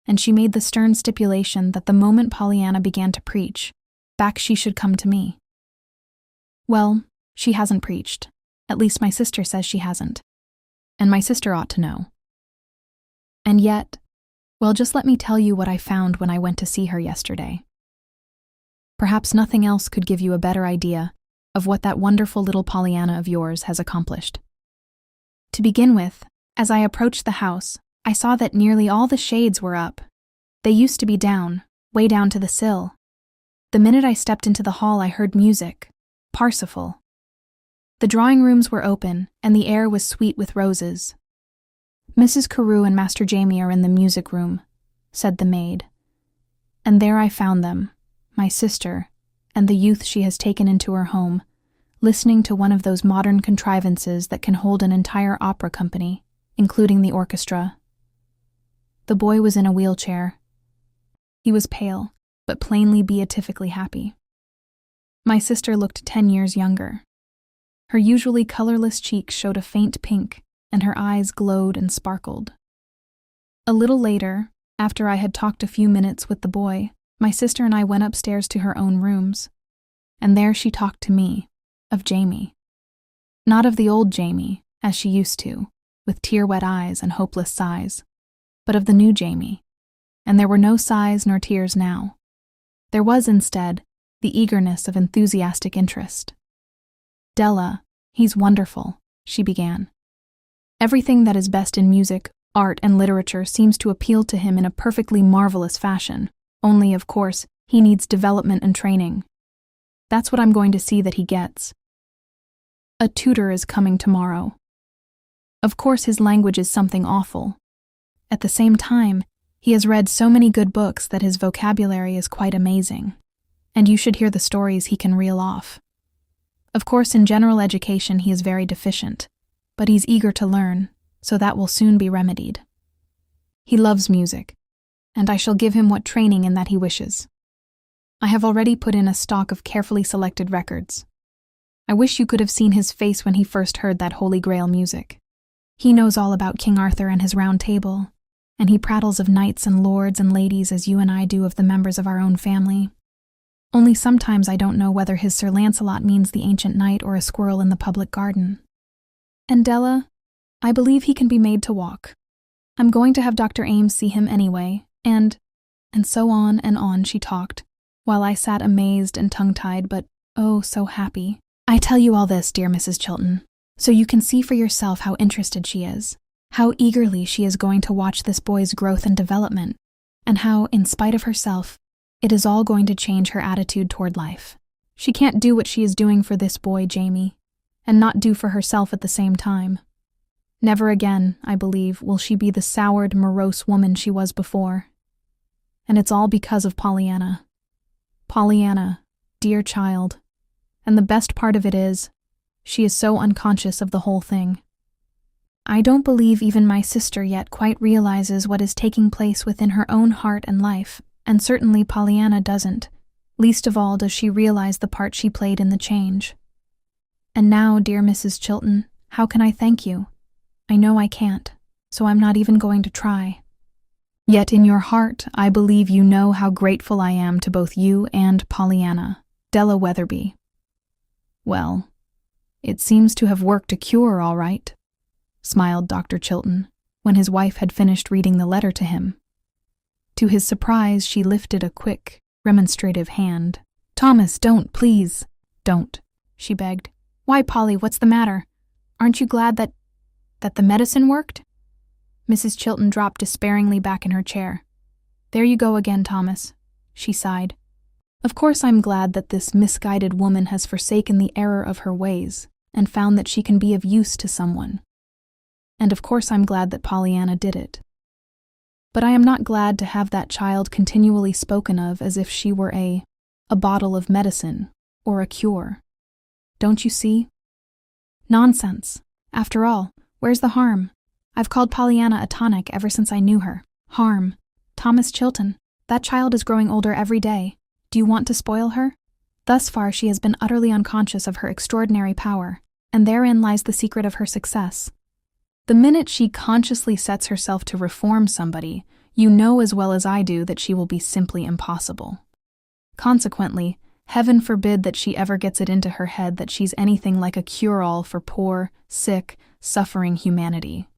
S1: and she made the stern stipulation that the moment Pollyanna began to preach, back she should come to me. Well, she hasn't preached. At least my sister says she hasn't. And my sister ought to know. And yet, well, just let me tell you what I found when I went to see her yesterday. Perhaps nothing else could give you a better idea of what that wonderful little Pollyanna of yours has accomplished. To begin with, as I approached the house, I saw that nearly all the shades were up. They used to be down, way down to the sill. The minute I stepped into the hall, I heard music. Parsifal. The drawing rooms were open, and the air was sweet with roses. Mrs. Carew and Master Jamie are in the music room, said the maid. And there I found them, my sister, and the youth she has taken into her home, listening to one of those modern contrivances that can hold an entire opera company, including the orchestra. The boy was in a wheelchair. He was pale, but plainly beatifically happy. My sister looked 10 years younger. Her usually colorless cheeks showed a faint pink, and her eyes glowed and sparkled. A little later, after I had talked a few minutes with the boy, my sister and I went upstairs to her own rooms, and there she talked to me, of Jamie. Not of the old Jamie, as she used to, with tear-wet eyes and hopeless sighs, but of the new Jamie. And there were no sighs nor tears now. There was, instead, the eagerness of enthusiastic interest. "Della, he's wonderful," she began. "Everything that is best in music, art, and literature seems to appeal to him in a perfectly marvelous fashion. Only, of course, he needs development and training. That's what I'm going to see that he gets. A tutor is coming tomorrow. Of course, his language is something awful. At the same time, he has read so many good books that his vocabulary is quite amazing, and you should hear the stories he can reel off. Of course, in general education he is very deficient, but he's eager to learn, so that will soon be remedied. He loves music, and I shall give him what training in that he wishes. I have already put in a stock of carefully selected records. I wish you could have seen his face when he first heard that Holy Grail music. He knows all about King Arthur and his round table, and he prattles of knights and lords and ladies as you and I do of the members of our own family. Only sometimes I don't know whether his Sir Lancelot means the ancient knight or a squirrel in the public garden. And Della, I believe he can be made to walk. I'm going to have Dr. Ames see him anyway, and so on she talked, while I sat amazed and tongue-tied, but oh, so happy. I tell you all this, dear Mrs. Chilton, so you can see for yourself how interested she is, how eagerly she is going to watch this boy's growth and development, and how, in spite of herself, it is all going to change her attitude toward life. She can't do what she is doing for this boy, Jamie, and not do for herself at the same time. Never again, I believe, will she be the soured, morose woman she was before. And it's all because of Pollyanna. Pollyanna, dear child. And the best part of it is, she is so unconscious of the whole thing. I don't believe even my sister yet quite realizes what is taking place within her own heart and life, and certainly Pollyanna doesn't. Least of all does she realize the part she played in the change. And now, dear Mrs. Chilton, how can I thank you? I know I can't, so I'm not even going to try. Yet in your heart, I believe you know how grateful I am to both you and Pollyanna, Della Weatherby. Well, it seems to have worked a cure, all right, smiled Dr. Chilton, when his wife had finished reading the letter to him. To his surprise, she lifted a quick, remonstrative hand. "Thomas, don't, please. Don't," she begged. "Why, Polly, what's the matter? Aren't you glad that the medicine worked?" Mrs. Chilton dropped despairingly back in her chair. "There you go again, Thomas," she sighed. "Of course I'm glad that this misguided woman has forsaken the error of her ways and found that she can be of use to someone. And of course I'm glad that Pollyanna did it. But I am not glad to have that child continually spoken of as if she were a bottle of medicine or a cure. Don't you see? Nonsense. After all, where's the harm? I've called Pollyanna a tonic ever since I knew her. Harm. Thomas Chilton, that child is growing older every day. Do you want to spoil her? Thus far she has been utterly unconscious of her extraordinary power, and therein lies the secret of her success. The minute she consciously sets herself to reform somebody, you know as well as I do that she will be simply impossible. Consequently, heaven forbid that she ever gets it into her head that she's anything like a cure-all for poor, sick, suffering humanity.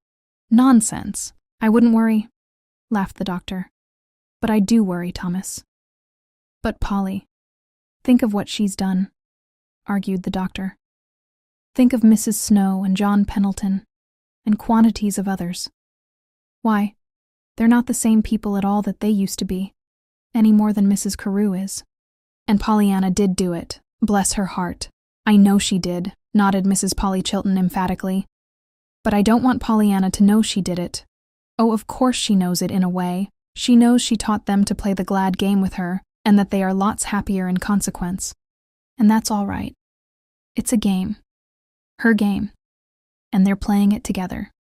S1: Nonsense. I wouldn't worry, laughed the doctor. But I do worry, Thomas. But Polly, think of what she's done, argued the doctor. Think of Mrs. Snow and John Pendleton, and quantities of others. Why, they're not the same people at all that they used to be, any more than Mrs. Carew is. And Pollyanna did do it, bless her heart. I know she did, nodded Mrs. Polly Chilton emphatically. But I don't want Pollyanna to know she did it. Oh, of course she knows it in a way. She knows she taught them to play the glad game with her, and that they are lots happier in consequence. And that's all right. It's a game. Her game. And they're playing it together.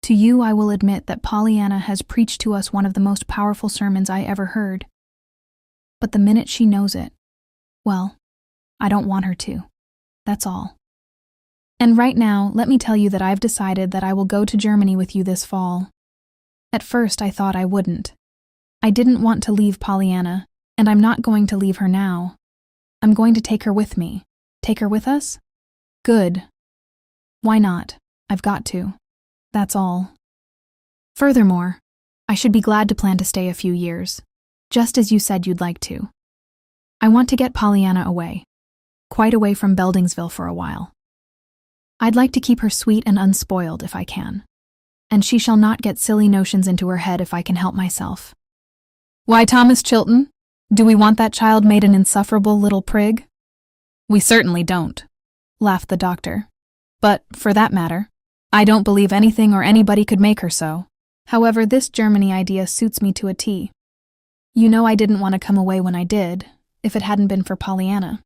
S1: To you I will admit that Pollyanna has preached to us one of the most powerful sermons I ever heard. But the minute she knows it, well, I don't want her to. That's all. And right now, let me tell you that I've decided that I will go to Germany with you this fall. At first I thought I wouldn't. I didn't want to leave Pollyanna, and I'm not going to leave her now. I'm going to take her with me. Take her with us? Good. Why not? I've got to. That's all. Furthermore, I should be glad to plan to stay a few years, just as you said you'd like to. I want to get Pollyanna away, quite away from Beldingsville for a while. I'd like to keep her sweet and unspoiled if I can, and she shall not get silly notions into her head if I can help myself. Why, Thomas Chilton? Do we want that child made an insufferable little prig? We certainly don't, laughed the doctor. But, for that matter, I don't believe anything or anybody could make her so. However, this Germany idea suits me to a T. You know I didn't want to come away when I did, if it hadn't been for Pollyanna.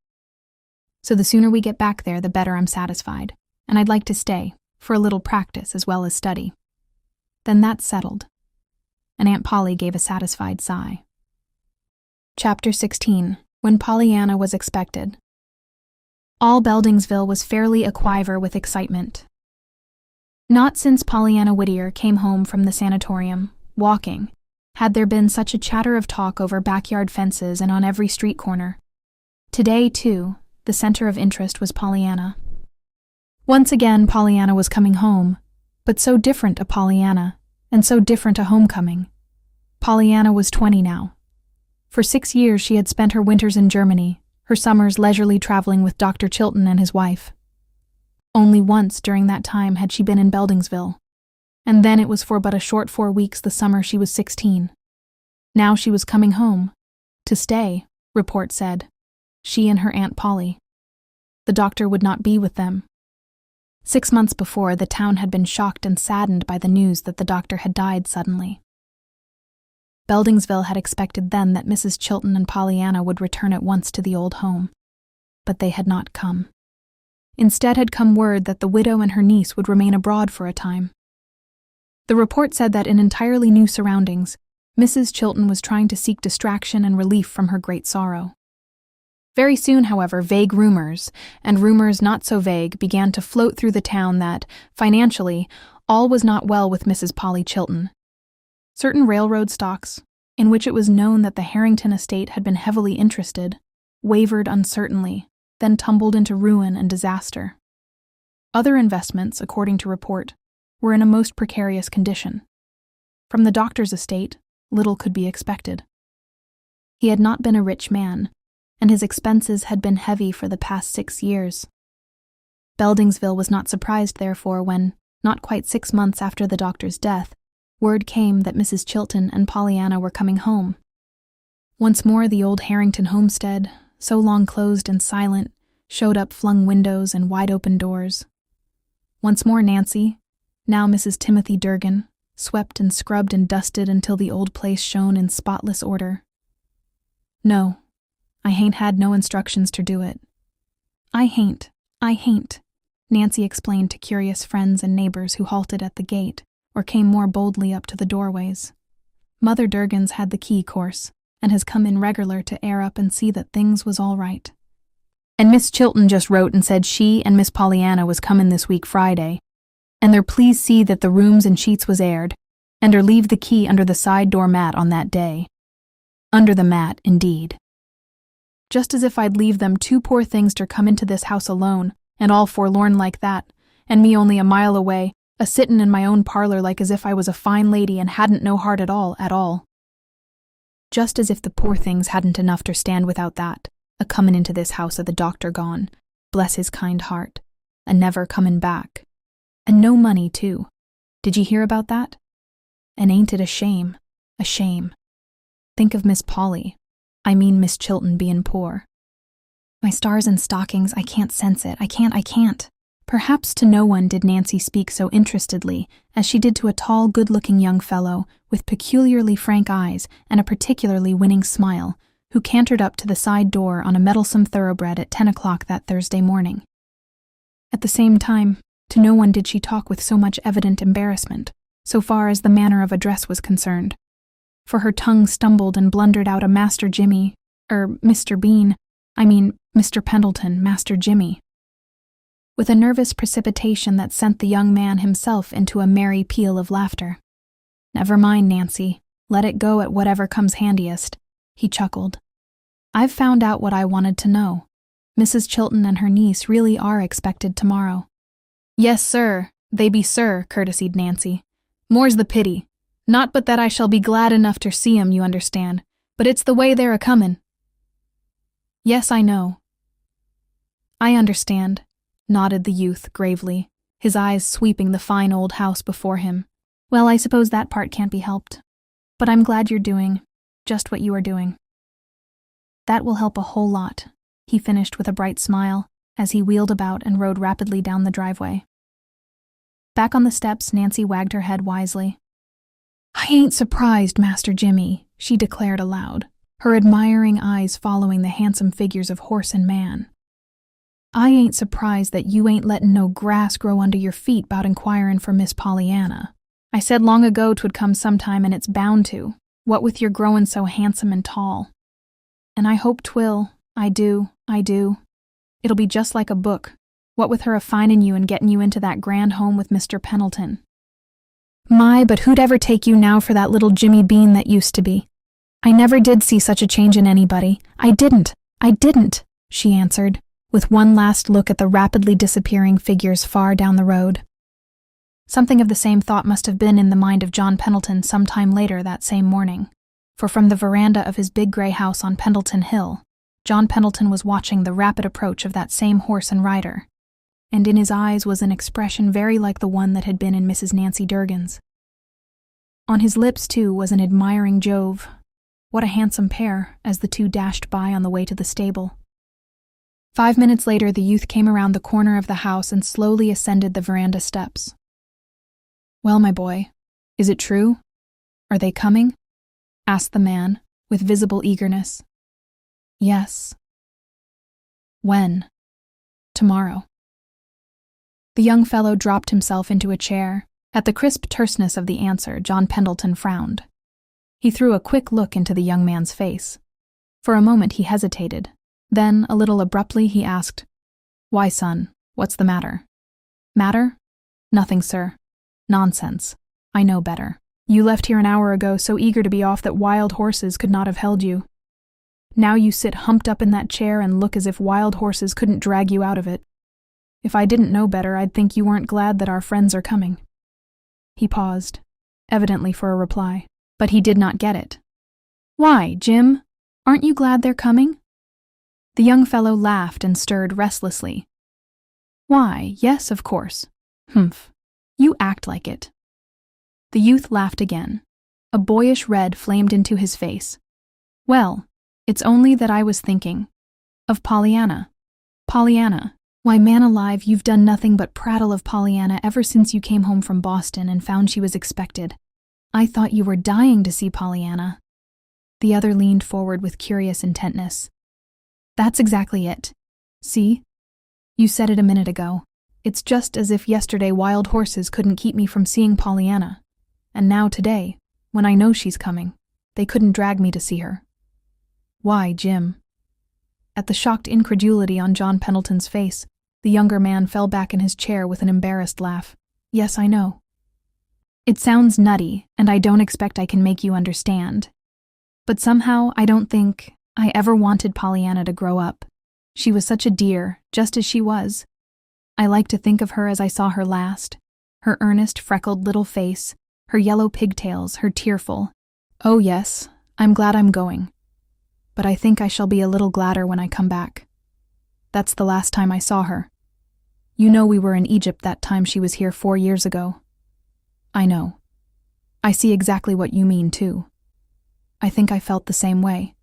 S1: So the sooner we get back there, the better I'm satisfied, and I'd like to stay, for a little practice as well as study. Then that's settled. And Aunt Polly gave a satisfied sigh. Chapter 16. When Pollyanna was expected. All Beldingsville was fairly aquiver with excitement. Not since Pollyanna Whittier came home from the sanatorium, walking, had there been such a chatter of talk over backyard fences and on every street corner. Today, too, the center of interest was Pollyanna. Once again, Pollyanna was coming home, but so different a Pollyanna, and so different a homecoming. Pollyanna was 20 now. For 6 years she had spent her winters in Germany, her summers leisurely traveling with Dr. Chilton and his wife. Only once during that time had she been in Beldingsville, and then it was for but a short 4 weeks the summer she was 16. Now she was coming home. To stay, report said. She and her Aunt Polly. The doctor would not be with them. 6 months before, the town had been shocked and saddened by the news that the doctor had died suddenly. Beldingsville had expected then that Mrs. Chilton and Pollyanna would return at once to the old home, but they had not come. Instead had come word that the widow and her niece would remain abroad for a time. The report said that in entirely new surroundings, Mrs. Chilton was trying to seek distraction and relief from her great sorrow. Very soon, however, vague rumors, and rumors not so vague, began to float through the town that, financially, all was not well with Mrs. Polly Chilton. Certain railroad stocks, in which it was known that the Harrington estate had been heavily interested, wavered uncertainly, then tumbled into ruin and disaster. Other investments, according to report, were in a most precarious condition. From the doctor's estate, little could be expected. He had not been a rich man, and his expenses had been heavy for the past 6 years. Beldingsville was not surprised, therefore, when, not quite 6 months after the doctor's death, word came that Mrs. Chilton and Pollyanna were coming home. Once more the old Harrington homestead, so long closed and silent, showed up flung windows and wide-open doors. Once more Nancy, now Mrs. Timothy Durgan, swept and scrubbed and dusted until the old place shone in spotless order. No, I hain't had no instructions to do it. I hain't, Nancy explained to curious friends and neighbors who halted at the gate or came more boldly up to the doorways. Mother Durgan's had the key, course, and has come in regular to air up and see that things was all right. And Miss Chilton just wrote and said she and Miss Pollyanna was comin' this week Friday, and they're please see that the rooms and sheets was aired, and er leave the key under the side door mat on that day. Under the mat, indeed. Just as if I'd leave them 2 poor things ter come into this house alone, and all forlorn like that, and me only a mile away, a-sittin' in my own parlor like as if I was a fine lady and hadn't no heart at all. Just as if the poor things hadn't enough ter stand without that, a-comin' into this house the doctor gone, bless his kind heart, and never comin' back. And no money, too. Did ye hear about that? And ain't it a shame? A shame. Think of Miss Polly, I mean Miss Chilton, bein' poor. My stars and stockings, I can't sense it, I can't. Perhaps to no one did Nancy speak so interestedly as she did to a tall, good-looking young fellow with peculiarly frank eyes and a particularly winning smile, who cantered up to the side door on a mettlesome thoroughbred at 10 o'clock that Thursday morning. At the same time, to no one did she talk with so much evident embarrassment, so far as the manner of address was concerned, for her tongue stumbled and blundered out a Master Jimmy, Mr. Bean, Mr. Pendleton, Master Jimmy, with a nervous precipitation that sent the young man himself into a merry peal of laughter. Never mind, Nancy, let it go at whatever comes handiest, he chuckled. I've found out what I wanted to know. Mrs. Chilton and her niece really are expected tomorrow. Yes, sir, "They be, sir," courtesied Nancy. "More's the pity. Not but that I shall be glad enough to see 'em, you understand, but it's the way they're a-comin'." "Yes, I know." "I understand," nodded the youth gravely, his eyes sweeping the fine old house before him. "Well, I suppose that part can't be helped. But I'm glad you're doing just what you are doing." "That will help a whole lot," he finished with a bright smile as he wheeled about and rode rapidly down the driveway. Back on the steps, Nancy wagged her head wisely. "I ain't surprised, Master Jimmy," she declared aloud, her admiring eyes following the handsome figures of horse and man. "I ain't surprised that you ain't lettin' no grass grow under your feet 'bout inquirin' for Miss Pollyanna. I said long ago 'twould come sometime, and it's bound to, what with your growin' so handsome and tall. And I hope 'twill, I do. It'll be just like a book, what with her a-findin' you and gettin' you into that grand home with Mr. Pendleton. My, but who'd ever take you now for that little Jimmy Bean that used to be? I never did see such a change in anybody. I didn't, she answered, with one last look at the rapidly disappearing figures far down the road. Something of the same thought must have been in the mind of John Pendleton some time later that same morning, for from the veranda of his big gray house on Pendleton Hill, John Pendleton was watching the rapid approach of that same horse and rider, and in his eyes was an expression very like the one that had been in Mrs. Nancy Durgan's. On his lips, too, was an admiring Jove. What a handsome pair, as the two dashed by on the way to the stable. 5 minutes later, the youth came around the corner of the house and slowly ascended the veranda steps. "Well, my boy, is it true? Are they coming?" asked the man, with visible eagerness. "Yes." "When?" "Tomorrow." The young fellow dropped himself into a chair. At the crisp terseness of the answer, John Pendleton frowned. He threw a quick look into the young man's face. For a moment he hesitated. Then, a little abruptly, he asked, "Why, son, what's the matter?" "Matter? Nothing, sir. Nonsense. I know better. You left here an hour ago so eager to be off that wild horses could not have held you. Now you sit humped up in that chair and look as if wild horses couldn't drag you out of it. If I didn't know better, I'd think you weren't glad that our friends are coming." He paused, evidently for a reply, but he did not get it. "Why, Jim? Aren't you glad they're coming?" The young fellow laughed and stirred restlessly. "Why, yes, of course. Humph. You act like it." The youth laughed again. A boyish red flamed into his face. "Well, it's only that I was thinking of Pollyanna. Pollyanna. Why, man alive, you've done nothing but prattle of Pollyanna ever since you came home from Boston and found she was expected. I thought you were dying to see Pollyanna." The other leaned forward with curious intentness. "That's exactly it. See? You said it a minute ago. It's just as if yesterday wild horses couldn't keep me from seeing Pollyanna, and now today, when I know she's coming, they couldn't drag me to see her." "Why, Jim?" At the shocked incredulity on John Pendleton's face, the younger man fell back in his chair with an embarrassed laugh. "Yes, I know. It sounds nutty, and I don't expect I can make you understand. But somehow I don't think I ever wanted Pollyanna to grow up. She was such a dear, just as she was. I like to think of her as I saw her last, her earnest, freckled little face, her yellow pigtails, her tearful, 'Oh yes, I'm glad I'm going. But I think I shall be a little gladder when I come back.' That's the last time I saw her. You know we were in Egypt that time she was here 4 years ago." "I know. I see exactly what you mean, too. I think I felt the same way,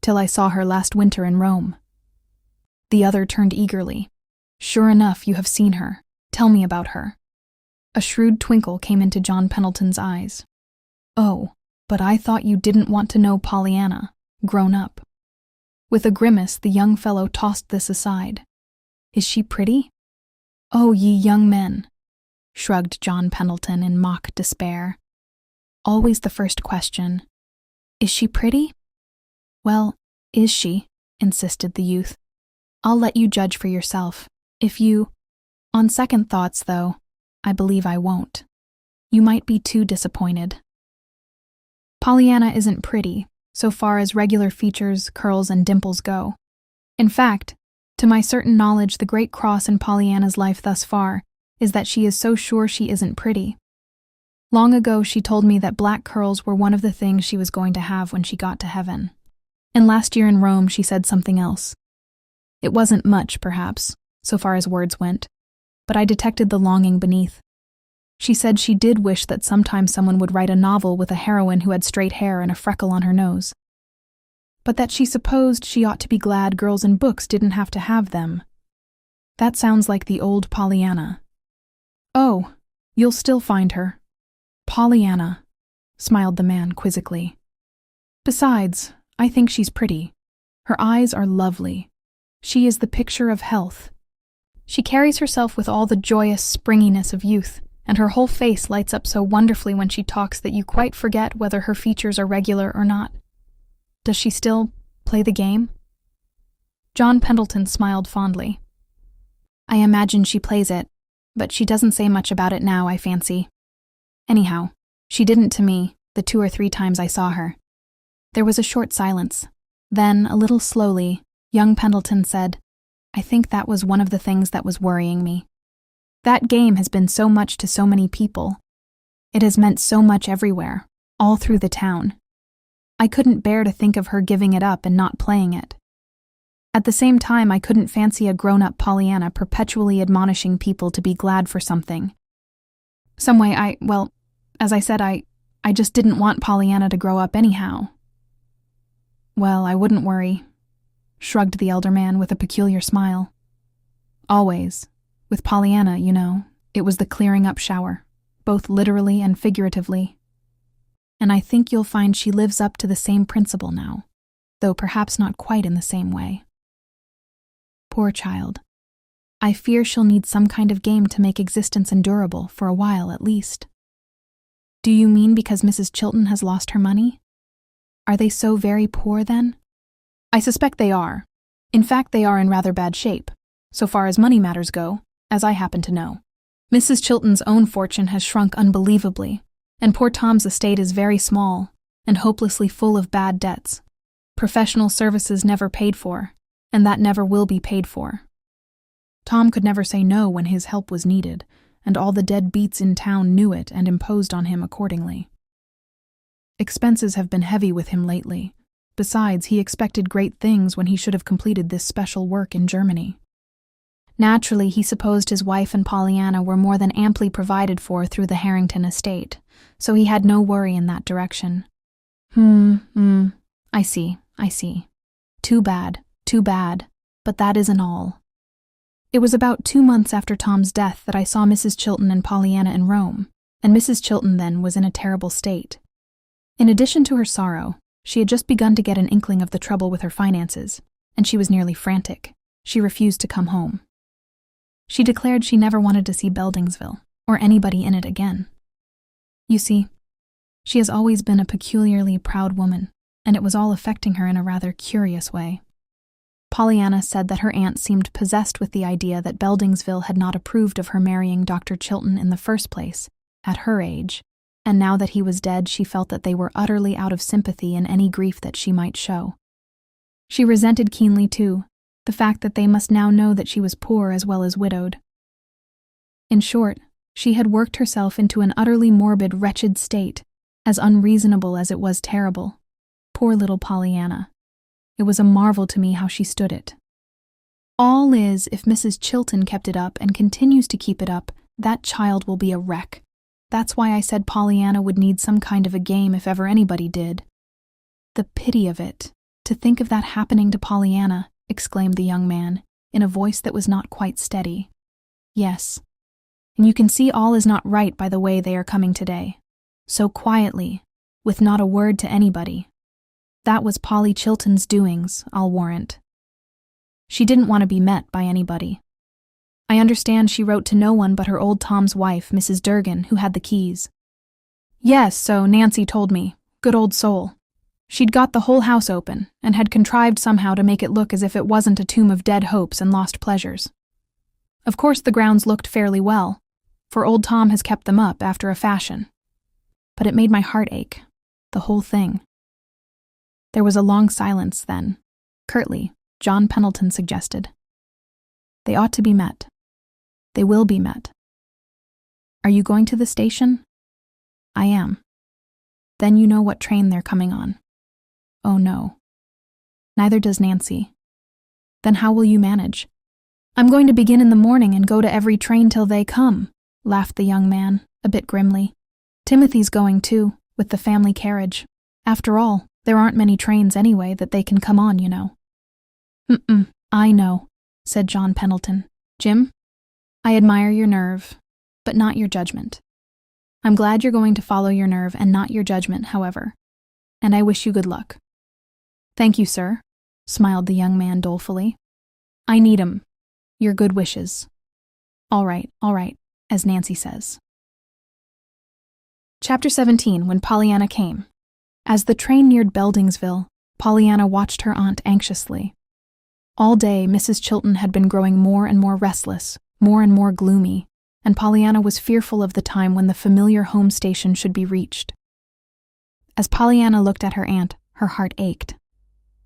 S1: till I saw her last winter in Rome." The other turned eagerly. "Sure enough, you have seen her. Tell me about her." A shrewd twinkle came into John Pendleton's eyes. "Oh, but I thought you didn't want to know Pollyanna, grown up." With a grimace, the young fellow tossed this aside. "Is she pretty?" "Oh, ye young men," shrugged John Pendleton in mock despair. "Always the first question. Is she pretty?" "Well, is she?" insisted the youth. "I'll let you judge for yourself. If you... On second thoughts, though, I believe I won't. You might be too disappointed. Pollyanna isn't pretty, so far as regular features, curls, and dimples go. In fact, to my certain knowledge, the great cross in Pollyanna's life thus far is that she is so sure she isn't pretty. Long ago, she told me that black curls were one of the things she was going to have when she got to heaven. And last year in Rome, she said something else. It wasn't much, perhaps, so far as words went, but I detected the longing beneath. She said she did wish that sometime someone would write a novel with a heroine who had straight hair and a freckle on her nose. But that she supposed she ought to be glad girls in books didn't have to have them. That sounds like the old Pollyanna. Oh, you'll still find her. Pollyanna, smiled the man quizzically. Besides, I think she's pretty. Her eyes are lovely. She is the picture of health. She carries herself with all the joyous springiness of youth, and her whole face lights up so wonderfully when she talks that you quite forget whether her features are regular or not. Does she still play the game? John Pendleton smiled fondly. I imagine she plays it, but she doesn't say much about it now, I fancy. Anyhow, she didn't to me, the 2 or 3 times I saw her. There was a short silence. Then, a little slowly, young Pendleton said, I think that was one of the things that was worrying me. That game has been so much to so many people. It has meant so much everywhere, all through the town. I couldn't bear to think of her giving it up and not playing it. At the same time, I couldn't fancy a grown-up Pollyanna perpetually admonishing people to be glad for something. Some way as I said, I just didn't want Pollyanna to grow up anyhow. Well, I wouldn't worry, shrugged the elder man with a peculiar smile. Always, with Pollyanna, you know, it was the clearing up shower, both literally and figuratively. And I think you'll find she lives up to the same principle now, though perhaps not quite in the same way. Poor child. I fear she'll need some kind of game to make existence endurable, for a while at least. Do you mean because Mrs. Chilton has lost her money? Are they so very poor, then? I suspect they are. In fact, they are in rather bad shape, so far as money matters go, as I happen to know. Mrs. Chilton's own fortune has shrunk unbelievably, and poor Tom's estate is very small and hopelessly full of bad debts. Professional services never paid for, and that never will be paid for. Tom could never say no when his help was needed, and all the deadbeats in town knew it and imposed on him accordingly. Expenses have been heavy with him lately. Besides, he expected great things when he should have completed this special work in Germany. Naturally, he supposed his wife and Pollyanna were more than amply provided for through the Harrington estate, so he had no worry in that direction. I see. Too bad, but that isn't all. It was about 2 months after Tom's death that I saw Mrs. Chilton and Pollyanna in Rome, and Mrs. Chilton then was in a terrible state. In addition to her sorrow, she had just begun to get an inkling of the trouble with her finances, and she was nearly frantic. She refused to come home. She declared she never wanted to see Beldingsville, or anybody in it again. You see, she has always been a peculiarly proud woman, and it was all affecting her in a rather curious way. Pollyanna said that her aunt seemed possessed with the idea that Beldingsville had not approved of her marrying Dr. Chilton in the first place, at her age, and now that he was dead, she felt that they were utterly out of sympathy in any grief that she might show. She resented keenly, too, the fact that they must now know that she was poor as well as widowed. In short, she had worked herself into an utterly morbid, wretched state, as unreasonable as it was terrible. Poor little Pollyanna. It was a marvel to me how she stood it. All is, if Mrs. Chilton kept it up and continues to keep it up, that child will be a wreck. That's why I said Pollyanna would need some kind of a game if ever anybody did. The pity of it, to think of that happening to Pollyanna, exclaimed the young man, in a voice that was not quite steady. Yes, and you can see all is not right by the way they are coming today. So quietly, with not a word to anybody. That was Polly Chilton's doings, I'll warrant. She didn't want to be met by anybody. I understand she wrote to no one but her old Tom's wife, Mrs. Durgan, who had the keys. Yes, so Nancy told me. Good old soul. She'd got the whole house open, and had contrived somehow to make it look as if it wasn't a tomb of dead hopes and lost pleasures. Of course the grounds looked fairly well, for old Tom has kept them up after a fashion. But it made my heart ache, the whole thing. There was a long silence then. Curtly, John Pendleton suggested, They ought to be met. They will be met. Are you going to the station? I am. Then you know what train they're coming on. Oh no. Neither does Nancy. Then how will you manage? I'm going to begin in the morning and go to every train till they come, laughed the young man, a bit grimly. Timothy's going too, with the family carriage. After all, there aren't many trains anyway that they can come on, you know. I know, said John Pendleton. Jim, I admire your nerve, but not your judgment. I'm glad you're going to follow your nerve and not your judgment, however, and I wish you good luck. Thank you, sir, smiled the young man dolefully. I need 'em. Your good wishes. All right, as Nancy says. Chapter 17, When Pollyanna Came. As the train neared Beldingsville, Pollyanna watched her aunt anxiously. All day, Mrs. Chilton had been growing more and more restless, more and more gloomy, and Pollyanna was fearful of the time when the familiar home station should be reached. As Pollyanna looked at her aunt, her heart ached.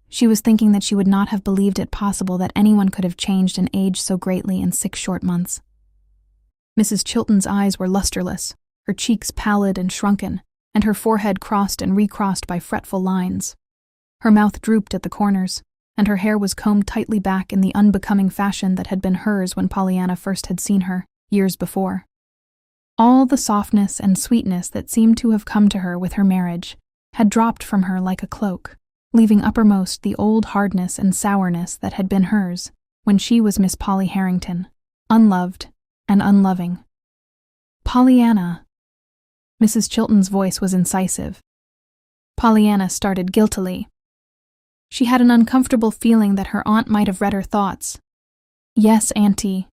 S1: She was thinking that she would not have believed it possible that anyone could have changed and aged so greatly in 6 short months. Mrs. Chilton's eyes were lusterless, her cheeks pallid and shrunken, and her forehead crossed and recrossed by fretful lines. Her mouth drooped at the corners, and her hair was combed tightly back in the unbecoming fashion that had been hers when Pollyanna first had seen her, years before. All the softness and sweetness that seemed to have come to her with her marriage had dropped from her like a cloak, leaving uppermost the old hardness and sourness that had been hers when she was Miss Polly Harrington, unloved and unloving. Pollyanna. Mrs. Chilton's voice was incisive. Pollyanna started guiltily. She had an uncomfortable feeling that her aunt might have read her thoughts. Yes, Auntie.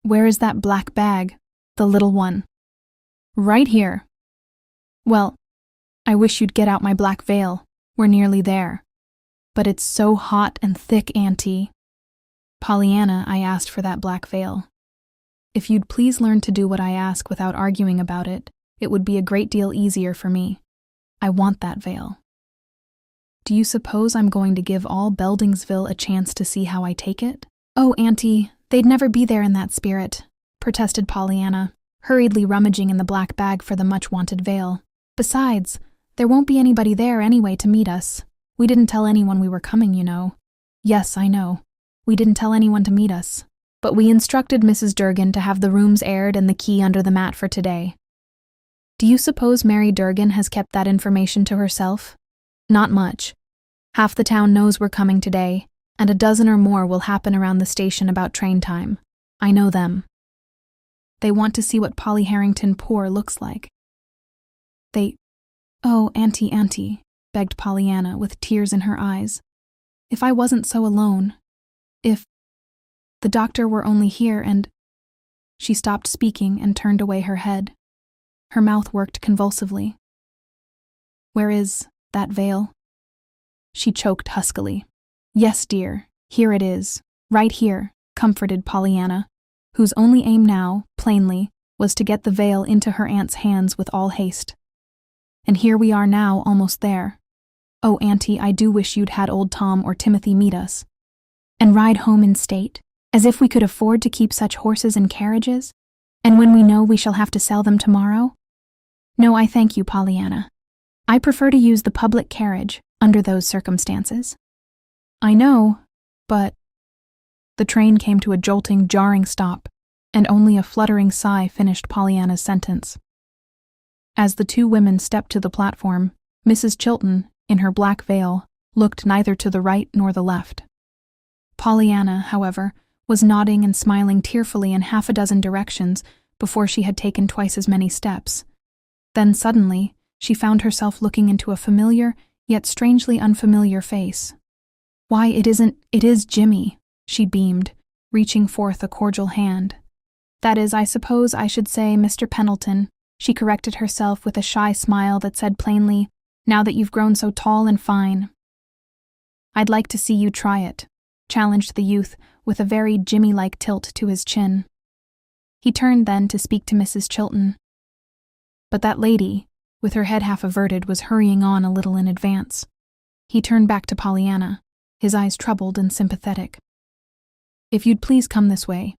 S1: Where is that black bag, the little one? Right here. Well, I wish you'd get out my black veil. We're nearly there. But it's so hot and thick, Auntie. Pollyanna, I asked for that black veil. If you'd please learn to do what I ask without arguing about it, it would be a great deal easier for me. I want that veil. Do you suppose I'm going to give all Beldingsville a chance to see how I take it? Oh, Auntie, they'd never be there in that spirit, protested Pollyanna, hurriedly rummaging in the black bag for the much-wanted veil. Besides, there won't be anybody there anyway to meet us. We didn't tell anyone we were coming, you know. Yes, I know. We didn't tell anyone to meet us. But we instructed Mrs. Durgan to have the rooms aired and the key under the mat for today. Do you suppose Mary Durgan has kept that information to herself? Not much. Half the town knows we're coming today, and a dozen or more will happen around the station about train time. I know them. They want to see what Polly Harrington poor looks like. Oh, Auntie, begged Pollyanna with tears in her eyes. If I wasn't so alone. If the doctor were only here and... She stopped speaking and turned away her head. Her mouth worked convulsively. Where is that veil? She choked huskily. Yes, dear, here it is, right here, comforted Pollyanna, whose only aim now, plainly, was to get the veil into her aunt's hands with all haste. And here we are now, almost there. Oh, Auntie, I do wish you'd had old Tom or Timothy meet us. And ride home in state, as if we could afford to keep such horses and carriages, and when we know we shall have to sell them tomorrow? No, I thank you, Pollyanna. I prefer to use the public carriage under those circumstances. I know, but... The train came to a jolting, jarring stop, and only a fluttering sigh finished Pollyanna's sentence. As the two women stepped to the platform, Mrs. Chilton, in her black veil, looked neither to the right nor the left. Pollyanna, however, was nodding and smiling tearfully in 6 directions before she had taken twice as many steps. Then suddenly, she found herself looking into a familiar, yet strangely unfamiliar face. Why, it is Jimmy, she beamed, reaching forth a cordial hand. That is, I suppose I should say Mr. Pendleton, she corrected herself with a shy smile that said plainly, now that you've grown so tall and fine. I'd like to see you try it, challenged the youth with a very Jimmy-like tilt to his chin. He turned then to speak to Mrs. Chilton. But that lady, with her head half averted, was hurrying on a little in advance. He turned back to Pollyanna, his eyes troubled and sympathetic. If you'd please come this way,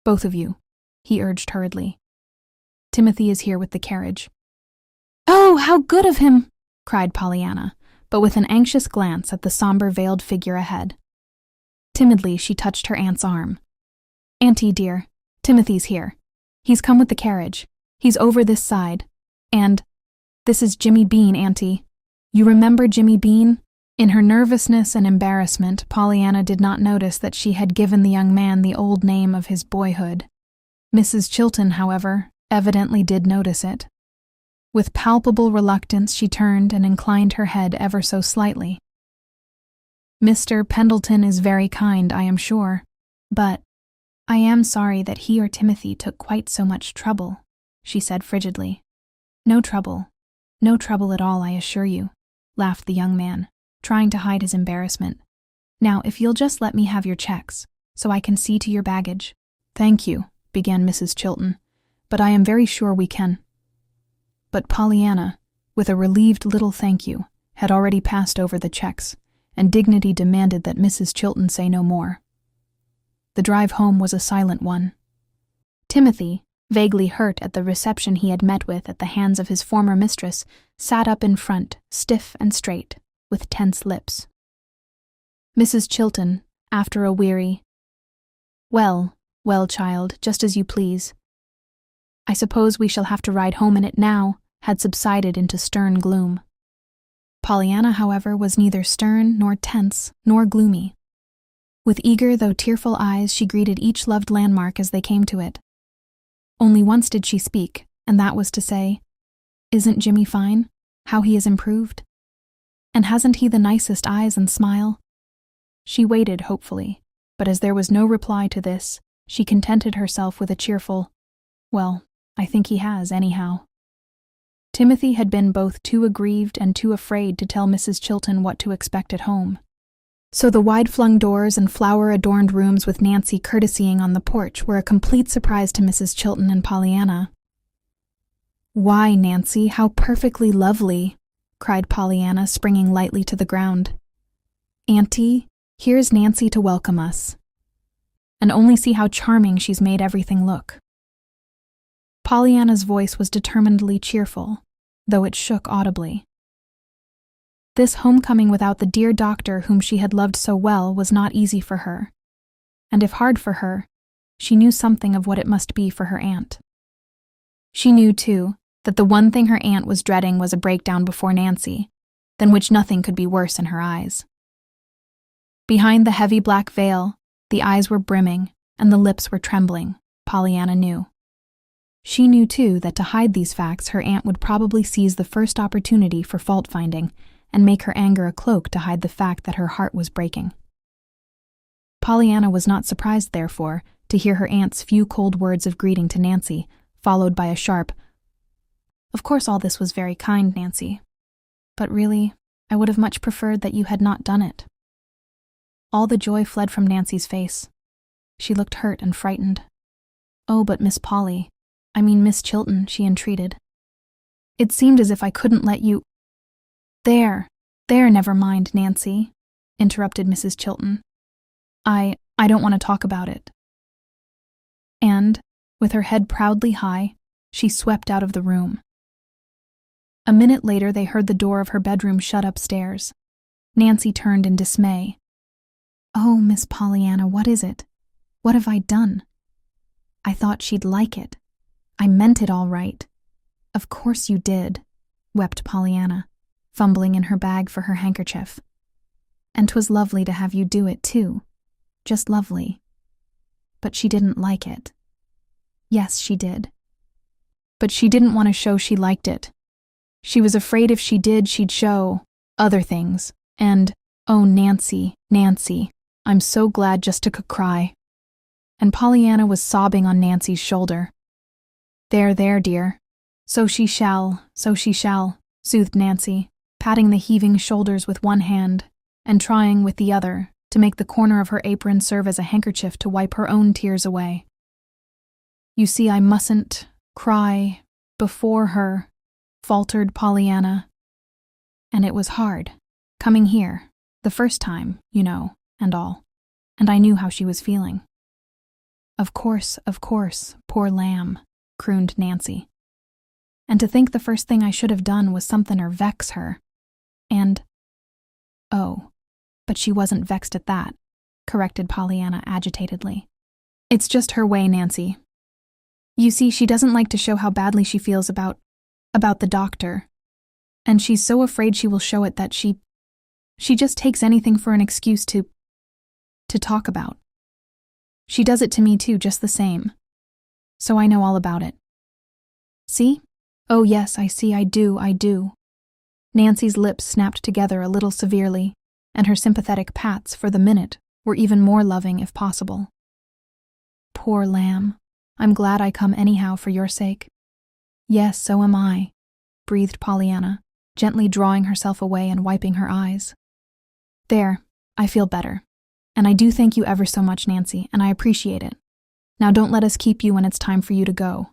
S1: both of you, he urged hurriedly. Timothy is here with the carriage." "Oh, how good of him!" cried Pollyanna, but with an anxious glance at the somber veiled figure ahead. Timidly, she touched her aunt's arm. "Auntie, dear, Timothy's here. He's come with the carriage. He's over this side. And this is Jimmy Bean, Auntie. You remember Jimmy Bean?" In her nervousness and embarrassment, Pollyanna did not notice that she had given the young man the old name of his boyhood. Mrs. Chilton, however, evidently did notice it. With palpable reluctance, she turned and inclined her head ever so slightly. "Mr. Pendleton is very kind, I am sure, but I am sorry that he or Timothy took quite so much trouble," she said frigidly. "No trouble at all, I assure you," laughed the young man, trying to hide his embarrassment. "Now, if you'll just let me have your checks, so I can see to your baggage." "Thank you," began Mrs. Chilton, "but I am very sure we can—" But Pollyanna, with a relieved little thank you, had already passed over the checks, and dignity demanded that Mrs. Chilton say no more. The drive home was a silent one. Timothy, vaguely hurt at the reception he had met with at the hands of his former mistress, sat up in front, stiff and straight, with tense lips. Mrs. Chilton, after a weary, well, child, just as you please. I suppose we shall have to ride home in it now," had subsided into stern gloom. Pollyanna, however, was neither stern nor tense nor gloomy. With eager though tearful eyes, she greeted each loved landmark as they came to it. Only once did she speak, and that was to say, "Isn't Jimmy fine? How he has improved? And hasn't he the nicest eyes and smile?" She waited hopefully, but as there was no reply to this, she contented herself with a cheerful, "Well, I think he has, anyhow." Timothy had been both too aggrieved and too afraid to tell Mrs. Chilton what to expect at home. So the wide-flung doors and flower-adorned rooms with Nancy courtesying on the porch were a complete surprise to Mrs. Chilton and Pollyanna. "Why, Nancy, how perfectly lovely!" cried Pollyanna, springing lightly to the ground. "Auntie, here's Nancy to welcome us. And only see how charming she's made everything look." Pollyanna's voice was determinedly cheerful, though it shook audibly. This homecoming without the dear doctor whom she had loved so well was not easy for her, and if hard for her, she knew something of what it must be for her aunt. She knew, too, that the one thing her aunt was dreading was a breakdown before Nancy, than which nothing could be worse in her eyes. Behind the heavy black veil, the eyes were brimming and the lips were trembling, Pollyanna knew. She knew, too, that to hide these facts her aunt would probably seize the first opportunity for fault-finding and make her anger a cloak to hide the fact that her heart was breaking. Pollyanna was not surprised, therefore, to hear her aunt's few cold words of greeting to Nancy, followed by a sharp, "Of course all this was very kind, Nancy, but really, I would have much preferred that you had not done it." All the joy fled from Nancy's face. She looked hurt and frightened. "Oh, but Miss Chilton," she entreated. "It seemed as if I couldn't let you—" There, never mind, Nancy," interrupted Mrs. Chilton. I don't want to talk about it." And, with her head proudly high, she swept out of the room. A minute later they heard the door of her bedroom shut upstairs. Nancy turned in dismay. "Oh, Miss Pollyanna, what is it? What have I done? I thought she'd like it. I meant it all right." "Of course you did," wept Pollyanna, fumbling in her bag for her handkerchief. "And 'twas lovely to have you do it, too. Just lovely. But she didn't like it." "Yes, she did. But she didn't want to show she liked it. She was afraid if she did, she'd show other things. And, oh, Nancy, I'm so glad just to cry." And Pollyanna was sobbing on Nancy's shoulder. There, dear. So she shall, soothed Nancy, patting the heaving shoulders with one hand and trying with the other to make the corner of her apron serve as a handkerchief to wipe her own tears away. "You see, I mustn't cry before her," faltered Pollyanna. "And it was hard, coming here, the first time, you know, and all, and I knew how she was feeling." Of course, poor lamb," crooned Nancy, And to think the first thing I should have done was something or vex her. And, oh, but she wasn't vexed at that, corrected Pollyanna agitatedly. It's just her way, Nancy. You see, she doesn't like to show how badly she feels about the doctor. And she's so afraid she will show it that she just takes anything for an excuse to talk about. She does it to me too, just the same. So I know all about it. See? Oh yes, I see, I do. Nancy's lips snapped together a little severely, and her sympathetic pats, for the minute, were even more loving if possible. Poor lamb. I'm glad I come anyhow for your sake. Yes, so am I, breathed Pollyanna, gently drawing herself away and wiping her eyes. There, I feel better. And I do thank you ever so much, Nancy, and I appreciate it. Now don't let us keep you when it's time for you to go.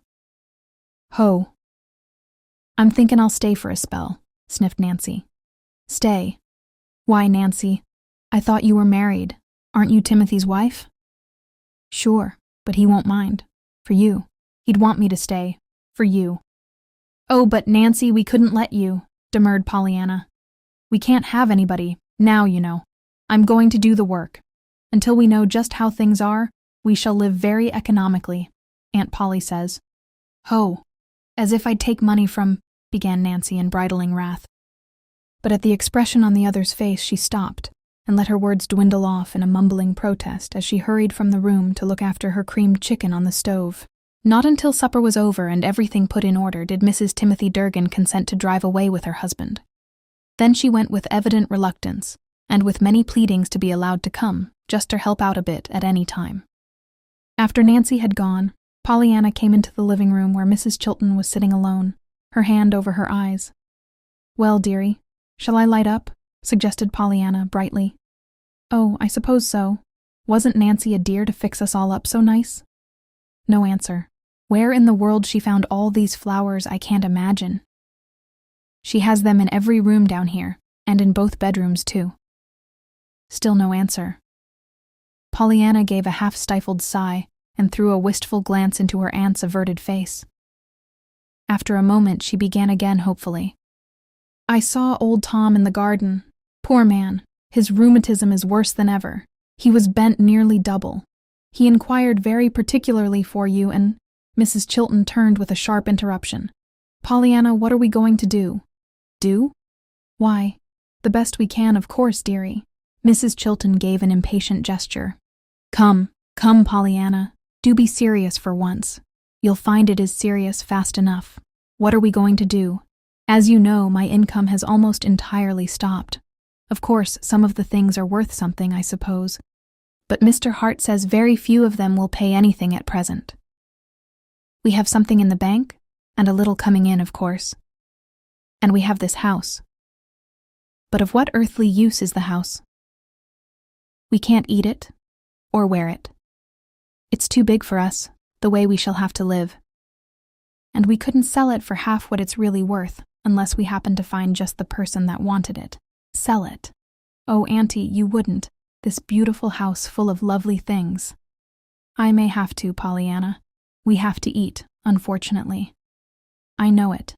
S1: Ho. I'm thinking I'll stay for a spell, sniffed Nancy. Stay? Why, Nancy, I thought you were married. Aren't you Timothy's wife? Sure, but he won't mind. For you. He'd want me to stay. For you. Oh, but Nancy, we couldn't let you, demurred Pollyanna. We can't have anybody, now, you know. I'm going to do the work. Until we know just how things are, we shall live very economically, Aunt Polly says. Ho, as if I'd take money from, began Nancy in bridling wrath. But at the expression on the other's face, she stopped and let her words dwindle off in a mumbling protest as she hurried from the room to look after her creamed chicken on the stove. Not until supper was over and everything put in order did Mrs. Timothy Durgin consent to drive away with her husband. Then she went with evident reluctance, and with many pleadings to be allowed to come, just to help out a bit at any time. After Nancy had gone, Pollyanna came into the living room where Mrs. Chilton was sitting alone, her hand over her eyes. Well, dearie, shall I light up? Suggested Pollyanna brightly. Oh, I suppose so. Wasn't Nancy a dear to fix us all up so nice? No answer. Where in the world she found all these flowers I can't imagine. She has them in every room down here, and in both bedrooms too. Still no answer. Pollyanna gave a half-stifled sigh and threw a wistful glance into her aunt's averted face. After a moment she began again hopefully. I saw old Tom in the garden. Poor man, his rheumatism is worse than ever. He was bent nearly double. He inquired very particularly for you and— Mrs. Chilton turned with a sharp interruption. Pollyanna, what are we going to do? Do? Why, the best we can, of course, dearie. Mrs. Chilton gave an impatient gesture. Come, Pollyanna. Do be serious for once. You'll find it is serious fast enough. What are we going to do? As you know, my income has almost entirely stopped. Of course, some of the things are worth something, I suppose. But Mr. Hart says very few of them will pay anything at present. We have something in the bank, and a little coming in, of course. And we have this house. But of what earthly use is the house? We can't eat it, or wear it. It's too big for us, the way we shall have to live. And we couldn't sell it for half what it's really worth, unless we happen to find just the person that wanted it. Sell it. Oh, Auntie, you wouldn't. This beautiful house full of lovely things. I may have to, Pollyanna. We have to eat, unfortunately. I know it.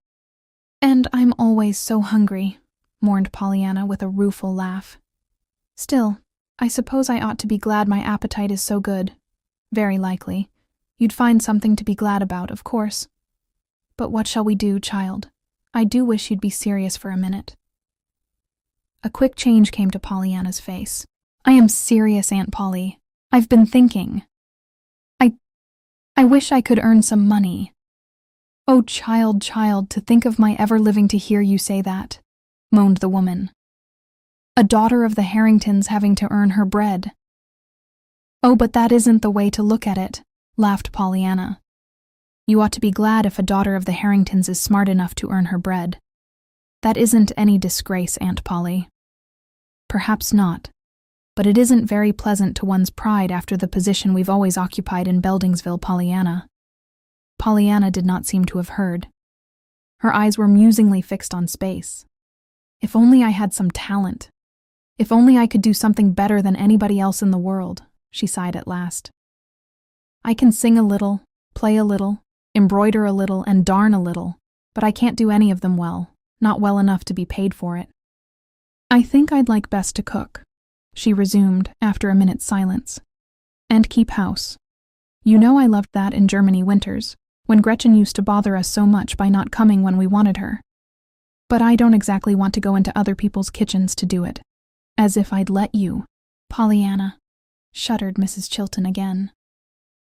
S1: And I'm always so hungry, mourned Pollyanna with a rueful laugh. Still, I suppose I ought to be glad my appetite is so good. Very likely. You'd find something to be glad about, of course. But what shall we do, child? I do wish you'd be serious for a minute. A quick change came to Pollyanna's face. I am serious, Aunt Polly. I've been thinking. I wish I could earn some money. Oh, child, to think of my ever living to hear you say that, moaned the woman. A daughter of the Harringtons having to earn her bread. Oh, but that isn't the way to look at it, laughed Pollyanna. You ought to be glad if a daughter of the Harringtons is smart enough to earn her bread. That isn't any disgrace, Aunt Polly. Perhaps not. But it isn't very pleasant to one's pride after the position we've always occupied in Beldingsville, Pollyanna. Pollyanna did not seem to have heard. Her eyes were musingly fixed on space. If only I had some talent. If only I could do something better than anybody else in the world, she sighed at last. I can sing a little, play a little, embroider a little, and darn a little, but I can't do any of them well, not well enough to be paid for it. I think I'd like best to cook, she resumed after a minute's silence, and keep house. You know I loved that in Germany winters, when Gretchen used to bother us so much by not coming when we wanted her. But I don't exactly want to go into other people's kitchens to do it. As if I'd let you, Pollyanna, shuddered Mrs. Chilton again.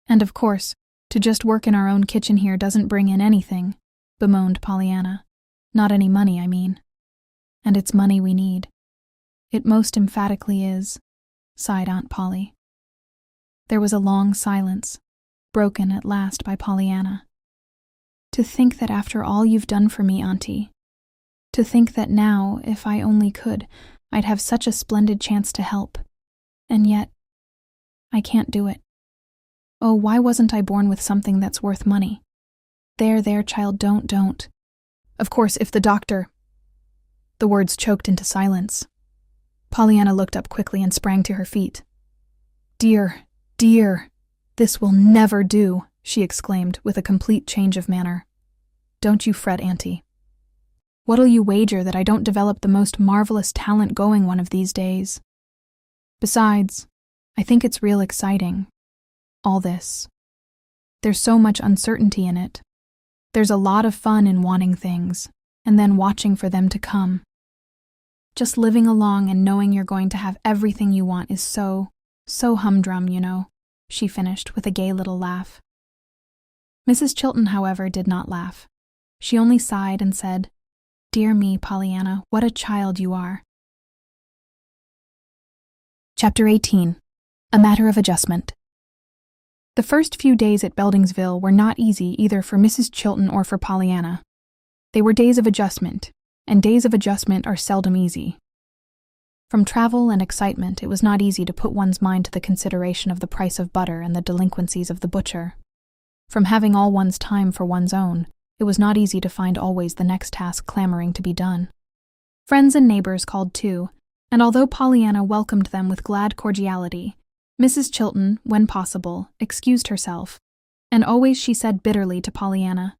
S1: And of course, to just work in our own kitchen here doesn't bring in anything, bemoaned Pollyanna. Not any money, I mean. And it's money we need. It most emphatically is, sighed Aunt Polly. There was a long silence, broken at last by Pollyanna. To think that after all you've done for me, Auntie, to think that now, if I only could, I'd have such a splendid chance to help. And yet, I can't do it. Oh, why wasn't I born with something that's worth money? There, child, don't. Of course, if the doctor... The words choked into silence. Pollyanna looked up quickly and sprang to her feet. Dear, this will never do, she exclaimed with a complete change of manner. Don't you fret, Auntie. What'll you wager that I don't develop the most marvelous talent going one of these days? Besides, I think it's real exciting. All this. There's so much uncertainty in it. There's a lot of fun in wanting things, and then watching for them to come. Just living along and knowing you're going to have everything you want is so humdrum, you know, she finished with a gay little laugh. Mrs. Chilton, however, did not laugh. She only sighed and said, Dear me, Pollyanna, what a child you are. Chapter 18. A Matter of Adjustment. The first few days at Beldingsville were not easy either for Mrs. Chilton or for Pollyanna. They were days of adjustment, and days of adjustment are seldom easy. From travel and excitement, it was not easy to put one's mind to the consideration of the price of butter and the delinquencies of the butcher. From having all one's time for one's own, it was not easy to find always the next task clamoring to be done. Friends and neighbors called too, and although Pollyanna welcomed them with glad cordiality, Mrs. Chilton, when possible, excused herself, and always she said bitterly to Pollyanna,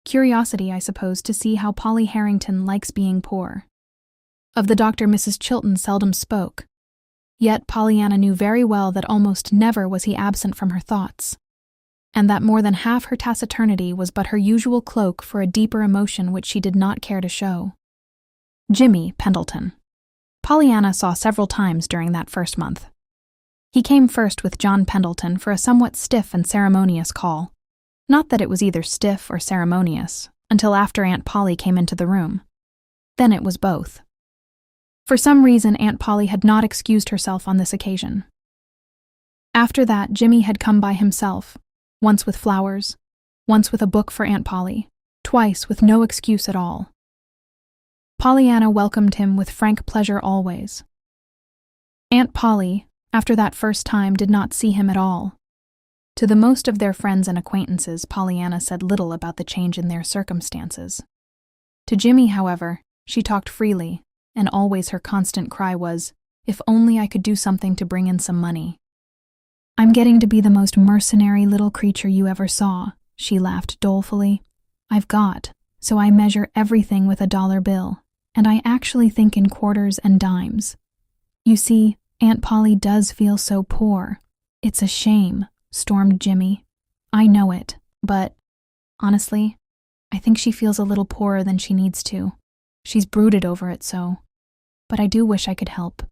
S1: Curiosity, I suppose, to see how Polly Harrington likes being poor. Of the doctor Mrs. Chilton seldom spoke, yet Pollyanna knew very well that almost never was he absent from her thoughts, and that more than half her taciturnity was but her usual cloak for a deeper emotion which she did not care to show. Jimmy Pendleton. Pollyanna saw several times during that first month. He came first with John Pendleton for a somewhat stiff and ceremonious call. Not that it was either stiff or ceremonious, until after Aunt Polly came into the room. Then it was both. For some reason, Aunt Polly had not excused herself on this occasion. After that, Jimmy had come by himself, once with flowers, once with a book for Aunt Polly, twice with no excuse at all. Pollyanna welcomed him with frank pleasure always. Aunt Polly, after that first time, did not see him at all. To the most of their friends and acquaintances, Pollyanna said little about the change in their circumstances. To Jimmy, however, she talked freely, and always her constant cry was, if only I could do something to bring in some money. I'm getting to be the most mercenary little creature you ever saw, she laughed dolefully. I've got, so I measure everything with a dollar bill, and I actually think in quarters and dimes. You see, Aunt Polly does feel so poor. It's a shame, stormed Jimmy. I know it, but, honestly, I think she feels a little poorer than she needs to. She's brooded over it so. But I do wish I could help.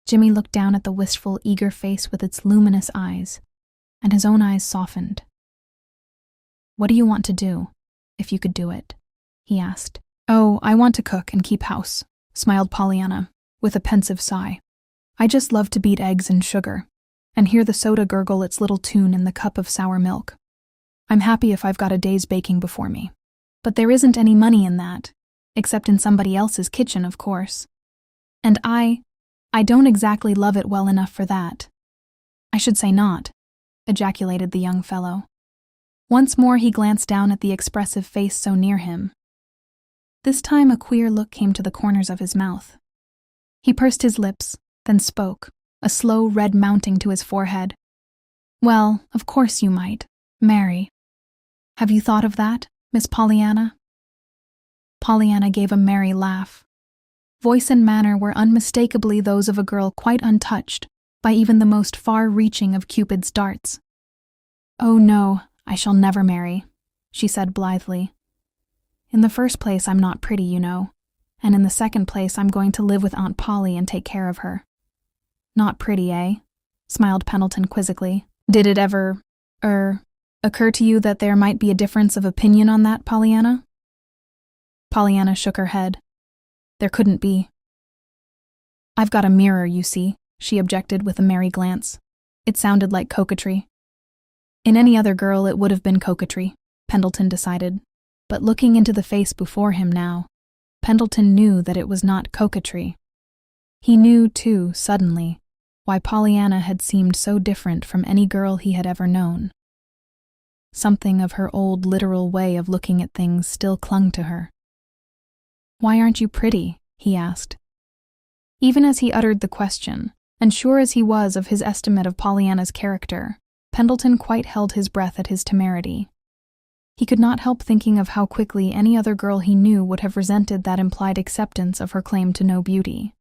S1: Jimmy looked down at the wistful, eager face with its luminous eyes, and his own eyes softened. What do you want to do, if you could do it? He asked. Oh, I want to cook and keep house, smiled Pollyanna, with a pensive sigh. I just love to beat eggs in sugar, and hear the soda gurgle its little tune in the cup of sour milk. I'm happy if I've got a day's baking before me. But there isn't any money in that, except in somebody else's kitchen, of course. And I don't exactly love it well enough for that. I should say not, ejaculated the young fellow. Once more he glanced down at the expressive face so near him. This time a queer look came to the corners of his mouth. He pursed his lips, then spoke, a slow red mounting to his forehead. Well, of course you might. Marry. Have you thought of that, Miss Pollyanna? Pollyanna gave a merry laugh. Voice and manner were unmistakably those of a girl quite untouched by even the most far-reaching of Cupid's darts. "Oh no, I shall never marry," she said blithely. "In the first place, I'm not pretty, you know, and in the second place, I'm going to live with Aunt Polly and take care of her." "Not pretty, eh?" smiled Pendleton quizzically. "Did it ever, occur to you that there might be a difference of opinion on that, Pollyanna?" Pollyanna shook her head. There couldn't be. "I've got a mirror, you see," she objected with a merry glance. It sounded like coquetry. In any other girl it would have been coquetry, Pendleton decided, but looking into the face before him now, Pendleton knew that it was not coquetry. He knew, too, suddenly, why Pollyanna had seemed so different from any girl he had ever known. Something of her old literal way of looking at things still clung to her. "Why aren't you pretty?" he asked. Even as he uttered the question, and sure as he was of his estimate of Pollyanna's character, Pendleton quite held his breath at his temerity. He could not help thinking of how quickly any other girl he knew would have resented that implied acceptance of her claim to no beauty.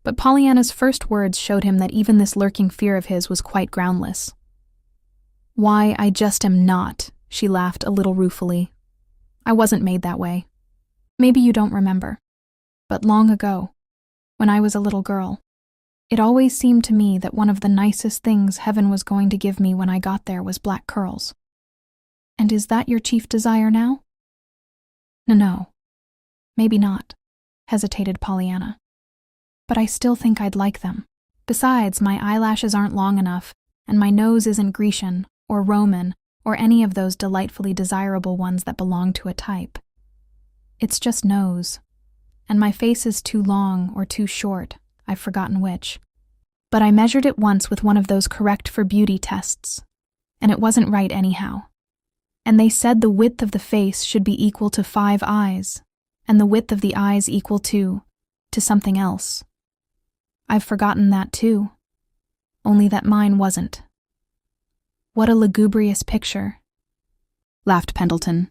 S1: But Pollyanna's first words showed him that even this lurking fear of his was quite groundless. "Why, I just am not," she laughed a little ruefully. "I wasn't made that way. Maybe you don't remember, but long ago, when I was a little girl, it always seemed to me that one of the nicest things heaven was going to give me when I got there was black curls." "And is that your chief desire now?" No, maybe not," hesitated Pollyanna. "But I still think I'd like them. Besides, my eyelashes aren't long enough, and my nose isn't Grecian, or Roman, or any of those delightfully desirable ones that belong to a type. It's just nose. And my face is too long or too short, I've forgotten which. But I measured it once with one of those correct for beauty tests, and it wasn't right anyhow. And they said the width of the face should be equal to 5 eyes, and the width of the eyes equal to something else. I've forgotten that too, only that mine wasn't." "What a lugubrious picture," laughed Pendleton.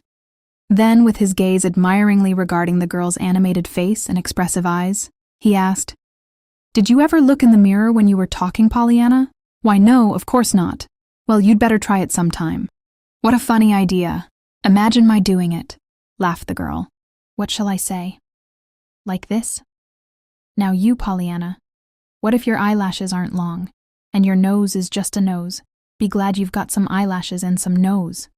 S1: Then, with his gaze admiringly regarding the girl's animated face and expressive eyes, he asked, "Did you ever look in the mirror when you were talking, Pollyanna?" "Why, no, of course not." "Well, you'd better try it sometime." "What a funny idea. Imagine my doing it," laughed the girl. "What shall I say? Like this? Now you, Pollyanna, what if your eyelashes aren't long, and your nose is just a nose? Be glad you've got some eyelashes and some nose."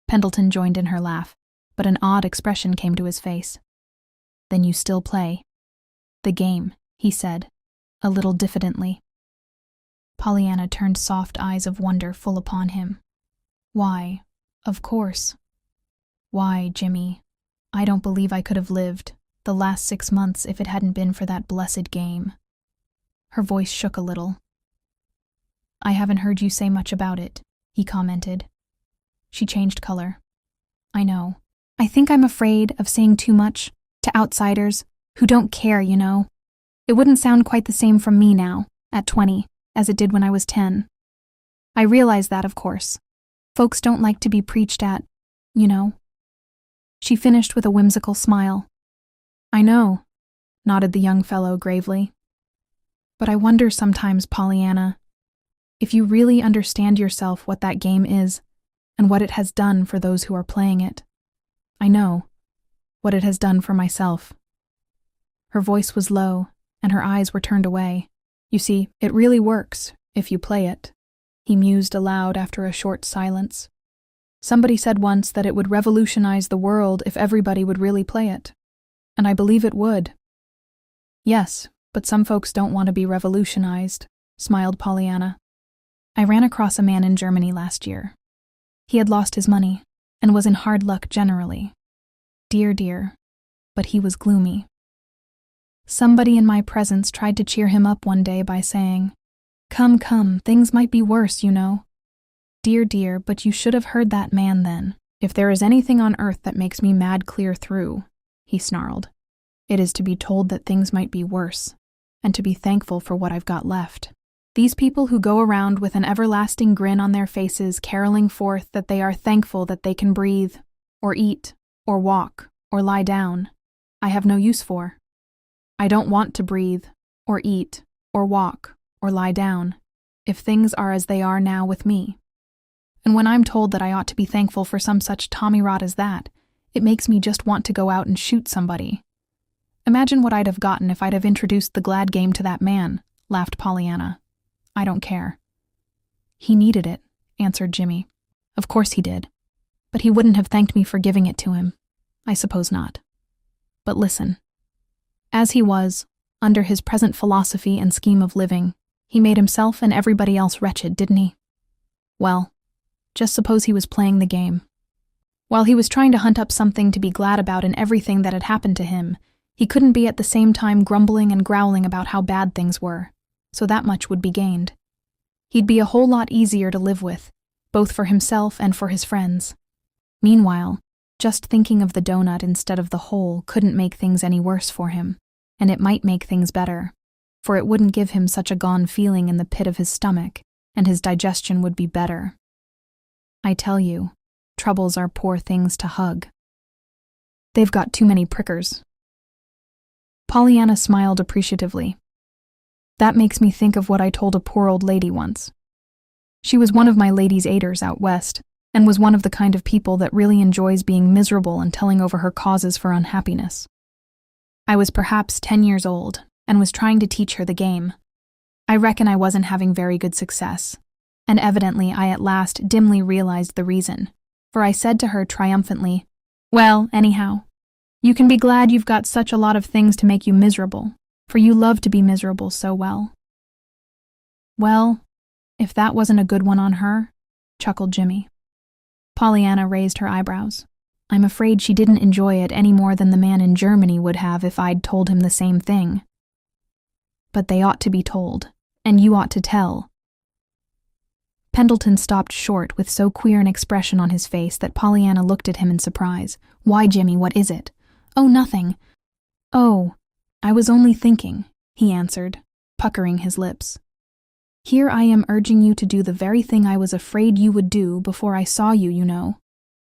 S1: Pendleton joined in her laugh, but an odd expression came to his face. "Then you still play?" "The game," he said, a little diffidently. Pollyanna turned soft eyes of wonder full upon him. "Why, of course. Why, Jimmy, I don't believe I could have lived the last 6 months if it hadn't been for that blessed game." Her voice shook a little. "I haven't heard you say much about it," he commented. She changed color. "I know. I think I'm afraid of saying too much to outsiders who don't care, you know. It wouldn't sound quite the same from me now, at 20, as it did when I was 10. I realize that, of course. Folks don't like to be preached at, you know." She finished with a whimsical smile. "I know," nodded the young fellow gravely. "But I wonder sometimes, Pollyanna, if you really understand yourself what that game is and what it has done for those who are playing it. I know what it has done for myself." Her voice was low, and her eyes were turned away. "You see, it really works, if you play it," he mused aloud after a short silence. "Somebody said once that it would revolutionize the world if everybody would really play it. And I believe it would." "Yes, but some folks don't want to be revolutionized," smiled Pollyanna. "I ran across a man in Germany last year. He had lost his money, and was in hard luck generally. Dear, but he was gloomy. Somebody in my presence tried to cheer him up one day by saying, 'Come, things might be worse, you know.' Dear, but you should have heard that man then. 'If there is anything on earth that makes me mad clear through,' he snarled, 'it is to be told that things might be worse, and to be thankful for what I've got left.' These people who go around with an everlasting grin on their faces caroling forth that they are thankful that they can breathe, or eat, or walk, or lie down, I have no use for. I don't want to breathe, or eat, or walk, or lie down, if things are as they are now with me. And when I'm told that I ought to be thankful for some such tommyrot as that, it makes me just want to go out and shoot somebody. Imagine what I'd have gotten if I'd have introduced the glad game to that man, laughed Pollyanna. I don't care. He needed it, answered Jimmy. Of course he did. But he wouldn't have thanked me for giving it to him. I suppose not. But listen. As he was, under his present philosophy and scheme of living, he made himself and everybody else wretched, didn't he? Well, just suppose he was playing the game. While he was trying to hunt up something to be glad about in everything that had happened to him, he couldn't be at the same time grumbling and growling about how bad things were, so that much would be gained. He'd be a whole lot easier to live with, both for himself and for his friends. Meanwhile, just thinking of the donut instead of the hole couldn't make things any worse for him, and it might make things better, for it wouldn't give him such a gone feeling in the pit of his stomach, and his digestion would be better. I tell you, troubles are poor things to hug. They've got too many prickers. Pollyanna smiled appreciatively. That makes me think of what I told a poor old lady once. She was one of my ladies' aiders out west, and was one of the kind of people that really enjoys being miserable and telling over her causes for unhappiness. I was perhaps 10 years old, and was trying to teach her the game. I reckon I wasn't having very good success, and evidently I at last dimly realized the reason, for I said to her triumphantly, "Well, anyhow, you can be glad you've got such a lot of things to make you miserable, for you love to be miserable so well." Well, if that wasn't a good one on her, chuckled Jimmy. Pollyanna raised her eyebrows. I'm afraid she didn't enjoy it any more than the man in Germany would have if I'd told him the same thing. But they ought to be told, and you ought to tell. Pendleton stopped short with so queer an expression on his face that Pollyanna looked at him in surprise. Why, Jimmy, what is it? Oh, nothing. Oh, I was only thinking, he answered, puckering his lips. Here I am urging you to do the very thing I was afraid you would do before I saw you, you know.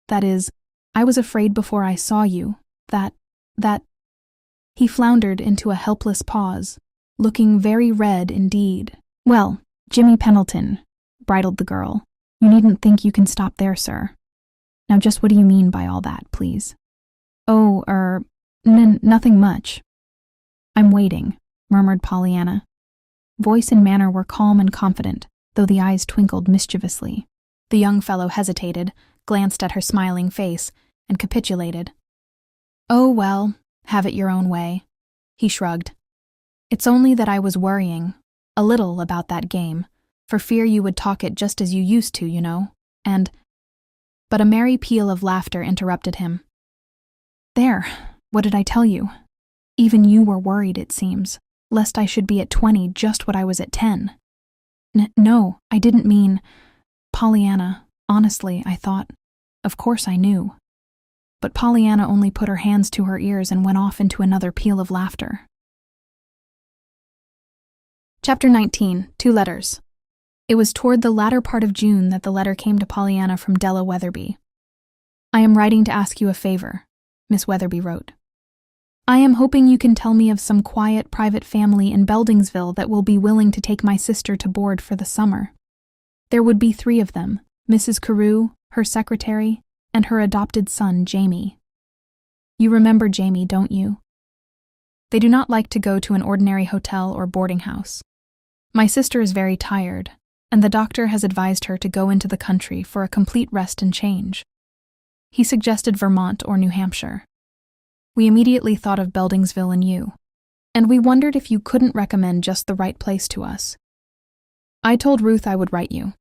S1: That is, I was afraid before I saw you, that... He floundered into a helpless pause, looking very red indeed. Well, Jimmy Pendleton, bridled the girl. You needn't think you can stop there, sir. Now just what do you mean by all that, please? Oh, nothing much. I'm waiting, murmured Pollyanna. Voice and manner were calm and confident, though the eyes twinkled mischievously. The young fellow hesitated, glanced at her smiling face, and capitulated. Oh, well, have it your own way. He shrugged. It's only that I was worrying, a little, about that game, for fear you would talk it just as you used to, you know, and... But a merry peal of laughter interrupted him. There, what did I tell you? Even you were worried, it seems, lest I should be at 20 just what I was at 10. No, I didn't mean... Pollyanna, honestly, I thought. Of course I knew. But Pollyanna only put her hands to her ears and went off into another peal of laughter. Chapter 19, 2 letters. It was toward the latter part of June that the letter came to Pollyanna from Della Weatherby. I am writing to ask you a favor, Miss Weatherby wrote. I am hoping you can tell me of some quiet, private family in Beldingsville that will be willing to take my sister to board for the summer. There would be 3 of them, Mrs. Carew, her secretary, and her adopted son, Jamie. You remember Jamie, don't you? They do not like to go to an ordinary hotel or boarding house. My sister is very tired, and the doctor has advised her to go into the country for a complete rest and change. He suggested Vermont or New Hampshire. We immediately thought of Beldingsville and you, and we wondered if you couldn't recommend just the right place to us. I told Ruth I would write you.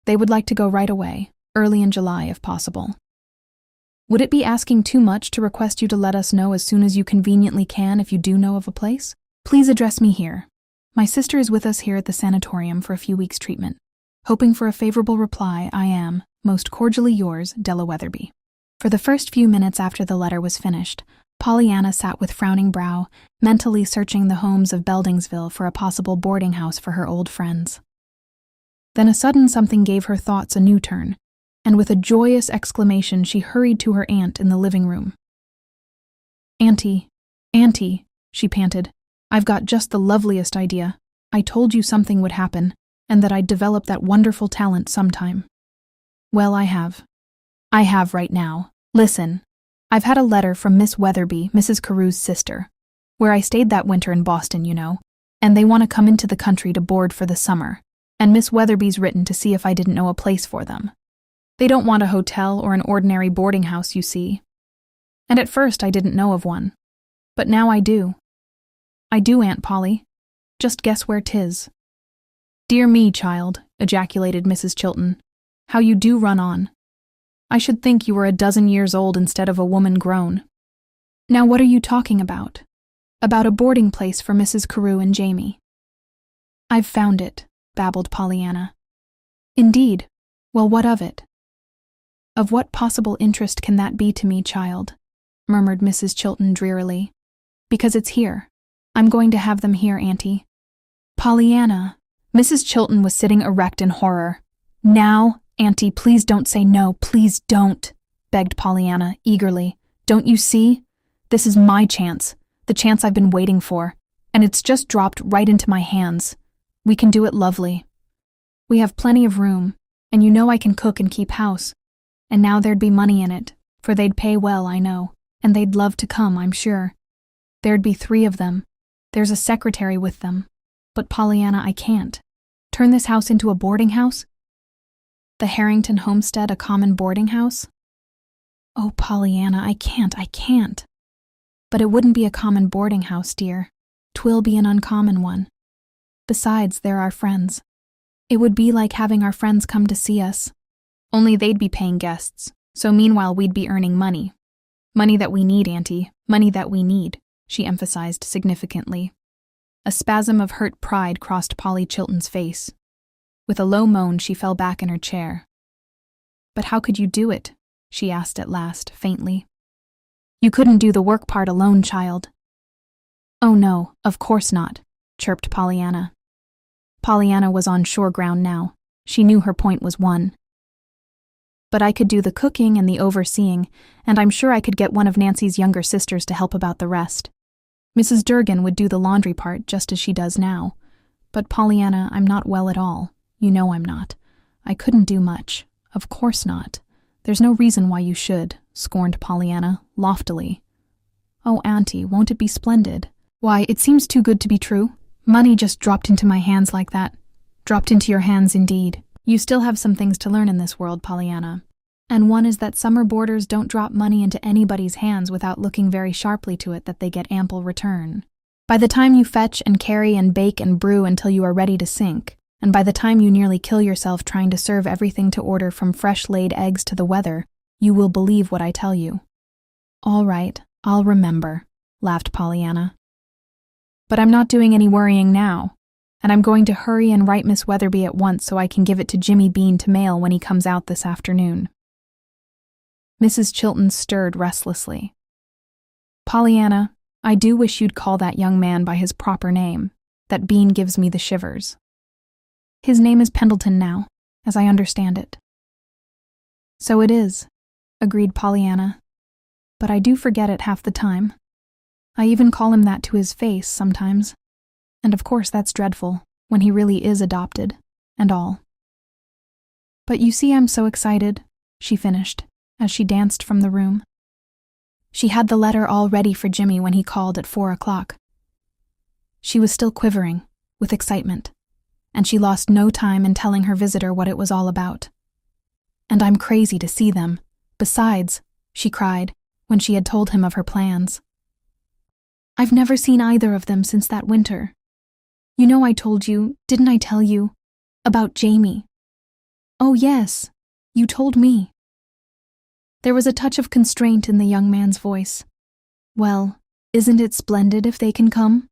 S1: They would like to go right away, early in July if possible. Would it be asking too much to request you to let us know as soon as you conveniently can if you do know of a place? Please address me here. My sister is with us here at the sanatorium for a few weeks' treatment. Hoping for a favorable reply, I am, most cordially yours, Della Weatherby. For the first few minutes after the letter was finished, Pollyanna sat with frowning brow, mentally searching the homes of Beldingsville for a possible boarding house for her old friends. Then a sudden something gave her thoughts a new turn, and with a joyous exclamation she hurried to her aunt in the living room. Auntie, Auntie, she panted. I've got just the loveliest idea. I told you something would happen, and that I'd develop that wonderful talent sometime. Well, I have. I have right now. Listen, I've had a letter from Miss Weatherby, Mrs. Carew's sister, where I stayed that winter in Boston, you know, and they want to come into the country to board for the summer, and Miss Weatherby's written to see if I didn't know a place for them. They don't want a hotel or an ordinary boarding house, you see. And at first I didn't know of one, but now I do. I do, Aunt Polly. Just guess where 'tis. Dear me, child, ejaculated Mrs. Chilton. How you do run on. I should think you were a dozen years old instead of a woman grown. Now what are you talking about? About a boarding place for Mrs. Carew and Jamie. I've found it, babbled Pollyanna. Indeed? Well, what of it? Of what possible interest can that be to me, child? Murmured Mrs. Chilton drearily. Because it's here. I'm going to have them here, Auntie. Pollyanna. Mrs. Chilton was sitting erect in horror. Now, Auntie, please don't say no, please don't, begged Pollyanna eagerly. Don't you see? This is my chance, the chance I've been waiting for, and it's just dropped right into my hands. We can do it lovely. We have plenty of room, and you know I can cook and keep house. And now there'd be money in it, for they'd pay well, I know, and they'd love to come, I'm sure. There'd be 3 of them. There's a secretary with them. But Pollyanna, I can't. Turn this house into a boarding house? The Harrington homestead a common boarding house? Oh, Pollyanna, I can't. But it wouldn't be a common boarding house, dear. 'Twill be an uncommon one. Besides, they're our friends. It would be like having our friends come to see us. Only they'd be paying guests, so meanwhile we'd be earning money. Money that we need, Auntie, money that we need, she emphasized significantly. A spasm of hurt pride crossed Polly Chilton's face. With a low moan, she fell back in her chair. But how could you do it? She asked at last, faintly. You couldn't do the work part alone, child. Oh no, of course not, chirped Pollyanna. Pollyanna was on sure ground now. She knew her point was won. But I could do the cooking and the overseeing, and I'm sure I could get one of Nancy's younger sisters to help about the rest. Mrs. Durgan would do the laundry part just as she does now. But Pollyanna, I'm not well at all. You know I'm not. I couldn't do much. Of course not. There's no reason why you should, scorned Pollyanna, loftily. Oh, Auntie, won't it be splendid? Why, it seems too good to be true. Money just dropped into my hands like that. Dropped into your hands, indeed. You still have some things to learn in this world, Pollyanna. And one is that summer boarders don't drop money into anybody's hands without looking very sharply to it that they get ample return. By the time you fetch and carry and bake and brew until you are ready to sink, and by the time you nearly kill yourself trying to serve everything to order from fresh-laid eggs to the weather, you will believe what I tell you. All right, I'll remember, laughed Pollyanna. But I'm not doing any worrying now. And I'm going to hurry and write Miss Weatherby at once so I can give it to Jimmy Bean to mail when he comes out this afternoon. Mrs. Chilton stirred restlessly. Pollyanna, I do wish you'd call that young man by his proper name. That Bean gives me the shivers. His name is Pendleton now, as I understand it. So it is, agreed Pollyanna. But I do forget it half the time. I even call him that to his face sometimes. And of course that's dreadful, when he really is adopted, and all. But you see I'm so excited, she finished, as she danced from the room. She had the letter all ready for Jimmy when he called at 4 o'clock. She was still quivering, with excitement, and she lost no time in telling her visitor what it was all about. And I'm crazy to see them. Besides, she cried, when she had told him of her plans. I've never seen either of them since that winter. You know I told you, didn't I tell you, about Jamie? Oh yes, you told me. There was a touch of constraint in the young man's voice. Well, isn't it splendid if they can come?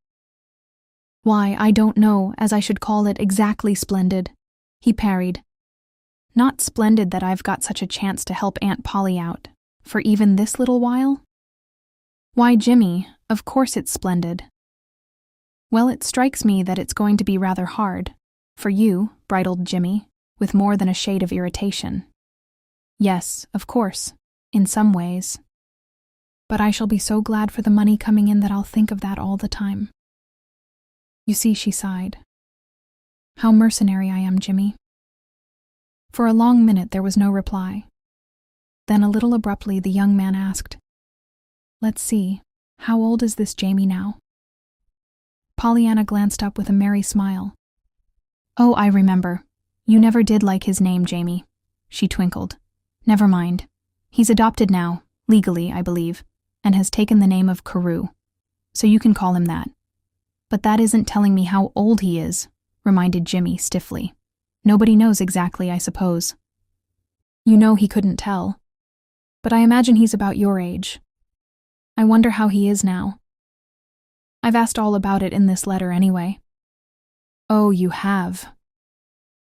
S1: Why, I don't know, as I should call it, exactly splendid, he parried. Not splendid that I've got such a chance to help Aunt Polly out, for even this little while? Why, Jimmy, of course it's splendid. Well, it strikes me that it's going to be rather hard. For you, bridled Jimmy, with more than a shade of irritation. Yes, of course, in some ways. but I shall be so glad for the money coming in that I'll think of that all the time. You see, she sighed. How mercenary I am, Jimmy. For a long minute there was no reply. Then a little abruptly the young man asked, Let's see, how old is this Jamie now? Pollyanna glanced up with a merry smile. Oh, I remember. You never did like his name, Jamie. She twinkled. Never mind. He's adopted now, legally, I believe, and has taken the name of Carew. So you can call him that. But that isn't telling me how old he is, reminded Jimmy stiffly. Nobody knows exactly, I suppose. You know he couldn't tell. But I imagine he's about your age. I wonder how he is now. I've asked all about it in this letter anyway. Oh, you have.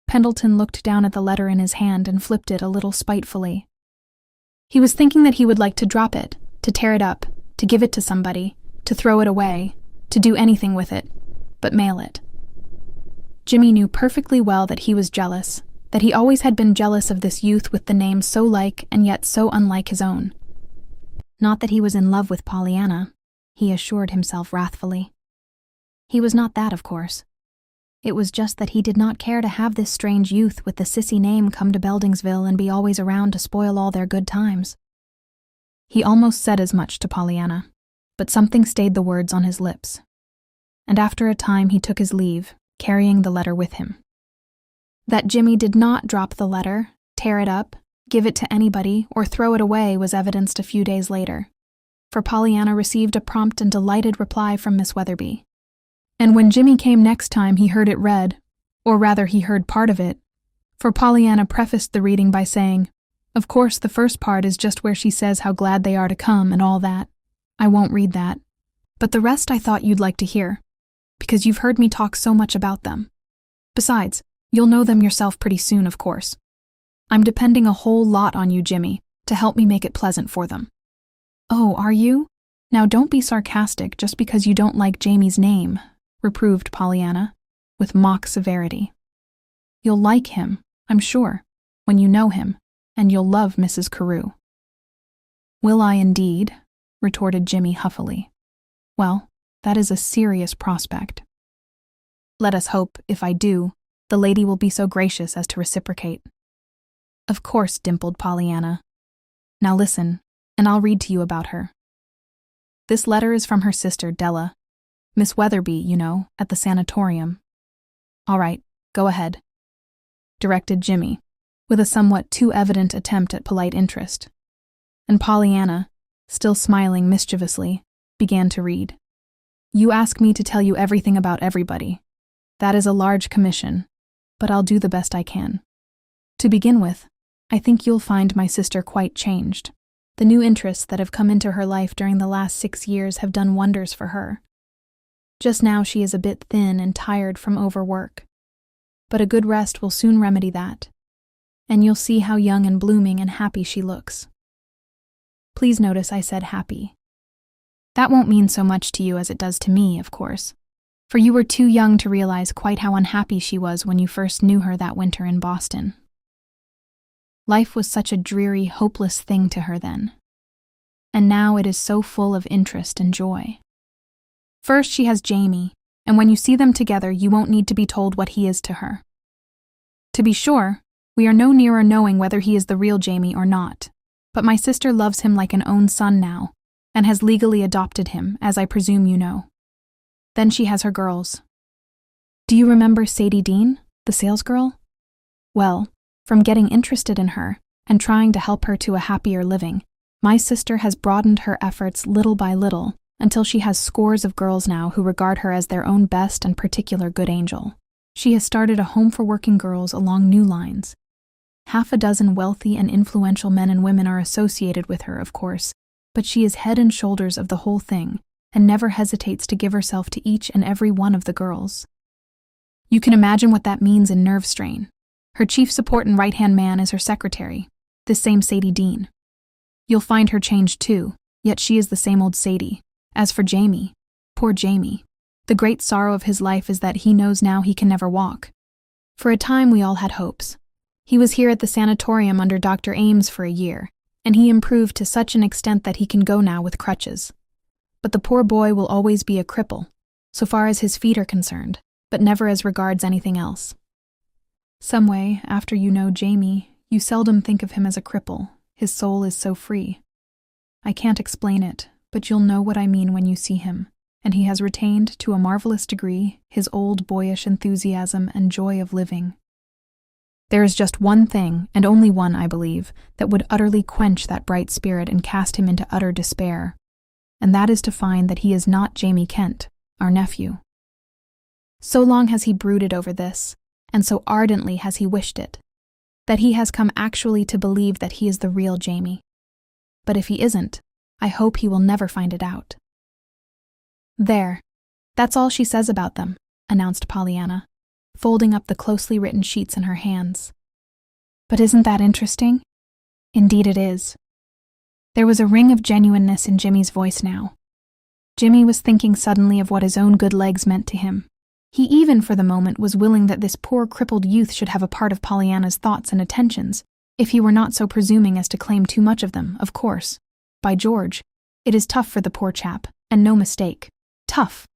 S1: Pendleton looked down at the letter in his hand and flipped it a little spitefully. He was thinking that he would like to drop it, to tear it up, to give it to somebody, to throw it away, to do anything with it, but mail it. Jimmy knew perfectly well that he was jealous, that he always had been jealous of this youth with the name so like and yet so unlike his own. Not that he was in love with Pollyanna, he assured himself wrathfully. He was not that, of course. It was just that he did not care to have this strange youth with the sissy name come to Beldingsville and be always around to spoil all their good times. He almost said as much to Pollyanna, but something stayed the words on his lips. And after a time he took his leave, carrying the letter with him. That Jimmy did not drop the letter, tear it up, give it to anybody, or throw it away was evidenced a few days later, for Pollyanna received a prompt and delighted reply from Miss Weatherby. And when Jimmy came next time he heard it read, or rather he heard part of it, for Pollyanna prefaced the reading by saying, Of course the first part is just where she says how glad they are to come and all that. I won't read that. But the rest I thought you'd like to hear, because you've heard me talk so much about them. Besides, you'll know them yourself pretty soon, of course. I'm depending a whole lot on you, Jimmy, to help me make it pleasant for them. Oh, are you? Now don't be sarcastic just because you don't like Jamie's name, reproved Pollyanna, with mock severity. You'll like him, I'm sure, when you know him, and you'll love Mrs. Carew. Will I indeed? Retorted Jimmy huffily. Well, that is a serious prospect. Let us hope, if I do, the lady will be so gracious as to reciprocate. Of course, dimpled Pollyanna. Now listen, and I'll read to you about her. This letter is from her sister, Della. Miss Weatherby, you know, at the sanatorium. All right, go ahead, directed Jimmy, with a somewhat too evident attempt at polite interest. And Pollyanna, still smiling mischievously, began to read. You ask me to tell you everything about everybody. That is a large commission, but I'll do the best I can. To begin with, I think you'll find my sister quite changed. The new interests that have come into her life during the last 6 years have done wonders for her. Just now she is a bit thin and tired from overwork, but a good rest will soon remedy that, and you'll see how young and blooming and happy she looks. Please notice I said happy. That won't mean so much to you as it does to me, of course, for you were too young to realize quite how unhappy she was when you first knew her that winter in Boston. Life was such a dreary, hopeless thing to her then, and now it is so full of interest and joy. First she has Jamie, and when you see them together you won't need to be told what he is to her. To be sure, we are no nearer knowing whether he is the real Jamie or not, but my sister loves him like an own son now, and has legally adopted him, as I presume you know. Then she has her girls. Do you remember Sadie Dean, the salesgirl? Well, from getting interested in her and trying to help her to a happier living, my sister has broadened her efforts little by little until she has scores of girls now who regard her as their own best and particular good angel. She has started a home for working girls along new lines. 6 wealthy and influential men and women are associated with her, of course, but she is head and shoulders of the whole thing and never hesitates to give herself to each and every one of the girls. You can imagine what that means in nerve strain. Her chief support and right-hand man is her secretary, this same Sadie Dean. You'll find her changed too, yet she is the same old Sadie. As for Jamie, poor Jamie, the great sorrow of his life is that he knows now he can never walk. For a time we all had hopes. He was here at the sanatorium under Dr. Ames for a year, and he improved to such an extent that he can go now with crutches. But the poor boy will always be a cripple, so far as his feet are concerned, but never as regards anything else. Some way, after you know Jamie, you seldom think of him as a cripple. His soul is so free. I can't explain it, but you'll know what I mean when you see him, and he has retained, to a marvelous degree, his old boyish enthusiasm and joy of living. There is just one thing, and only one, I believe, that would utterly quench that bright spirit and cast him into utter despair, and that is to find that he is not Jamie Kent, our nephew. So long has he brooded over this, and so ardently has he wished it, that he has come actually to believe that he is the real Jamie. But if he isn't, I hope he will never find it out. There, that's all she says about them, announced Pollyanna, folding up the closely written sheets in her hands. But isn't that interesting? Indeed it is. There was a ring of genuineness in Jimmy's voice now. Jimmy was thinking suddenly of what his own good legs meant to him. He even, for the moment, was willing that this poor crippled youth should have a part of Pollyanna's thoughts and attentions, if he were not so presuming as to claim too much of them, of course. By George, it is tough for the poor chap, and no mistake. Tough.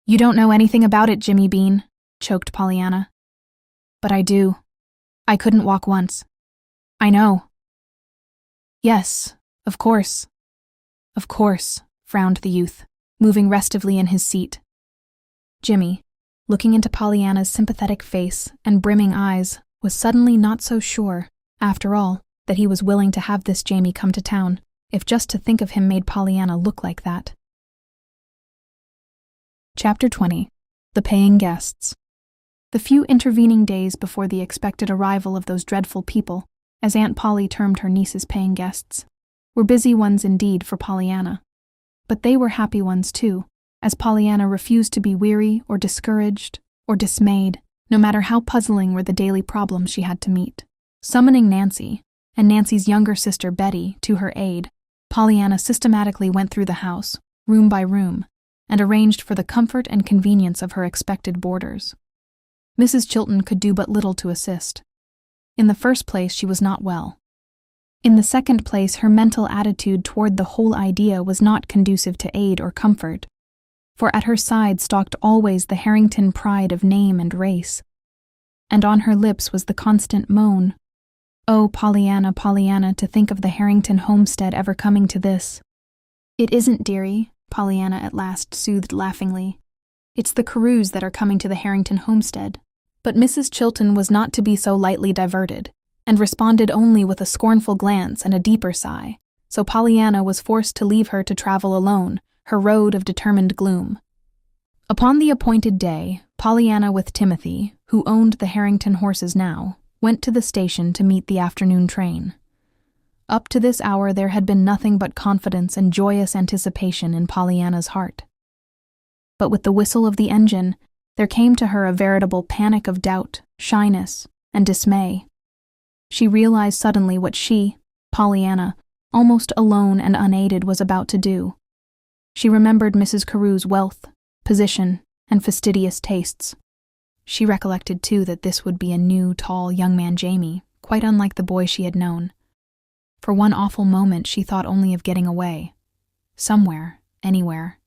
S1: You don't know anything about it, Jimmy Bean, choked Pollyanna. But I do. I couldn't walk once. I know. Yes, of course. Of course, frowned the youth, moving restively in his seat. Jimmy, looking into Pollyanna's sympathetic face and brimming eyes, was suddenly not so sure, after all, that he was willing to have this Jamie come to town, if just to think of him made Pollyanna look like that. Chapter 20. The Paying Guests. The few intervening days before the expected arrival of those dreadful people, as Aunt Polly termed her niece's paying guests, were busy ones indeed for Pollyanna. But they were happy ones too, as Pollyanna refused to be weary or discouraged or dismayed, no matter how puzzling were the daily problems she had to meet. Summoning Nancy, and Nancy's younger sister Betty, to her aid, Pollyanna systematically went through the house, room by room, and arranged for the comfort and convenience of her expected boarders. Mrs. Chilton could do but little to assist. In the first place, she was not well. In the second place, her mental attitude toward the whole idea was not conducive to aid or comfort, for at her side stalked always the Harrington pride of name and race, and on her lips was the constant moan, "Oh, Pollyanna, Pollyanna, to think of the Harrington homestead ever coming to this." "It isn't, dearie," Pollyanna at last soothed laughingly. "It's the Carews that are coming to the Harrington homestead." But Mrs. Chilton was not to be so lightly diverted, and responded only with a scornful glance and a deeper sigh, so Pollyanna was forced to leave her to travel alone, her road of determined gloom. Upon the appointed day, Pollyanna with Timothy, who owned the Harrington horses now, went to the station to meet the afternoon train. Up to this hour there had been nothing but confidence and joyous anticipation in Pollyanna's heart. But with the whistle of the engine, there came to her a veritable panic of doubt, shyness, and dismay. She realized suddenly what she, Pollyanna, almost alone and unaided, was about to do. She remembered Mrs. Carew's wealth, position, and fastidious tastes. She recollected, too, that this would be a new, tall, young man Jamie, quite unlike the boy she had known. For one awful moment she thought only of getting away. Somewhere, anywhere.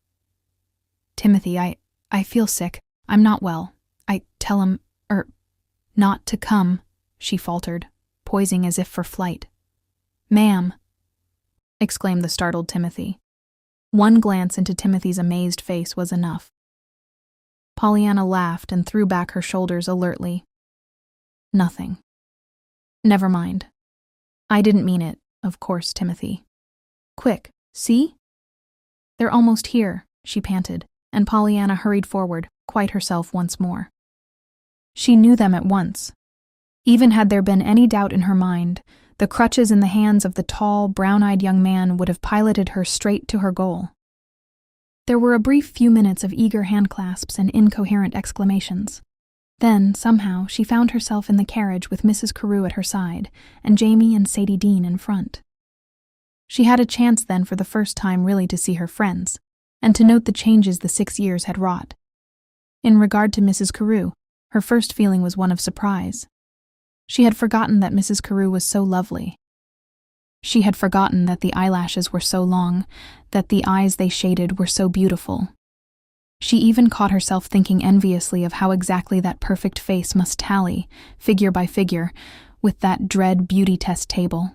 S1: "Timothy, I feel sick. I'm not well. Tell him, not to come," she faltered, poising as if for flight. "Ma'am," exclaimed the startled Timothy. One glance into Timothy's amazed face was enough. Pollyanna laughed and threw back her shoulders alertly. "Nothing. Never mind. I didn't mean it, of course, Timothy. Quick, see? They're almost here," she panted, and Pollyanna hurried forward, quite herself once more. She knew them at once. Even had there been any doubt in her mind, the crutches in the hands of the tall, brown-eyed young man would have piloted her straight to her goal. There were a brief few minutes of eager handclasps and incoherent exclamations. Then, somehow, she found herself in the carriage with Mrs. Carew at her side, and Jamie and Sadie Dean in front. She had a chance then for the first time really to see her friends, and to note the changes the 6 years had wrought. In regard to Mrs. Carew, her first feeling was one of surprise. She had forgotten that Mrs. Carew was so lovely. She had forgotten that the eyelashes were so long, that the eyes they shaded were so beautiful. She even caught herself thinking enviously of how exactly that perfect face must tally, figure by figure, with that dread beauty test table.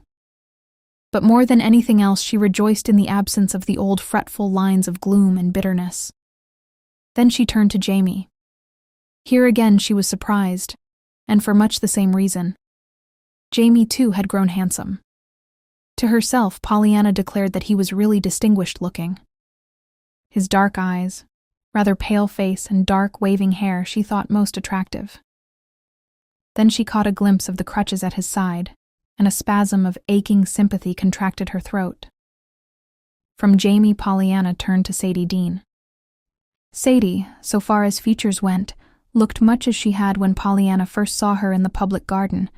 S1: But more than anything else, she rejoiced in the absence of the old fretful lines of gloom and bitterness. Then she turned to Jamie. Here again she was surprised, and for much the same reason. Jamie, too, had grown handsome. To herself, Pollyanna declared that he was really distinguished looking. His dark eyes, rather pale face, and dark, waving hair she thought most attractive. Then she caught a glimpse of the crutches at his side, and a spasm of aching sympathy contracted her throat. From Jamie, Pollyanna turned to Sadie Dean. Sadie, so far as features went, looked much as she had when Pollyanna first saw her in the public garden,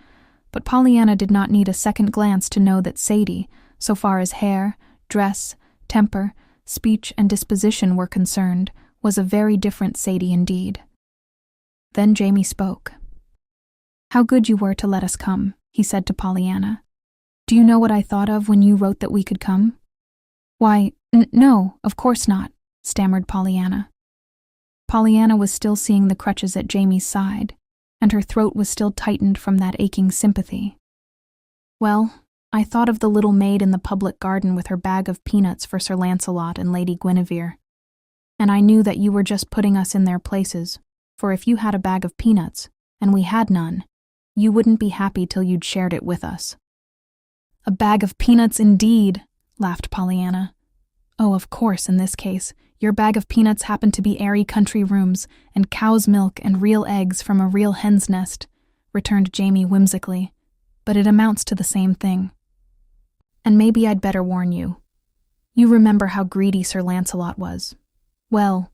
S1: but Pollyanna did not need a second glance to know that Sadie, so far as hair, dress, temper, speech, and disposition were concerned, was a very different Sadie indeed. Then Jamie spoke. "How good you were to let us come," he said to Pollyanna. "Do you know what I thought of when you wrote that we could come?" "Why, no, of course not," stammered Pollyanna. Pollyanna was still seeing the crutches at Jamie's side, and her throat was still tightened from that aching sympathy. "Well, I thought of the little maid in the public garden with her bag of peanuts for Sir Lancelot and Lady Guinevere. And I knew that you were just putting us in their places, for if you had a bag of peanuts, and we had none, you wouldn't be happy till you'd shared it with us." "A bag of peanuts indeed," laughed Pollyanna. "Oh, of course, in this case, your bag of peanuts happened to be airy country rooms and cow's milk and real eggs from a real hen's nest," returned Jamie whimsically, "but it amounts to the same thing. And maybe I'd better warn you. You remember how greedy Sir Lancelot was. Well,"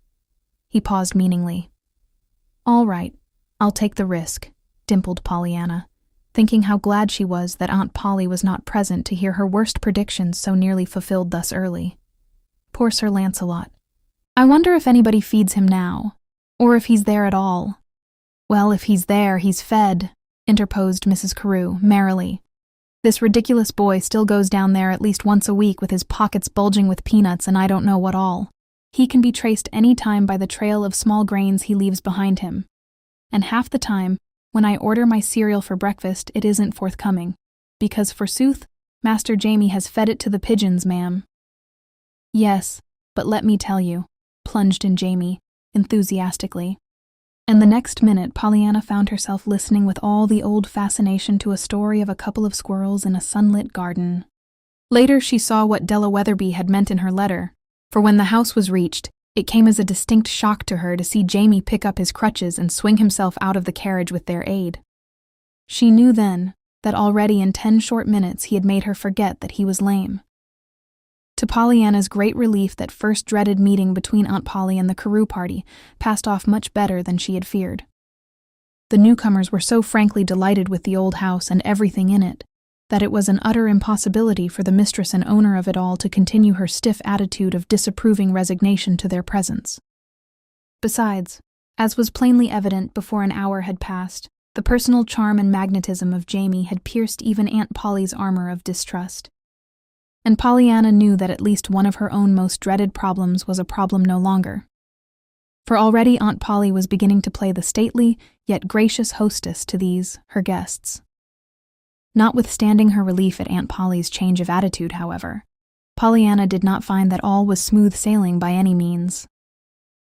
S1: he paused meaningly. "All right, I'll take the risk," dimpled Pollyanna, thinking how glad she was that Aunt Polly was not present to hear her worst predictions so nearly fulfilled thus early. Poor Sir Lancelot. I wonder if anybody feeds him now, or if he's there at all. "Well, if he's there, he's fed," interposed Mrs. Carew merrily. "This ridiculous boy still goes down there at least once a week with his pockets bulging with peanuts and I don't know what all. He can be traced any time by the trail of small grains he leaves behind him. And half the time, when I order my cereal for breakfast, it isn't forthcoming, because, forsooth, Master Jamie has fed it to the pigeons, ma'am." "Yes, but let me tell you," plunged in Jamie, enthusiastically. And the next minute Pollyanna found herself listening with all the old fascination to a story of a couple of squirrels in a sunlit garden. Later she saw what Della Weatherby had meant in her letter, for when the house was reached, it came as a distinct shock to her to see Jamie pick up his crutches and swing himself out of the carriage with their aid. She knew then that already in 10 short minutes he had made her forget that he was lame. To Pollyanna's great relief, that first dreaded meeting between Aunt Polly and the Carew party passed off much better than she had feared. The newcomers were so frankly delighted with the old house and everything in it, that it was an utter impossibility for the mistress and owner of it all to continue her stiff attitude of disapproving resignation to their presence. Besides, as was plainly evident before an hour had passed, the personal charm and magnetism of Jamie had pierced even Aunt Polly's armor of distrust. And Pollyanna knew that at least one of her own most dreaded problems was a problem no longer. For already Aunt Polly was beginning to play the stately, yet gracious hostess to these, her guests. Notwithstanding her relief at Aunt Polly's change of attitude, however, Pollyanna did not find that all was smooth sailing by any means.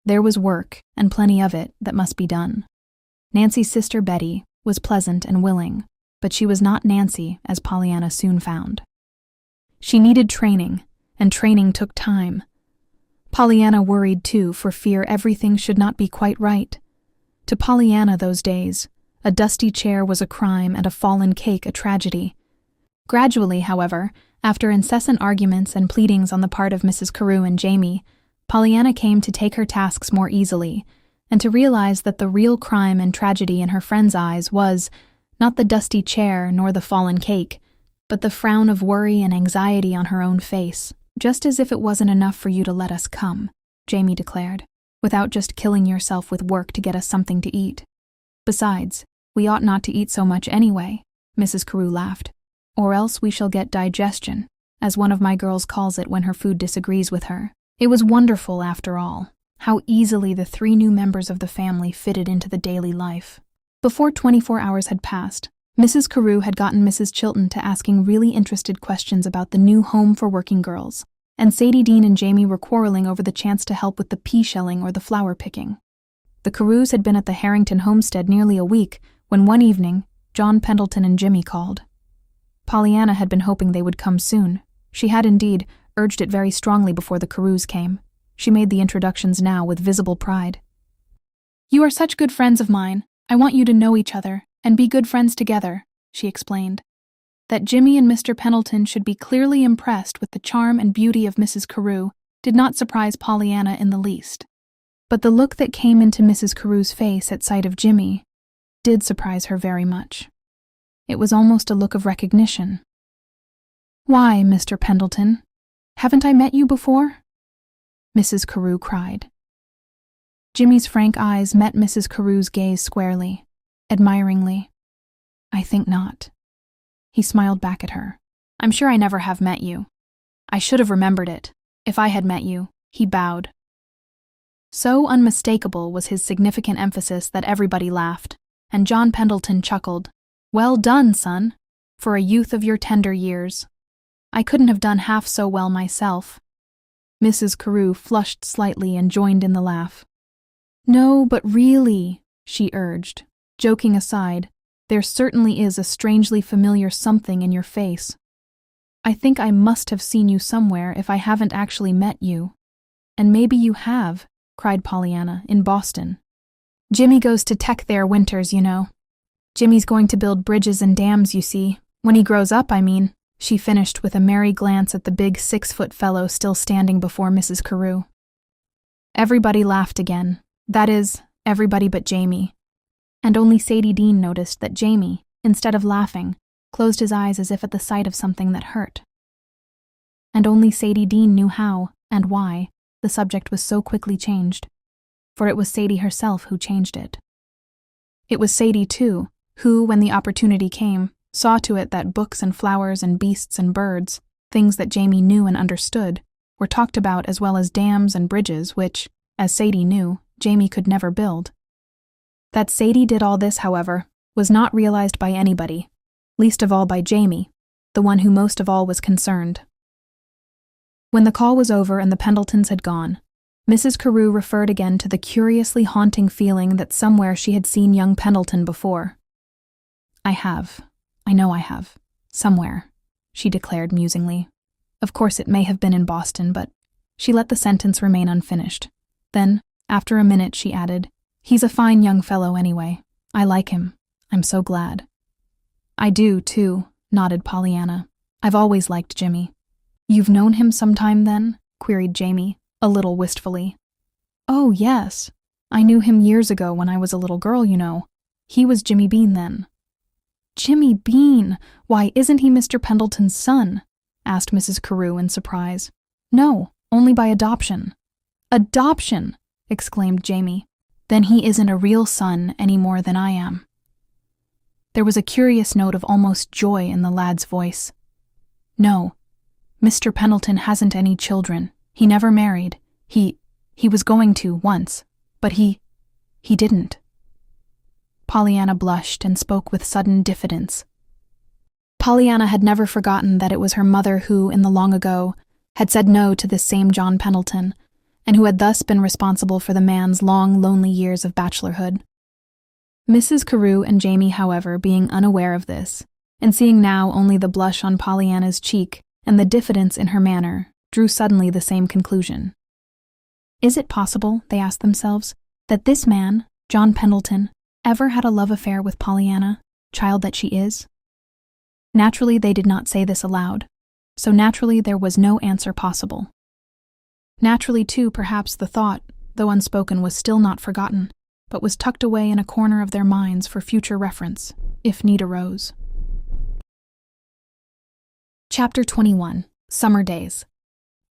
S1: There was work, and plenty of it, that must be done. Nancy's sister Betty was pleasant and willing, but she was not Nancy, as Pollyanna soon found. She needed training, and training took time. Pollyanna worried, too, for fear everything should not be quite right. To Pollyanna those days, a dusty chair was a crime and a fallen cake a tragedy. Gradually, however, after incessant arguments and pleadings on the part of Mrs. Carew and Jamie, Pollyanna came to take her tasks more easily, and to realize that the real crime and tragedy in her friend's eyes was not the dusty chair nor the fallen cake, but the frown of worry and anxiety on her own face. "Just as if it wasn't enough for you to let us come," Jamie declared, "without just killing yourself with work to get us something to eat. Besides, we ought not to eat so much anyway," Mrs. Carew laughed. or else we shall get digestion, as one of my girls calls it when her food disagrees with her. It was wonderful, after all, how easily the 3 new members of the family fitted into the daily life. Before 24 hours had passed, Mrs. Carew had gotten Mrs. Chilton to asking really interested questions about the new home for working girls, and Sadie Dean and Jamie were quarreling over the chance to help with the pea shelling or the flower picking. The Carews had been at the Harrington homestead nearly a week when one evening, John Pendleton and Jimmy called. Pollyanna had been hoping they would come soon. She had indeed urged it very strongly before the Carews came. She made the introductions now with visible pride. "You are such good friends of mine. I want you to know each other and be good friends together," she explained. That Jimmy and Mr. Pendleton should be clearly impressed with the charm and beauty of Mrs. Carew did not surprise Pollyanna in the least. But the look that came into Mrs. Carew's face at sight of Jimmy did surprise her very much. It was almost a look of recognition. "Why, Mr. Pendleton, haven't I met you before?" Mrs. Carew cried. Jimmy's frank eyes met Mrs. Carew's gaze squarely, admiringly. "I think not." He smiled back at her. "I'm sure I never have met you. I should have remembered it, if I had met you." He bowed. So unmistakable was his significant emphasis that everybody laughed, and John Pendleton chuckled. "Well done, son, for a youth of your tender years. I couldn't have done half so well myself." Mrs. Carew flushed slightly and joined in the laugh. "No, but really," she urged, joking aside, "there certainly is a strangely familiar something in your face. I think I must have seen you somewhere if I haven't actually met you." "And maybe you have," cried Pollyanna, "in Boston. Jimmy goes to Tech there winters, you know. Jimmy's going to build bridges and dams, you see. When he grows up, I mean," she finished with a merry glance at the big 6-foot fellow still standing before Mrs. Carew. Everybody laughed again. That is, everybody but Jamie. And only Sadie Dean noticed that Jamie, instead of laughing, closed his eyes as if at the sight of something that hurt. And only Sadie Dean knew how, and why, the subject was so quickly changed. For it was Sadie herself who changed it. It was Sadie, too, who, when the opportunity came, saw to it that books and flowers and beasts and birds, things that Jamie knew and understood, were talked about as well as dams and bridges which, as Sadie knew, Jamie could never build. That Sadie did all this, however, was not realized by anybody, least of all by Jamie, the one who most of all was concerned. When the call was over and the Pendletons had gone, Mrs. Carew referred again to the curiously haunting feeling that somewhere she had seen young Pendleton before. I know I have. Somewhere," she declared musingly. "Of course it may have been in Boston, but—" She let the sentence remain unfinished. Then, after a minute, she added, "He's a fine young fellow anyway. I like him. I'm so glad." "I do, too," nodded Pollyanna. "I've always liked Jimmy." "You've known him some time, then?" queried Jamie, a little wistfully. "Oh, yes. I knew him years ago when I was a little girl, you know. He was Jimmy Bean then." "Jimmy Bean! Why, isn't he Mr. Pendleton's son?" asked Mrs. Carew in surprise. "No, only by adoption." "Adoption!" exclaimed Jamie. "Then he isn't a real son any more than I am." There was a curious note of almost joy in the lad's voice. "No, Mr. Pendleton hasn't any children. He never married. He was going to once, but he didn't." Pollyanna blushed and spoke with sudden diffidence. Pollyanna had never forgotten that it was her mother who, in the long ago, had said no to this same John Pendleton, and who had thus been responsible for the man's long, lonely years of bachelorhood. Mrs. Carew and Jamie, however, being unaware of this, and seeing now only the blush on Pollyanna's cheek and the diffidence in her manner, drew suddenly the same conclusion. Is it possible, they asked themselves, that this man, John Pendleton, ever had a love affair with Pollyanna, child that she is? Naturally, they did not say this aloud, so naturally there was no answer possible. Naturally, too, perhaps the thought, though unspoken, was still not forgotten, but was tucked away in a corner of their minds for future reference, if need arose. Chapter 21. Summer Days.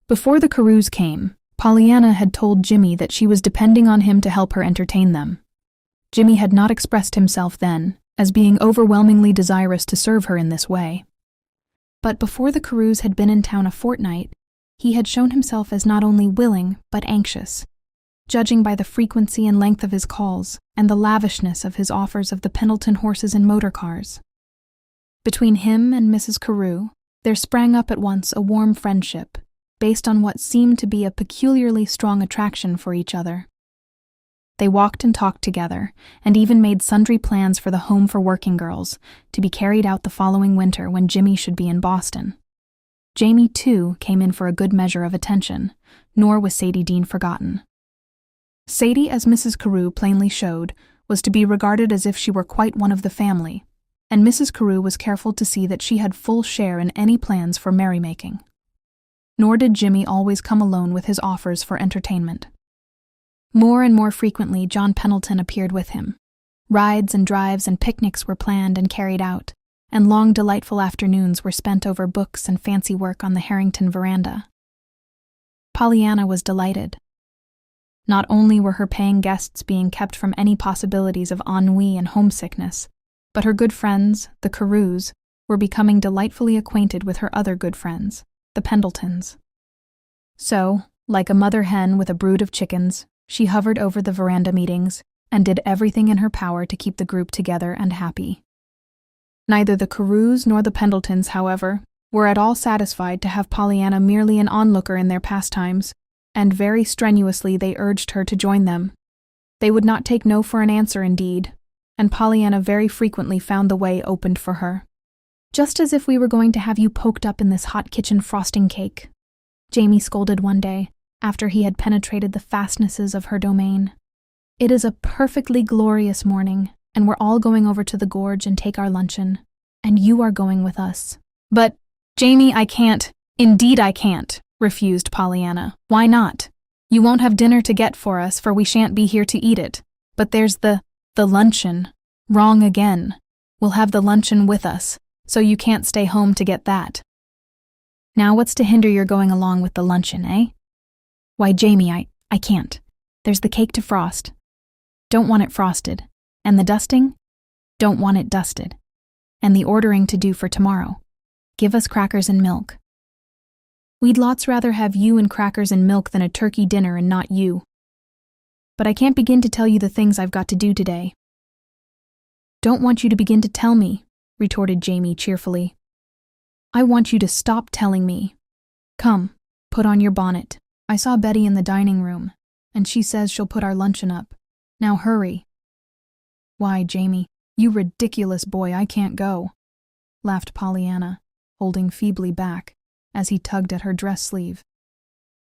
S1: Before the Carews came, Pollyanna had told Jimmy that she was depending on him to help her entertain them. Jimmy had not expressed himself then as being overwhelmingly desirous to serve her in this way. But before the Carews had been in town a fortnight, he had shown himself as not only willing, but anxious, judging by the frequency and length of his calls and the lavishness of his offers of the Pendleton horses and motor cars. Between him and Mrs. Carew, there sprang up at once a warm friendship, based on what seemed to be a peculiarly strong attraction for each other. They walked and talked together, and even made sundry plans for the Home for Working Girls, to be carried out the following winter when Jimmy should be in Boston. Jamie, too, came in for a good measure of attention, nor was Sadie Dean forgotten. Sadie, as Mrs. Carew plainly showed, was to be regarded as if she were quite one of the family, and Mrs. Carew was careful to see that she had full share in any plans for merrymaking. Nor did Jimmy always come alone with his offers for entertainment. More and more frequently John Pendleton appeared with him. Rides and drives and picnics were planned and carried out, and long delightful afternoons were spent over books and fancy work on the Harrington veranda. Pollyanna was delighted. Not only were her paying guests being kept from any possibilities of ennui and homesickness, but her good friends, the Carews, were becoming delightfully acquainted with her other good friends, the Pendletons. So, like a mother hen with a brood of chickens, she hovered over the veranda meetings and did everything in her power to keep the group together and happy. Neither the Carews nor the Pendletons, however, were at all satisfied to have Pollyanna merely an onlooker in their pastimes, and very strenuously they urged her to join them. They would not take no for an answer, indeed, and Pollyanna very frequently found the way opened for her. "Just as if we were going to have you poked up in this hot kitchen frosting cake," Jamie scolded one day, after he had penetrated the fastnesses of her domain. "It is a perfectly glorious morning, and we're all going over to the gorge and take our luncheon, and you are going with us." "But, Jamie, I can't. Indeed I can't," refused Pollyanna. "Why not? You won't have dinner to get for us, for we shan't be here to eat it. But there's the luncheon. Wrong again. We'll have the luncheon with us, so you can't stay home to get that." "Now what's to hinder your going along with the luncheon, eh?" "Why, Jamie, I can't. There's the cake to frost. Don't want it frosted. And the dusting? Don't want it dusted. And the ordering to do for tomorrow. Give us crackers and milk." "We'd lots rather have you and crackers and milk than a turkey dinner and not you. But I can't begin to tell you the things I've got to do today." "Don't want you to begin to tell me," retorted Jamie cheerfully. "I want you to stop telling me. Come, put on your bonnet. I saw Betty in the dining room, and she says she'll put our luncheon up. Now hurry." "Why, Jamie, you ridiculous boy, I can't go," laughed Pollyanna, holding feebly back, as he tugged at her dress sleeve.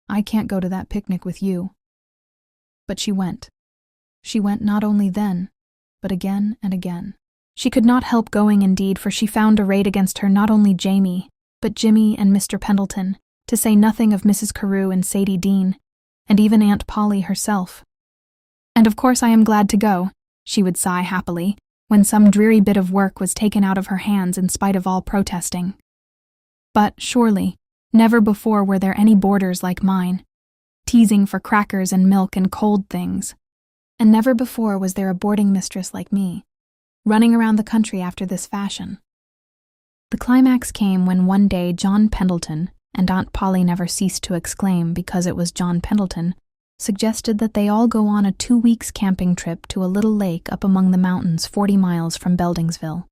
S1: "I can't go to that picnic with you." But she went. She went not only then, but again and again. She could not help going, indeed, for she found arrayed against her not only Jamie, but Jimmy and Mr. Pendleton, to say nothing of Mrs. Carew and Sadie Dean, and even Aunt Polly herself. "And of course I am glad to go," she would sigh happily, when some dreary bit of work was taken out of her hands in spite of all protesting. But, surely, never before were there any boarders like mine, teasing for crackers and milk and cold things, and never before was there a boarding mistress like me, running around the country after this fashion. The climax came when one day John Pendleton, and Aunt Polly never ceased to exclaim because it was John Pendleton, suggested that they all go on a 2 weeks camping trip to a little lake up among the mountains 40 miles from Beldingsville.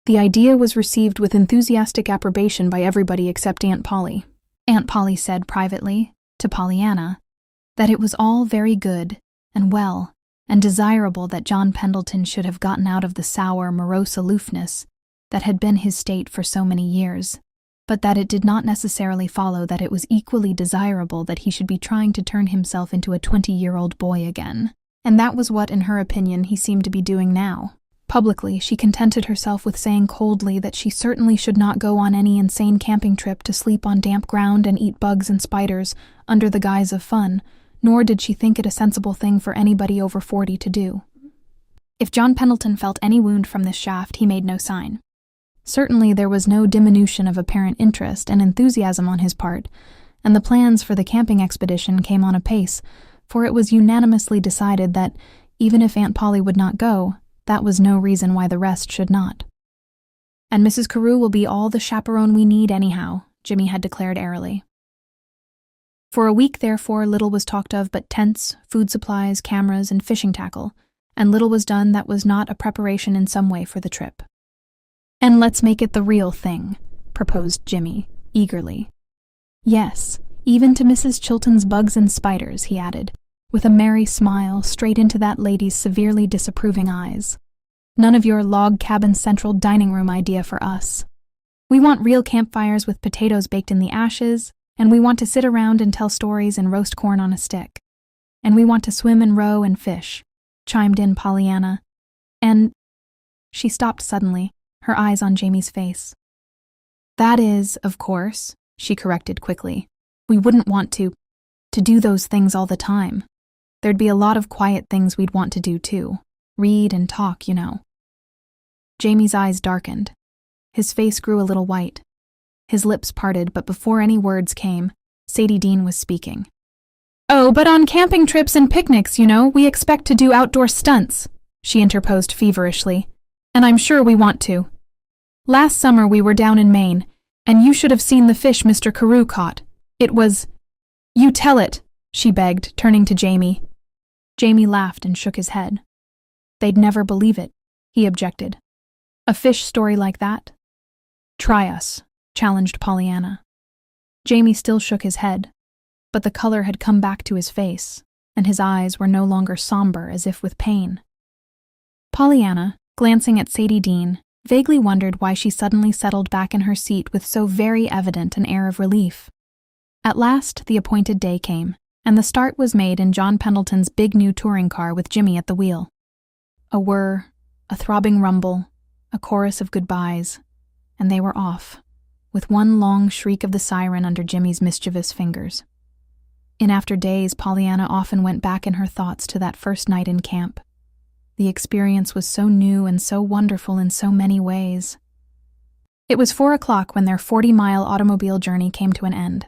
S1: The idea was received with enthusiastic approbation by everybody except Aunt Polly. Aunt Polly said privately, to Pollyanna, that it was all very good and well and desirable that John Pendleton should have gotten out of the sour, morose aloofness that had been his state for so many years, but that it did not necessarily follow that it was equally desirable that he should be trying to turn himself into a 20-year-old boy again. And that was what, in her opinion, he seemed to be doing now. Publicly, she contented herself with saying coldly that she certainly should not go on any insane camping trip to sleep on damp ground and eat bugs and spiders under the guise of fun, nor did she think it a sensible thing for anybody over 40 to do. If John Pendleton felt any wound from this shaft, he made no sign. Certainly there was no diminution of apparent interest and enthusiasm on his part, and the plans for the camping expedition came on apace, for it was unanimously decided that, even if Aunt Polly would not go, that was no reason why the rest should not. And Mrs. Carew will be all the chaperone we need anyhow, Jimmy had declared airily. For a week, therefore, little was talked of but tents, food supplies, cameras, and fishing tackle, and little was done that was not a preparation in some way for the trip. "And let's make it the real thing," proposed Jimmy, eagerly. "Yes, even to Mrs. Chilton's bugs and spiders," he added, with a merry smile straight into that lady's severely disapproving eyes. "None of your log cabin central dining room idea for us. We want real campfires with potatoes baked in the ashes, and we want to sit around and tell stories and roast corn on a stick. And we want to swim and row and fish," chimed in Pollyanna. "And—" She stopped suddenly, her eyes on Jamie's face. "That is, of course," she corrected quickly, "we wouldn't want to do those things all the time. There'd be a lot of quiet things we'd want to do too. Read and talk, you know." Jamie's eyes darkened. His face grew a little white. His lips parted, but before any words came, Sadie Dean was speaking. "Oh, but on camping trips and picnics, you know, we expect to do outdoor stunts," she interposed feverishly, "and I'm sure we want to. Last summer we were down in Maine, and you should have seen the fish Mr. Carew caught. It was—" "You tell it," she begged, turning to Jamie. Jamie laughed and shook his head. "They'd never believe it," he objected. "A fish story like that?" "Try us," challenged Pollyanna. Jamie still shook his head, but the color had come back to his face, and his eyes were no longer somber as if with pain. Pollyanna, glancing at Sadie Dean, vaguely wondered why she suddenly settled back in her seat with so very evident an air of relief. At last, the appointed day came, and the start was made in John Pendleton's big new touring car with Jimmy at the wheel. A whir, a throbbing rumble, a chorus of goodbyes, and they were off, with one long shriek of the siren under Jimmy's mischievous fingers. In after days, Pollyanna often went back in her thoughts to that first night in camp. The experience was so new and so wonderful in so many ways. It was 4 o'clock when their 40-mile automobile journey came to an end.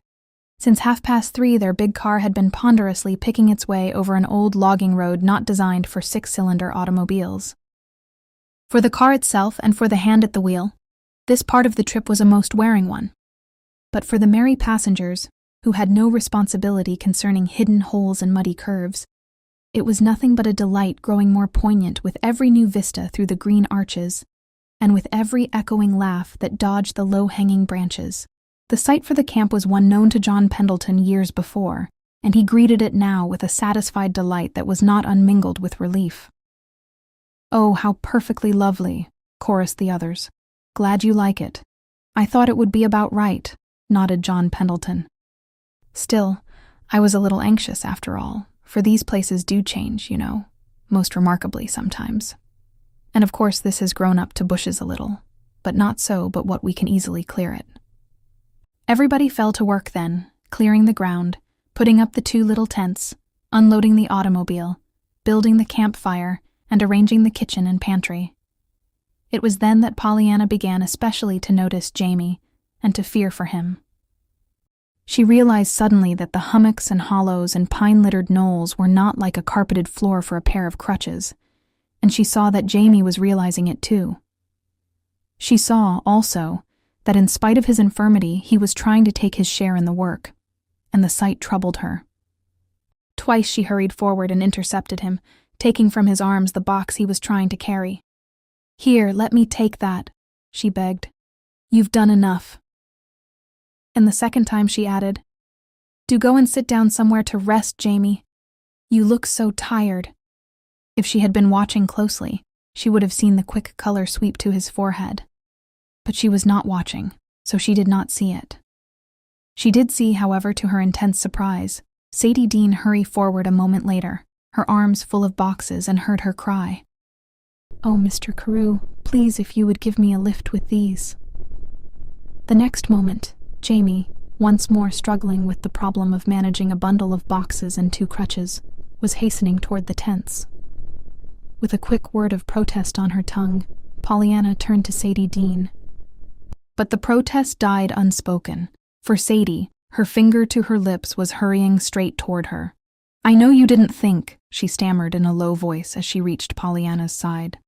S1: Since 3:30, their big car had been ponderously picking its way over an old logging road not designed for 6-cylinder automobiles. For the car itself and for the hand at the wheel, this part of the trip was a most wearing one. But for the merry passengers, who had no responsibility concerning hidden holes and muddy curves, it was nothing but a delight growing more poignant with every new vista through the green arches, and with every echoing laugh that dodged the low-hanging branches. The site for the camp was one known to John Pendleton years before, and he greeted it now with a satisfied delight that was not unmingled with relief. "Oh, how perfectly lovely," chorused the others. "Glad you like it. I thought it would be about right," nodded John Pendleton. "Still, I was a little anxious after all, for these places do change, you know, most remarkably sometimes. And of course this has grown up to bushes a little, but not so but what we can easily clear it." Everybody fell to work then, clearing the ground, putting up the 2 little tents, unloading the automobile, building the campfire, and arranging the kitchen and pantry. It was then that Pollyanna began especially to notice Jamie and to fear for him. She realized suddenly that the hummocks and hollows and pine-littered knolls were not like a carpeted floor for a pair of crutches, and she saw that Jamie was realizing it too. She saw, also, that in spite of his infirmity, he was trying to take his share in the work, and the sight troubled her. Twice she hurried forward and intercepted him, taking from his arms the box he was trying to carry. "Here, let me take that," she begged. "You've done enough." And the second time she added, "Do go and sit down somewhere to rest, Jamie. You look so tired." If she had been watching closely, she would have seen the quick color sweep to his forehead. But she was not watching, so she did not see it. She did see, however, to her intense surprise, Sadie Dean hurry forward a moment later, her arms full of boxes, and heard her cry, "Oh, Mr. Carew, please if you would give me a lift with these." The next moment, Jamie, once more struggling with the problem of managing a bundle of boxes and 2 crutches, was hastening toward the tents. With a quick word of protest on her tongue, Pollyanna turned to Sadie Dean. But the protest died unspoken, for Sadie, her finger to her lips, was hurrying straight toward her. "I know you didn't think," she stammered in a low voice as she reached Pollyanna's side.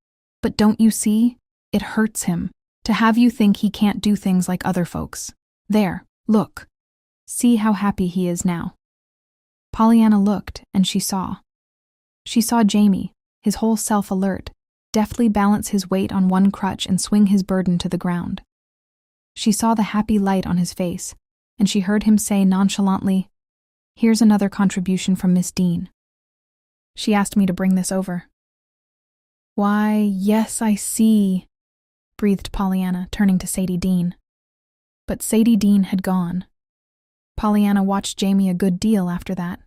S1: "But don't you see? It hurts him, To have you think he can't do things like other folks. There, look. See how happy he is now." Pollyanna looked, and she saw. She saw Jamie, his whole self alert, deftly balance his weight on one crutch and swing his burden to the ground. She saw the happy light on his face, and she heard him say nonchalantly, "Here's another contribution from Miss Dean. She asked me to bring this over." "Why, yes, I see," breathed Pollyanna, turning to Sadie Dean. But Sadie Dean had gone. Pollyanna watched Jamie a good deal after that,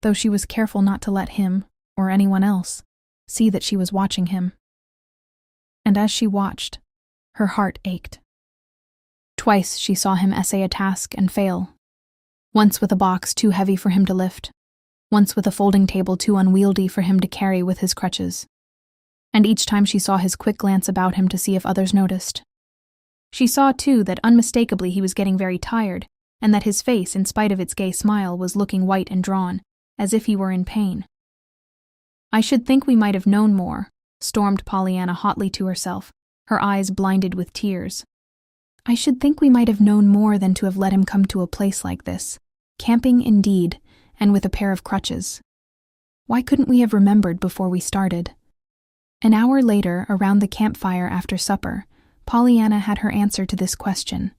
S1: though she was careful not to let him, or anyone else, see that she was watching him. And as she watched, her heart ached. Twice she saw him essay a task and fail. Once with a box too heavy for him to lift, once with a folding table too unwieldy for him to carry with his crutches. And each time she saw his quick glance about him to see if others noticed. She saw, too, that unmistakably he was getting very tired, and that his face, in spite of its gay smile, was looking white and drawn, as if he were in pain. "I should think we might have known more," stormed Pollyanna hotly to herself, her eyes blinded with tears. "I should think we might have known more than to have let him come to a place like this. Camping indeed, and with a pair of crutches. Why couldn't we have remembered before we started?" An hour later, around the campfire after supper, Pollyanna had her answer to this question.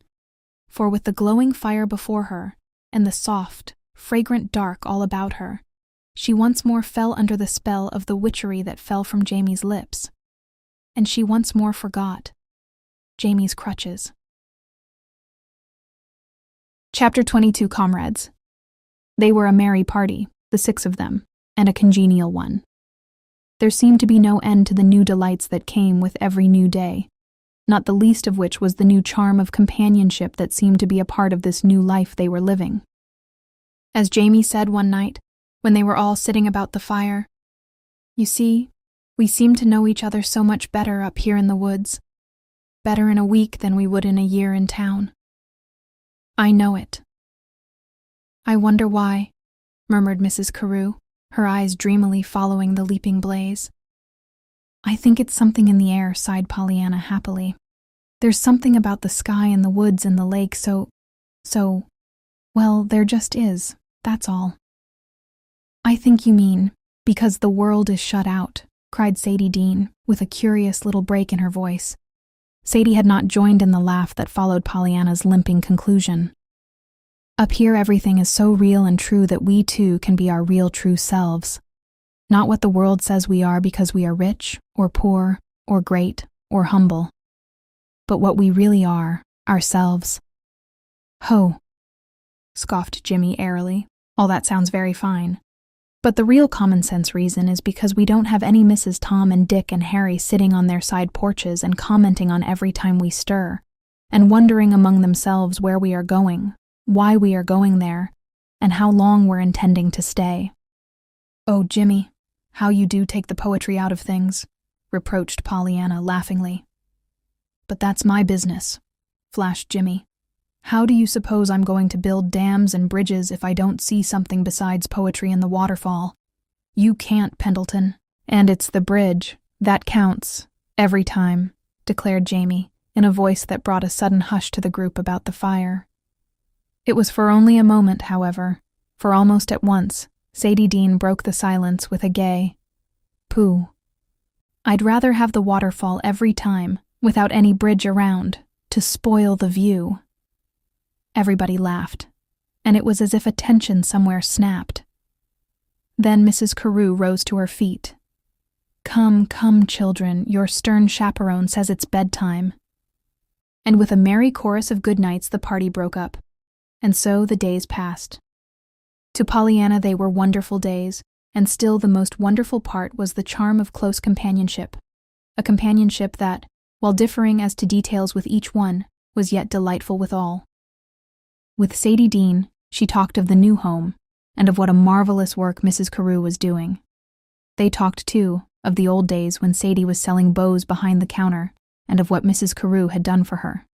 S1: For with the glowing fire before her, and the soft, fragrant dark all about her, she once more fell under the spell of the witchery that fell from Jamie's lips. And she once more forgot Jamie's crutches. Chapter 22, Comrades. They were a merry party, the 6 of them, and a congenial one. There seemed to be no end to the new delights that came with every new day, not the least of which was the new charm of companionship that seemed to be a part of this new life they were living. As Jamie said one night, when they were all sitting about the fire, "You see, we seem to know each other so much better up here in the woods, better in a week than we would in a year in town. I know it." "I wonder why," murmured Mrs. Carew, her eyes dreamily following the leaping blaze. "I think it's something in the air," sighed Pollyanna happily. "There's something about the sky and the woods and the lake well, there just is, that's all." "I think you mean, because the world is shut out," cried Sadie Dean, with a curious little break in her voice. Sadie had not joined in the laugh that followed Pollyanna's limping conclusion. "Up here everything is so real and true that we too can be our real true selves. Not what the world says we are because we are rich, or poor, or great, or humble. But what we really are, ourselves." "Ho," scoffed Jimmy airily. "All that sounds very fine. But the real common sense reason is because we don't have any Mrs. Tom and Dick and Harry sitting on their side porches and commenting on every time we stir, and wondering among themselves where we are going, why we are going there, and how long we're intending to stay." "Oh, Jimmy, how you do take the poetry out of things," reproached Pollyanna laughingly. "But that's my business," flashed Jimmy. "How do you suppose I'm going to build dams and bridges if I don't see something besides poetry in the waterfall? You can't, Pendleton. And it's the bridge. That counts. Every time," declared Jamie, in a voice that brought a sudden hush to the group about the fire. It was for only a moment, however, for almost at once, Sadie Dean broke the silence with a gay, "Pooh. I'd rather have the waterfall every time, without any bridge around, to spoil the view." Everybody laughed, and it was as if a tension somewhere snapped. Then Mrs. Carew rose to her feet. "Come, come, children, your stern chaperone says it's bedtime." And with a merry chorus of goodnights the party broke up. And so the days passed. To Pollyanna they were wonderful days, and still the most wonderful part was the charm of close companionship, a companionship that, while differing as to details with each one, was yet delightful with all. With Sadie Dean, she talked of the new home, and of what a marvelous work Mrs. Carew was doing. They talked, too, of the old days when Sadie was selling bows behind the counter, and of what Mrs. Carew had done for her.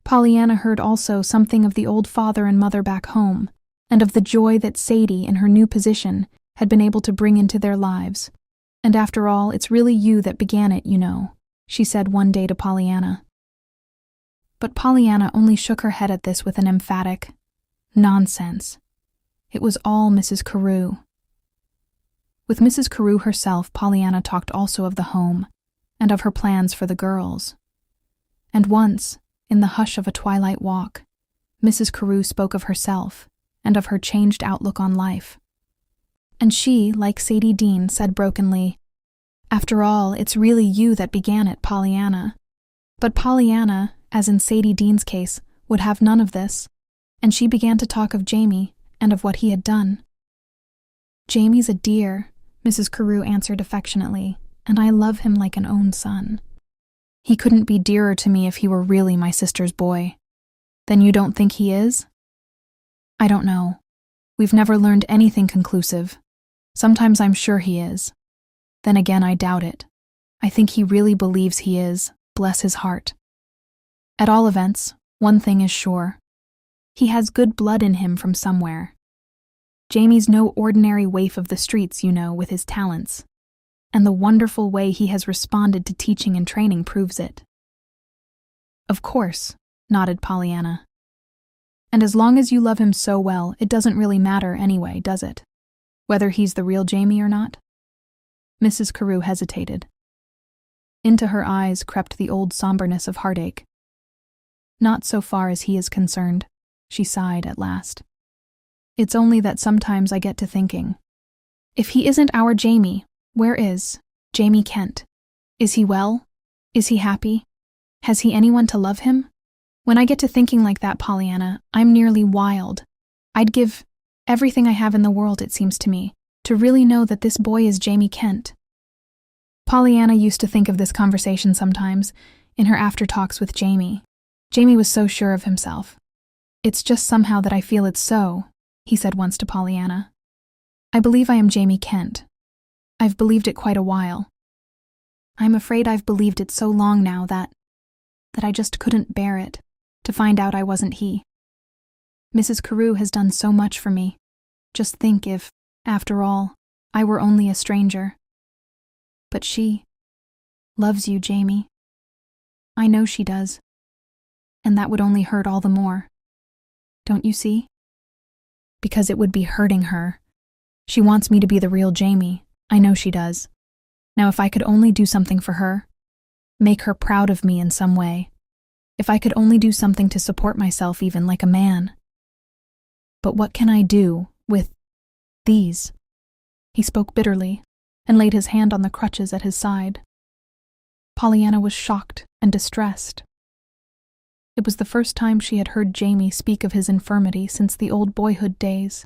S1: Pollyanna heard also something of the old father and mother back home, and of the joy that Sadie, in her new position, had been able to bring into their lives. "And after all, it's really you that began it, you know," she said one day to Pollyanna. But Pollyanna only shook her head at this with an emphatic, "Nonsense. It was all Mrs. Carew." With Mrs. Carew herself, Pollyanna talked also of the home and of her plans for the girls. And once, in the hush of a twilight walk, Mrs. Carew spoke of herself and of her changed outlook on life. And she, like Sadie Dean, said brokenly, "After all, it's really you that began it, Pollyanna." But Pollyanna, as in Sadie Dean's case, would have none of this, and she began to talk of Jamie and of what he had done. "Jamie's a dear," Mrs. Carew answered affectionately, "and I love him like an own son. He couldn't be dearer to me if he were really my sister's boy." "Then you don't think he is?" "I don't know. We've never learned anything conclusive. Sometimes I'm sure he is. Then again, I doubt it. I think he really believes he is, bless his heart. At all events, one thing is sure. He has good blood in him from somewhere. Jamie's no ordinary waif of the streets, you know, with his talents. And the wonderful way he has responded to teaching and training proves it." "Of course," nodded Pollyanna. "And as long as you love him so well, it doesn't really matter anyway, does it? Whether he's the real Jamie or not?" Mrs. Carew hesitated. Into her eyes crept the old somberness of heartache. "Not so far as he is concerned," she sighed at last. "It's only that sometimes I get to thinking, if he isn't our Jamie, where is Jamie Kent? Is he well? Is he happy? Has he anyone to love him? When I get to thinking like that, Pollyanna, I'm nearly wild. I'd give everything I have in the world, it seems to me, to really know that this boy is Jamie Kent." Pollyanna used to think of this conversation sometimes, in her after-talks with Jamie. Jamie was so sure of himself. "It's just somehow that I feel it's so," he said once to Pollyanna. "I believe I am Jamie Kent. I've believed it quite a while. I'm afraid I've believed it so long now that I just couldn't bear it, to find out I wasn't he. Mrs. Carew has done so much for me. Just think if, after all, I were only a stranger. But she loves you, Jamie. I know she does. And that would only hurt all the more. Don't you see? Because it would be hurting her. She wants me to be the real Jamie. I know she does. Now if I could only do something for her, make her proud of me in some way. If I could only do something to support myself even like a man. But what can I do with these?" He spoke bitterly and laid his hand on the crutches at his side. Pollyanna was shocked and distressed. It was the first time she had heard Jamie speak of his infirmity since the old boyhood days.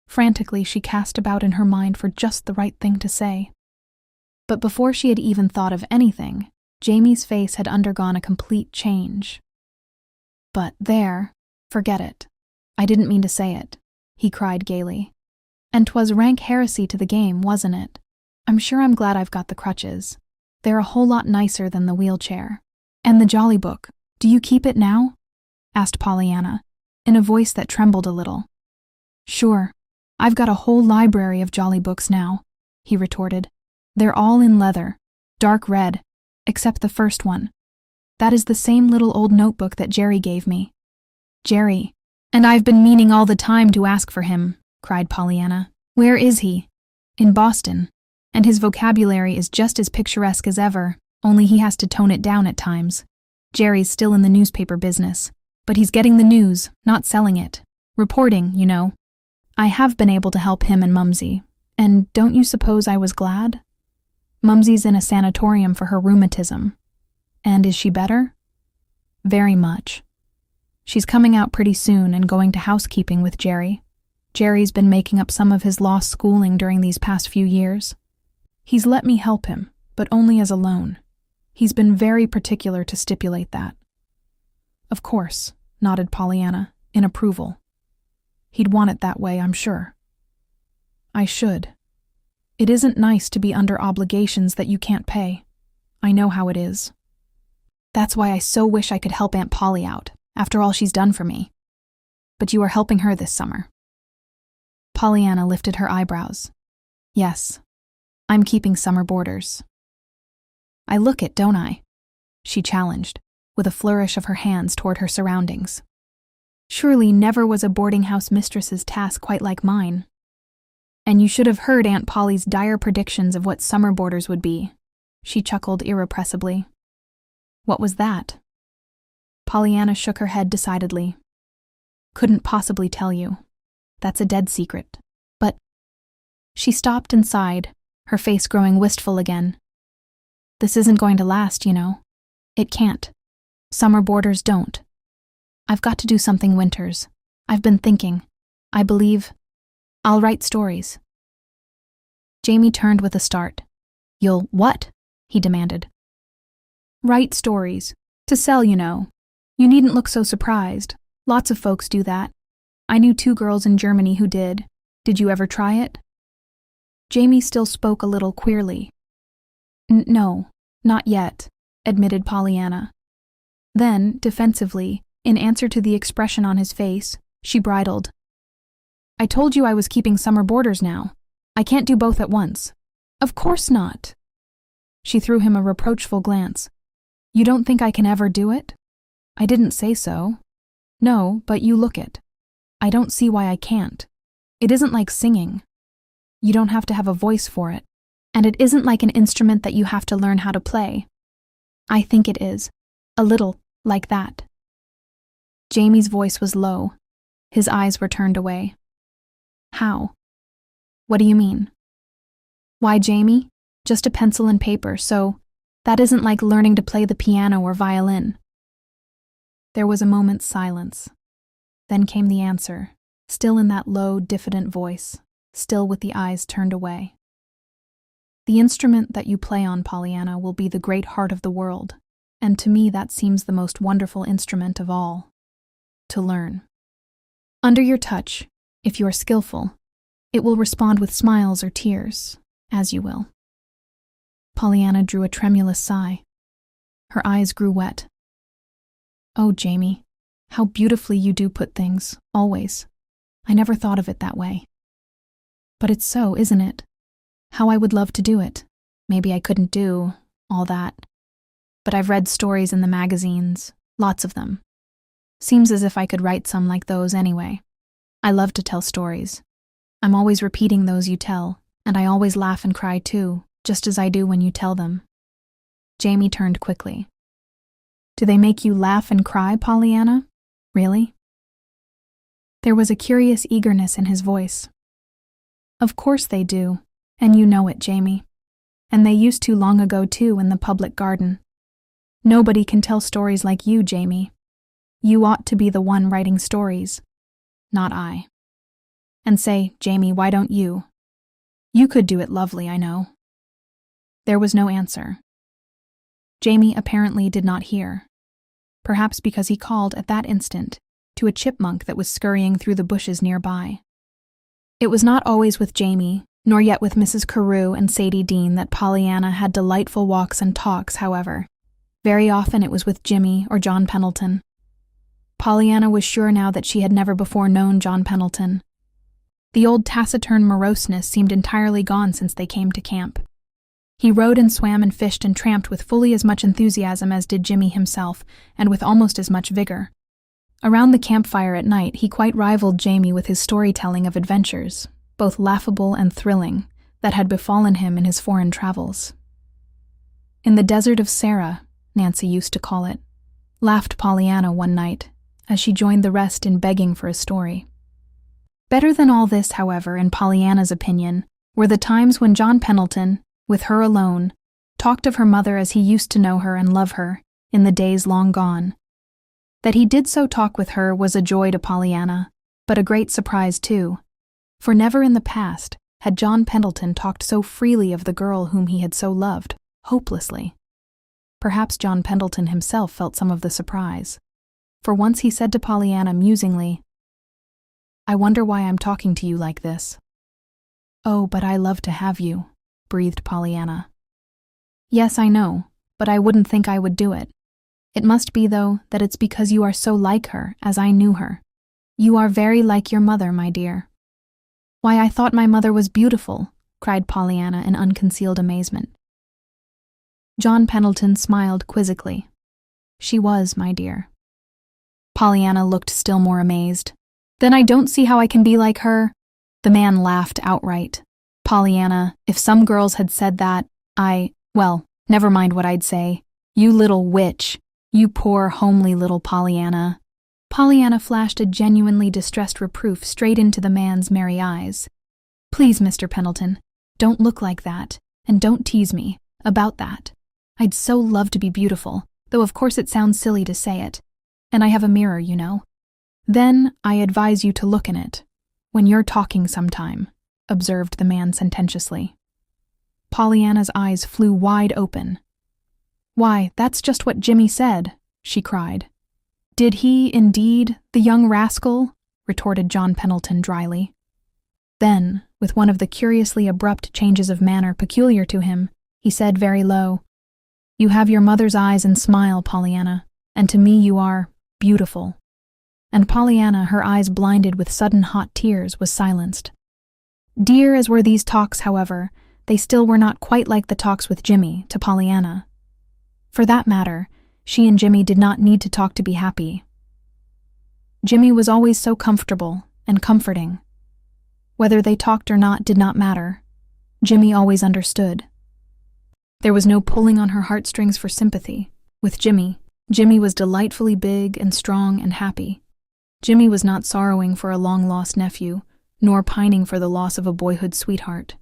S1: Frantically, she cast about in her mind for just the right thing to say. But before she had even thought of anything, Jamie's face had undergone a complete change. "But there, forget it. I didn't mean to say it," he cried gaily. "And 'twas rank heresy to the game, wasn't it? I'm sure I'm glad I've got the crutches. They're a whole lot nicer than the wheelchair. And the Jolly Book, do you keep it now?" asked Pollyanna, in a voice that trembled a little. "Sure, I've got a whole library of Jolly Books now," he retorted. "They're all in leather, dark red, except the first one. That is the same little old notebook that Jerry gave me." "Jerry, and I've been meaning all the time to ask for him," cried Pollyanna. "Where is he?" "In Boston, and his vocabulary is just as picturesque as ever, only he has to tone it down at times. Jerry's still in the newspaper business, but he's getting the news, not selling it. Reporting, you know. I have been able to help him and Mumsy, and don't you suppose I was glad? Mumsy's in a sanatorium for her rheumatism. And is she better? Very much. She's coming out pretty soon and going to housekeeping with Jerry. Jerry's been making up some of his lost schooling during these past few years. He's let me help him, but only as a loan. He's been very particular to stipulate that." "Of course," nodded Pollyanna, in approval. "He'd want it that way, I'm sure." "I should. It isn't nice to be under obligations that you can't pay. I know how it is. That's why I so wish I could help Aunt Polly out, after all she's done for me. But you are helping her this summer." Pollyanna lifted her eyebrows. "Yes, I'm keeping summer boarders." I look it, don't I?" she challenged, with a flourish of her hands toward her surroundings. "Surely never was a boarding house mistress's task quite like mine. And you should have heard Aunt Polly's dire predictions of what summer boarders would be," she chuckled irrepressibly. "What was that?" Pollyanna shook her head decidedly. "Couldn't possibly tell you. That's a dead secret. But—" She stopped and sighed, her face growing wistful again. "This isn't going to last, you know. It can't. Summer boarders don't. I've got to do something winters. I've been thinking. I believe I'll write stories." Jamie turned with a start. "You'll what?" he demanded. "Write stories. To sell, you know. You needn't look so surprised. Lots of folks do that. I knew 2 girls in Germany who did. Did you ever try it?" Jamie still spoke a little queerly. "No, not yet," admitted Pollyanna. Then, defensively, in answer to the expression on his face, she bridled. "I told you I was keeping summer boarders now. I can't do both at once." "Of course not." She threw him a reproachful glance. "You don't think I can ever do it?" "I didn't say so." "No, but you look it. I don't see why I can't. It isn't like singing. You don't have to have a voice for it. And it isn't like an instrument that you have to learn how to play. I think it is. A little like that." Jamie's voice was low. His eyes were turned away. "How? What do you mean?" "Why, Jamie, just a pencil and paper, so that isn't like learning to play the piano or violin." There was a moment's silence. Then came the answer, still in that low, diffident voice, still with the eyes turned away. "The instrument that you play on, Pollyanna, will be the great heart of the world, and to me that seems the most wonderful instrument of all. To learn. Under your touch, if you are skillful, it will respond with smiles or tears, as you will." Pollyanna drew a tremulous sigh. Her eyes grew wet. "Oh, Jamie, how beautifully you do put things, always. I never thought of it that way. But it's so, isn't it? How I would love to do it. Maybe I couldn't do all that. But I've read stories in the magazines, lots of them. Seems as if I could write some like those anyway. I love to tell stories. I'm always repeating those you tell, and I always laugh and cry too, just as I do when you tell them." Jamie turned quickly. "Do they make you laugh and cry, Pollyanna? Really?" There was a curious eagerness in his voice. "Of course they do, and you know it, Jamie. And they used to long ago too in the public garden. Nobody can tell stories like you, Jamie. You ought to be the one writing stories, not I. And say, Jamie, why don't you? You could do it lovely, I know." There was no answer. Jamie apparently did not hear, perhaps because he called at that instant to a chipmunk that was scurrying through the bushes nearby. It was not always with Jamie, nor yet with Mrs. Carew and Sadie Dean, that Pollyanna had delightful walks and talks, however. Very often it was with Jimmy or John Pendleton. Pollyanna was sure now that she had never before known John Pendleton. The old taciturn moroseness seemed entirely gone since they came to camp. He rode and swam and fished and tramped with fully as much enthusiasm as did Jimmy himself, and with almost as much vigor. Around the campfire at night, he quite rivaled Jamie with his storytelling of adventures, both laughable and thrilling, that had befallen him in his foreign travels. "In the desert of Sarah," Nancy used to call it, laughed Pollyanna one night, as she joined the rest in begging for a story. Better than all this, however, in Pollyanna's opinion, were the times when John Pendleton, with her alone, talked of her mother as he used to know her and love her, in the days long gone. That he did so talk with her was a joy to Pollyanna, but a great surprise too, for never in the past had John Pendleton talked so freely of the girl whom he had so loved, hopelessly. Perhaps John Pendleton himself felt some of the surprise, for once he said to Pollyanna musingly, "I wonder why I'm talking to you like this." "Oh, but I love to have you," breathed Pollyanna. "Yes, I know, but I wouldn't think I would do it. It must be, though, that it's because you are so like her, as I knew her. You are very like your mother, my dear." "Why, I thought my mother was beautiful," cried Pollyanna in unconcealed amazement. John Pendleton smiled quizzically. She was, my dear. Pollyanna looked still more amazed. Then I don't see how I can be like her. The man laughed outright. Pollyanna, if some girls had said that, well, never mind what I'd say. You little witch. You poor, homely little Pollyanna. Pollyanna flashed a genuinely distressed reproof straight into the man's merry eyes. Please, Mr. Pendleton, don't look like that, and don't tease me about that. I'd so love to be beautiful, though of course it sounds silly to say it. And I have a mirror, you know. Then I advise you to look in it, when you're talking sometime, observed the man sententiously. Pollyanna's eyes flew wide open. Why, that's just what Jimmy said, she cried. Did he, indeed, the young rascal? Retorted John Pendleton dryly. Then, with one of the curiously abrupt changes of manner peculiar to him, he said very low, You have your mother's eyes and smile, Pollyanna, and to me you are beautiful. And Pollyanna, her eyes blinded with sudden hot tears, was silenced. Dear as were these talks, however, they still were not quite like the talks with Jimmy to Pollyanna. For that matter, she and Jimmy did not need to talk to be happy. Jimmy was always so comfortable and comforting. Whether they talked or not did not matter. Jimmy always understood. There was no pulling on her heartstrings for sympathy. With Jimmy was delightfully big and strong and happy. Jimmy was not sorrowing for a long-lost nephew, nor pining for the loss of a boyhood sweetheart.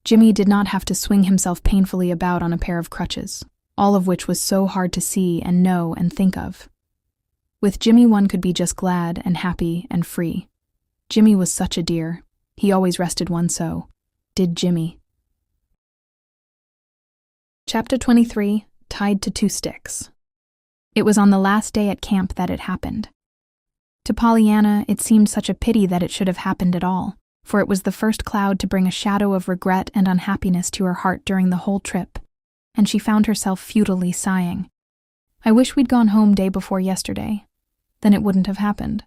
S1: Jimmy did not have to swing himself painfully about on a pair of crutches, all of which was so hard to see and know and think of. With Jimmy one could be just glad and happy and free. Jimmy was such a dear. He always rested one so. Did Jimmy. Chapter 23, Tied to Two Sticks. It was on the last day at camp that it happened. To Pollyanna, it seemed such a pity that it should have happened at all, for it was the first cloud to bring a shadow of regret and unhappiness to her heart during the whole trip, and she found herself futilely sighing. I wish we'd gone home day before yesterday. Then it wouldn't have happened.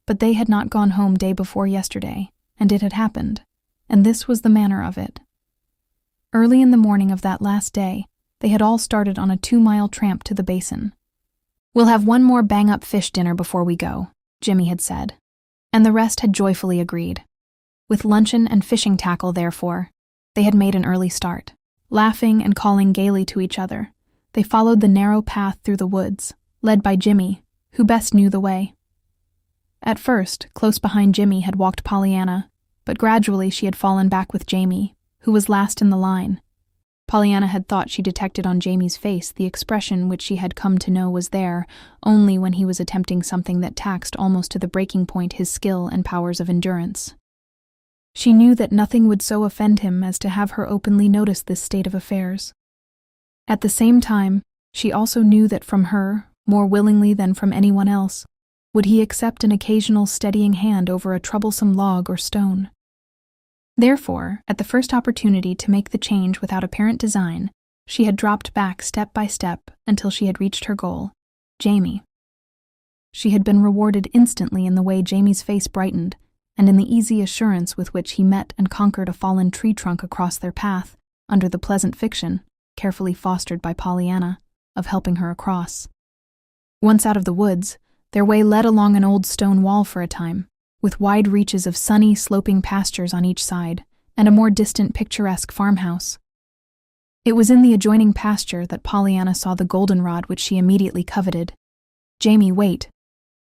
S1: But they had not gone home day before yesterday, and it had happened, and this was the manner of it. Early in the morning of that last day, they had all started on a 2-mile tramp to the basin. We'll have one more bang-up fish dinner before we go, Jimmy had said, and the rest had joyfully agreed. With luncheon and fishing tackle, therefore, they had made an early start. Laughing and calling gaily to each other, they followed the narrow path through the woods, led by Jimmy, who best knew the way. At first, close behind Jimmy had walked Pollyanna, but gradually she had fallen back with Jamie, who was last in the line. Pollyanna had thought she detected on Jamie's face the expression which she had come to know was there only when he was attempting something that taxed almost to the breaking point his skill and powers of endurance. She knew that nothing would so offend him as to have her openly notice this state of affairs. At the same time, she also knew that from her, more willingly than from anyone else, would he accept an occasional steadying hand over a troublesome log or stone. Therefore, at the first opportunity to make the change without apparent design, she had dropped back step by step until she had reached her goal, Jamie. She had been rewarded instantly in the way Jamie's face brightened, and in the easy assurance with which he met and conquered a fallen tree trunk across their path, under the pleasant fiction, carefully fostered by Pollyanna, of helping her across. Once out of the woods, their way led along an old stone wall for a time, with wide reaches of sunny, sloping pastures on each side, and a more distant picturesque farmhouse. It was in the adjoining pasture that Pollyanna saw the goldenrod which she immediately coveted. Jamie, wait.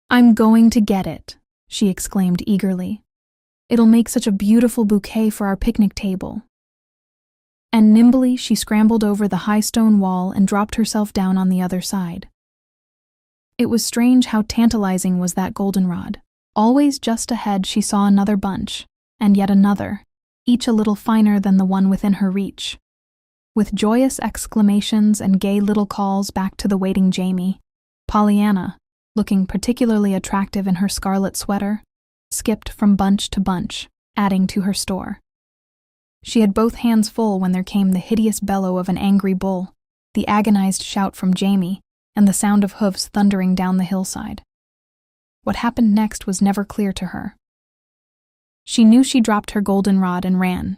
S1: I'm going to get it, she exclaimed eagerly. It'll make such a beautiful bouquet for our picnic table. And nimbly she scrambled over the high stone wall and dropped herself down on the other side. It was strange how tantalizing was that goldenrod. Always just ahead she saw another bunch, and yet another, each a little finer than the one within her reach. With joyous exclamations and gay little calls back to the waiting Jamie, Pollyanna, looking particularly attractive in her scarlet sweater, skipped from bunch to bunch, adding to her store. She had both hands full when there came the hideous bellow of an angry bull, the agonized shout from Jamie, and the sound of hoofs thundering down the hillside. What happened next was never clear to her. She knew she dropped her goldenrod and ran.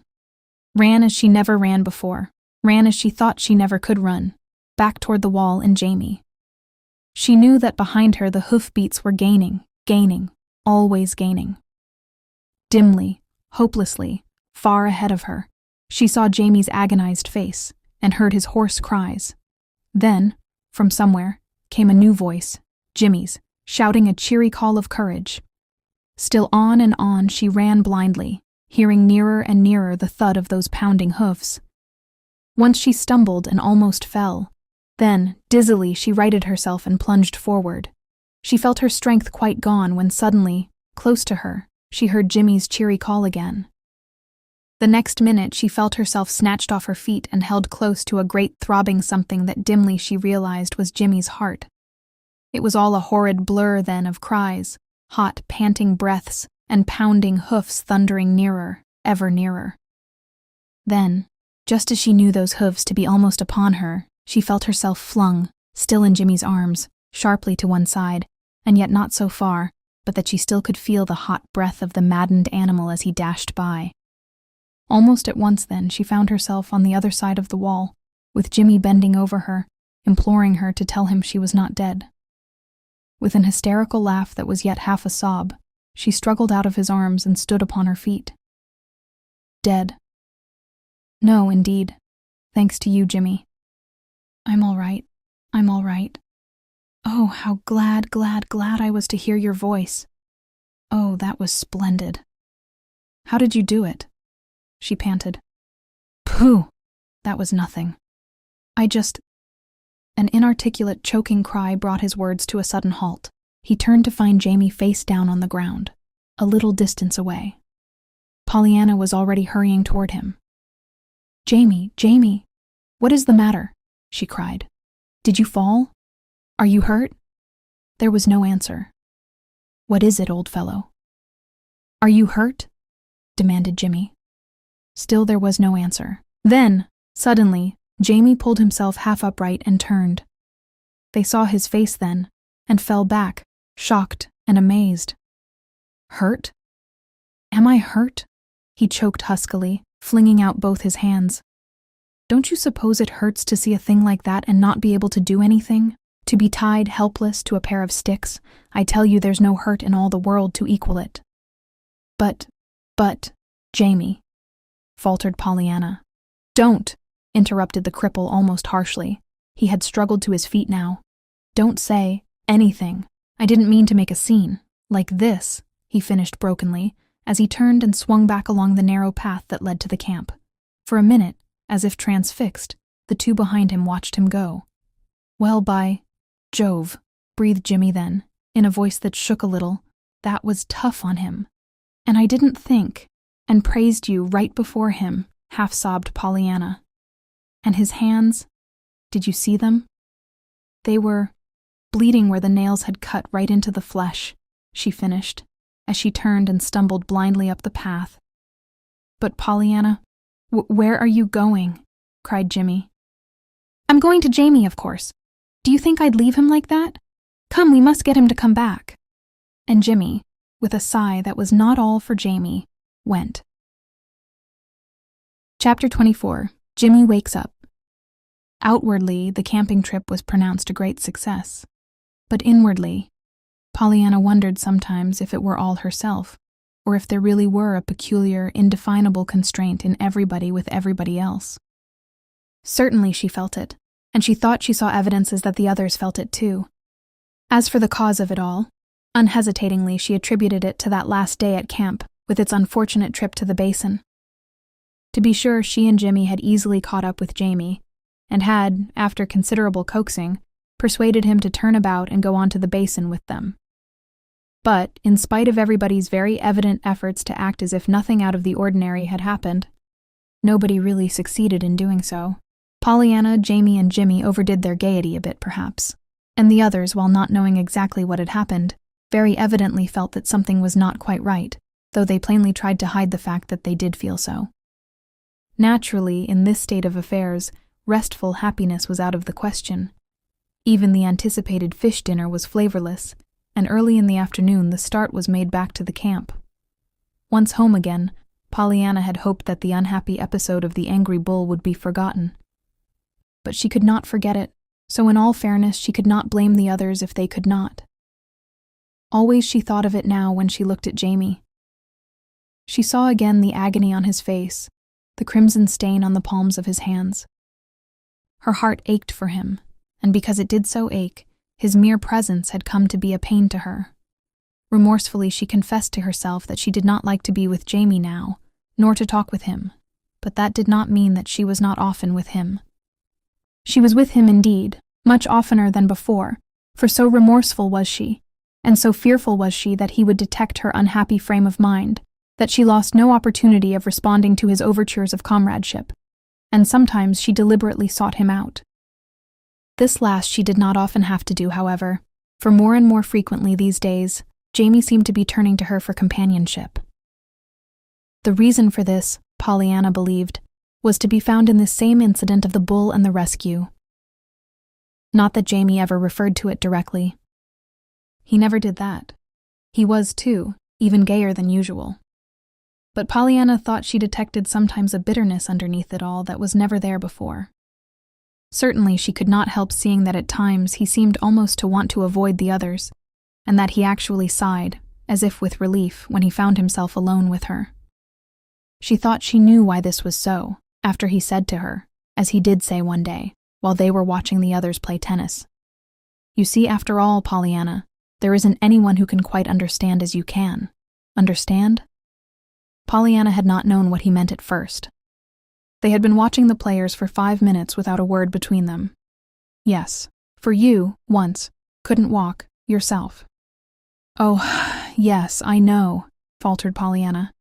S1: Ran as she never ran before, ran as she thought she never could run, back toward the wall and Jamie. She knew that behind her the hoofbeats were gaining, always gaining. Dimly, hopelessly, far ahead of her, she saw Jamie's agonized face and heard his hoarse cries. Then, from somewhere, came a new voice, Jimmy's, shouting a cheery call of courage. Still on and on she ran blindly, hearing nearer and nearer the thud of those pounding hoofs. Once she stumbled and almost fell. Then, dizzily, she righted herself and plunged forward. She felt her strength quite gone when suddenly, close to her, she heard Jimmy's cheery call again. The next minute she felt herself snatched off her feet and held close to a great throbbing something that dimly she realized was Jimmy's heart. It was all a horrid blur then of cries, hot, panting breaths, and pounding hoofs thundering nearer, ever nearer. Then, just as she knew those hoofs to be almost upon her, she felt herself flung, still in Jimmy's arms, sharply to one side, and yet not so far, but that she still could feel the hot breath of the maddened animal as he dashed by. Almost at once then she found herself on the other side of the wall, with Jimmy bending over her, imploring her to tell him she was not dead. With an hysterical laugh that was yet half a sob, she struggled out of his arms and stood upon her feet. Dead. No, indeed. Thanks to you, Jimmy. I'm all right. Oh, how glad I was to hear your voice. Oh, that was splendid. How did you do it? She panted. Pooh! That was nothing. An inarticulate, choking cry brought his words to a sudden halt. He turned to find Jamie face down on the ground, a little distance away. Pollyanna was already hurrying toward him. Jamie, what is the matter? She cried. Did you fall? Are you hurt? There was no answer. What is it, old fellow? Are you hurt? Demanded Jimmy. Still there was no answer. Then, suddenly, Jamie pulled himself half upright and turned. They saw his face then, and fell back, shocked and amazed. Hurt? Am I hurt? He choked huskily, flinging out both his hands. Don't you suppose it hurts to see a thing like that and not be able to do anything? To be tied helpless to a pair of sticks? I tell you there's no hurt in all the world to equal it. But, Jamie, faltered Pollyanna. Don't, interrupted the cripple almost harshly. He had struggled to his feet now. Don't say anything. I didn't mean to make a scene. Like this, he finished brokenly, as he turned and swung back along the narrow path that led to the camp. For a minute, as if transfixed, the two behind him watched him go. Well, by Jove, breathed Jimmy then, in a voice that shook a little. That was tough on him. And I didn't think, and praised you right before him, half-sobbed Pollyanna. And his hands, did you see them? They were bleeding where the nails had cut right into the flesh, she finished, as she turned and stumbled blindly up the path. But Pollyanna, where are you going? Cried Jimmy. I'm going to Jamie, of course. Do you think I'd leave him like that? Come, we must get him to come back. And Jimmy, with a sigh that was not all for Jamie, went. Chapter 24. Jimmy Wakes Up. Outwardly, the camping trip was pronounced a great success. But inwardly, Pollyanna wondered sometimes if it were all herself, or if there really were a peculiar, indefinable constraint in everybody with everybody else. Certainly she felt it, and she thought she saw evidences that the others felt it too. As for the cause of it all, unhesitatingly she attributed it to that last day at camp, with its unfortunate trip to the basin. To be sure, she and Jimmy had easily caught up with Jamie, and had, after considerable coaxing, persuaded him to turn about and go on to the basin with them. But, in spite of everybody's very evident efforts to act as if nothing out of the ordinary had happened, nobody really succeeded in doing so. Pollyanna, Jamie, and Jimmy overdid their gaiety a bit, perhaps, and the others, while not knowing exactly what had happened, very evidently felt that something was not quite right, though they plainly tried to hide the fact that they did feel so. Naturally, in this state of affairs, restful happiness was out of the question. Even the anticipated fish dinner was flavorless, and early in the afternoon the start was made back to the camp. Once home again, Pollyanna had hoped that the unhappy episode of the angry bull would be forgotten, but she could not forget it, so in all fairness she could not blame the others if they could not. Always she thought of it now when she looked at Jamie. She saw again the agony on his face, the crimson stain on the palms of his hands. Her heart ached for him, and because it did so ache, his mere presence had come to be a pain to her. Remorsefully she confessed to herself that she did not like to be with Jamie now, nor to talk with him, but that did not mean that she was not often with him. She was with him indeed, much oftener than before, for so remorseful was she, and so fearful was she that he would detect her unhappy frame of mind, that she lost no opportunity of responding to his overtures of comradeship, and sometimes she deliberately sought him out. This last she did not often have to do, however, for more and more frequently these days, Jamie seemed to be turning to her for companionship. The reason for this, Pollyanna believed, was to be found in this same incident of the bull and the rescue. Not that Jamie ever referred to it directly. He never did that. He was, too, even gayer than usual. But Pollyanna thought she detected sometimes a bitterness underneath it all that was never there before. Certainly she could not help seeing that at times he seemed almost to want to avoid the others, and that he actually sighed, as if with relief, when he found himself alone with her. She thought she knew why this was so, after he said to her, as he did say one day, while they were watching the others play tennis. "You see, after all, Pollyanna, there isn't anyone who can quite understand as you can. Understand?" Pollyanna had not known what he meant at first. They had been watching the players for 5 minutes without a word between them. "Yes, for you, once, couldn't walk, yourself." "Oh, yes, I know," faltered Pollyanna,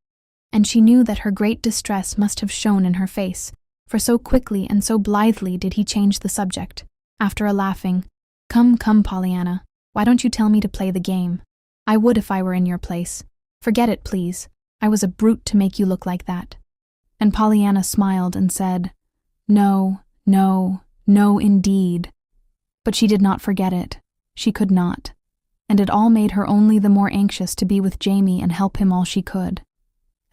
S1: and she knew that her great distress must have shown in her face, for so quickly and so blithely did he change the subject, after a laughing, Come, Pollyanna, why don't you tell me to play the game? I would if I were in your place. Forget it, please. I was a brute to make you look like that." And Pollyanna smiled and said, No, indeed." But she did not forget it. She could not. And it all made her only the more anxious to be with Jamie and help him all she could.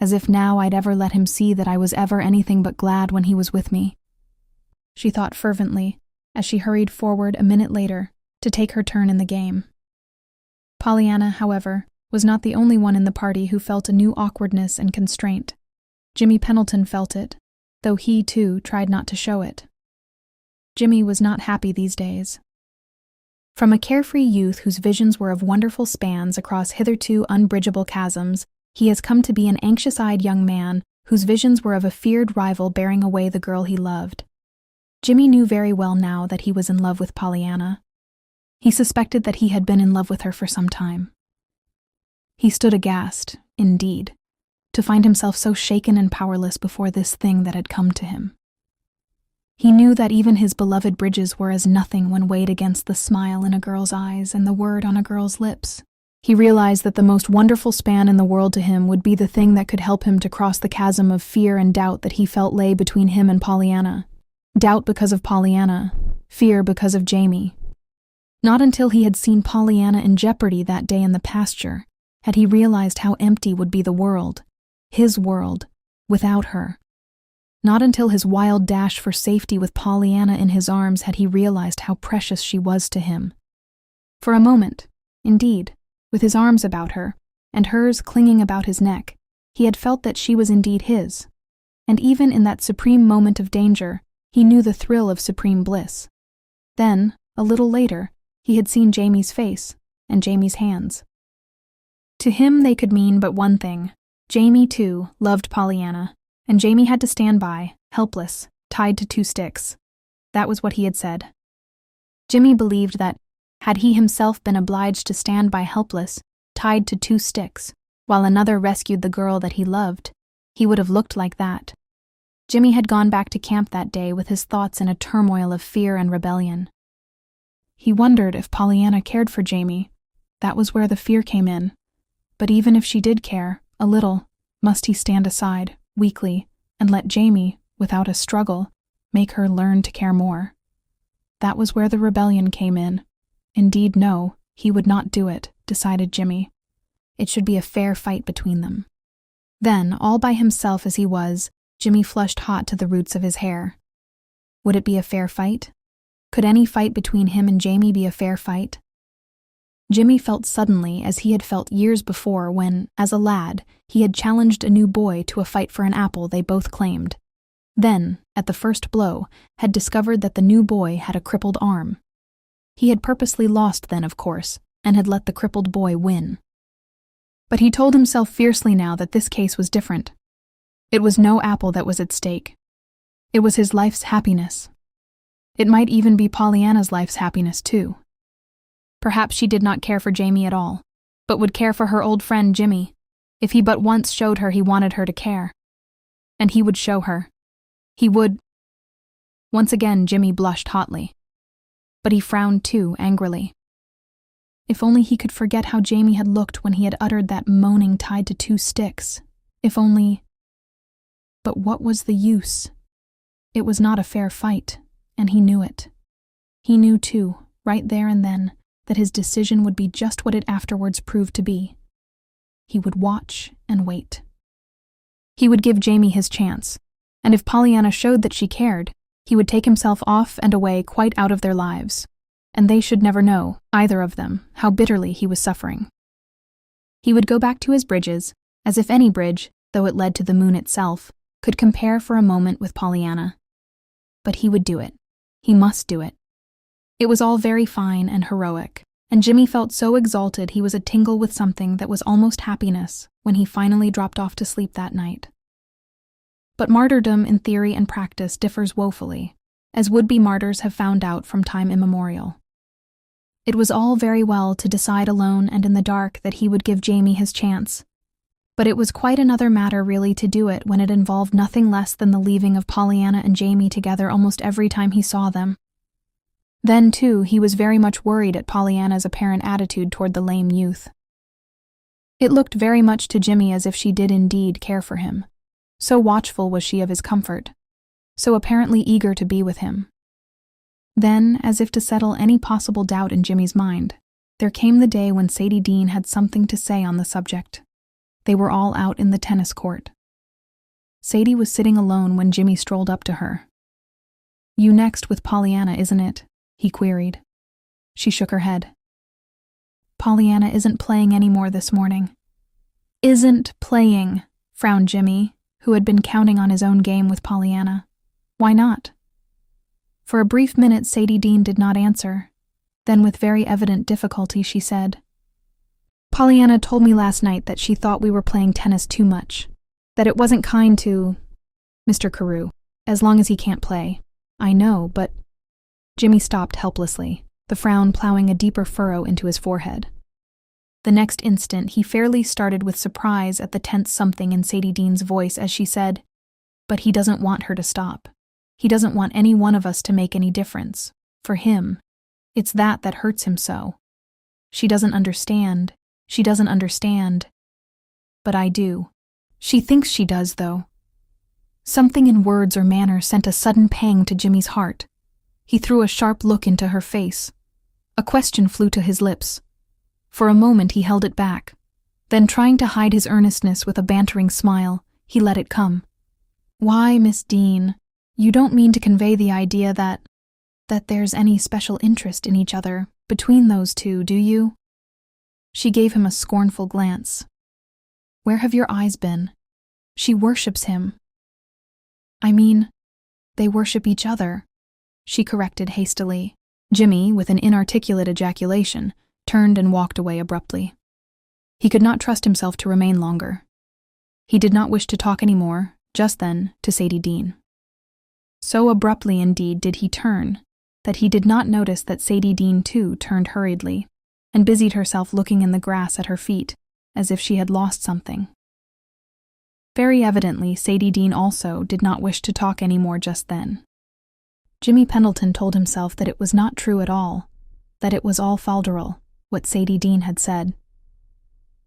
S1: As if now I'd ever let him see that I was ever anything but glad when he was with me. She thought fervently, as she hurried forward a minute later to take her turn in the game. Pollyanna, however, was not the only one in the party who felt a new awkwardness and constraint. Jimmy Pendleton felt it, though he, too, tried not to show it. Jimmy was not happy these days. From a carefree youth whose visions were of wonderful spans across hitherto unbridgeable chasms, he has come to be an anxious-eyed young man whose visions were of a feared rival bearing away the girl he loved. Jimmy knew very well now that he was in love with Pollyanna. He suspected that he had been in love with her for some time. He stood aghast, indeed, to find himself so shaken and powerless before this thing that had come to him. He knew that even his beloved bridges were as nothing when weighed against the smile in a girl's eyes and the word on a girl's lips. He realized that the most wonderful span in the world to him would be the thing that could help him to cross the chasm of fear and doubt that he felt lay between him and Pollyanna. Doubt because of Pollyanna, fear because of Jamie. Not until he had seen Pollyanna in jeopardy that day in the pasture had he realized how empty would be the world, his world, without her. Not until his wild dash for safety with Pollyanna in his arms had he realized how precious she was to him. For a moment, indeed, with his arms about her, and hers clinging about his neck, he had felt that she was indeed his, and even in that supreme moment of danger, he knew the thrill of supreme bliss. Then, a little later, he had seen Jamie's face and Jamie's hands. To him they could mean but one thing. Jamie, too, loved Pollyanna, and Jamie had to stand by, helpless, tied to 2 sticks. That was what he had said. Jimmy believed that, had he himself been obliged to stand by helpless, tied to 2 sticks, while another rescued the girl that he loved, he would have looked like that. Jimmy had gone back to camp that day with his thoughts in a turmoil of fear and rebellion. He wondered if Pollyanna cared for Jamie. That was where the fear came in. But even if she did care, a little, must he stand aside, weakly, and let Jamie, without a struggle, make her learn to care more? That was where the rebellion came in. Indeed, no, he would not do it, decided Jimmy. It should be a fair fight between them. Then, all by himself as he was, Jimmy flushed hot to the roots of his hair. Would it be a fair fight? Could any fight between him and Jamie be a fair fight? Jimmy felt suddenly as he had felt years before when, as a lad, he had challenged a new boy to a fight for an apple they both claimed. Then, at the first blow, had discovered that the new boy had a crippled arm. He had purposely lost then, of course, and had let the crippled boy win. But he told himself fiercely now that this case was different. It was no apple that was at stake. It was his life's happiness. It might even be Pollyanna's life's happiness, too. Perhaps she did not care for Jamie at all, but would care for her old friend Jimmy, if he but once showed her he wanted her to care. And he would show her. He would. Once again Jimmy blushed hotly. But he frowned too, angrily. If only he could forget how Jamie had looked when he had uttered that moaning tied to 2 sticks. If only. But what was the use? It was not a fair fight, and he knew it. He knew too, right there and then, that his decision would be just what it afterwards proved to be. He would watch and wait. He would give Jamie his chance, and if Pollyanna showed that she cared, he would take himself off and away quite out of their lives, and they should never know, either of them, how bitterly he was suffering. He would go back to his bridges, as if any bridge, though it led to the moon itself, could compare for a moment with Pollyanna. But he would do it. He must do it. It was all very fine and heroic, and Jimmy felt so exalted he was a-tingle with something that was almost happiness when he finally dropped off to sleep that night. But martyrdom in theory and practice differs woefully, as would-be martyrs have found out from time immemorial. It was all very well to decide alone and in the dark that he would give Jamie his chance, but it was quite another matter really to do it when it involved nothing less than the leaving of Pollyanna and Jamie together almost every time he saw them. Then, too, he was very much worried at Pollyanna's apparent attitude toward the lame youth. It looked very much to Jimmy as if she did indeed care for him. So watchful was she of his comfort, so apparently eager to be with him. Then, as if to settle any possible doubt in Jimmy's mind, there came the day when Sadie Dean had something to say on the subject. They were all out in the tennis court. Sadie was sitting alone when Jimmy strolled up to her. "You next with Pollyanna, isn't it?" he queried. She shook her head. "Pollyanna isn't playing any more this morning." "Isn't playing," frowned Jimmy, who had been counting on his own game with Pollyanna. "Why not?" For a brief minute Sadie Dean did not answer. Then with very evident difficulty she said, "Pollyanna told me last night that she thought we were playing tennis too much, that it wasn't kind to Mr. Carew, as long as he can't play. I know, but—" Jimmy stopped helplessly, the frown plowing a deeper furrow into his forehead. The next instant he fairly started with surprise at the tense something in Sadie Dean's voice as she said, "But he doesn't want her to stop. He doesn't want any one of us to make any difference. For him. It's that hurts him so. She doesn't understand. She doesn't understand. But I do. She thinks she does, though." Something in words or manner sent a sudden pang to Jimmy's heart. He threw a sharp look into her face. A question flew to his lips. For a moment he held it back. Then, trying to hide his earnestness with a bantering smile, he let it come. "Why, Miss Dean, you don't mean to convey the idea that there's any special interest in each other between those two, do you?" She gave him a scornful glance. "Where have your eyes been? She worships him." "I mean, they worship each other," she corrected hastily. Jimmy, with an inarticulate ejaculation, turned and walked away abruptly. He could not trust himself to remain longer. He did not wish to talk any more, just then, to Sadie Dean. So abruptly indeed did he turn, that he did not notice that Sadie Dean too turned hurriedly, and busied herself looking in the grass at her feet, as if she had lost something. Very evidently, Sadie Dean also did not wish to talk any more just then. Jimmy Pendleton told himself that it was not true at all, that it was all falderal, what Sadie Dean had said.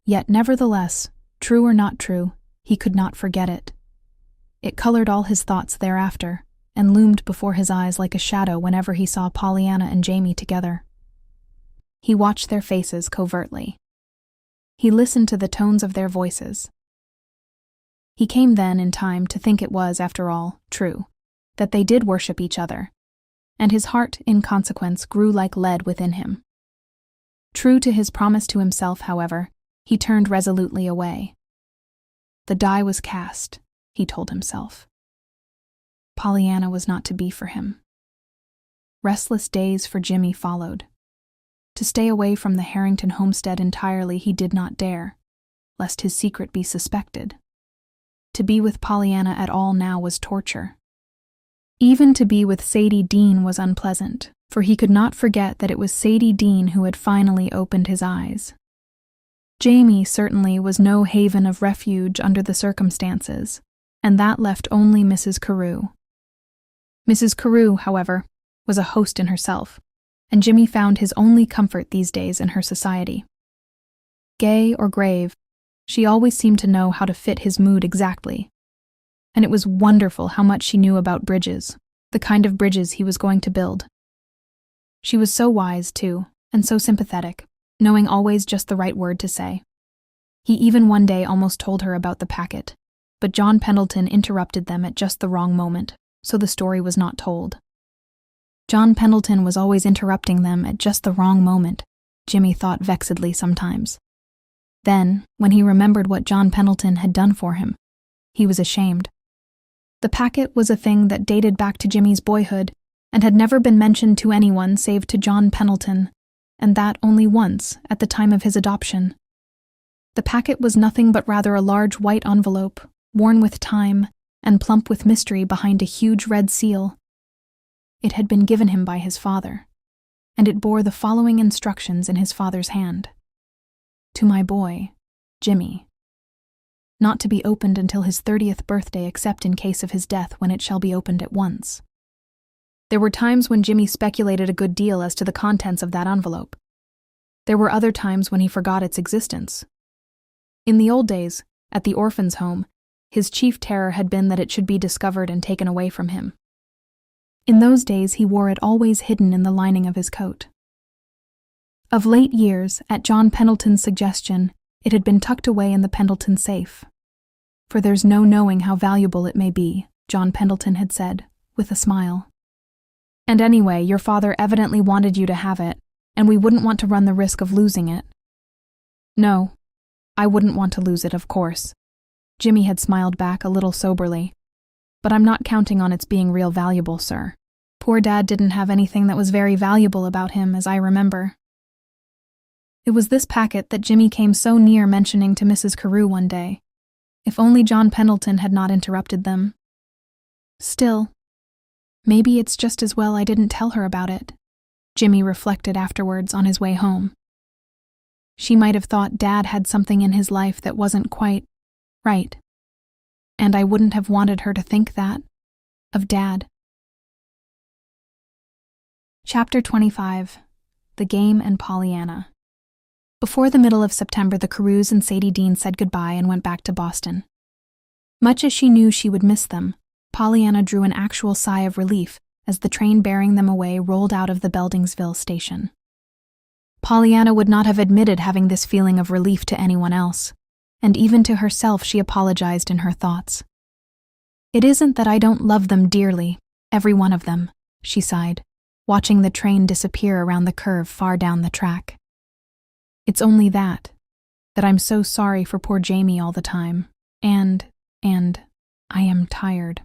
S1: Yet, nevertheless, true or not true, he could not forget it. It colored all his thoughts thereafter, and loomed before his eyes like a shadow whenever he saw Pollyanna and Jamie together. He watched their faces covertly. He listened to the tones of their voices. He came then, in time, to think it was, after all, true, that they did worship each other, and his heart, in consequence, grew like lead within him. True to his promise to himself, however, he turned resolutely away. The die was cast, he told himself. Pollyanna was not to be for him. Restless days for Jimmy followed. To stay away from the Harrington homestead entirely he did not dare, lest his secret be suspected. To be with Pollyanna at all now was torture. Even to be with Sadie Dean was unpleasant, for he could not forget that it was Sadie Dean who had finally opened his eyes. Jamie certainly was no haven of refuge under the circumstances, and that left only Mrs. Carew. Mrs. Carew, however, was a host in herself, and Jimmy found his only comfort these days in her society. Gay or grave, she always seemed to know how to fit his mood exactly, and it was wonderful how much she knew about bridges, the kind of bridges he was going to build. She was so wise, too, and so sympathetic, knowing always just the right word to say. He even one day almost told her about the packet, but John Pendleton interrupted them at just the wrong moment, so the story was not told. John Pendleton was always interrupting them at just the wrong moment, Jimmy thought vexedly sometimes. Then, when he remembered what John Pendleton had done for him, he was ashamed. The packet was a thing that dated back to Jimmy's boyhood and had never been mentioned to anyone save to John Pendleton, and that only once, at the time of his adoption. The packet was nothing but rather a large white envelope, worn with time and plump with mystery behind a huge red seal. It had been given him by his father, and it bore the following instructions in his father's hand. To my boy, Jimmy. Not to be opened until his 30th birthday except in case of his death, when it shall be opened at once. There were times when Jimmy speculated a good deal as to the contents of that envelope. There were other times when he forgot its existence. In the old days, at the orphan's home, his chief terror had been that it should be discovered and taken away from him. In those days he wore it always hidden in the lining of his coat. Of late years, at John Pendleton's suggestion, it had been tucked away in the Pendleton safe. For there's no knowing how valuable it may be, John Pendleton had said, with a smile. And anyway, your father evidently wanted you to have it, and we wouldn't want to run the risk of losing it. No, I wouldn't want to lose it, of course. Jimmy had smiled back a little soberly. But I'm not counting on its being real valuable, sir. Poor Dad didn't have anything that was very valuable about him, as I remember. It was this packet that Jimmy came so near mentioning to Mrs. Carew one day. If only John Pendleton had not interrupted them. Still, maybe it's just as well I didn't tell her about it, Jimmy reflected afterwards on his way home. She might have thought Dad had something in his life that wasn't quite right. And I wouldn't have wanted her to think that of Dad. Chapter 25. The Game and Pollyanna. Before the middle of September, the Carews and Sadie Dean said goodbye and went back to Boston. Much as she knew she would miss them, Pollyanna drew an actual sigh of relief as the train bearing them away rolled out of the Beldingsville station. Pollyanna would not have admitted having this feeling of relief to anyone else, and even to herself she apologized in her thoughts. It isn't that I don't love them dearly, every one of them, she sighed, watching the train disappear around the curve far down the track. It's only that I'm so sorry for poor Jamie all the time, and I am tired.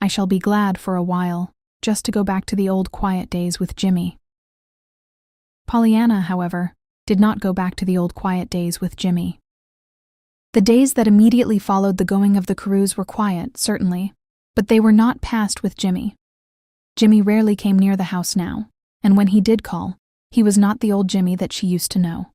S1: I shall be glad for a while, just to go back to the old quiet days with Jimmy. Pollyanna, however, did not go back to the old quiet days with Jimmy. The days that immediately followed the going of the Carews were quiet, certainly, but they were not passed with Jimmy. Jimmy rarely came near the house now, and when he did call, he was not the old Jimmy that she used to know.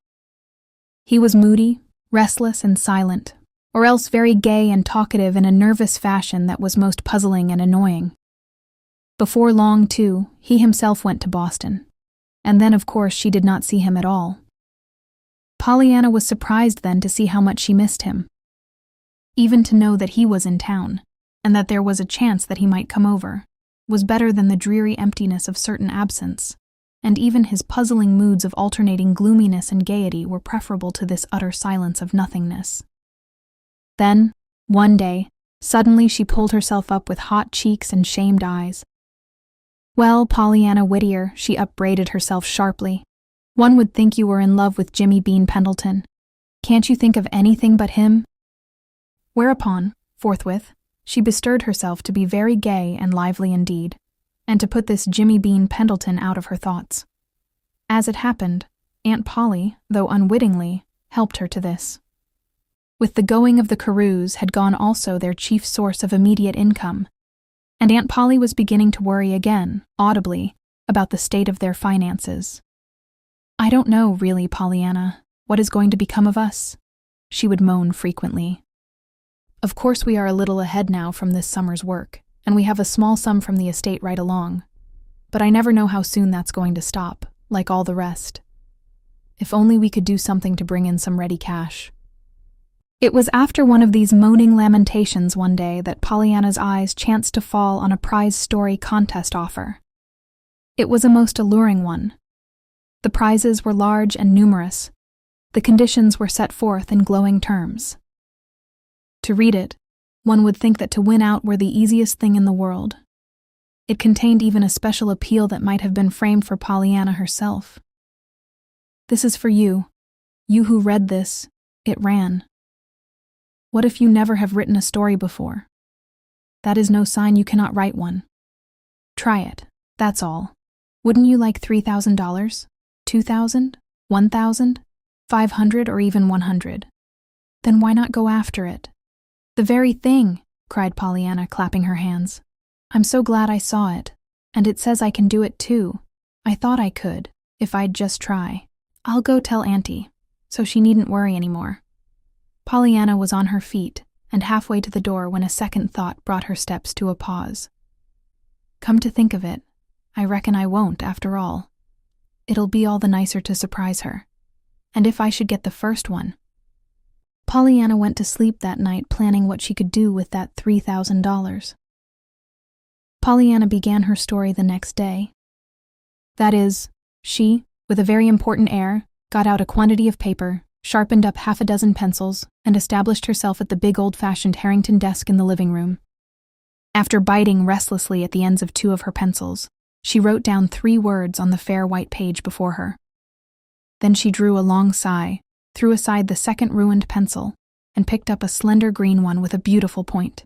S1: He was moody, restless, and silent, or else very gay and talkative in a nervous fashion that was most puzzling and annoying. Before long, too, he himself went to Boston, and then, of course, she did not see him at all. Pollyanna was surprised then to see how much she missed him. Even to know that he was in town, and that there was a chance that he might come over, was better than the dreary emptiness of certain absence, and even his puzzling moods of alternating gloominess and gaiety were preferable to this utter silence of nothingness. Then, one day, Suddenly she pulled herself up with hot cheeks and shamed eyes. "Well, Pollyanna Whittier," she upbraided herself sharply, "one would think you were in love with Jimmy Bean Pendleton. Can't you think of anything but him?" Whereupon, forthwith, she bestirred herself to be very gay and lively indeed, and to put this Jimmy Bean Pendleton out of her thoughts. As it happened, Aunt Polly, though unwittingly, helped her to this. With the going of the Carews had gone also their chief source of immediate income, and Aunt Polly was beginning to worry again, audibly, about the state of their finances. "I don't know, really, Pollyanna, what is going to become of us?" she would moan frequently. "Of course we are a little ahead now from this summer's work, and we have a small sum from the estate right along. But I never know how soon that's going to stop, like all the rest. If only we could do something to bring in some ready cash." It was after one of these moaning lamentations one day that Pollyanna's eyes chanced to fall on a prize story contest offer. It was a most alluring one. The prizes were large and numerous. The conditions were set forth in glowing terms. To read it, one would think that to win out were the easiest thing in the world. It contained even a special appeal that might have been framed for Pollyanna herself. "This is for you. You who read this," it ran. "What if you never have written a story before? That is no sign you cannot write one. Try it, that's all. Wouldn't you like $3,000, $2,000, $1,000, $500, or even $100? Then why not go after it?" "The very thing," cried Pollyanna, clapping her hands. "I'm so glad I saw it, and it says I can do it too. I thought I could, if I'd just try. I'll go tell Auntie, so she needn't worry anymore." Pollyanna was on her feet and halfway to the door when a second thought brought her steps to a pause. "Come to think of it, I reckon I won't, after all. It'll be all the nicer to surprise her. And if I should get the first one—" Pollyanna went to sleep that night planning what she could do with that $3,000. Pollyanna began her story the next day. That is, she, with a very important air, got out a quantity of paper, sharpened up half a dozen pencils, and established herself at the big old-fashioned Harrington desk in the living room. After biting restlessly at the ends of two of her pencils, she wrote down 3 words on the fair white page before her. Then she drew a long sigh, threw aside the second ruined pencil, and picked up a slender green one with a beautiful point.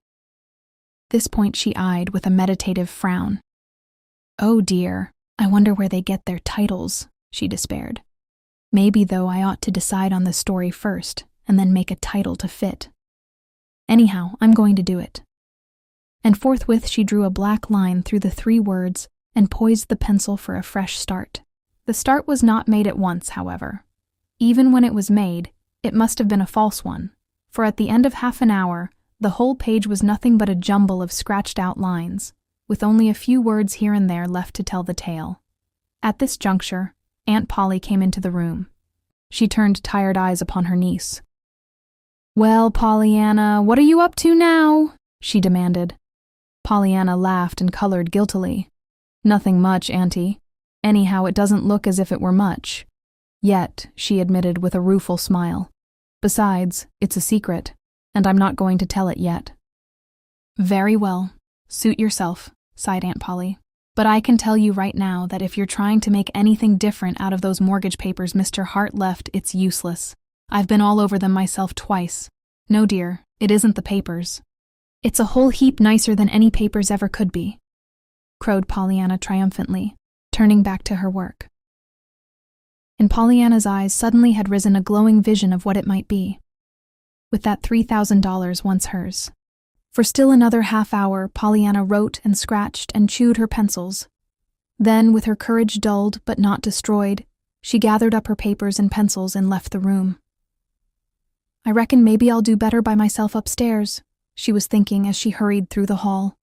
S1: This point she eyed with a meditative frown. "Oh dear, I wonder where they get their titles," she despaired. "Maybe, though, I ought to decide on the story first, and then make a title to fit. Anyhow, I'm going to do it." And forthwith she drew a black line through the 3 words and poised the pencil for a fresh start. The start was not made at once, however. Even when it was made, it must have been a false one, for at the end of half an hour, the whole page was nothing but a jumble of scratched-out lines, with only a few words here and there left to tell the tale. At this juncture, Aunt Polly came into the room. She turned tired eyes upon her niece. "Well, Pollyanna, what are you up to now?" she demanded. Pollyanna laughed and colored guiltily. "Nothing much, Auntie. Anyhow, it doesn't look as if it were much. Yet," she admitted with a rueful smile. "Besides, it's a secret, and I'm not going to tell it yet." "Very well. Suit yourself," sighed Aunt Polly. "But I can tell you right now that if you're trying to make anything different out of those mortgage papers Mr. Hart left, it's useless. I've been all over them myself twice. No, dear, it isn't the papers. It's a whole heap nicer than any papers ever could be," crowed Pollyanna triumphantly, turning back to her work. In Pollyanna's eyes suddenly had risen a glowing vision of what it might be, with that $3,000 once hers. For still another half hour, Pollyanna wrote and scratched and chewed her pencils. Then, with her courage dulled but not destroyed, she gathered up her papers and pencils and left the room. "I reckon maybe I'll do better by myself upstairs," she was thinking as she hurried through the hall.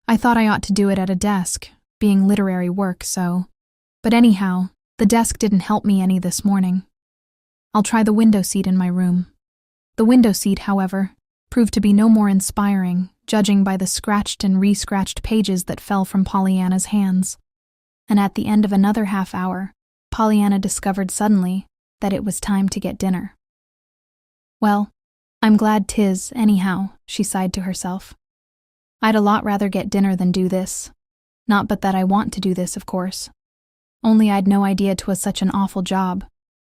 S1: "I thought I ought to do it at a desk, being literary work, so. But anyhow, the desk didn't help me any this morning. I'll try the window seat in my room." The window seat, however, proved to be no more inspiring, judging by the scratched and re-scratched pages that fell from Pollyanna's hands. And at the end of another half hour, Pollyanna discovered suddenly that it was time to get dinner. Well, I'm glad 'tis, anyhow, she sighed to herself. I'd a lot rather get dinner than do this. Not but that I want to do this, of course. Only I'd no idea 'twas such an awful job.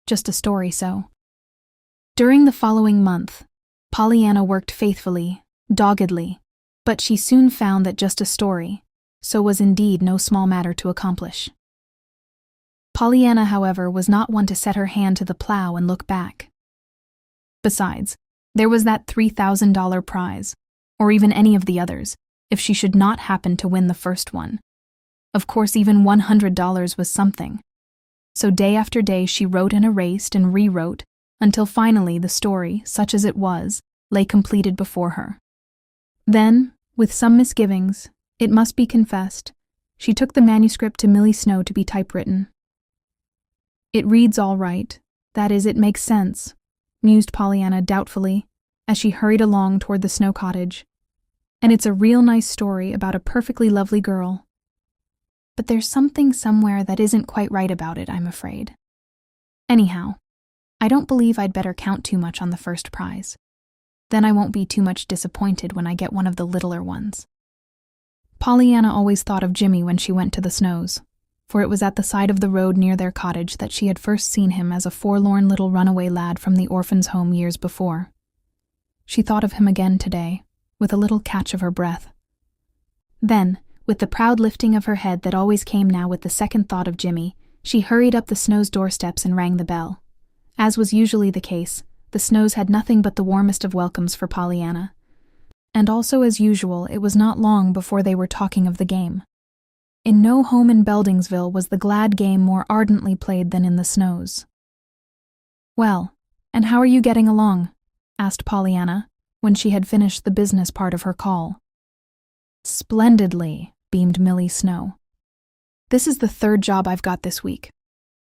S1: Just a story, so. During the following month, Pollyanna worked faithfully, doggedly, but she soon found that just a story, so was indeed no small matter to accomplish. Pollyanna, however, was not one to set her hand to the plow and look back. Besides, there was that $3,000 prize, or even any of the others, if she should not happen to win the first one. Of course, even $100 was something. So day after day she wrote and erased and rewrote, until finally the story, such as it was, lay completed before her. Then, with some misgivings, it must be confessed, she took the manuscript to Millie Snow to be typewritten. It reads all right, that is, it makes sense, mused Pollyanna doubtfully, as she hurried along toward the Snow cottage. And it's a real nice story about a perfectly lovely girl. But there's something somewhere that isn't quite right about it, I'm afraid. Anyhow, I don't believe I'd better count too much on the first prize. Then I won't be too much disappointed when I get one of the littler ones. Pollyanna always thought of Jimmy when she went to the Snows, for it was at the side of the road near their cottage that she had first seen him as a forlorn little runaway lad from the orphan's home years before. She thought of him again today, with a little catch of her breath. Then, with the proud lifting of her head that always came now with the second thought of Jimmy, she hurried up the Snows' doorsteps and rang the bell. As was usually the case, the Snows had nothing but the warmest of welcomes for Pollyanna. And also, as usual, it was not long before they were talking of the game. In no home in Beldingsville was the glad game more ardently played than in the Snows. "Well, and how are you getting along?" asked Pollyanna, when she had finished the business part of her call. "Splendidly," beamed Millie Snow. "This is the third job I've got this week.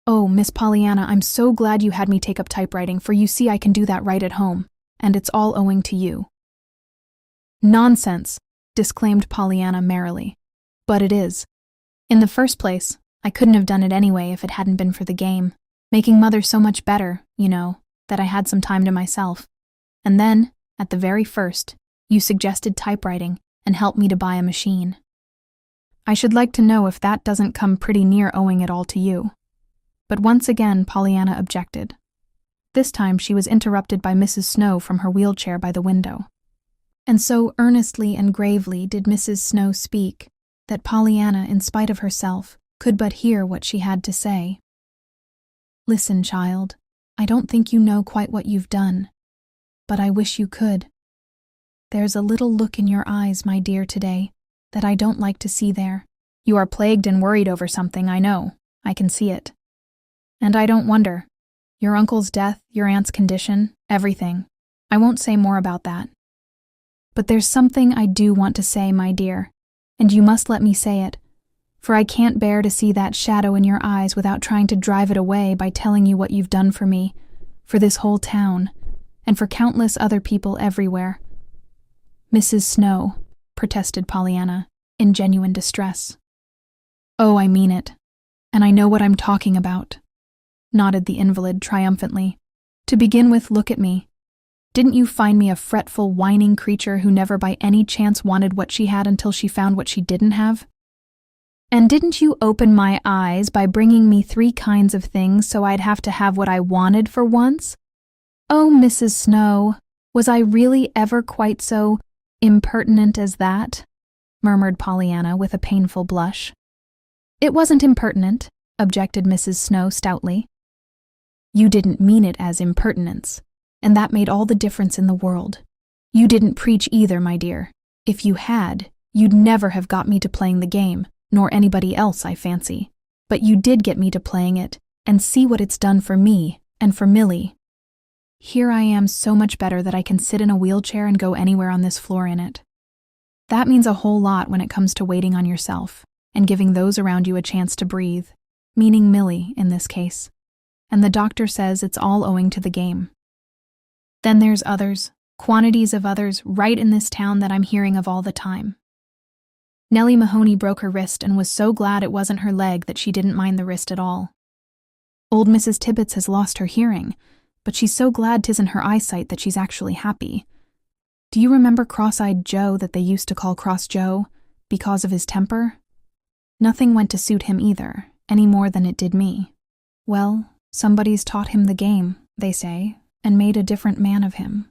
S1: Oh, Miss Pollyanna, I'm so glad you had me take up typewriting, for you see I can do that right at home, and it's all owing to you." "Nonsense," disclaimed Pollyanna merrily. "But it is. In the first place, I couldn't have done it anyway if it hadn't been for the game, making Mother so much better, you know, that I had some time to myself. And then, at the very first, you suggested typewriting and helped me to buy a machine. I should like to know if that doesn't come pretty near owing it all to you." But once again Pollyanna objected. This time she was interrupted by Mrs. Snow from her wheelchair by the window. And so earnestly and gravely did Mrs. Snow speak that Pollyanna, in spite of herself, could but hear what she had to say. "Listen, child, I don't think you know quite what you've done, but I wish you could. There's a little look in your eyes, my dear, today, that I don't like to see there. You are plagued and worried over something, I know. I can see it. And I don't wonder. Your uncle's death, your aunt's condition, everything. I won't say more about that. But there's something I do want to say, my dear, and you must let me say it, for I can't bear to see that shadow in your eyes without trying to drive it away by telling you what you've done for me, for this whole town, and for countless other people everywhere." "Mrs. Snow," protested Pollyanna, in genuine distress. "Oh, I mean it, and I know what I'm talking about," nodded the invalid triumphantly. "To begin with, look at me. Didn't you find me a fretful, whining creature who never by any chance wanted what she had until she found what she didn't have? And didn't you open my eyes by bringing me 3 kinds of things so I'd have to have what I wanted for once? Oh, Mrs. Snow, was I really ever quite so impertinent as that?" murmured Pollyanna with a painful blush. "It wasn't impertinent," objected Mrs. Snow stoutly. "You didn't mean it as impertinence, and that made all the difference in the world. You didn't preach either, my dear. If you had, you'd never have got me to playing the game, nor anybody else, I fancy. But you did get me to playing it, and see what it's done for me, and for Millie. Here I am so much better that I can sit in a wheelchair and go anywhere on this floor in it. That means a whole lot when it comes to waiting on yourself, and giving those around you a chance to breathe, meaning Millie in this case. And the doctor says it's all owing to the game. Then there's others, quantities of others, right in this town that I'm hearing of all the time. Nellie Mahoney broke her wrist and was so glad it wasn't her leg that she didn't mind the wrist at all. Old Mrs. Tibbets has lost her hearing, but she's so glad 'tisn't her eyesight that she's actually happy. Do you remember cross-eyed Joe that they used to call Cross Joe because of his temper? Nothing went to suit him either, any more than it did me. Well, somebody's taught him the game, they say, and made a different man of him.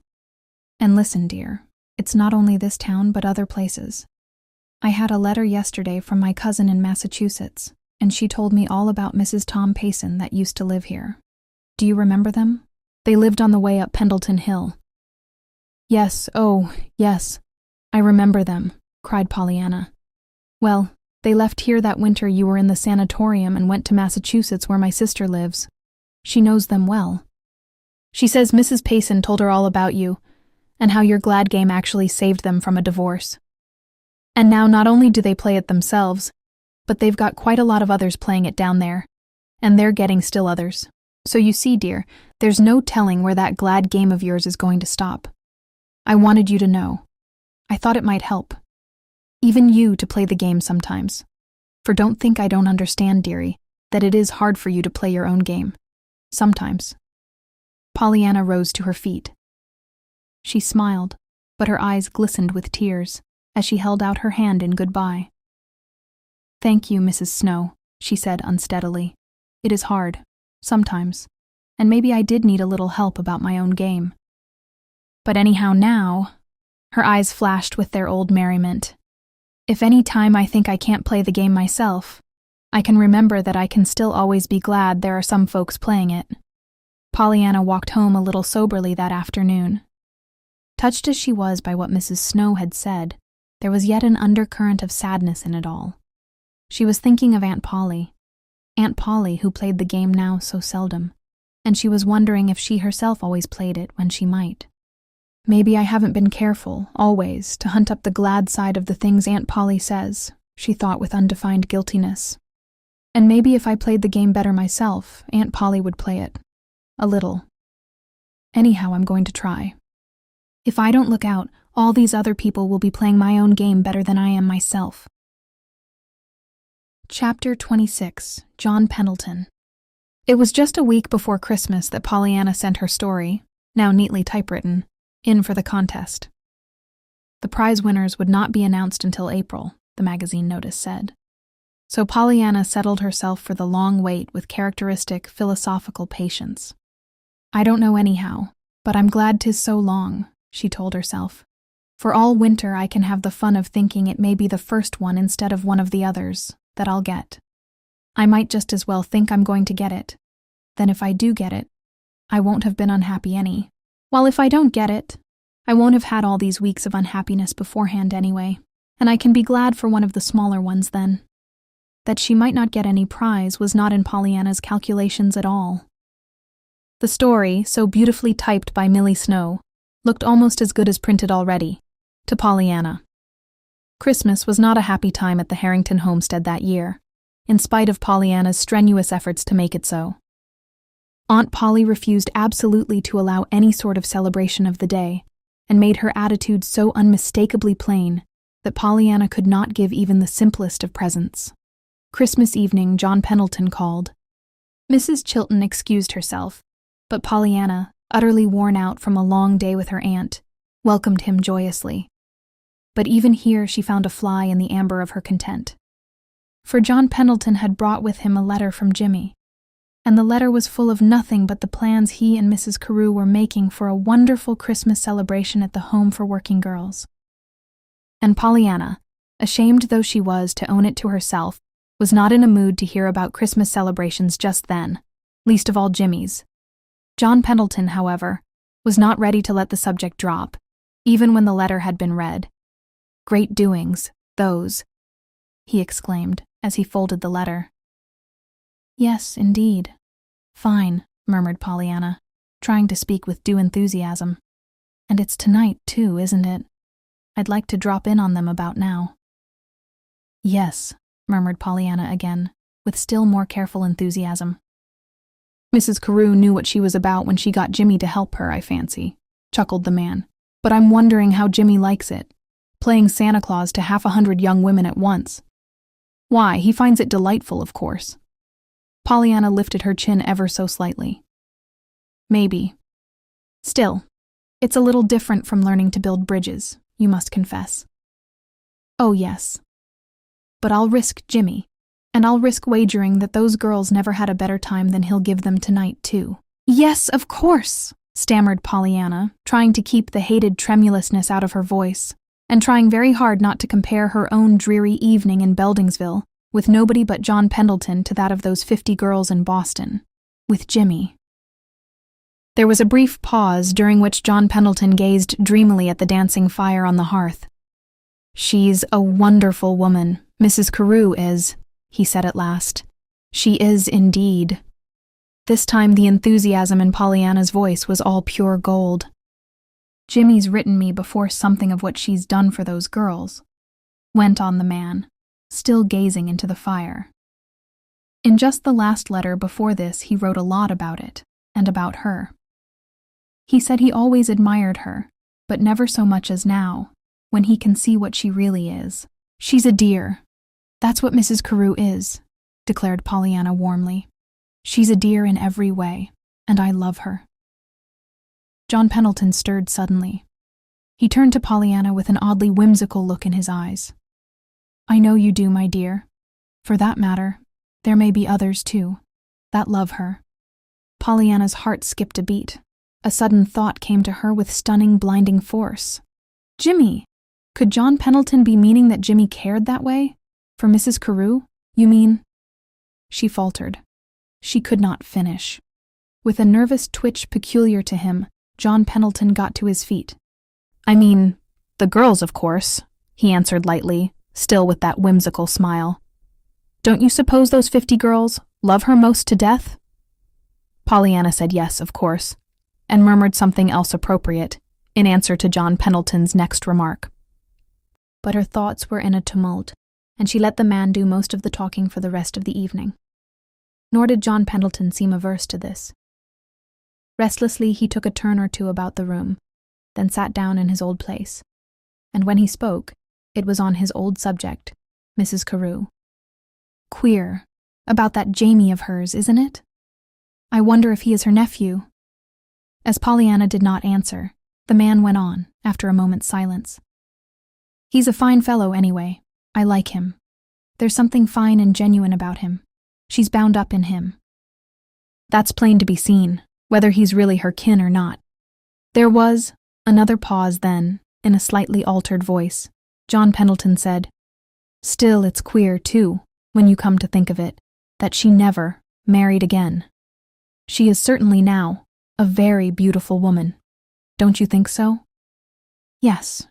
S1: And listen, dear, it's not only this town but other places. I had a letter yesterday from my cousin in Massachusetts, and she told me all about Mrs. Tom Payson that used to live here. Do you remember them? They lived on the way up Pendleton Hill. Yes, oh, yes, I remember them, cried Pollyanna. Well, they left here that winter you were in the sanatorium and went to Massachusetts where my sister lives. She knows them well. She says Mrs. Payson told her all about you, and how your glad game actually saved them from a divorce. And now not only do they play it themselves, but they've got quite a lot of others playing it down there, and they're getting still others. So you see, dear, there's no telling where that glad game of yours is going to stop. I wanted you to know. I thought it might help. Even you to play the game sometimes. For don't think I don't understand, dearie, that it is hard for you to play your own game. Sometimes. Pollyanna rose to her feet. She smiled, but her eyes glistened with tears as she held out her hand in goodbye. Thank you, Mrs. Snow, she said unsteadily. It is hard, sometimes, and maybe I did need a little help about my own game. But anyhow now, her eyes flashed with their old merriment. If any time I think I can't play the game myself, I can remember that I can still always be glad there are some folks playing it. Pollyanna walked home a little soberly that afternoon. Touched as she was by what Mrs. Snow had said, there was yet an undercurrent of sadness in it all. She was thinking of Aunt Polly who played the game now so seldom, and she was wondering if she herself always played it when she might. Maybe I haven't been careful, always, to hunt up the glad side of the things Aunt Polly says, she thought with undefined guiltiness. And maybe if I played the game better myself, Aunt Polly would play it. A little. Anyhow, I'm going to try. If I don't look out, all these other people will be playing my own game better than I am myself. Chapter 26. John Pendleton. It was just a week before Christmas that Pollyanna sent her story, now neatly typewritten, in for the contest. The prize winners would not be announced until April, the magazine notice said. So Pollyanna settled herself for the long wait with characteristic philosophical patience. I don't know anyhow, but I'm glad 'tis so long, she told herself. For all winter I can have the fun of thinking it may be the first one instead of one of the others that I'll get. I might just as well think I'm going to get it. Then if I do get it, I won't have been unhappy any. While if I don't get it, I won't have had all these weeks of unhappiness beforehand anyway, and I can be glad for one of the smaller ones then. That she might not get any prize was not in Pollyanna's calculations at all. The story, so beautifully typed by Millie Snow, looked almost as good as printed already, to Pollyanna. Christmas was not a happy time at the Harrington homestead that year, in spite of Pollyanna's strenuous efforts to make it so. Aunt Polly refused absolutely to allow any sort of celebration of the day, and made her attitude so unmistakably plain that Pollyanna could not give even the simplest of presents. Christmas evening, John Pendleton called. Mrs. Chilton excused herself, but Pollyanna, utterly worn out from a long day with her aunt, welcomed him joyously. But even here she found a fly in the amber of her content. For John Pendleton had brought with him a letter from Jimmy, and the letter was full of nothing but the plans he and Mrs. Carew were making for a wonderful Christmas celebration at the Home for Working Girls. And Pollyanna, ashamed though she was to own it to herself, was not in a mood to hear about Christmas celebrations just then, least of all Jimmy's. John Pendleton, however, was not ready to let the subject drop, even when the letter had been read. Great doings, those, he exclaimed as he folded the letter. Yes, indeed. Fine, murmured Pollyanna, trying to speak with due enthusiasm. And it's tonight, too, isn't it? I'd like to drop in on them about now. Yes, murmured Pollyanna again, with still more careful enthusiasm. Mrs. Carew knew what she was about when she got Jimmy to help her, I fancy, chuckled the man. But I'm wondering how Jimmy likes it, playing Santa Claus to 100 young women at once. Why, he finds it delightful, of course. Pollyanna lifted her chin ever so slightly. Maybe, Still, it's a little different from learning to build bridges, you must confess. Oh, yes. But I'll risk Jimmy, and I'll risk wagering that those girls never had a better time than he'll give them tonight, too. Yes, of course, stammered Pollyanna, trying to keep the hated tremulousness out of her voice, and trying very hard not to compare her own dreary evening in Beldingsville with nobody but John Pendleton to that of those 50 girls in Boston, with Jimmy. There was a brief pause during which John Pendleton gazed dreamily at the dancing fire on the hearth. "She's a wonderful woman, Mrs. Carew is," he said at last. "She is indeed." This time the enthusiasm in Pollyanna's voice was all pure gold. "Jimmy's written me before something of what she's done for those girls," went on the man, still gazing into the fire. In just the last letter before this he wrote a lot about it, and about her. He said he always admired her, but never so much as now, when he can see what she really is. "She's a dear. That's what Mrs. Carew is," declared Pollyanna warmly. "She's a dear in every way, and I love her." John Pendleton stirred suddenly. He turned to Pollyanna with an oddly whimsical look in his eyes. "I know you do, my dear. For that matter, there may be others, too, that love her." Pollyanna's heart skipped a beat. A sudden thought came to her with stunning, blinding force. Jimmy! Could John Pendleton be meaning that Jimmy cared that way? For Mrs. Carew, you mean? She faltered. She could not finish. With a nervous twitch peculiar to him, John Pendleton got to his feet. "I mean, the girls, of course," he answered lightly, still with that whimsical smile. "Don't you suppose those 50 girls love her most to death?" Pollyanna said yes, of course, and murmured something else appropriate, in answer to John Pendleton's next remark. But her thoughts were in a tumult, and she let the man do most of the talking for the rest of the evening. Nor did John Pendleton seem averse to this. Restlessly he took a turn or two about the room, then sat down in his old place, and when he spoke, it was on his old subject, Mrs. Carew. "Queer, about that Jamie of hers, isn't it? I wonder if he is her nephew." As Pollyanna did not answer, the man went on, after a moment's silence. "He's a fine fellow anyway. I like him. There's something fine and genuine about him. She's bound up in him. That's plain to be seen, whether he's really her kin or not." There was another pause then, in a slightly altered voice. John Pendleton said, "Still, it's queer, too, when you come to think of it, that she never married again. She is certainly now a very beautiful woman. Don't you think so?" Yes,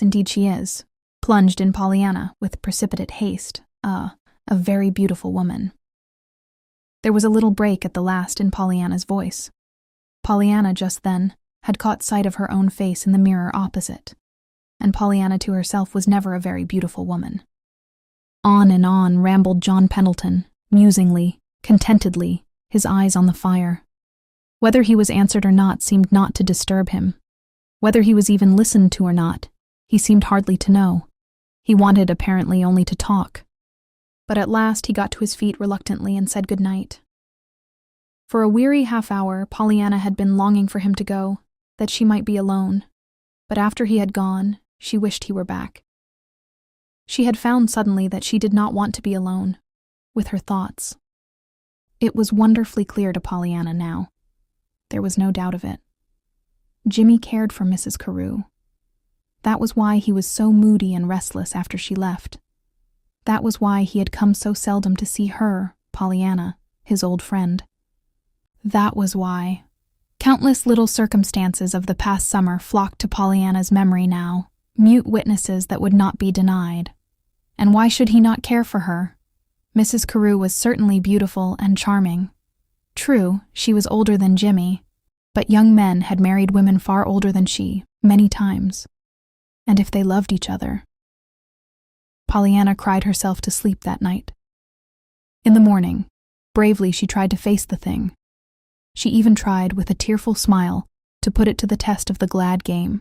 S1: indeed she is," plunged in Pollyanna with precipitate haste. A very beautiful woman." There was a little break at the last in Pollyanna's voice. Pollyanna just then had caught sight of her own face in the mirror opposite, and Pollyanna to herself was never a very beautiful woman. On and on rambled John Pendleton, musingly, contentedly, his eyes on the fire. Whether he was answered or not seemed not to disturb him. Whether he was even listened to or not, he seemed hardly to know. He wanted apparently only to talk. But at last he got to his feet reluctantly and said good night. For a weary half-hour, Pollyanna had been longing for him to go, that she might be alone. But after he had gone, she wished he were back. She had found suddenly that she did not want to be alone, with her thoughts. It was wonderfully clear to Pollyanna now. There was no doubt of it. Jimmy cared for Mrs. Carew. That was why he was so moody and restless after she left. That was why he had come so seldom to see her, Pollyanna, his old friend. That was why. Countless little circumstances of the past summer flocked to Pollyanna's memory now, mute witnesses that would not be denied. And why should he not care for her? Mrs. Carew was certainly beautiful and charming. True, she was older than Jimmy, but young men had married women far older than she, many times. And if they loved each other... Pollyanna cried herself to sleep that night. In the morning, bravely she tried to face the thing. She even tried, with a tearful smile, to put it to the test of the glad game.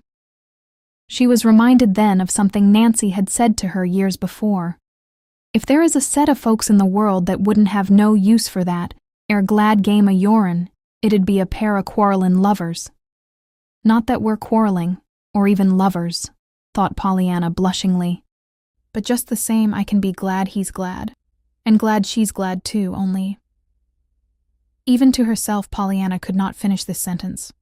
S1: She was reminded then of something Nancy had said to her years before. If there is a set of folks in the world that wouldn't have no use for that, ere glad game a your'n, it'd be a pair o' quarrelin' lovers. Not that we're quarreling, or even lovers, thought Pollyanna blushingly. But just the same, I can be glad he's glad. And glad she's glad too, only. Even to herself, Pollyanna could not finish this sentence.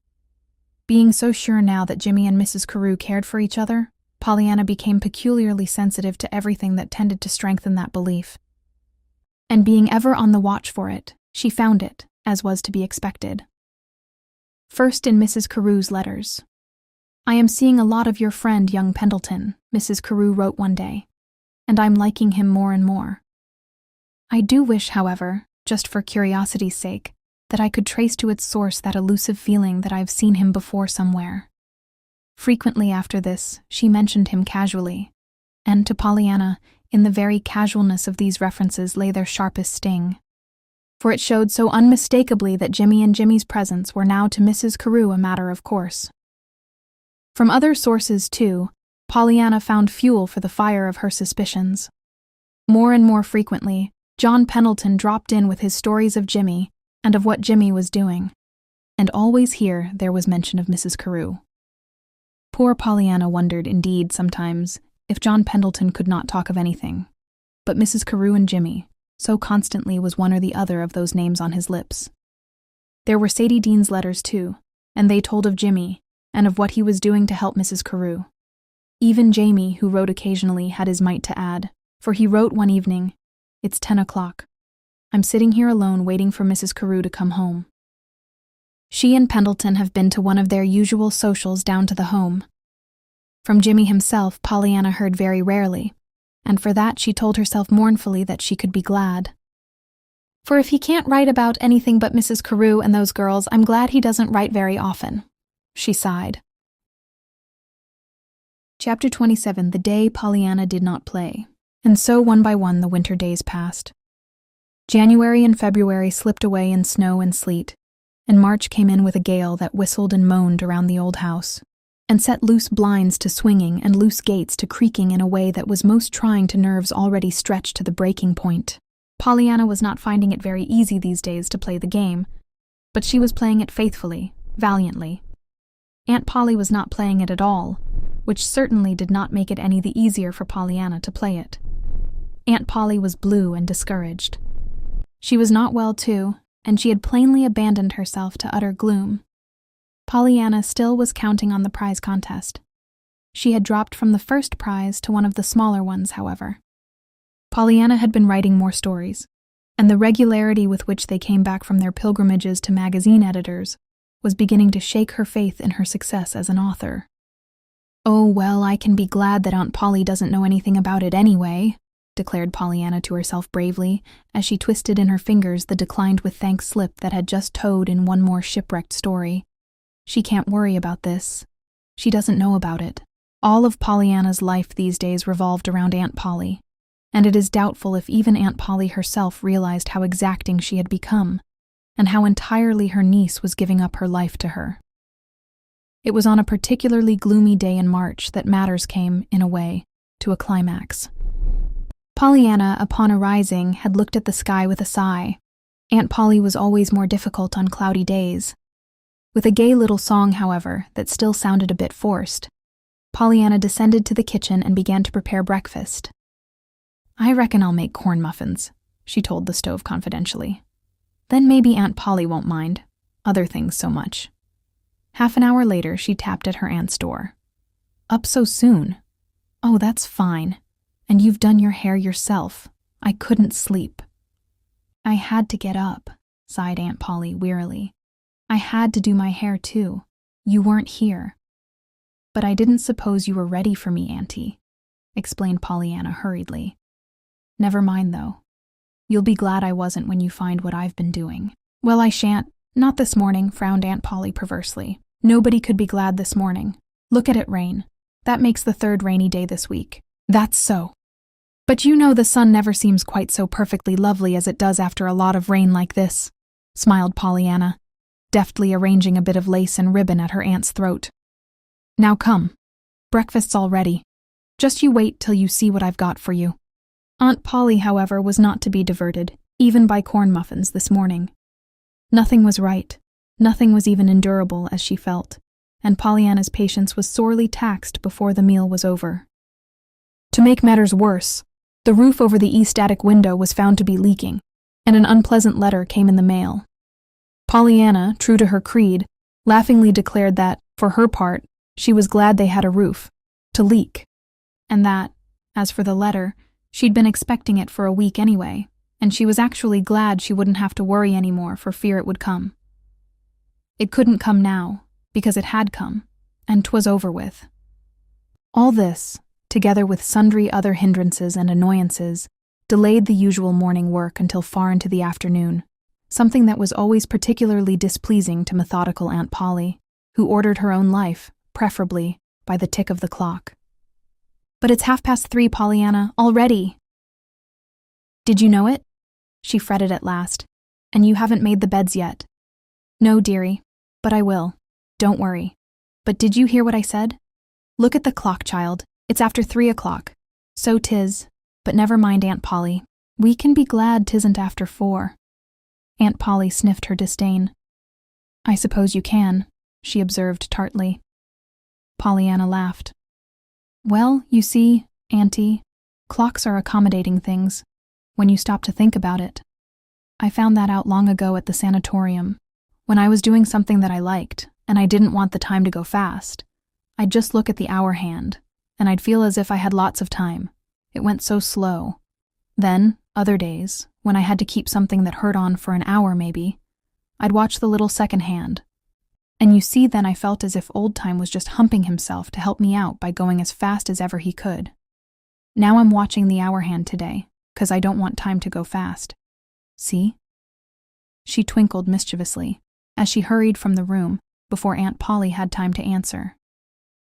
S1: Being so sure now that Jimmy and Mrs. Carew cared for each other, Pollyanna became peculiarly sensitive to everything that tended to strengthen that belief. And being ever on the watch for it, she found it, as was to be expected. First in Mrs. Carew's letters. "I am seeing a lot of your friend, young Pendleton," Mrs. Carew wrote one day, "and I'm liking him more and more. I do wish, however, just for curiosity's sake, that I could trace to its source that elusive feeling that I've seen him before somewhere." Frequently after this, she mentioned him casually, and to Pollyanna, in the very casualness of these references lay their sharpest sting. For it showed so unmistakably that Jimmy and Jimmy's presence were now to Mrs. Carew a matter of course. From other sources, too, Pollyanna found fuel for the fire of her suspicions. More and more frequently, John Pendleton dropped in with his stories of Jimmy and of what Jimmy was doing, and always here there was mention of Mrs. Carew. Poor Pollyanna wondered, indeed, sometimes, if John Pendleton could not talk of anything. But Mrs. Carew and Jimmy, so constantly was one or the other of those names on his lips. There were Sadie Dean's letters, too, and they told of Jimmy, and of what he was doing to help Mrs. Carew. Even Jamie, who wrote occasionally, had his mite to add, for he wrote one evening, "It's 10 o'clock. I'm sitting here alone waiting for Mrs. Carew to come home." She and Pendleton have been to one of their usual socials down to the home. From Jimmy himself, Pollyanna heard very rarely, and for that she told herself mournfully that she could be glad. "For if he can't write about anything but Mrs. Carew and those girls, I'm glad he doesn't write very often," she sighed. Chapter 27. The day Pollyanna did not play. And so one by one the winter days passed. January and February slipped away in snow and sleet, and March came in with a gale that whistled and moaned around the old house, and set loose blinds to swinging and loose gates to creaking in a way that was most trying to nerves already stretched to the breaking point. Pollyanna was not finding it very easy these days to play the game, but she was playing it faithfully, valiantly. Aunt Polly was not playing it at all, which certainly did not make it any the easier for Pollyanna to play it. Aunt Polly was blue and discouraged. She was not well, too, and she had plainly abandoned herself to utter gloom. Pollyanna still was counting on the prize contest. She had dropped from the first prize to one of the smaller ones, however. Pollyanna had been writing more stories, and the regularity with which they came back from their pilgrimages to magazine editors was beginning to shake her faith in her success as an author. "Oh, well, I can be glad that Aunt Polly doesn't know anything about it anyway," declared Pollyanna to herself bravely, as she twisted in her fingers the declined with thanks slip that had just towed in one more shipwrecked story. "She can't worry about this. She doesn't know about it." All of Pollyanna's life these days revolved around Aunt Polly, and it is doubtful if even Aunt Polly herself realized how exacting she had become, and how entirely her niece was giving up her life to her. It was on a particularly gloomy day in March that matters came, in a way, to a climax. Pollyanna, upon arising, had looked at the sky with a sigh. Aunt Polly was always more difficult on cloudy days. With a gay little song, however, that still sounded a bit forced, Pollyanna descended to the kitchen and began to prepare breakfast. "I reckon I'll make corn muffins," she told the stove confidentially. "Then maybe Aunt Polly won't mind. Other things so much." Half an hour later, she tapped at her aunt's door. "Up so soon? Oh, that's fine. And you've done your hair yourself. I couldn't sleep." "I had to get up," sighed Aunt Polly wearily. "I had to do my hair too. You weren't here." "But I didn't suppose you were ready for me, Auntie," explained Pollyanna hurriedly. "Never mind, though. You'll be glad I wasn't when you find what I've been doing." "Well, I shan't. Not this morning," frowned Aunt Polly perversely. "Nobody could be glad this morning. Look at it rain. That makes the third rainy day this week." "That's so. But you know the sun never seems quite so perfectly lovely as it does after a lot of rain like this," smiled Pollyanna, deftly arranging a bit of lace and ribbon at her aunt's throat. "Now come. Breakfast's all ready. Just you wait till you see what I've got for you." Aunt Polly, however, was not to be diverted, even by corn muffins this morning. Nothing was right. Nothing was even endurable, as she felt. and Pollyanna's patience was sorely taxed before the meal was over. To make matters worse, the roof over the east attic window was found to be leaking, and an unpleasant letter came in the mail. Pollyanna, true to her creed, laughingly declared that, for her part, she was glad they had a roof to leak, and that, as for the letter, she'd been expecting it for a week anyway, and she was actually glad she wouldn't have to worry anymore for fear it would come. It couldn't come now, because it had come, and 'twas over with. All this, together with sundry other hindrances and annoyances, delayed the usual morning work until far into the afternoon, something that was always particularly displeasing to methodical Aunt Polly, who ordered her own life, preferably, by the tick of the clock. "But it's 3:30, Pollyanna, already." "Did you know it?" she fretted at last. "And you haven't made the beds yet." "No, dearie, but I will. Don't worry. But did you hear what I said? Look at the clock, child. It's after 3:00. So 'tis, but never mind, Aunt Polly. We can be glad 'tisn't after 4. Aunt Polly sniffed her disdain. "I suppose you can," she observed tartly. Pollyanna laughed. "Well, you see, Auntie, clocks are accommodating things, when you stop to think about it. I found that out long ago at the sanatorium, when I was doing something that I liked, and I didn't want the time to go fast. I'd just look at the hour hand, and I'd feel as if I had lots of time. It went so slow. Then, other days, when I had to keep something that hurt on for an hour maybe, I'd watch the little second hand. And you see, then I felt as if old time was just humping himself to help me out by going as fast as ever he could. Now I'm watching the hour hand today, 'cause I don't want time to go fast. See?" She twinkled mischievously, as she hurried from the room before Aunt Polly had time to answer.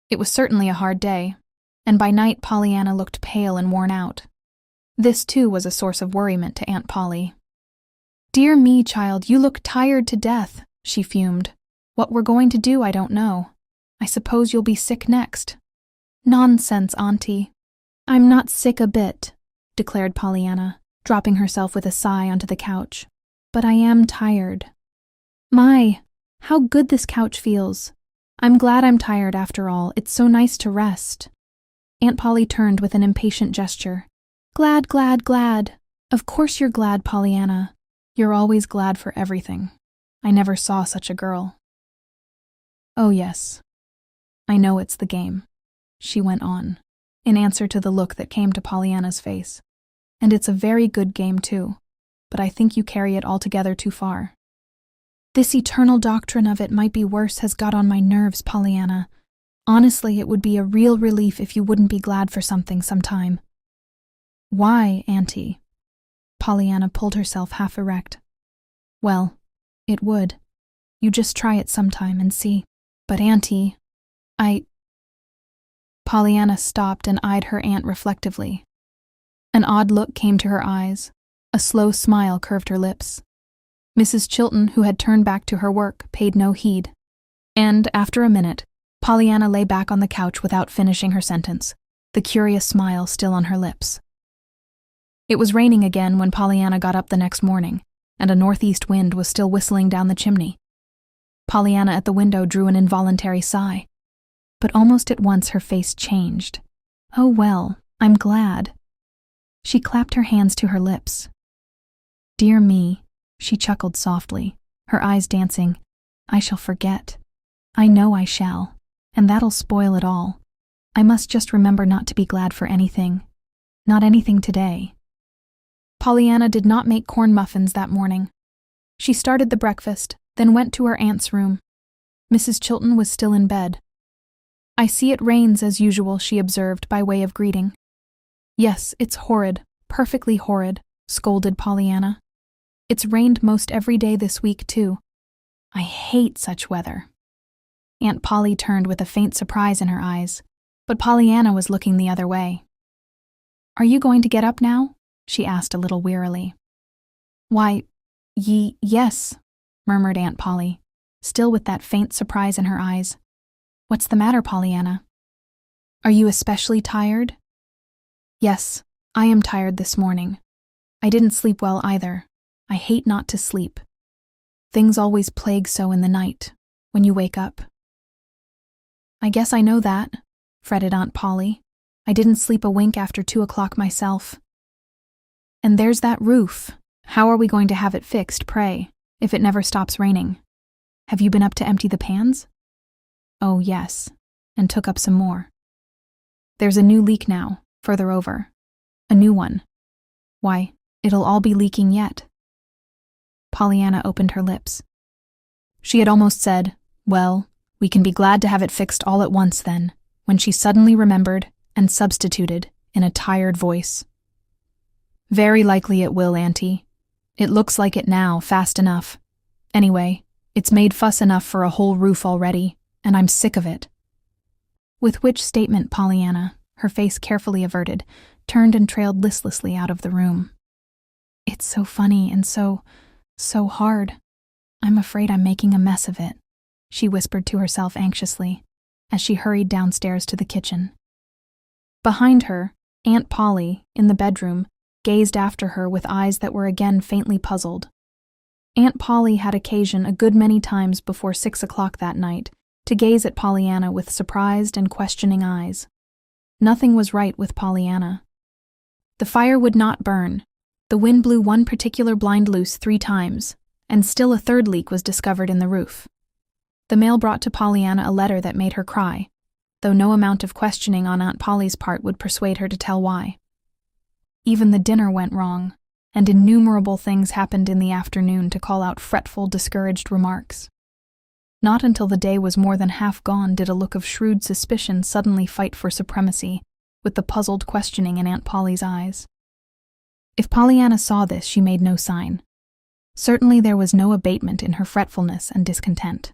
S1: It was certainly a hard day, and by night Pollyanna looked pale and worn out. This, too, was a source of worriment to Aunt Polly. "Dear me, child, you look tired to death," she fumed. "What we're going to do, I don't know. I suppose you'll be sick next." "Nonsense, Auntie. I'm not sick a bit," declared Pollyanna, dropping herself with a sigh onto the couch. "But I am tired. My, how good this couch feels. I'm glad I'm tired after all. It's so nice to rest." Aunt Polly turned with an impatient gesture. "Glad, glad, glad. Of course you're glad, Pollyanna. You're always glad for everything. I never saw such a girl." "Oh yes, I know it's the game," she went on, in answer to the look that came to Pollyanna's face. "And it's a very good game too, but I think you carry it altogether too far. This eternal doctrine of it might be worse has got on my nerves, Pollyanna. Honestly, it would be a real relief if you wouldn't be glad for something sometime." "Why, Auntie?" Pollyanna pulled herself half erect. "Well, it would. You just try it sometime and see." "But Auntie, Pollyanna stopped and eyed her aunt reflectively. An odd look came to her eyes. A slow smile curved her lips. Mrs. Chilton, who had turned back to her work, paid no heed. And, after a minute, Pollyanna lay back on the couch without finishing her sentence, the curious smile still on her lips. It was raining again when Pollyanna got up the next morning, and a northeast wind was still whistling down the chimney. Pollyanna at the window drew an involuntary sigh, but almost at once her face changed. "Oh well, I'm glad." She clapped her hands to her lips. "Dear me," she chuckled softly, her eyes dancing. "I shall forget. I know I shall, and that'll spoil it all. I must just remember not to be glad for anything. Not anything today." Pollyanna did not make corn muffins that morning. She started the breakfast, then went to her aunt's room. Mrs. Chilton was still in bed. "I see it rains as usual," she observed by way of greeting. "Yes, it's horrid, perfectly horrid," scolded Pollyanna. "It's rained most every day this week, too. I hate such weather." Aunt Polly turned with a faint surprise in her eyes, but Pollyanna was looking the other way. "Are you going to get up now?" she asked a little wearily. "Why, yes," murmured Aunt Polly, still with that faint surprise in her eyes. "What's the matter, Pollyanna? Are you especially tired?" "Yes, I am tired this morning. I didn't sleep well either. I hate not to sleep. Things always plague so in the night, when you wake up." "I guess I know that," fretted Aunt Polly. "I didn't sleep a wink after 2 o'clock myself. And there's that roof. How are we going to have it fixed, pray, if it never stops raining? Have you been up to empty the pans?" "Oh, yes," and took up some more. "There's a new leak now, further over. A new one. Why, it'll all be leaking yet." Pollyanna opened her lips. She had almost said, "Well, we can be glad to have it fixed all at once then," when she suddenly remembered and substituted in a tired voice. "Very likely it will, Auntie. It looks like it now, fast enough. Anyway, it's made fuss enough for a whole roof already, and I'm sick of it." With which statement Pollyanna, her face carefully averted, turned and trailed listlessly out of the room. "It's so funny and so hard. I'm afraid I'm making a mess of it," she whispered to herself anxiously, as she hurried downstairs to the kitchen. Behind her, Aunt Polly, in the bedroom, gazed after her with eyes that were again faintly puzzled. Aunt Polly had occasion a good many times before 6 o'clock that night to gaze at Pollyanna with surprised and questioning eyes. Nothing was right with Pollyanna. The fire would not burn. The wind blew one particular blind loose 3 times, and still a third leak was discovered in the roof. The mail brought to Pollyanna a letter that made her cry, though no amount of questioning on Aunt Polly's part would persuade her to tell why. Even the dinner went wrong, and innumerable things happened in the afternoon to call out fretful, discouraged remarks. Not until the day was more than half gone did a look of shrewd suspicion suddenly fight for supremacy, with the puzzled questioning in Aunt Polly's eyes. If Pollyanna saw this, she made no sign. Certainly there was no abatement in her fretfulness and discontent.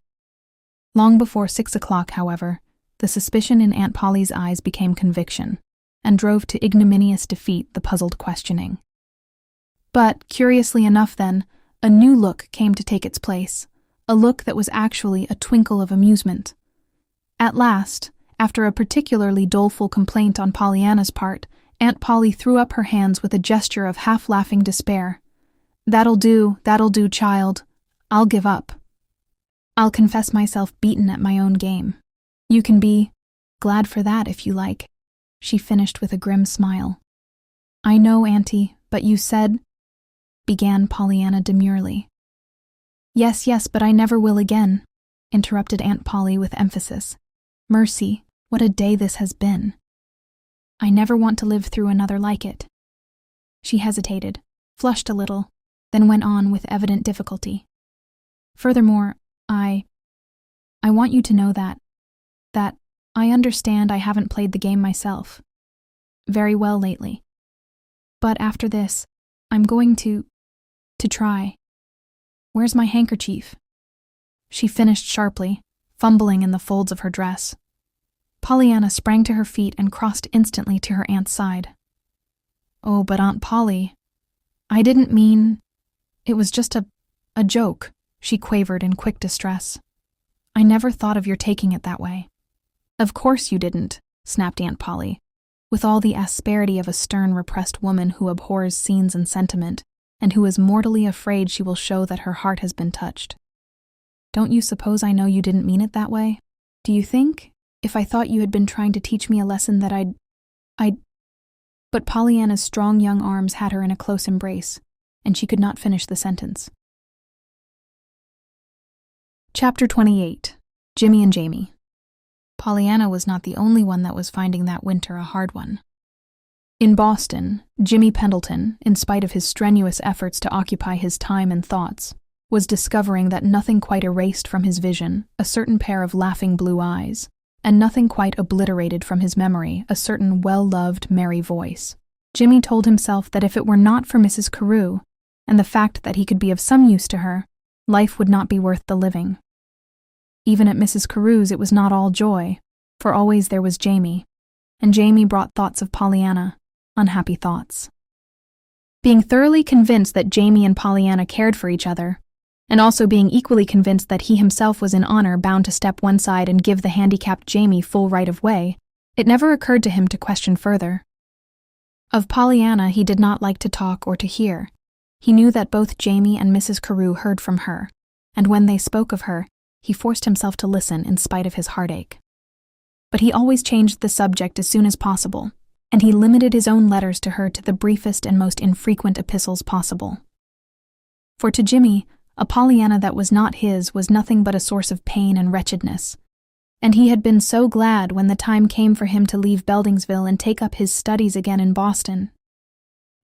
S1: Long before 6 o'clock, however, the suspicion in Aunt Polly's eyes became conviction, and drove to ignominious defeat the puzzled questioning. But, curiously enough then, a new look came to take its place, a look that was actually a twinkle of amusement. At last, after a particularly doleful complaint on Pollyanna's part, Aunt Polly threw up her hands with a gesture of half-laughing despair. That'll do, child. I'll give up. I'll confess myself beaten at my own game. You can be glad for that if you like," she finished with a grim smile. "I know, Auntie, but you said—" began Pollyanna demurely. Yes, but I never will again," interrupted Aunt Polly with emphasis. "Mercy, what a day this has been. I never want to live through another like it." She hesitated, flushed a little, then went on with evident difficulty. "Furthermore, I want you to know that I understand I haven't played the game myself very well lately. But after this, I'm going to try. Where's my handkerchief?" she finished sharply, fumbling in the folds of her dress. Pollyanna sprang to her feet and crossed instantly to her aunt's side. "Oh, but Aunt Polly, I didn't mean... It was just a joke," she quavered in quick distress. "I never thought of your taking it that way." "Of course you didn't," snapped Aunt Polly, with all the asperity of a stern, repressed woman who abhors scenes and sentiment, and who is mortally afraid she will show that her heart has been touched. "Don't you suppose I know you didn't mean it that way? Do you think, if I thought you had been trying to teach me a lesson, that I'd... But Pollyanna's strong young arms had her in a close embrace, and she could not finish the sentence. Chapter 28. Jimmy and Jamie. Pollyanna was not the only one that was finding that winter a hard one. In Boston, Jimmy Pendleton, in spite of his strenuous efforts to occupy his time and thoughts, was discovering that nothing quite erased from his vision a certain pair of laughing blue eyes, and nothing quite obliterated from his memory a certain well-loved, merry voice. Jimmy told himself that if it were not for Mrs. Carew, and the fact that he could be of some use to her, life would not be worth the living. Even at Mrs. Carew's it was not all joy, for always there was Jamie, and Jamie brought thoughts of Pollyanna, unhappy thoughts. Being thoroughly convinced that Jamie and Pollyanna cared for each other, and also being equally convinced that he himself was in honor bound to step one side and give the handicapped Jamie full right of way, it never occurred to him to question further. Of Pollyanna he did not like to talk or to hear. He knew that both Jamie and Mrs. Carew heard from her, and when they spoke of her, he forced himself to listen in spite of his heartache. but he always changed the subject as soon as possible, and he limited his own letters to her to the briefest and most infrequent epistles possible. For to Jimmy, a Pollyanna that was not his was nothing but a source of pain and wretchedness, and he had been so glad when the time came for him to leave Beldingsville and take up his studies again in Boston.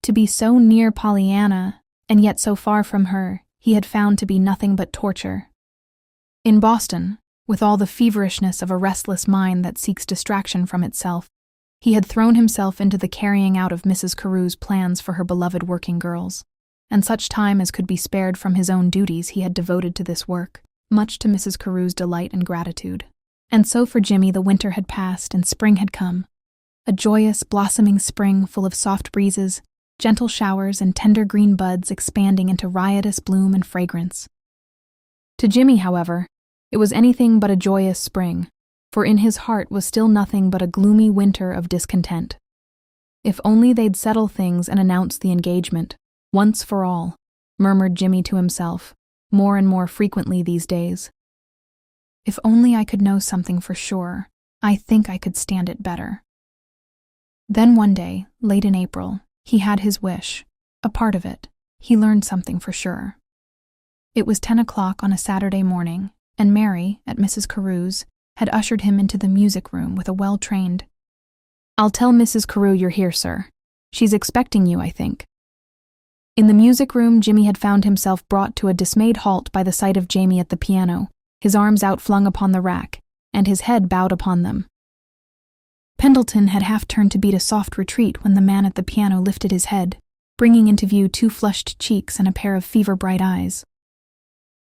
S1: To be so near Pollyanna, and yet so far from her, he had found to be nothing but torture. In Boston, with all the feverishness of a restless mind that seeks distraction from itself, he had thrown himself into the carrying out of Mrs. Carew's plans for her beloved working girls, and such time as could be spared from his own duties he had devoted to this work, much to Mrs. Carew's delight and gratitude. And so for Jimmy the winter had passed and spring had come, a joyous, blossoming spring full of soft breezes, gentle showers, and tender green buds expanding into riotous bloom and fragrance. To Jimmy, however, it was anything but a joyous spring, for in his heart was still nothing but a gloomy winter of discontent. If only they'd settle things and announce the engagement, once for all, murmured Jimmy to himself, more and more frequently these days. If only I could know something for sure, I think I could stand it better. Then one day, late in April, he had his wish, a part of it. He learned something for sure. It was 10 o'clock on a Saturday morning, and Mary, at Mrs. Carew's, had ushered him into the music room with a well-trained, "I'll tell Mrs. Carew you're here, sir. She's expecting you, I think." In the music room, Jimmy had found himself brought to a dismayed halt by the sight of Jamie at the piano, his arms outflung upon the rack, and his head bowed upon them. Pendleton had half turned to beat a soft retreat when the man at the piano lifted his head, bringing into view 2 flushed cheeks and a pair of fever-bright eyes.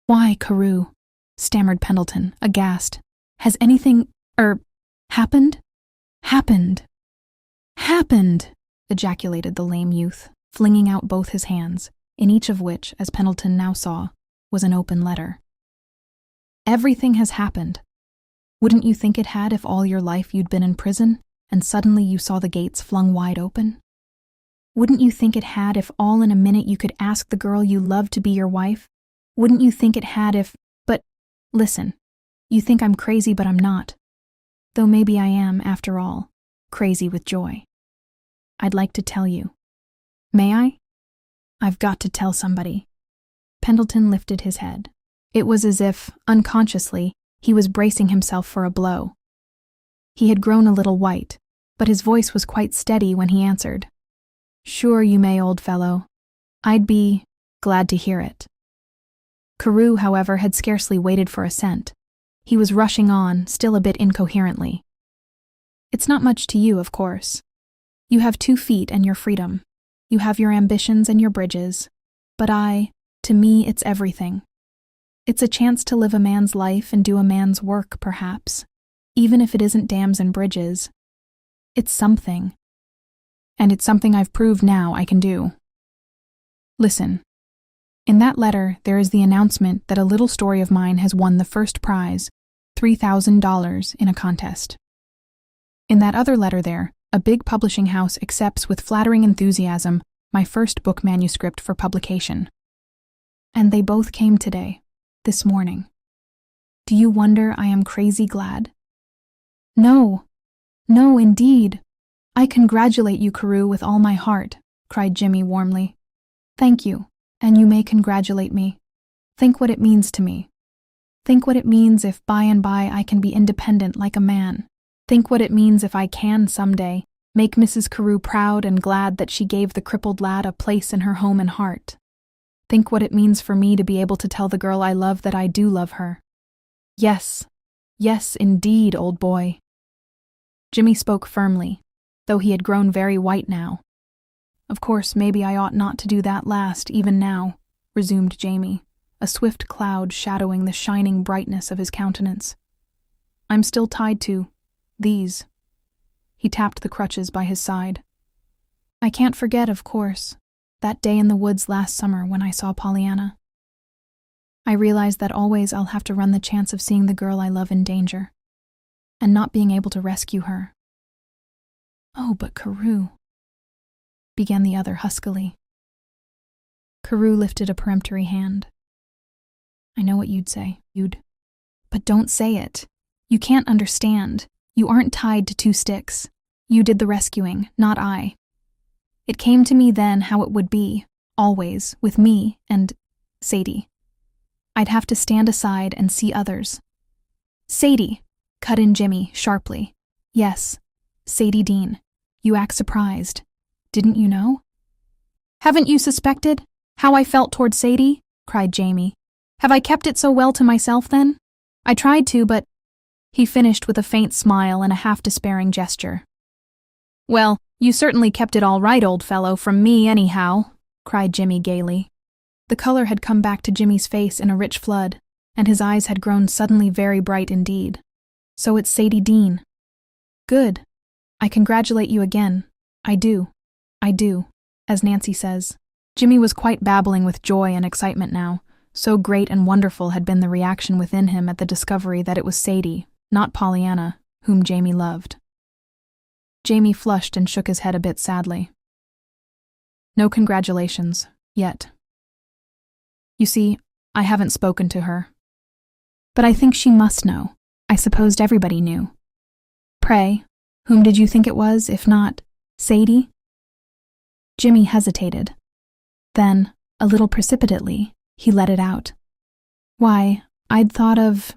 S1: "Why, Carew," stammered Pendleton, aghast. "Has anything, happened?" "Happened! Happened!" ejaculated the lame youth, flinging out both his hands, in each of which, as Pendleton now saw, was an open letter. "Everything has happened. Wouldn't you think it had if all your life you'd been in prison, and suddenly you saw the gates flung wide open? Wouldn't you think it had if all in a minute you could ask the girl you loved to be your wife? Wouldn't you think it had if— But, listen, you think I'm crazy, but I'm not. Though maybe I am, after all, crazy with joy. I'd like to tell you. May I? I've got to tell somebody." Pendleton lifted his head. It was as if, unconsciously, he was bracing himself for a blow. He had grown a little white, but his voice was quite steady when he answered, "Sure you may, old fellow. I'd be glad to hear it." Carew, however, had scarcely waited for assent. He was rushing on, still a bit incoherently. "It's not much to you, of course. You have 2 feet and your freedom. You have your ambitions and your bridges. But to me, it's everything. It's a chance to live a man's life and do a man's work, perhaps, even if it isn't dams and bridges. It's something. And it's something I've proved now I can do. Listen. In that letter, there is the announcement that a little story of mine has won the first prize, $3,000, in a contest. In that other letter there, a big publishing house accepts with flattering enthusiasm my first book manuscript for publication. And they both came today, this morning. Do you wonder I am crazy glad? No, indeed. I congratulate you, Carew, with all my heart, cried Jimmy warmly. Thank you, and you may congratulate me. Think what it means to me. Think what it means if by and by I can be independent like a man. Think what it means if I can someday make Mrs. Carew proud and glad that she gave the crippled lad a place in her home and heart. Think what it means for me to be able to tell the girl I love that I do love her. Yes, indeed, old boy." Jimmy spoke firmly, though he had grown very white now. "Of course, maybe I ought not to do that last, even now," resumed Jamie, a swift cloud shadowing the shining brightness of his countenance. "I'm still tied to these." He tapped the crutches by his side. "I can't forget, of course, that day in the woods last summer when I saw Pollyanna. I realize that always I'll have to run the chance of seeing the girl I love in danger, and not being able to rescue her." "Oh, but Carew," began the other huskily. Carew lifted a peremptory hand. "I know what you'd say, but don't say it. You can't understand. You aren't tied to two sticks. You did the rescuing, not I. It came to me then how it would be, always, with me and Sadie. I'd have to stand aside and see others. Sadie, cut in Jimmy sharply. Yes, Sadie Dean. You act surprised. Didn't you know? Haven't you suspected how I felt toward Sadie? Cried Jamie. Have I kept it so well to myself then? I tried to, but... He finished with a faint smile and a half-despairing gesture. Well, you certainly kept it all right, old fellow, from me anyhow, cried Jimmy gaily. The color had come back to Jimmy's face in a rich flood, and his eyes had grown suddenly very bright indeed. So it's Sadie Dean. Good. I congratulate you again. I do, as Nancy says. Jimmy was quite babbling with joy and excitement now. So great and wonderful had been the reaction within him at the discovery that it was Sadie, not Pollyanna, whom Jamie loved. Jamie flushed and shook his head a bit sadly. No congratulations, yet. You see, I haven't spoken to her. But I think she must know. I supposed everybody knew. Pray, whom did you think it was, if not Sadie? Jimmy hesitated. Then, a little precipitately, he let it out. Why, I'd thought of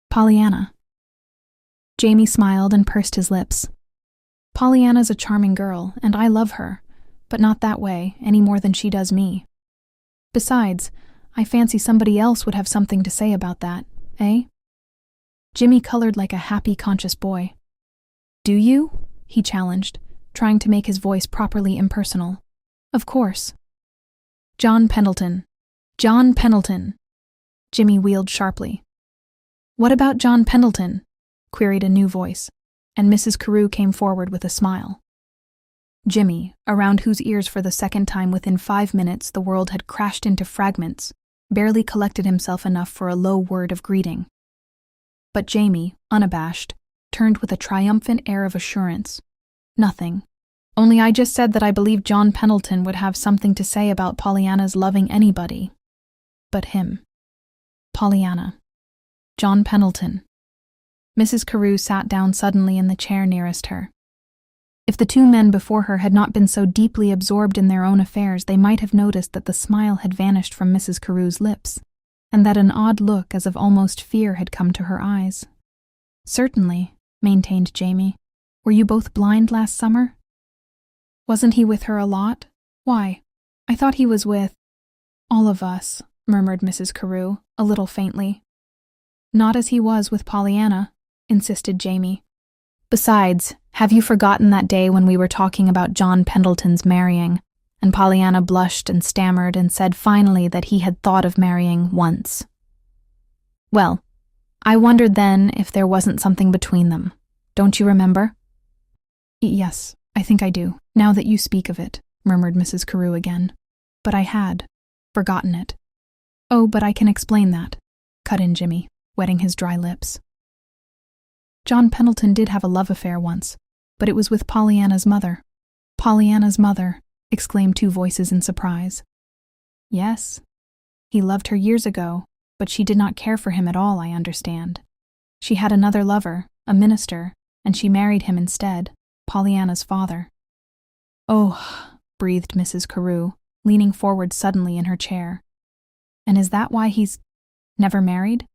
S1: Pollyanna. Jamie smiled and pursed his lips. Pollyanna's a charming girl, and I love her, but not that way, any more than she does me. Besides, I fancy somebody else would have something to say about that, eh? Jimmy colored like a happy, conscious boy. Do you? He challenged, trying to make his voice properly impersonal. Of course. John Pendleton. John Pendleton. Jimmy wheeled sharply. What about John Pendleton? Queried a new voice, and Mrs. Carew came forward with a smile. Jimmy, around whose ears for the second time within 5 minutes the world had crashed into fragments, barely collected himself enough for a low word of greeting. But Jamie, unabashed, turned with a triumphant air of assurance. Nothing. Only I just said that I believed John Pendleton would have something to say about Pollyanna's loving anybody. But him. Pollyanna. John Pendleton. Mrs. Carew sat down suddenly in the chair nearest her. If the two men before her had not been so deeply absorbed in their own affairs, they might have noticed that the smile had vanished from Mrs. Carew's lips, and that an odd look as of almost fear had come to her eyes. Certainly, maintained Jamie. Were you both blind last summer? Wasn't he with her a lot? Why, I thought he was with all of us, murmured Mrs. Carew, a little faintly. Not as he was with Pollyanna, insisted Jamie. Besides, have you forgotten that day when we were talking about John Pendleton's marrying, and Pollyanna blushed and stammered and said finally that he had thought of marrying once? Well, I wondered then if there wasn't something between them. Don't you remember? Yes, I think I do, now that you speak of it, murmured Mrs. Carew again. But I had forgotten it. Oh, but I can explain that, cut in Jimmy, wetting his dry lips. John Pendleton did have a love affair once, but it was with Pollyanna's mother. Pollyanna's mother, exclaimed two voices in surprise. Yes. He loved her years ago, but she did not care for him at all, I understand. She had another lover, a minister, and she married him instead, Pollyanna's father. Oh, breathed Mrs. Carew, leaning forward suddenly in her chair. And is that why he's never married?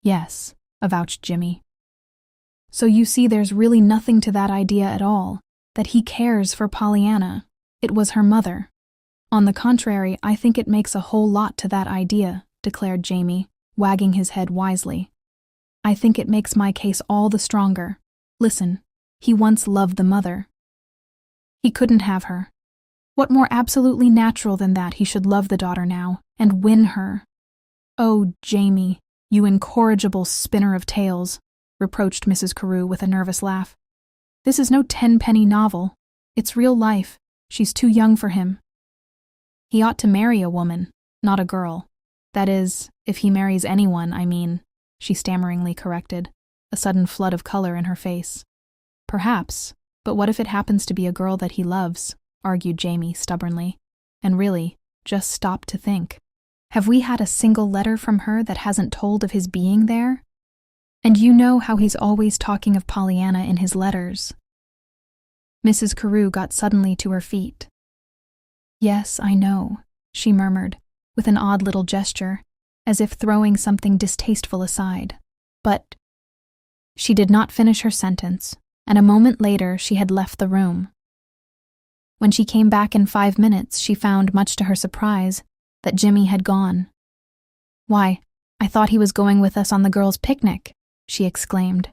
S1: Yes, avouched Jimmy. So you see there's really nothing to that idea at all, that he cares for Pollyanna. It was her mother. On the contrary, I think it makes a whole lot to that idea, declared Jamie, wagging his head wisely. I think it makes my case all the stronger. Listen, he once loved the mother. He couldn't have her. What more absolutely natural than that he should love the daughter now, and win her? Oh, Jamie, you incorrigible spinner of tales, reproached Mrs. Carew with a nervous laugh. This is no 10-penny novel. It's real life. She's too young for him. He ought to marry a woman, not a girl. That is, if he marries anyone, I mean, she stammeringly corrected, a sudden flood of color in her face. Perhaps, but what if it happens to be a girl that he loves, argued Jamie stubbornly. And really, just stop to think. Have we had a single letter from her that hasn't told of his being there? And you know how he's always talking of Pollyanna in his letters." Mrs. Carew got suddenly to her feet. "Yes, I know," she murmured, with an odd little gesture, as if throwing something distasteful aside. "But—" She did not finish her sentence, and a moment later she had left the room. When she came back in 5 minutes, she found, much to her surprise, that Jimmy had gone. "Why, I thought he was going with us on the girls' picnic," she exclaimed.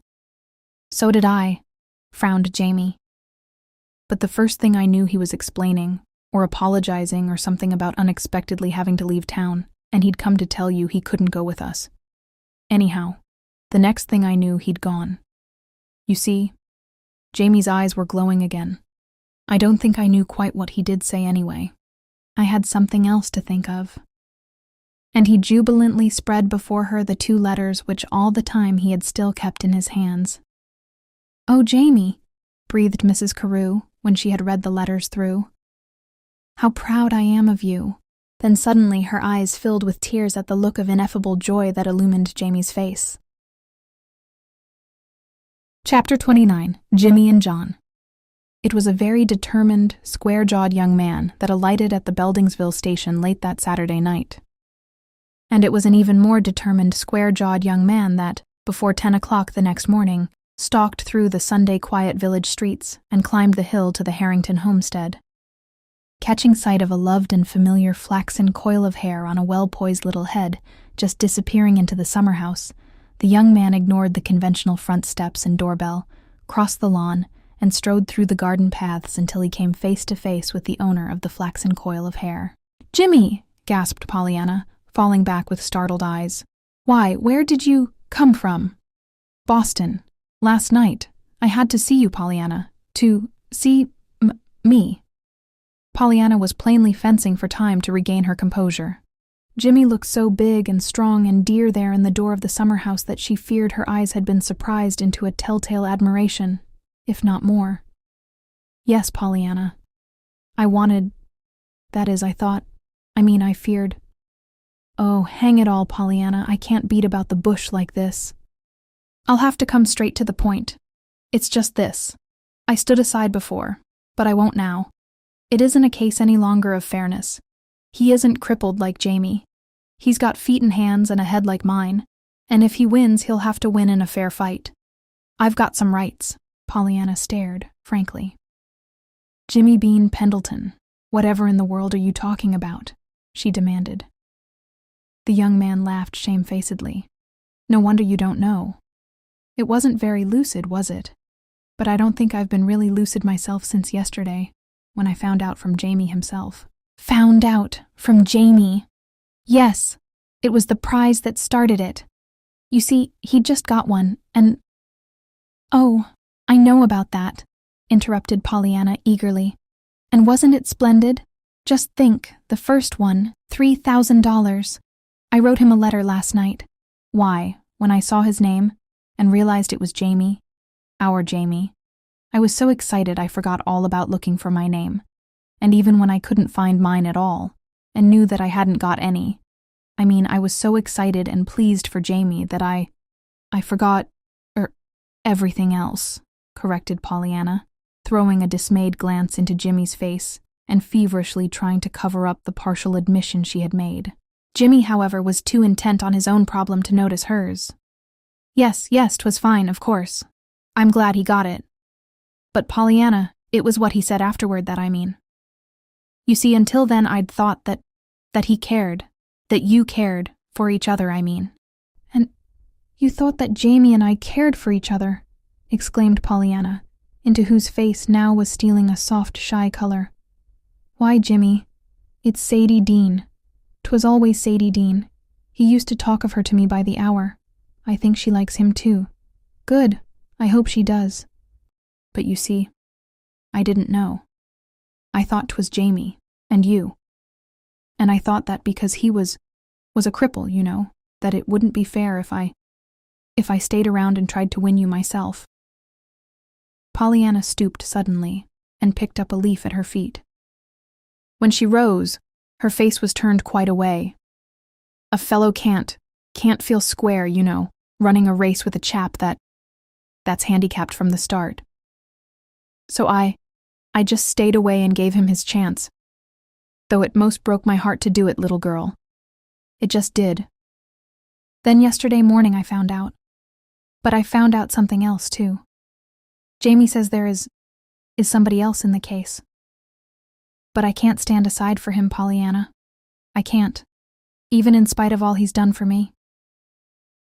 S1: "So did I," frowned Jamie. "But the first thing I knew he was explaining, or apologizing, or something about unexpectedly having to leave town, and he'd come to tell you he couldn't go with us. Anyhow, the next thing I knew, he'd gone. You see," Jamie's eyes were glowing again, "I don't think I knew quite what he did say anyway. I had something else to think of." And he jubilantly spread before her the 2 letters which all the time he had still kept in his hands. "Oh, Jamie," breathed Mrs. Carew when she had read the letters through. "How proud I am of you." Then suddenly her eyes filled with tears at the look of ineffable joy that illumined Jamie's face. Chapter 29. Jimmy and John. It was a very determined, square-jawed young man that alighted at the Beldingsville station late that Saturday night. And it was an even more determined, square-jawed young man that, before 10 o'clock the next morning, stalked through the Sunday quiet village streets and climbed the hill to the Harrington homestead. Catching sight of a loved and familiar flaxen coil of hair on a well-poised little head just disappearing into the summer house, the young man ignored the conventional front steps and doorbell, crossed the lawn, and strode through the garden paths until he came face to face with the owner of the flaxen coil of hair. "Jimmy!" gasped Pollyanna, falling back with startled eyes. "Why, where did you come from?" "Boston. Last night. I had to see you, Pollyanna. To see me." Pollyanna was plainly fencing for time to regain her composure. Jimmy looked so big and strong and dear there in the door of the summer house that she feared her eyes had been surprised into a telltale admiration, if not more. "Yes, Pollyanna. I feared." "Oh, hang it all, Pollyanna, I can't beat about the bush like this. I'll have to come straight to the point. It's just this. I stood aside before, but I won't now. It isn't a case any longer of fairness. He isn't crippled like Jamie. He's got feet and hands and a head like mine, and if he wins, he'll have to win in a fair fight. I've got some rights." Pollyanna stared, frankly. "Jimmy Bean Pendleton, whatever in the world are you talking about?" she demanded. The young man laughed shamefacedly. "No wonder you don't know. It wasn't very lucid, was it? But I don't think I've been really lucid myself since yesterday, when I found out from Jamie himself." "Found out from Jamie?" "Yes, it was the prize that started it. You see, he'd just got one, and—" "Oh, I know about that," interrupted Pollyanna eagerly. "And wasn't it splendid? Just think, the first one, $3,000. I wrote him a letter last night. Why, when I saw his name, and realized it was Jamie, our Jamie, I was so excited I forgot all about looking for my name. And even when I couldn't find mine at all, and knew that I hadn't got any, I was so excited and pleased for Jamie that I forgot, everything else," corrected Pollyanna, throwing a dismayed glance into Jimmy's face and feverishly trying to cover up the partial admission she had made. Jimmy, however, was too intent on his own problem to notice hers. Yes, 'twas fine, of course. I'm glad he got it. But Pollyanna, it was what he said afterward that I mean. You see, until then I'd thought that he cared, that you cared, for each other, I mean." "And you thought that Jamie and I cared for each other?" exclaimed Pollyanna, into whose face now was stealing a soft, shy color. "Why, Jimmy, it's Sadie Dean. 'Twas always Sadie Dean. He used to talk of her to me by the hour. I think she likes him too. Good, I hope she does. But you see, I didn't know. I thought 'twas Jamie, and you. And I thought that because he was a cripple, you know, that it wouldn't be fair if I stayed around and tried to win you myself." Pollyanna stooped suddenly and picked up a leaf at her feet. When she rose, her face was turned quite away. "A fellow can't feel square, you know, running a race with a chap that's handicapped from the start. So I just stayed away and gave him his chance. Though it most broke my heart to do it, little girl. It just did. Then yesterday morning I found out. But I found out something else too. Jamie says there is somebody else in the case. But I can't stand aside for him, Pollyanna. I can't, even in spite of all he's done for me.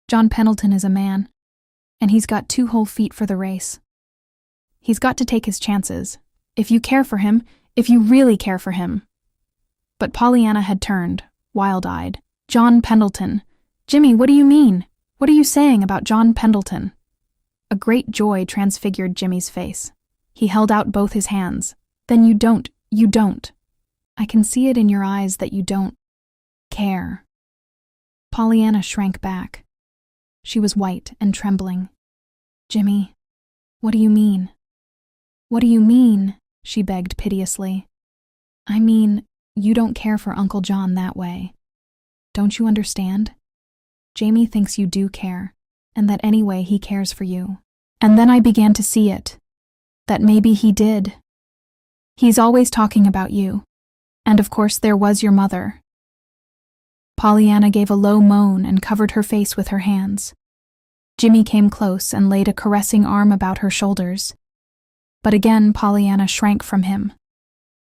S1: John Pendleton is a man, and he's got 2 whole feet for the race. He's got to take his chances, if you care for him, if you really care for him. But Pollyanna had turned, wild-eyed. John Pendleton. Jimmy, what do you mean? What are you saying about John Pendleton? A great joy transfigured Jimmy's face. He held out both his hands. Then you don't. I can see it in your eyes that you don't care. Pollyanna shrank back. She was white and trembling. Jimmy, what do you mean? What do you mean? She begged piteously. I mean, you don't care for Uncle John that way. Don't you understand? Jamie thinks you do care, and that anyway he cares for you. And then I began to see it. That maybe he did. He's always talking about you. And of course there was your mother. Pollyanna gave a low moan and covered her face with her hands. Jimmy came close and laid a caressing arm about her shoulders. But again Pollyanna shrank from him.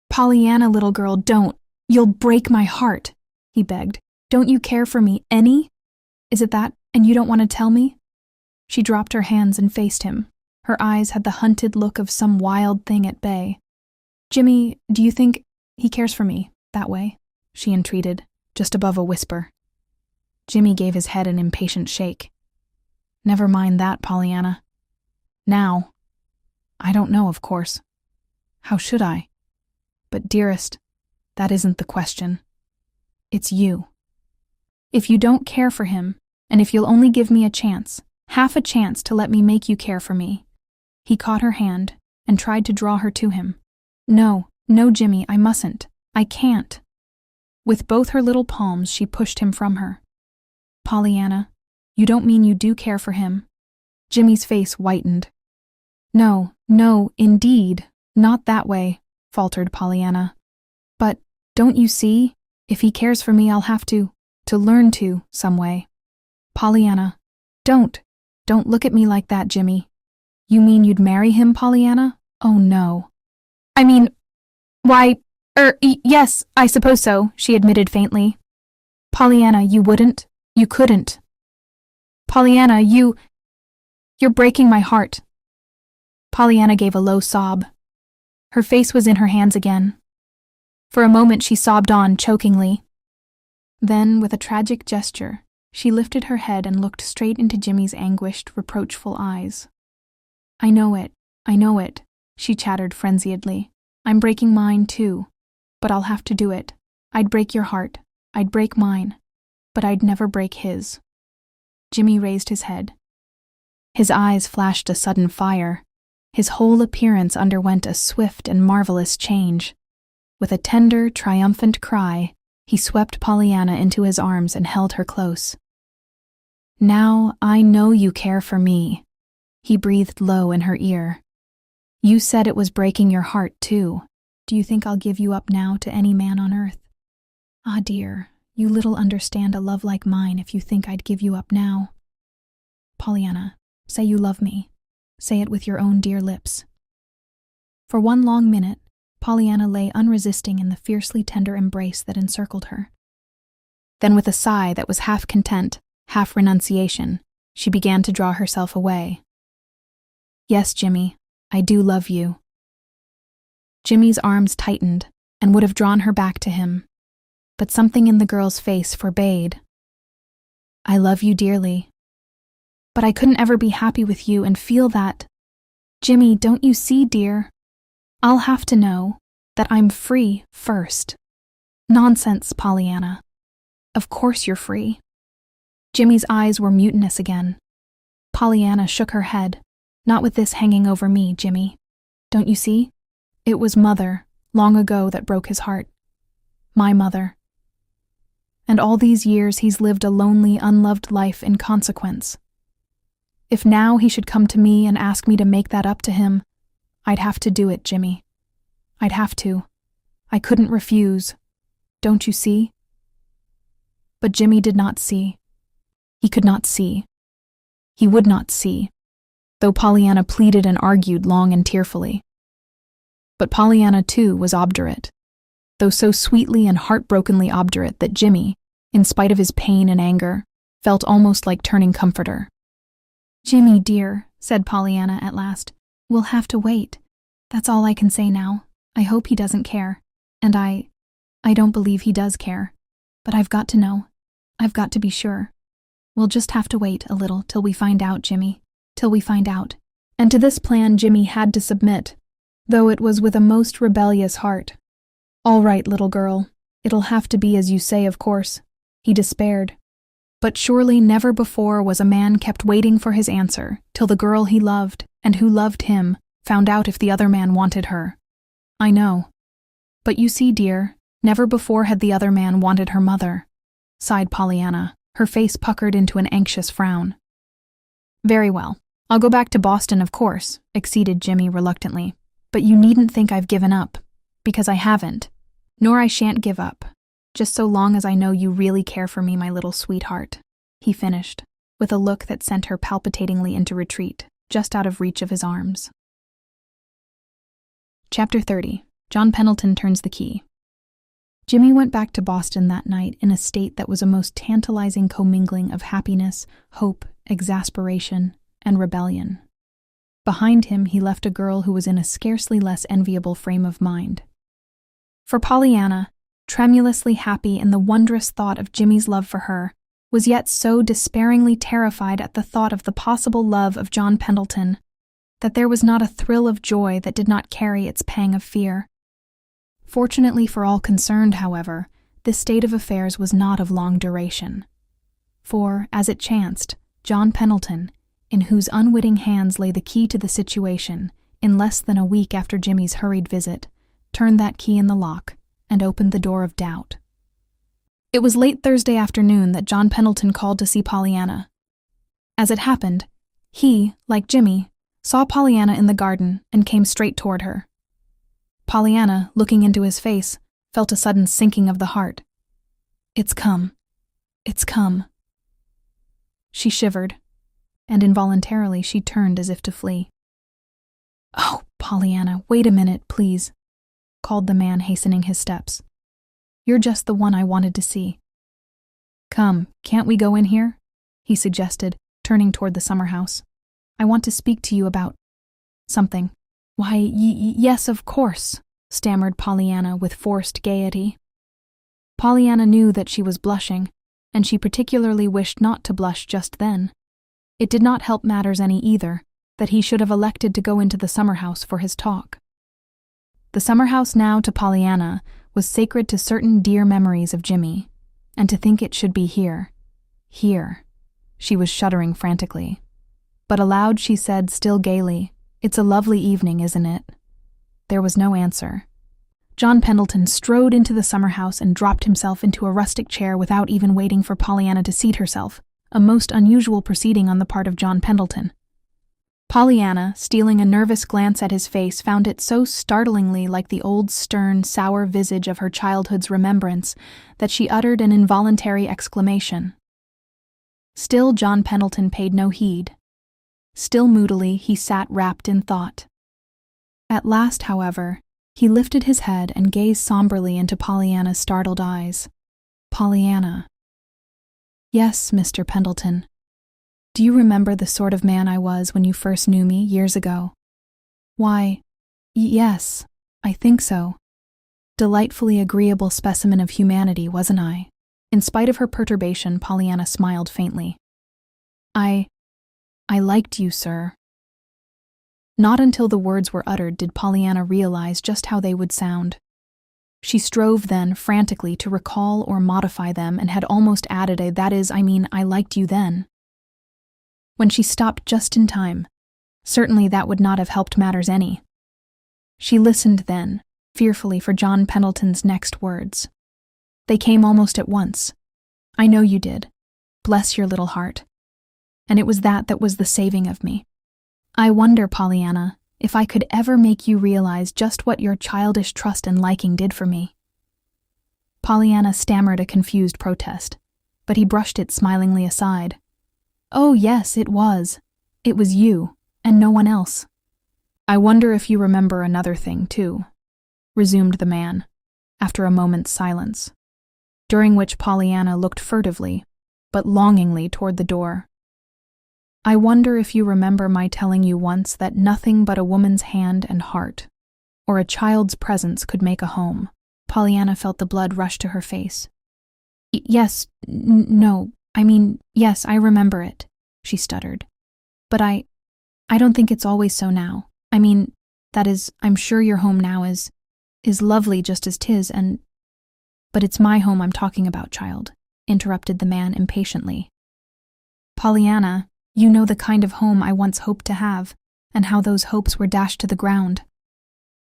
S1: Pollyanna, little girl, don't. You'll break my heart, he begged. Don't you care for me any? Is it that, and you don't want to tell me? She dropped her hands and faced him. Her eyes had the hunted look of some wild thing at bay. Jimmy, do you think he cares for me that way? She entreated, just above a whisper. Jimmy gave his head an impatient shake. Never mind that, Pollyanna. Now. I don't know, of course. How should I? But dearest, that isn't the question. It's you. If you don't care for him, and if you'll only give me a chance, half a chance to let me make you care for me. He caught her hand and tried to draw her to him. No, Jimmy, I mustn't. I can't. With both her little palms, she pushed him from her. Pollyanna, you don't mean you do care for him? Jimmy's face whitened. No, indeed, not that way, faltered Pollyanna. But, don't you see? If he cares for me, I'll have to learn to, some way. Pollyanna, don't look at me like that, Jimmy. You mean you'd marry him, Pollyanna? Oh no. I mean, why, yes, I suppose so, she admitted faintly. Pollyanna, you wouldn't? You couldn't. Pollyanna, you're breaking my heart. Pollyanna gave a low sob. Her face was in her hands again. For a moment she sobbed on chokingly. Then, with a tragic gesture, she lifted her head and looked straight into Jimmy's anguished, reproachful eyes. I know it, she chattered frenziedly. I'm breaking mine too, but I'll have to do it. I'd break your heart, I'd break mine, but I'd never break his. Jimmy raised his head. His eyes flashed a sudden fire. His whole appearance underwent a swift and marvelous change. With a tender, triumphant cry, he swept Pollyanna into his arms and held her close. Now I know you care for me, he breathed low in her ear. You said it was breaking your heart, too. Do you think I'll give you up now to any man on earth? Ah, dear, you little understand a love like mine if you think I'd give you up now. Pollyanna, say you love me. Say it with your own dear lips. For one long minute, Pollyanna lay unresisting in the fiercely tender embrace that encircled her. Then with a sigh that was half content, half renunciation, she began to draw herself away. Yes, Jimmy, I do love you. Jimmy's arms tightened and would have drawn her back to him, but something in the girl's face forbade. I love you dearly. But I couldn't ever be happy with you and feel that. Jimmy, don't you see, dear? I'll have to know that I'm free first. Nonsense, Pollyanna. Of course you're free. Jimmy's eyes were mutinous again. Pollyanna shook her head. Not with this hanging over me, Jimmy. Don't you see? It was Mother, long ago, that broke his heart. My mother. And all these years he's lived a lonely, unloved life in consequence. If now he should come to me and ask me to make that up to him, I'd have to do it, Jimmy. I'd have to. I couldn't refuse. Don't you see? But Jimmy did not see. He could not see. He would not see, though Pollyanna pleaded and argued long and tearfully. But Pollyanna, too, was obdurate, though so sweetly and heartbrokenly obdurate that Jimmy, in spite of his pain and anger, felt almost like turning comforter. "Jimmy, dear," said Pollyanna at last, "we'll have to wait. That's all I can say now. I hope he doesn't care. And I don't believe he does care. But I've got to know. I've got to be sure. We'll just have to wait a little till we find out, Jimmy. Till we find out." And to this plan Jimmy had to submit, though it was with a most rebellious heart. "All right, little girl. It'll have to be as you say, of course," he despaired. But surely never before was a man kept waiting for his answer till the girl he loved, and who loved him, found out if the other man wanted her. "I know. But you see, dear, never before had the other man wanted her mother," sighed Pollyanna, her face puckered into an anxious frown. "Very well. I'll go back to Boston, of course," acceded Jimmy reluctantly. "But you needn't think I've given up, because I haven't. Nor I shan't give up, just so long as I know you really care for me, my little sweetheart," he finished, with a look that sent her palpitatingly into retreat, just out of reach of his arms. Chapter 30. John Pendleton turns the key. Jimmy went back to Boston that night in a state that was a most tantalizing commingling of happiness, hope, exasperation, and rebellion. Behind him he left a girl who was in a scarcely less enviable frame of mind. For Pollyanna, tremulously happy in the wondrous thought of Jimmy's love for her, was yet so despairingly terrified at the thought of the possible love of John Pendleton, that there was not a thrill of joy that did not carry its pang of fear. Fortunately for all concerned, however, this state of affairs was not of long duration. For, as it chanced, John Pendleton, in whose unwitting hands lay the key to the situation, in less than a week after Jimmy's hurried visit, turned that key in the lock and opened the door of doubt. It was late Thursday afternoon that John Pendleton called to see Pollyanna. As it happened, he, like Jimmy, saw Pollyanna in the garden and came straight toward her. Pollyanna, looking into his face, felt a sudden sinking of the heart. "It's come. It's come." She shivered, and involuntarily she turned as if to flee. "Oh, Pollyanna, wait a minute, please," called the man, hastening his steps. "You're just the one I wanted to see." "Come, can't we go in here?" he suggested, turning toward the summer house. "I want to speak to you about something." "Why, yes, of course," stammered Pollyanna with forced gaiety. Pollyanna knew that she was blushing, and she particularly wished not to blush just then. It did not help matters any either that he should have elected to go into the summer house for his talk. The summer house now, to Pollyanna, was sacred to certain dear memories of Jimmy, and to think it should be here. She was shuddering frantically. But aloud she said, still gaily, "It's a lovely evening, isn't it?" There was no answer. John Pendleton strode into the summer house and dropped himself into a rustic chair without even waiting for Pollyanna to seat herself, a most unusual proceeding on the part of John Pendleton. Pollyanna, stealing a nervous glance at his face, found it so startlingly like the old stern, sour visage of her childhood's remembrance that she uttered an involuntary exclamation. Still John Pendleton paid no heed. Still moodily he sat wrapped in thought. At last, however, he lifted his head and gazed somberly into Pollyanna's startled eyes. "Pollyanna." "Yes, Mr. Pendleton. Do you remember the sort of man I was when you first knew me years ago?" "Why, yes, I think so. Delightfully agreeable specimen of humanity, wasn't I?" In spite of her perturbation, Pollyanna smiled faintly. I liked you, sir." Not until the words were uttered did Pollyanna realize just how they would sound. She strove then, frantically, to recall or modify them and had almost added I liked you then. When she stopped just in time, certainly that would not have helped matters any. She listened then, fearfully, for John Pendleton's next words. They came almost at once. "I know you did. Bless your little heart. and it was that was the saving of me. I wonder, Pollyanna, if I could ever make you realize just what your childish trust and liking did for me." Pollyanna stammered a confused protest, but he brushed it smilingly aside. "Oh yes, it was. It was you, and no one else." "I wonder if you remember another thing, too," resumed the man, after a moment's silence, during which Pollyanna looked furtively, but longingly toward the door. "I wonder if you remember my telling you once that nothing but a woman's hand and heart, or a child's presence, could make a home." Pollyanna felt the blood rush to her face. Yes, I remember it," she stuttered. "But I don't think it's always so now. That is, I'm sure your home now is lovely just as 'tis, but it's my home I'm talking about, child," interrupted the man impatiently. "Pollyanna, you know the kind of home I once hoped to have, and how those hopes were dashed to the ground.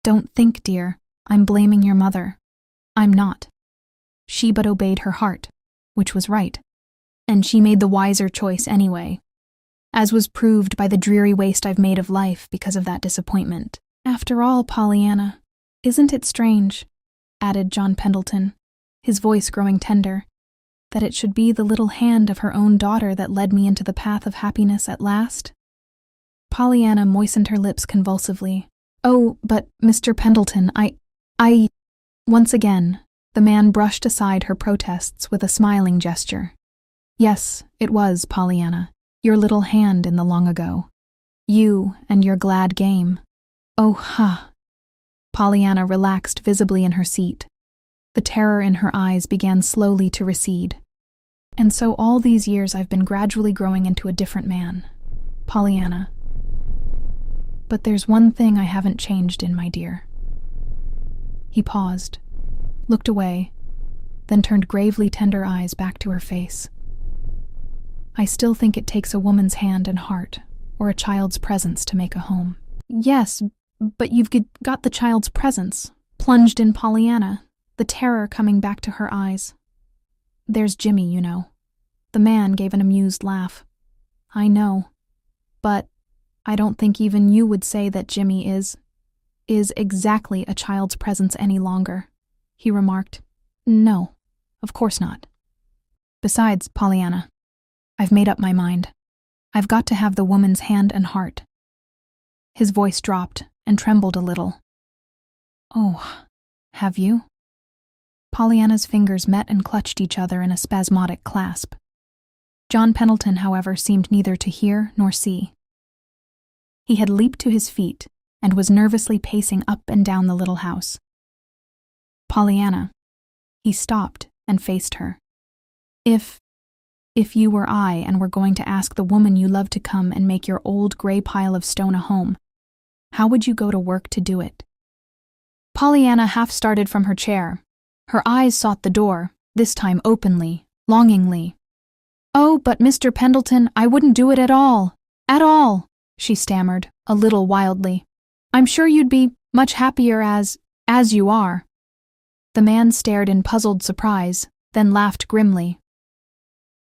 S1: Don't think, dear, I'm blaming your mother. I'm not. She but obeyed her heart, which was right, and she made the wiser choice anyway, as was proved by the dreary waste I've made of life because of that disappointment. After all, Pollyanna, isn't it strange," added John Pendleton, his voice growing tender, "that it should be the little hand of her own daughter that led me into the path of happiness at last?" Pollyanna moistened her lips convulsively. "Oh, but Mr. Pendleton, I... Once again, the man brushed aside her protests with a smiling gesture. "Yes, it was, Pollyanna, your little hand in the long ago. You and your glad game. Oh, ha!" Pollyanna relaxed visibly in her seat. The terror in her eyes began slowly to recede. "And so all these years I've been gradually growing into a different man, Pollyanna. But there's one thing I haven't changed in, my dear." He paused, looked away, then turned gravely tender eyes back to her face. "I still think it takes a woman's hand and heart, or a child's presence to make a home." "Yes, but you've got the child's presence," plunged in Pollyanna, the terror coming back to her eyes. "There's Jimmy, you know." The man gave an amused laugh. "I know, but I don't think even you would say that Jimmy is exactly a child's presence any longer," he remarked. "No, of course not. Besides, Pollyanna, I've made up my mind. I've got to have the woman's hand and heart." His voice dropped and trembled a little. "Oh, have you?" Pollyanna's fingers met and clutched each other in a spasmodic clasp. John Pendleton, however, seemed neither to hear nor see. He had leaped to his feet and was nervously pacing up and down the little house. "Pollyanna," he stopped and faced her. If you were I and were going to ask the woman you love to come and make your old gray pile of stone a home, how would you go to work to do it?" Pollyanna half started from her chair. Her eyes sought the door, this time openly, longingly. "Oh, but Mr. Pendleton, I wouldn't do it at all, she stammered, a little wildly. "I'm sure you'd be much happier as you are." The man stared in puzzled surprise, then laughed grimly.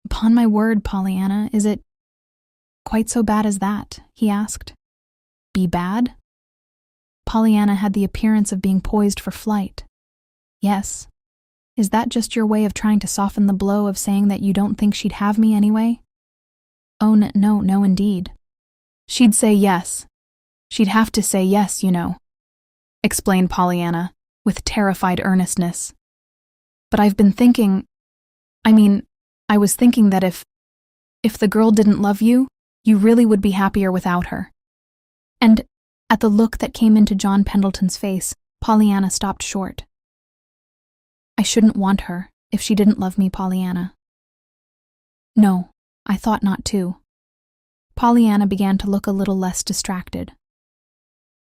S1: "Upon my word, Pollyanna, is it quite so bad as that?" he asked. "Be bad?" Pollyanna had the appearance of being poised for flight. "Yes. Is that just your way of trying to soften the blow of saying that you don't think she'd have me anyway?" "Oh, no, indeed. She'd say yes. She'd have to say yes, you know," explained Pollyanna, with terrified earnestness. "But I've been thinking, I was thinking that if the girl didn't love you, you really would be happier without her." And at the look that came into John Pendleton's face, Pollyanna stopped short. "I shouldn't want her if she didn't love me, Pollyanna." "No, I thought not too." Pollyanna began to look a little less distracted.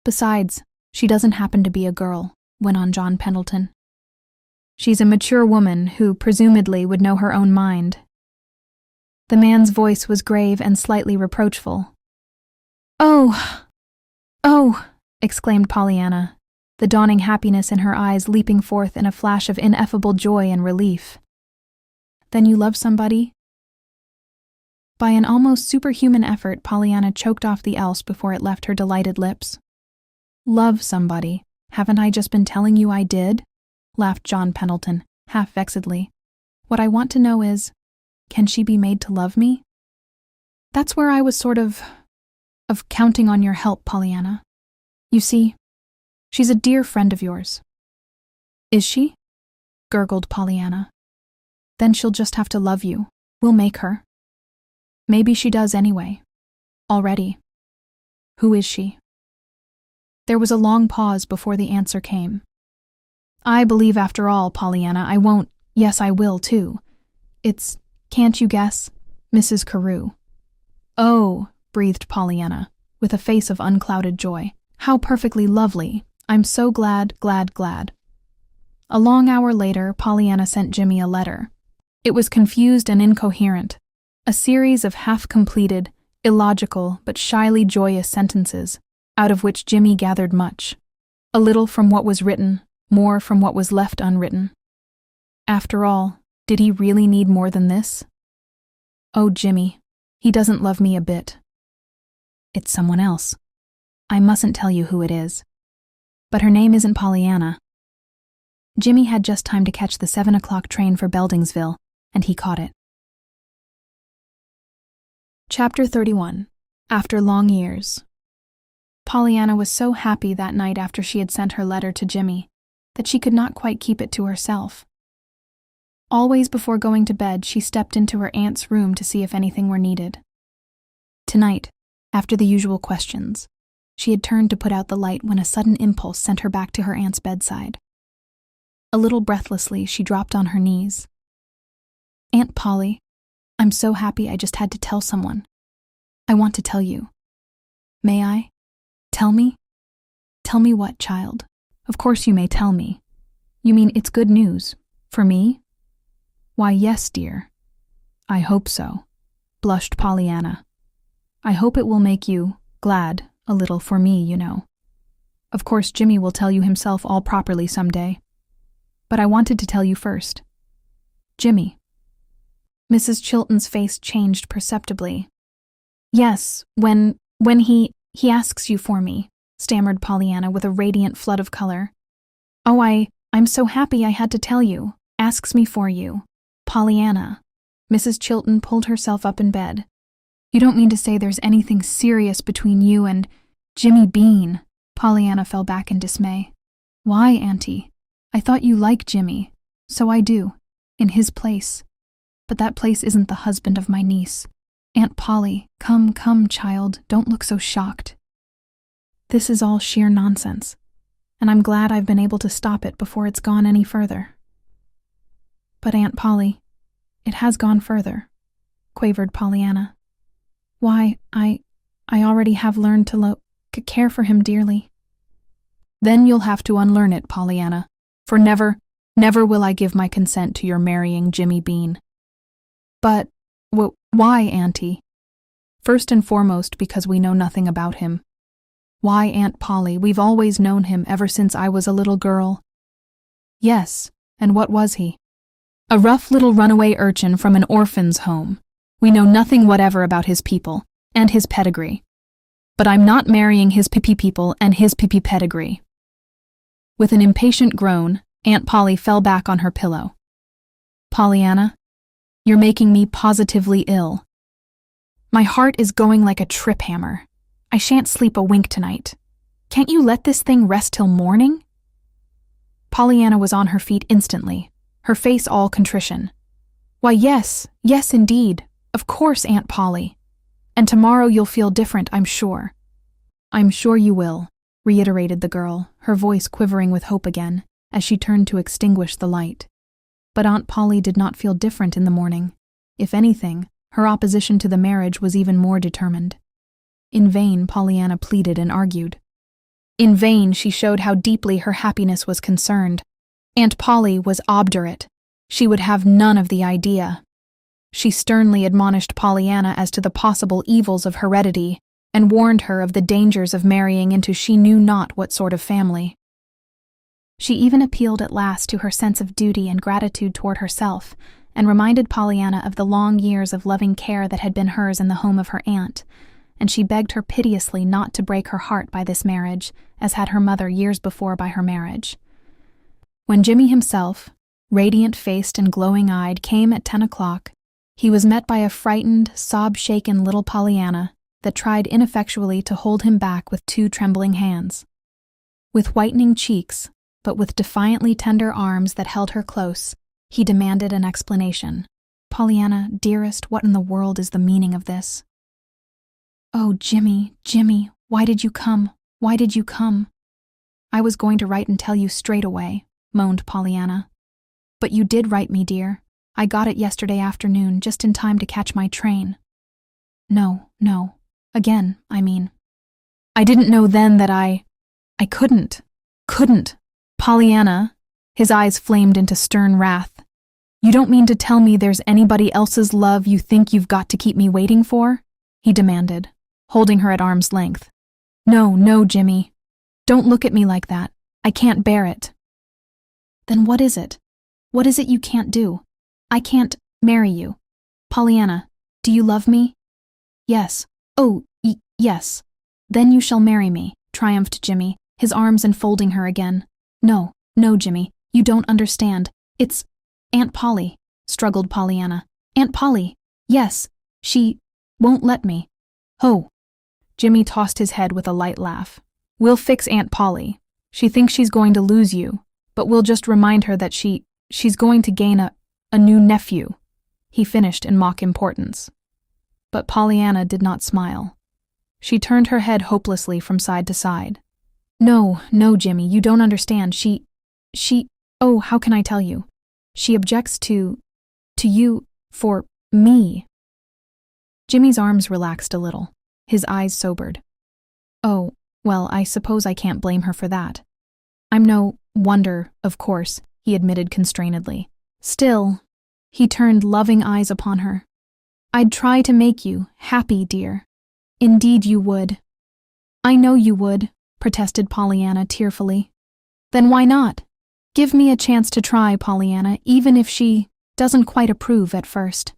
S1: "Besides, she doesn't happen to be a girl," went on John Pendleton. "She's a mature woman who presumably would know her own mind." The man's voice was grave and slightly reproachful. Oh, exclaimed Pollyanna, the dawning happiness in her eyes leaping forth in a flash of ineffable joy and relief. "Then you love somebody?" By an almost superhuman effort, Pollyanna choked off the else before it left her delighted lips. "Love somebody? Haven't I just been telling you I did?" laughed John Pendleton, half vexedly. "What I want to know is, can she be made to love me?" "That's where I was sort of counting on your help, Pollyanna. You see, she's a dear friend of yours." "Is she?" gurgled Pollyanna. "Then she'll just have to love you. We'll make her." "Maybe she does anyway. Already." "Who is she?" There was a long pause before the answer came. "I believe after all, Pollyanna, I won't. Yes, I will, too. It's, can't you guess? Mrs. Carew." "Oh," breathed Pollyanna, with a face of unclouded joy. "How perfectly lovely. I'm so glad, glad, glad." A long hour later, Pollyanna sent Jimmy a letter. It was confused and incoherent, a series of half-completed, illogical but shyly joyous sentences, out of which Jimmy gathered much. A little from what was written, more from what was left unwritten. After all, did he really need more than this? "Oh, Jimmy, he doesn't love me a bit. It's someone else. I mustn't tell you who it is. But her name isn't Pollyanna." Jimmy had just time to catch the 7 o'clock train for Beldingsville, and he caught it. Chapter 31. After Long Years. Pollyanna was so happy that night after she had sent her letter to Jimmy that she could not quite keep it to herself. Always before going to bed, she stepped into her aunt's room to see if anything were needed. Tonight, after the usual questions, she had turned to put out the light when a sudden impulse sent her back to her aunt's bedside. A little breathlessly, she dropped on her knees. "Aunt Polly, I'm so happy I just had to tell someone. I want to tell you. May I? Tell me?" "Tell me what, child? Of course you may tell me. You mean it's good news? For me?" "Why, yes, dear. I hope so," blushed Pollyanna. "I hope it will make you glad a little for me, you know. Of course Jimmy will tell you himself all properly someday. But I wanted to tell you first. Jimmy." Mrs. Chilton's face changed perceptibly. "Yes, when he asks you for me," stammered Pollyanna with a radiant flood of color. "Oh, I'm so happy I had to tell you. Asks me for you. Pollyanna." Mrs. Chilton pulled herself up in bed. "You don't mean to say there's anything serious between you and Jimmy Bean?" Pollyanna fell back in dismay. "Why, Auntie? I thought you liked Jimmy. So I do. In his place. But that place isn't the husband of my niece. Aunt Polly, come, child, don't look so shocked. This is all sheer nonsense, and I'm glad I've been able to stop it before it's gone any further." "But Aunt Polly, it has gone further," quavered Pollyanna. "Why, I already have learned to care for him dearly." "Then you'll have to unlearn it, Pollyanna, for never will I give my consent to your marrying Jimmy Bean." "But, why, Auntie?" "First and foremost because we know nothing about him. Why, Aunt Polly, we've always known him ever since I was a little girl." "Yes, and what was he?" "A rough little runaway urchin from an orphan's home. We know nothing whatever about his people, and his pedigree. But I'm not marrying his pippy people and his pippy pedigree." With an impatient groan, Aunt Polly fell back on her pillow. "Pollyanna, you're making me positively ill. My heart is going like a trip hammer. I shan't sleep a wink tonight. Can't you let this thing rest till morning?" Pollyanna was on her feet instantly, her face all contrition. "Why, yes indeed. Of course, Aunt Polly. And tomorrow you'll feel different, I'm sure." "I'm sure you will," reiterated the girl, her voice quivering with hope again, as she turned to extinguish the light. But Aunt Polly did not feel different in the morning. If anything, her opposition to the marriage was even more determined. In vain Pollyanna pleaded and argued. In vain she showed how deeply her happiness was concerned. Aunt Polly was obdurate. She would have none of the idea. She sternly admonished Pollyanna as to the possible evils of heredity, and warned her of the dangers of marrying into she knew not what sort of family. She even appealed at last to her sense of duty and gratitude toward herself, and reminded Pollyanna of the long years of loving care that had been hers in the home of her aunt, and she begged her piteously not to break her heart by this marriage, as had her mother years before by her marriage. When Jimmy himself, radiant-faced and glowing-eyed, came at 10 o'clock, he was met by a frightened, sob-shaken little Pollyanna that tried ineffectually to hold him back with 2 trembling hands. With whitening cheeks, but with defiantly tender arms that held her close, he demanded an explanation. "Pollyanna, dearest, what in the world is the meaning of this?" "Oh, Jimmy, Jimmy, why did you come? Why did you come?" "I was going to write and tell you straight away," moaned Pollyanna. "But you did write me, dear. I got it yesterday afternoon, just in time to catch my train." No. Again, I mean. "I didn't know then that I couldn't. Pollyanna," his eyes flamed into stern wrath. "You don't mean to tell me there's anybody else's love you think you've got to keep me waiting for?" he demanded, holding her at arm's length. No, Jimmy. Don't look at me like that. I can't bear it." "Then what is it? What is it you can't do? I can't marry you. Pollyanna, do you love me?" "Yes. Oh, yes. Then you shall marry me," triumphed Jimmy, his arms enfolding her again. No, Jimmy, you don't understand. It's Aunt Polly," struggled Pollyanna. "Aunt Polly, yes, she won't let me." "Oh." Jimmy tossed his head with a light laugh. "We'll fix Aunt Polly. She thinks she's going to lose you, but we'll just remind her that she's going to gain a new nephew," he finished in mock importance. But Pollyanna did not smile. She turned her head hopelessly from side to side. No, Jimmy, you don't understand. She, oh, how can I tell you? She objects to you, for me." Jimmy's arms relaxed a little. His eyes sobered. "Oh, well, I suppose I can't blame her for that. I'm no wonder, of course," he admitted constrainedly. "Still," he turned loving eyes upon her, "I'd try to make you happy, dear. Indeed you would." "I know you would," protested Pollyanna tearfully. "Then why not? Give me a chance to try, Pollyanna, even if she doesn't quite approve at first.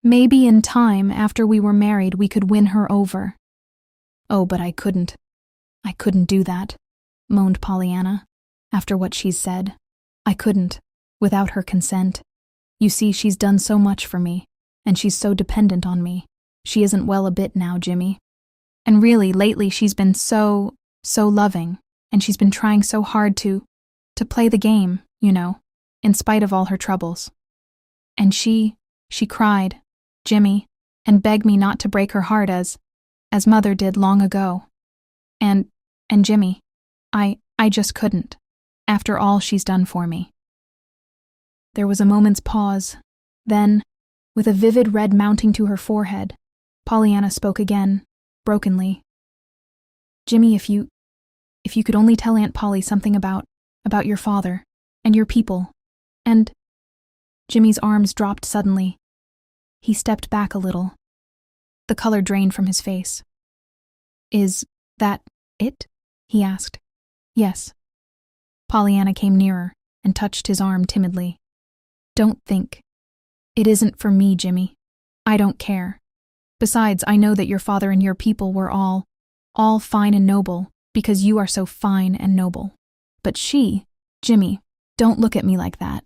S1: Maybe in time, after we were married, we could win her over." "Oh, but I couldn't do that," moaned Pollyanna, "after what she's said. I couldn't, without her consent. You see, she's done so much for me, and she's so dependent on me. She isn't well a bit now, Jimmy. And really, lately she's been so loving, and she's been trying so hard to play the game, you know, in spite of all her troubles. And she cried, Jimmy, and begged me not to break her heart as Mother did long ago. And Jimmy, I just couldn't, after all she's done for me." There was a moment's pause. Then, with a vivid red mounting to her forehead, Pollyanna spoke again, brokenly. "Jimmy, if you could only tell Aunt Polly something about your father and your people, and—" Jimmy's arms dropped suddenly. He stepped back a little. The color drained from his face. "Is that it?" he asked. "Yes." Pollyanna came nearer and touched his arm timidly. "Don't think. It isn't for me, Jimmy. I don't care. Besides, I know that your father and your people were all fine and noble, because you are so fine and noble. But Jimmy, don't look at me like that."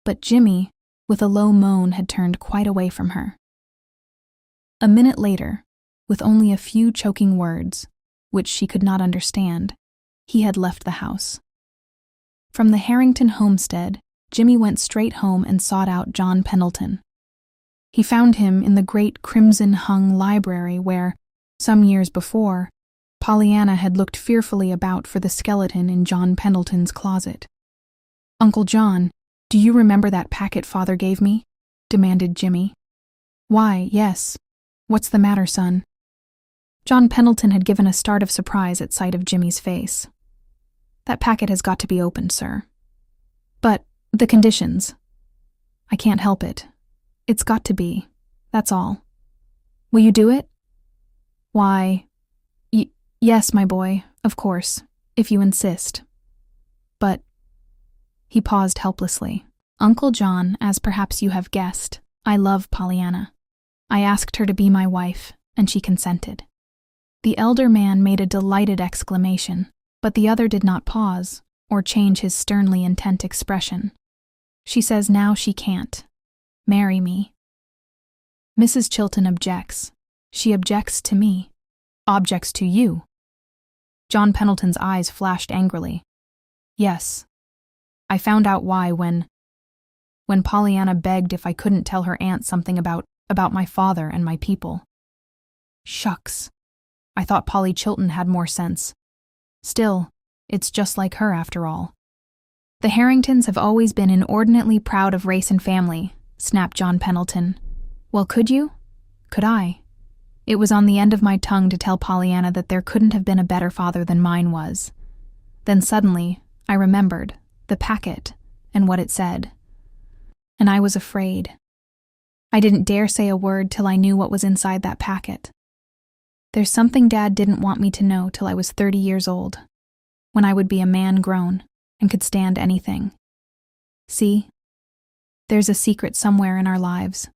S1: But Jimmy, with a low moan, had turned quite away from her. A minute later, with only a few choking words, which she could not understand, he had left the house. From the Harrington homestead, Jimmy went straight home and sought out John Pendleton. He found him in the great crimson-hung library where, some years before, Pollyanna had looked fearfully about for the skeleton in John Pendleton's closet. "Uncle John, do you remember that packet Father gave me?" demanded Jimmy. "Why, yes. What's the matter, son?" John Pendleton had given a start of surprise at sight of Jimmy's face. "That packet has got to be opened, sir. But the conditions. I can't help it. It's got to be. That's all. Will you do it?" "Why, yes, my boy, of course, if you insist. But—" He paused helplessly, Uncle John, as perhaps you have guessed, I love Pollyanna. I asked her to be my wife, and she consented. The elder man made a delighted exclamation, but the other did not pause or change his sternly intent expression. She says now she can't. Marry me. Mrs. Chilton objects. She objects to me. Objects to you. John Pendleton's eyes flashed angrily. Yes. I found out why when Pollyanna begged if I couldn't tell her aunt something about my father and my people. Shucks. I thought Polly Chilton had more sense. Still, it's just like her after all. The Harringtons have always been inordinately proud of race and family, snapped John Pendleton. Well, could you? Could I? It was on the end of my tongue to tell Pollyanna that there couldn't have been a better father than mine was. Then suddenly, I remembered the packet and what it said. And I was afraid. I didn't dare say a word till I knew what was inside that packet. There's something Dad didn't want me to know till I was 30 years old, when I would be a man grown and could stand anything. See, there's a secret somewhere in our lives.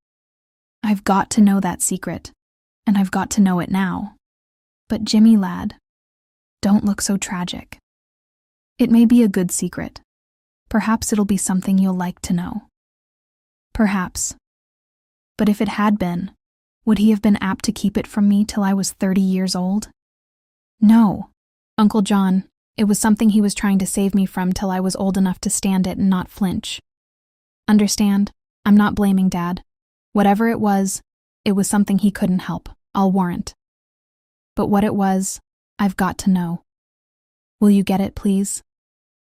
S1: I've got to know that secret, and I've got to know it now. But Jimmy, lad, don't look so tragic. It may be a good secret. Perhaps it'll be something you'll like to know. Perhaps. But if it had been, would he have been apt to keep it from me till I was 30 years old? No, Uncle John, it was something he was trying to save me from till I was old enough to stand it and not flinch. Understand, I'm not blaming Dad. Whatever it was something he couldn't help, I'll warrant. But what it was, I've got to know. Will you get it, please?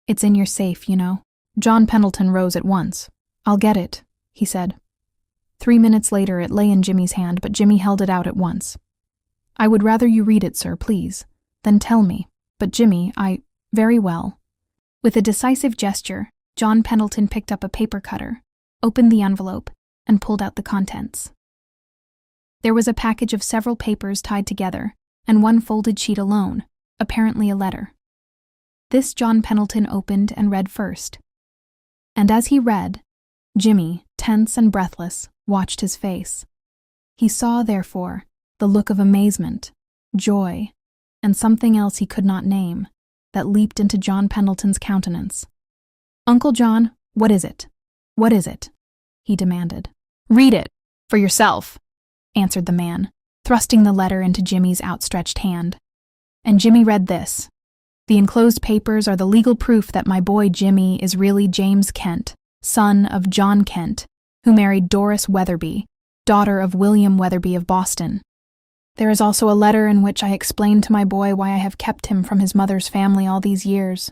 S1: It's in your safe, you know. John Pendleton rose at once. I'll get it, he said. 3 minutes later it lay in Jimmy's hand, but Jimmy held it out at once. I would rather you read it, sir, please. Then tell me. But Jimmy, very well. With a decisive gesture, John Pendleton picked up a paper cutter, opened the envelope, and pulled out the contents. There was a package of several papers tied together, and one folded sheet alone, apparently a letter. This John Pendleton opened and read first. And as he read, Jimmy, tense and breathless, watched his face. He saw, therefore, the look of amazement, joy, and something else he could not name, that leaped into John Pendleton's countenance. Uncle John, what is it? What is it? He demanded. Read it, for yourself, answered the man, thrusting the letter into Jimmy's outstretched hand. And Jimmy read this. The enclosed papers are the legal proof that my boy Jimmy is really James Kent, son of John Kent, who married Doris Weatherby, daughter of William Weatherby of Boston. There is also a letter in which I explain to my boy why I have kept him from his mother's family all these years.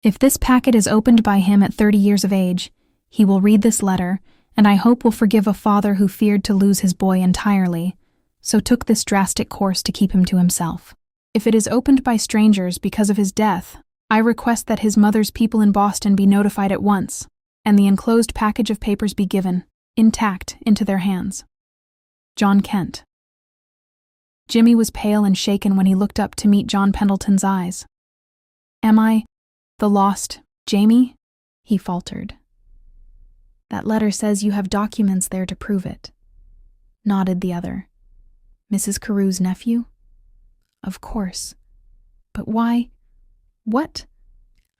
S1: If this packet is opened by him at 30 years of age, he will read this letter, and I hope will forgive a father who feared to lose his boy entirely, so took this drastic course to keep him to himself. If it is opened by strangers because of his death, I request that his mother's people in Boston be notified at once, and the enclosed package of papers be given, intact, into their hands. John Kent. Jimmy was pale and shaken when he looked up to meet John Pendleton's eyes. Am I the lost Jamie? He faltered. That letter says you have documents there to prove it, nodded the other. Mrs. Carew's nephew? Of course. But why? What?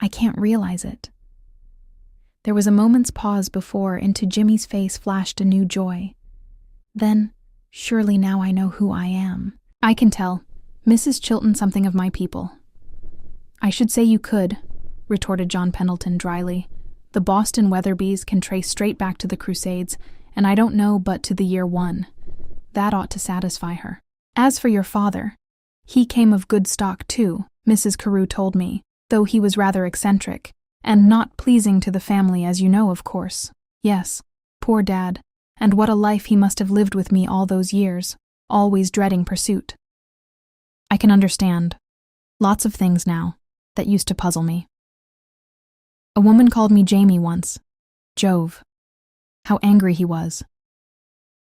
S1: I can't realize it. There was a moment's pause before into Jimmy's face flashed a new joy. Then, surely now I know who I am. I can tell Mrs. Chilton something of my people. I should say you could, retorted John Pendleton dryly. The Boston Weatherbys can trace straight back to the Crusades, and I don't know but to the year 1. That ought to satisfy her. As for your father, he came of good stock too, Mrs. Carew told me, though he was rather eccentric, and not pleasing to the family, as you know, of course. Yes, poor Dad, and what a life he must have lived with me all those years, always dreading pursuit. I can understand. Lots of things now that used to puzzle me. A woman called me Jamie once. Jove. How angry he was.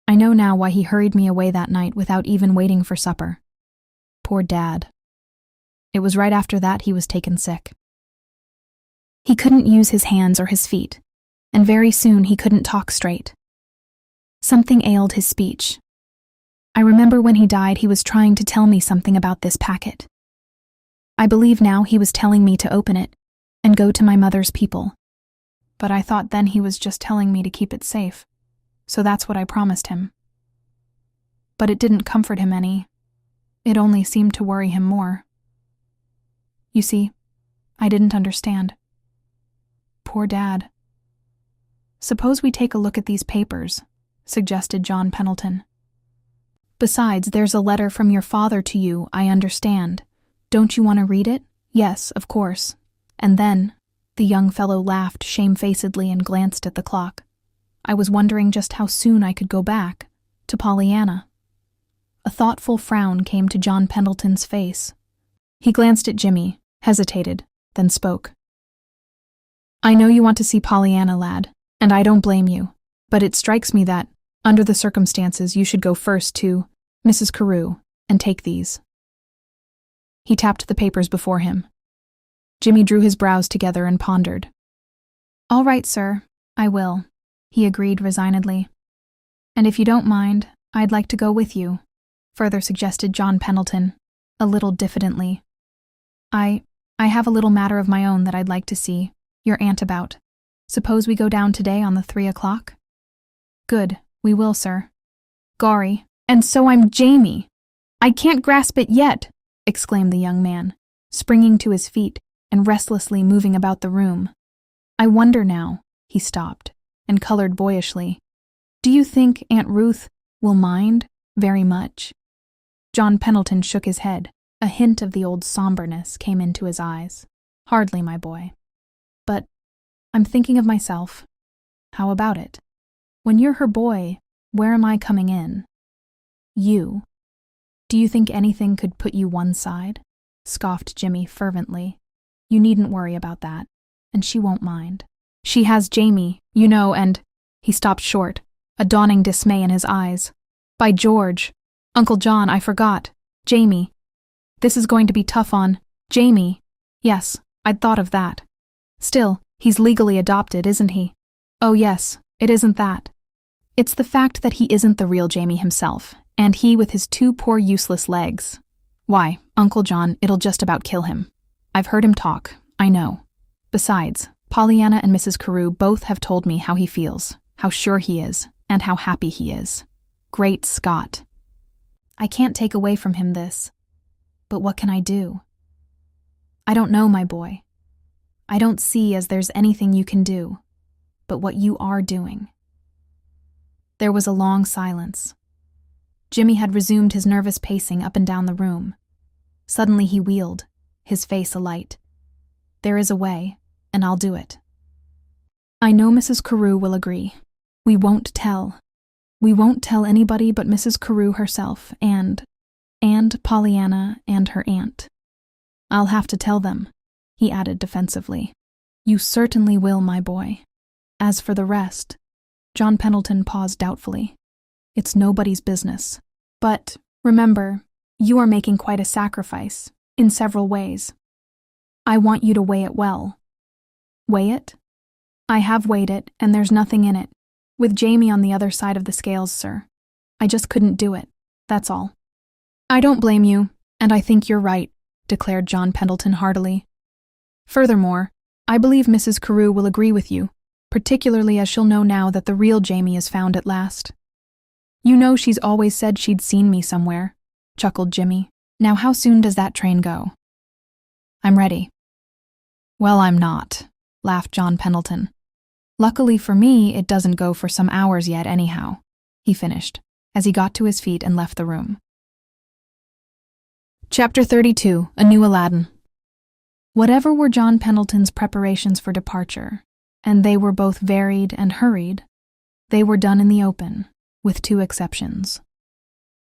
S1: I know now why he hurried me away that night without even waiting for supper. Poor Dad. It was right after that he was taken sick. He couldn't use his hands or his feet, and very soon he couldn't talk straight. Something ailed his speech. I remember when he died he was trying to tell me something about this packet. I believe now he was telling me to open it and go to my mother's people. But I thought then he was just telling me to keep it safe, so that's what I promised him. But it didn't comfort him any. It only seemed to worry him more. You see, I didn't understand. Poor Dad. Suppose we take a look at these papers, suggested John Pendleton. Besides, there's a letter from your father to you, I understand. Don't you want to read it? Yes, of course. And then, the young fellow laughed shamefacedly and glanced at the clock. I was wondering just how soon I could go back, to Pollyanna. A thoughtful frown came to John Pendleton's face. He glanced at Jimmy, hesitated, then spoke. I know you want to see Pollyanna, lad, and I don't blame you, but it strikes me that, under the circumstances, you should go first to Mrs. Carew and take these. He tapped the papers before him. Jimmy drew his brows together and pondered. All right, sir, I will, he agreed resignedly. And if you don't mind, I'd like to go with you, further suggested John Pendleton, a little diffidently. I have a little matter of my own that I'd like to see your aunt about. Suppose we go down today on the 3 o'clock? Good, we will, sir. Gorry, and so I'm Jamie. I can't grasp it yet, exclaimed the young man, springing to his feet and restlessly moving about the room. I wonder now, he stopped, and colored boyishly. Do you think Aunt Ruth will mind very much? John Pendleton shook his head. A hint of the old somberness came into his eyes. Hardly, my boy. But I'm thinking of myself. How about it? When you're her boy, where am I coming in? You. Do you think anything could put you one side? Scoffed Jimmy fervently. You needn't worry about that, and she won't mind. She has Jamie, you know, and… He stopped short, a dawning dismay in his eyes. By George! Uncle John, I forgot. Jamie. This is going to be tough on Jamie. Yes, I'd thought of that. Still, he's legally adopted, isn't he? Oh yes, it isn't that. It's the fact that he isn't the real Jamie himself, and he with his 2 poor useless legs. Why, Uncle John, it'll just about kill him. I've heard him talk, I know. Besides, Pollyanna and Mrs. Carew both have told me how he feels, how sure he is, and how happy he is. Great Scott. I can't take away from him this. But what can I do? I don't know, my boy. I don't see as there's anything you can do, but what you are doing. There was a long silence. Jimmy had resumed his nervous pacing up and down the room. Suddenly he wheeled, his face alight. There is a way, and I'll do it. I know Mrs. Carew will agree. We won't tell. We won't tell anybody but Mrs. Carew herself and Pollyanna and her aunt. I'll have to tell them, he added defensively. You certainly will, my boy. As for the rest, John Pendleton paused doubtfully. It's nobody's business. But, remember, you are making quite a sacrifice, in several ways. I want you to weigh it well. Weigh it? I have weighed it, and there's nothing in it. With Jamie on the other side of the scales, sir. I just couldn't do it, that's all. I don't blame you, and I think you're right, declared John Pendleton heartily. Furthermore, I believe Mrs. Carew will agree with you, particularly as she'll know now that the real Jamie is found at last. You know she's always said she'd seen me somewhere, chuckled Jimmy. Now how soon does that train go? I'm ready. Well, I'm not, laughed John Pendleton. Luckily for me, it doesn't go for some hours yet anyhow, he finished, as he got to his feet and left the room. Chapter 32, A New Aladdin. Whatever were John Pendleton's preparations for departure, and they were both varied and hurried, they were done in the open, with 2 exceptions.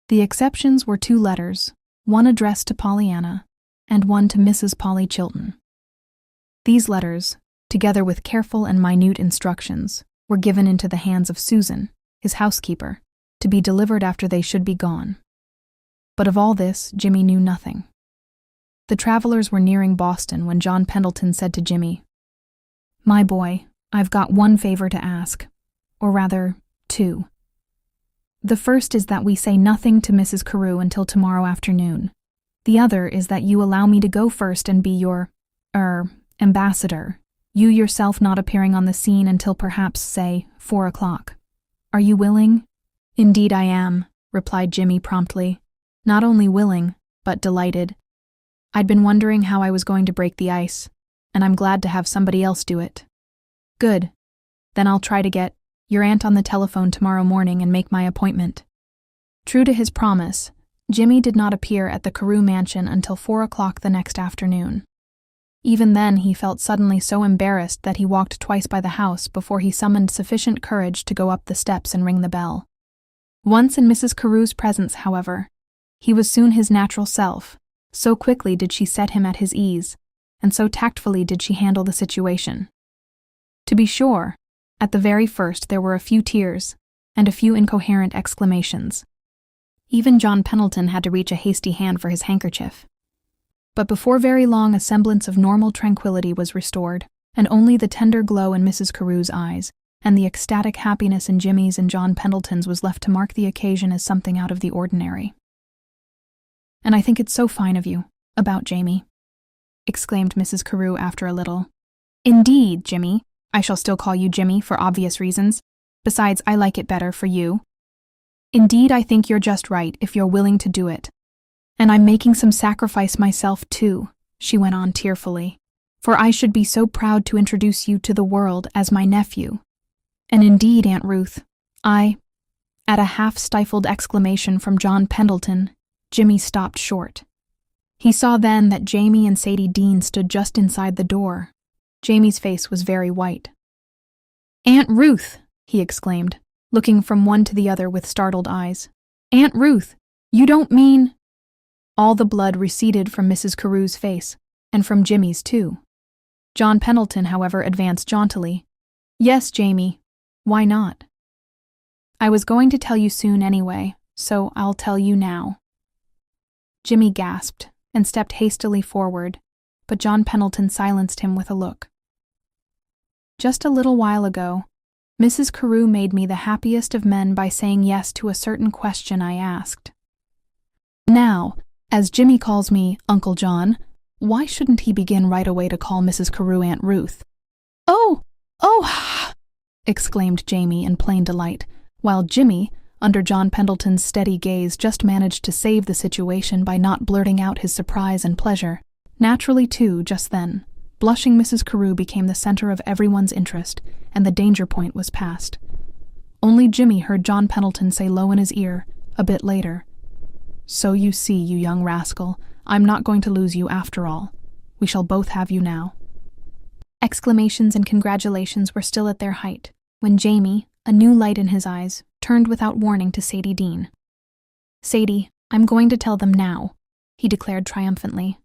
S1: The exceptions were 2 letters, one addressed to Pollyanna, and one to Mrs. Polly Chilton. These letters, together with careful and minute instructions, were given into the hands of Susan, his housekeeper, to be delivered after they should be gone. But of all this, Jimmy knew nothing. The travelers were nearing Boston when John Pendleton said to Jimmy, My boy, I've got one favor to ask. Or rather, two. The first is that we say nothing to Mrs. Carew until tomorrow afternoon. The other is that you allow me to go first and be your, ambassador, you yourself not appearing on the scene until perhaps, say, 4 o'clock. Are you willing? Indeed I am, replied Jimmy promptly. Not only willing, but delighted. I'd been wondering how I was going to break the ice, and I'm glad to have somebody else do it. Good. Then I'll try to get your aunt on the telephone tomorrow morning and make my appointment. True to his promise, Jimmy did not appear at the Carew mansion until 4 o'clock the next afternoon. Even then he felt suddenly so embarrassed that he walked twice by the house before he summoned sufficient courage to go up the steps and ring the bell. Once in Mrs. Carew's presence, however, he was soon his natural self. So quickly did she set him at his ease, and so tactfully did she handle the situation. To be sure, at the very first there were a few tears, and a few incoherent exclamations. Even John Pendleton had to reach a hasty hand for his handkerchief. But before very long a semblance of normal tranquility was restored, and only the tender glow in Mrs. Carew's eyes, and the ecstatic happiness in Jimmy's and John Pendleton's was left to mark the occasion as something out of the ordinary. "And I think it's so fine of you, about Jamie," exclaimed Mrs. Carew after a little. "Indeed, Jimmy. I shall still call you Jimmy for obvious reasons. Besides, I like it better for you. Indeed, I think you're just right if you're willing to do it. And I'm making some sacrifice myself too," she went on tearfully, "for I should be so proud to introduce you to the world as my nephew. And indeed, Aunt Ruth, At a half-stifled exclamation from John Pendleton, Jimmy stopped short. He saw then that Jamie and Sadie Dean stood just inside the door. Jamie's face was very white. "Aunt Ruth!" he exclaimed, looking from one to the other with startled eyes. "Aunt Ruth, you don't mean—" All the blood receded from Mrs. Carew's face, and from Jimmy's too. John Pendleton, however, advanced jauntily. "Yes, Jamie. Why not? I was going to tell you soon anyway, so I'll tell you now." Jimmy gasped and stepped hastily forward, but John Pendleton silenced him with a look. "Just a little while ago, Mrs. Carew made me the happiest of men by saying yes to a certain question I asked. Now, as Jimmy calls me Uncle John, why shouldn't he begin right away to call Mrs. Carew Aunt Ruth?" Oh, exclaimed Jamie in plain delight, while Jimmy, under John Pendleton's steady gaze, just managed to save the situation by not blurting out his surprise and pleasure. Naturally, too, just then, blushing Mrs. Carew became the center of everyone's interest, and the danger point was passed. Only Jimmy heard John Pendleton say low in his ear, a bit later, "So you see, you young rascal, I'm not going to lose you after all. We shall both have you now." Exclamations and congratulations were still at their height, when Jamie, a new light in his eyes, turned without warning to Sadie Dean. "Sadie, I'm going to tell them now," he declared triumphantly.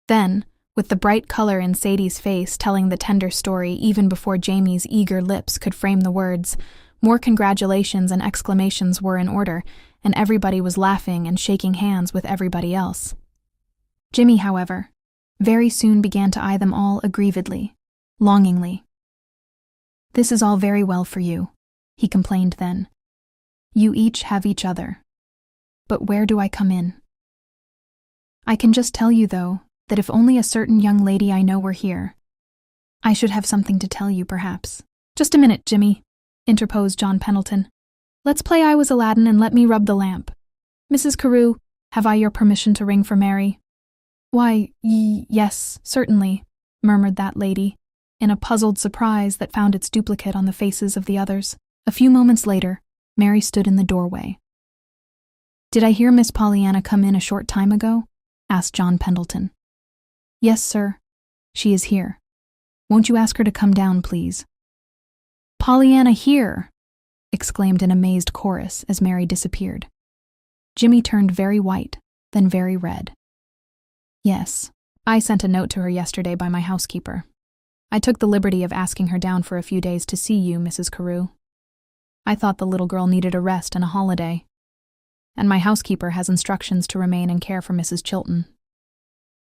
S1: Then, with the bright color in Sadie's face telling the tender story even before Jamie's eager lips could frame the words, more congratulations and exclamations were in order, and everybody was laughing and shaking hands with everybody else. Jimmy, however, very soon began to eye them all aggrievedly, longingly. "This is all very well for you," he complained then. "You each have each other. But where do I come in? I can just tell you, though, that if only a certain young lady I know were here, I should have something to tell you, perhaps." "Just a minute, Jimmy," interposed John Pendleton. "Let's play I was Aladdin and let me rub the lamp. Mrs. Carew, have I your permission to ring for Mary?" "Why, yes, certainly," murmured that lady, in a puzzled surprise that found its duplicate on the faces of the others. A few moments later, Mary stood in the doorway. "Did I hear Miss Pollyanna come in a short time ago?" asked John Pendleton. "Yes, sir. She is here. Won't you ask her to come down, please?" "Pollyanna here!" exclaimed an amazed chorus as Mary disappeared. Jimmy turned very white, then very red. "Yes, I sent a note to her yesterday by my housekeeper. I took the liberty of asking her down for a few days to see you, Mrs. Carew. I thought the little girl needed a rest and a holiday. And my housekeeper has instructions to remain and care for Mrs. Chilton.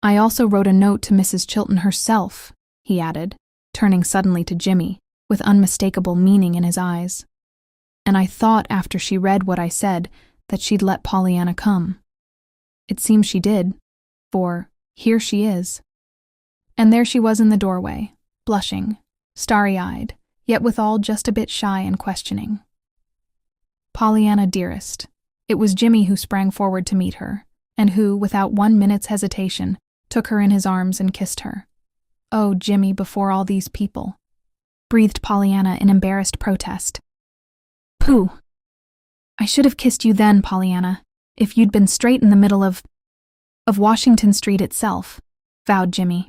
S1: I also wrote a note to Mrs. Chilton herself," he added, turning suddenly to Jimmy, with unmistakable meaning in his eyes. And I thought after she read what I said that she'd let Pollyanna come. It seems she did, for here she is. And there she was in the doorway, blushing, starry-eyed, yet withal just a bit shy and questioning. Pollyanna, dearest, it was Jimmy who sprang forward to meet her, and who, without 1 minute's hesitation, took her in his arms and kissed her. Oh, Jimmy, before all these people, breathed Pollyanna in embarrassed protest. Pooh! I should have kissed you then, Pollyanna, if you'd been straight in the middle of Washington Street itself, vowed Jimmy.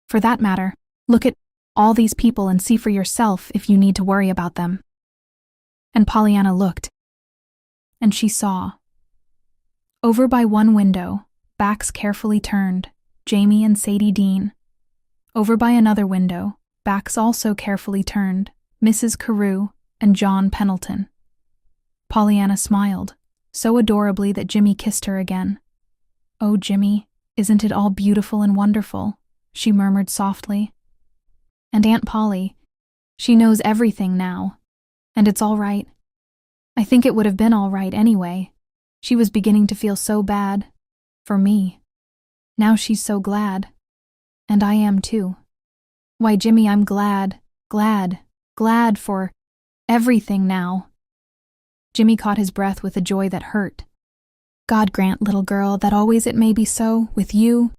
S1: For that matter, look at all these people and see for yourself if you need to worry about them. And Pollyanna looked, and she saw. Over by one window, backs carefully turned, Jamie and Sadie Dean. Over by another window, backs also carefully turned, Mrs. Carew and John Pendleton. Pollyanna smiled, so adorably that Jimmy kissed her again. Oh, Jimmy, isn't it all beautiful and wonderful? She murmured softly. And Aunt Polly, she knows everything now, and it's all right. I think it would have been all right anyway. She was beginning to feel so bad. For me. Now she's so glad. And I am too. Why, Jimmy, I'm glad for everything now. Jimmy caught his breath with a joy that hurt. God grant, little girl, that always it may be so, with you,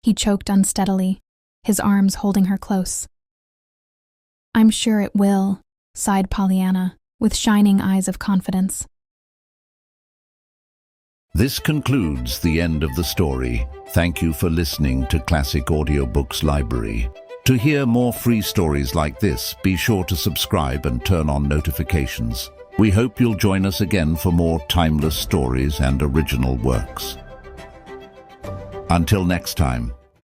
S1: he choked unsteadily, his arms holding her close. I'm sure it will, sighed Pollyanna, with shining eyes of confidence.
S3: This concludes the end of the story. Thank you for listening to Classic Audiobooks Library. To hear more free stories like this, be sure to subscribe and turn on notifications. We hope you'll join us again for more timeless stories and original works. Until next time.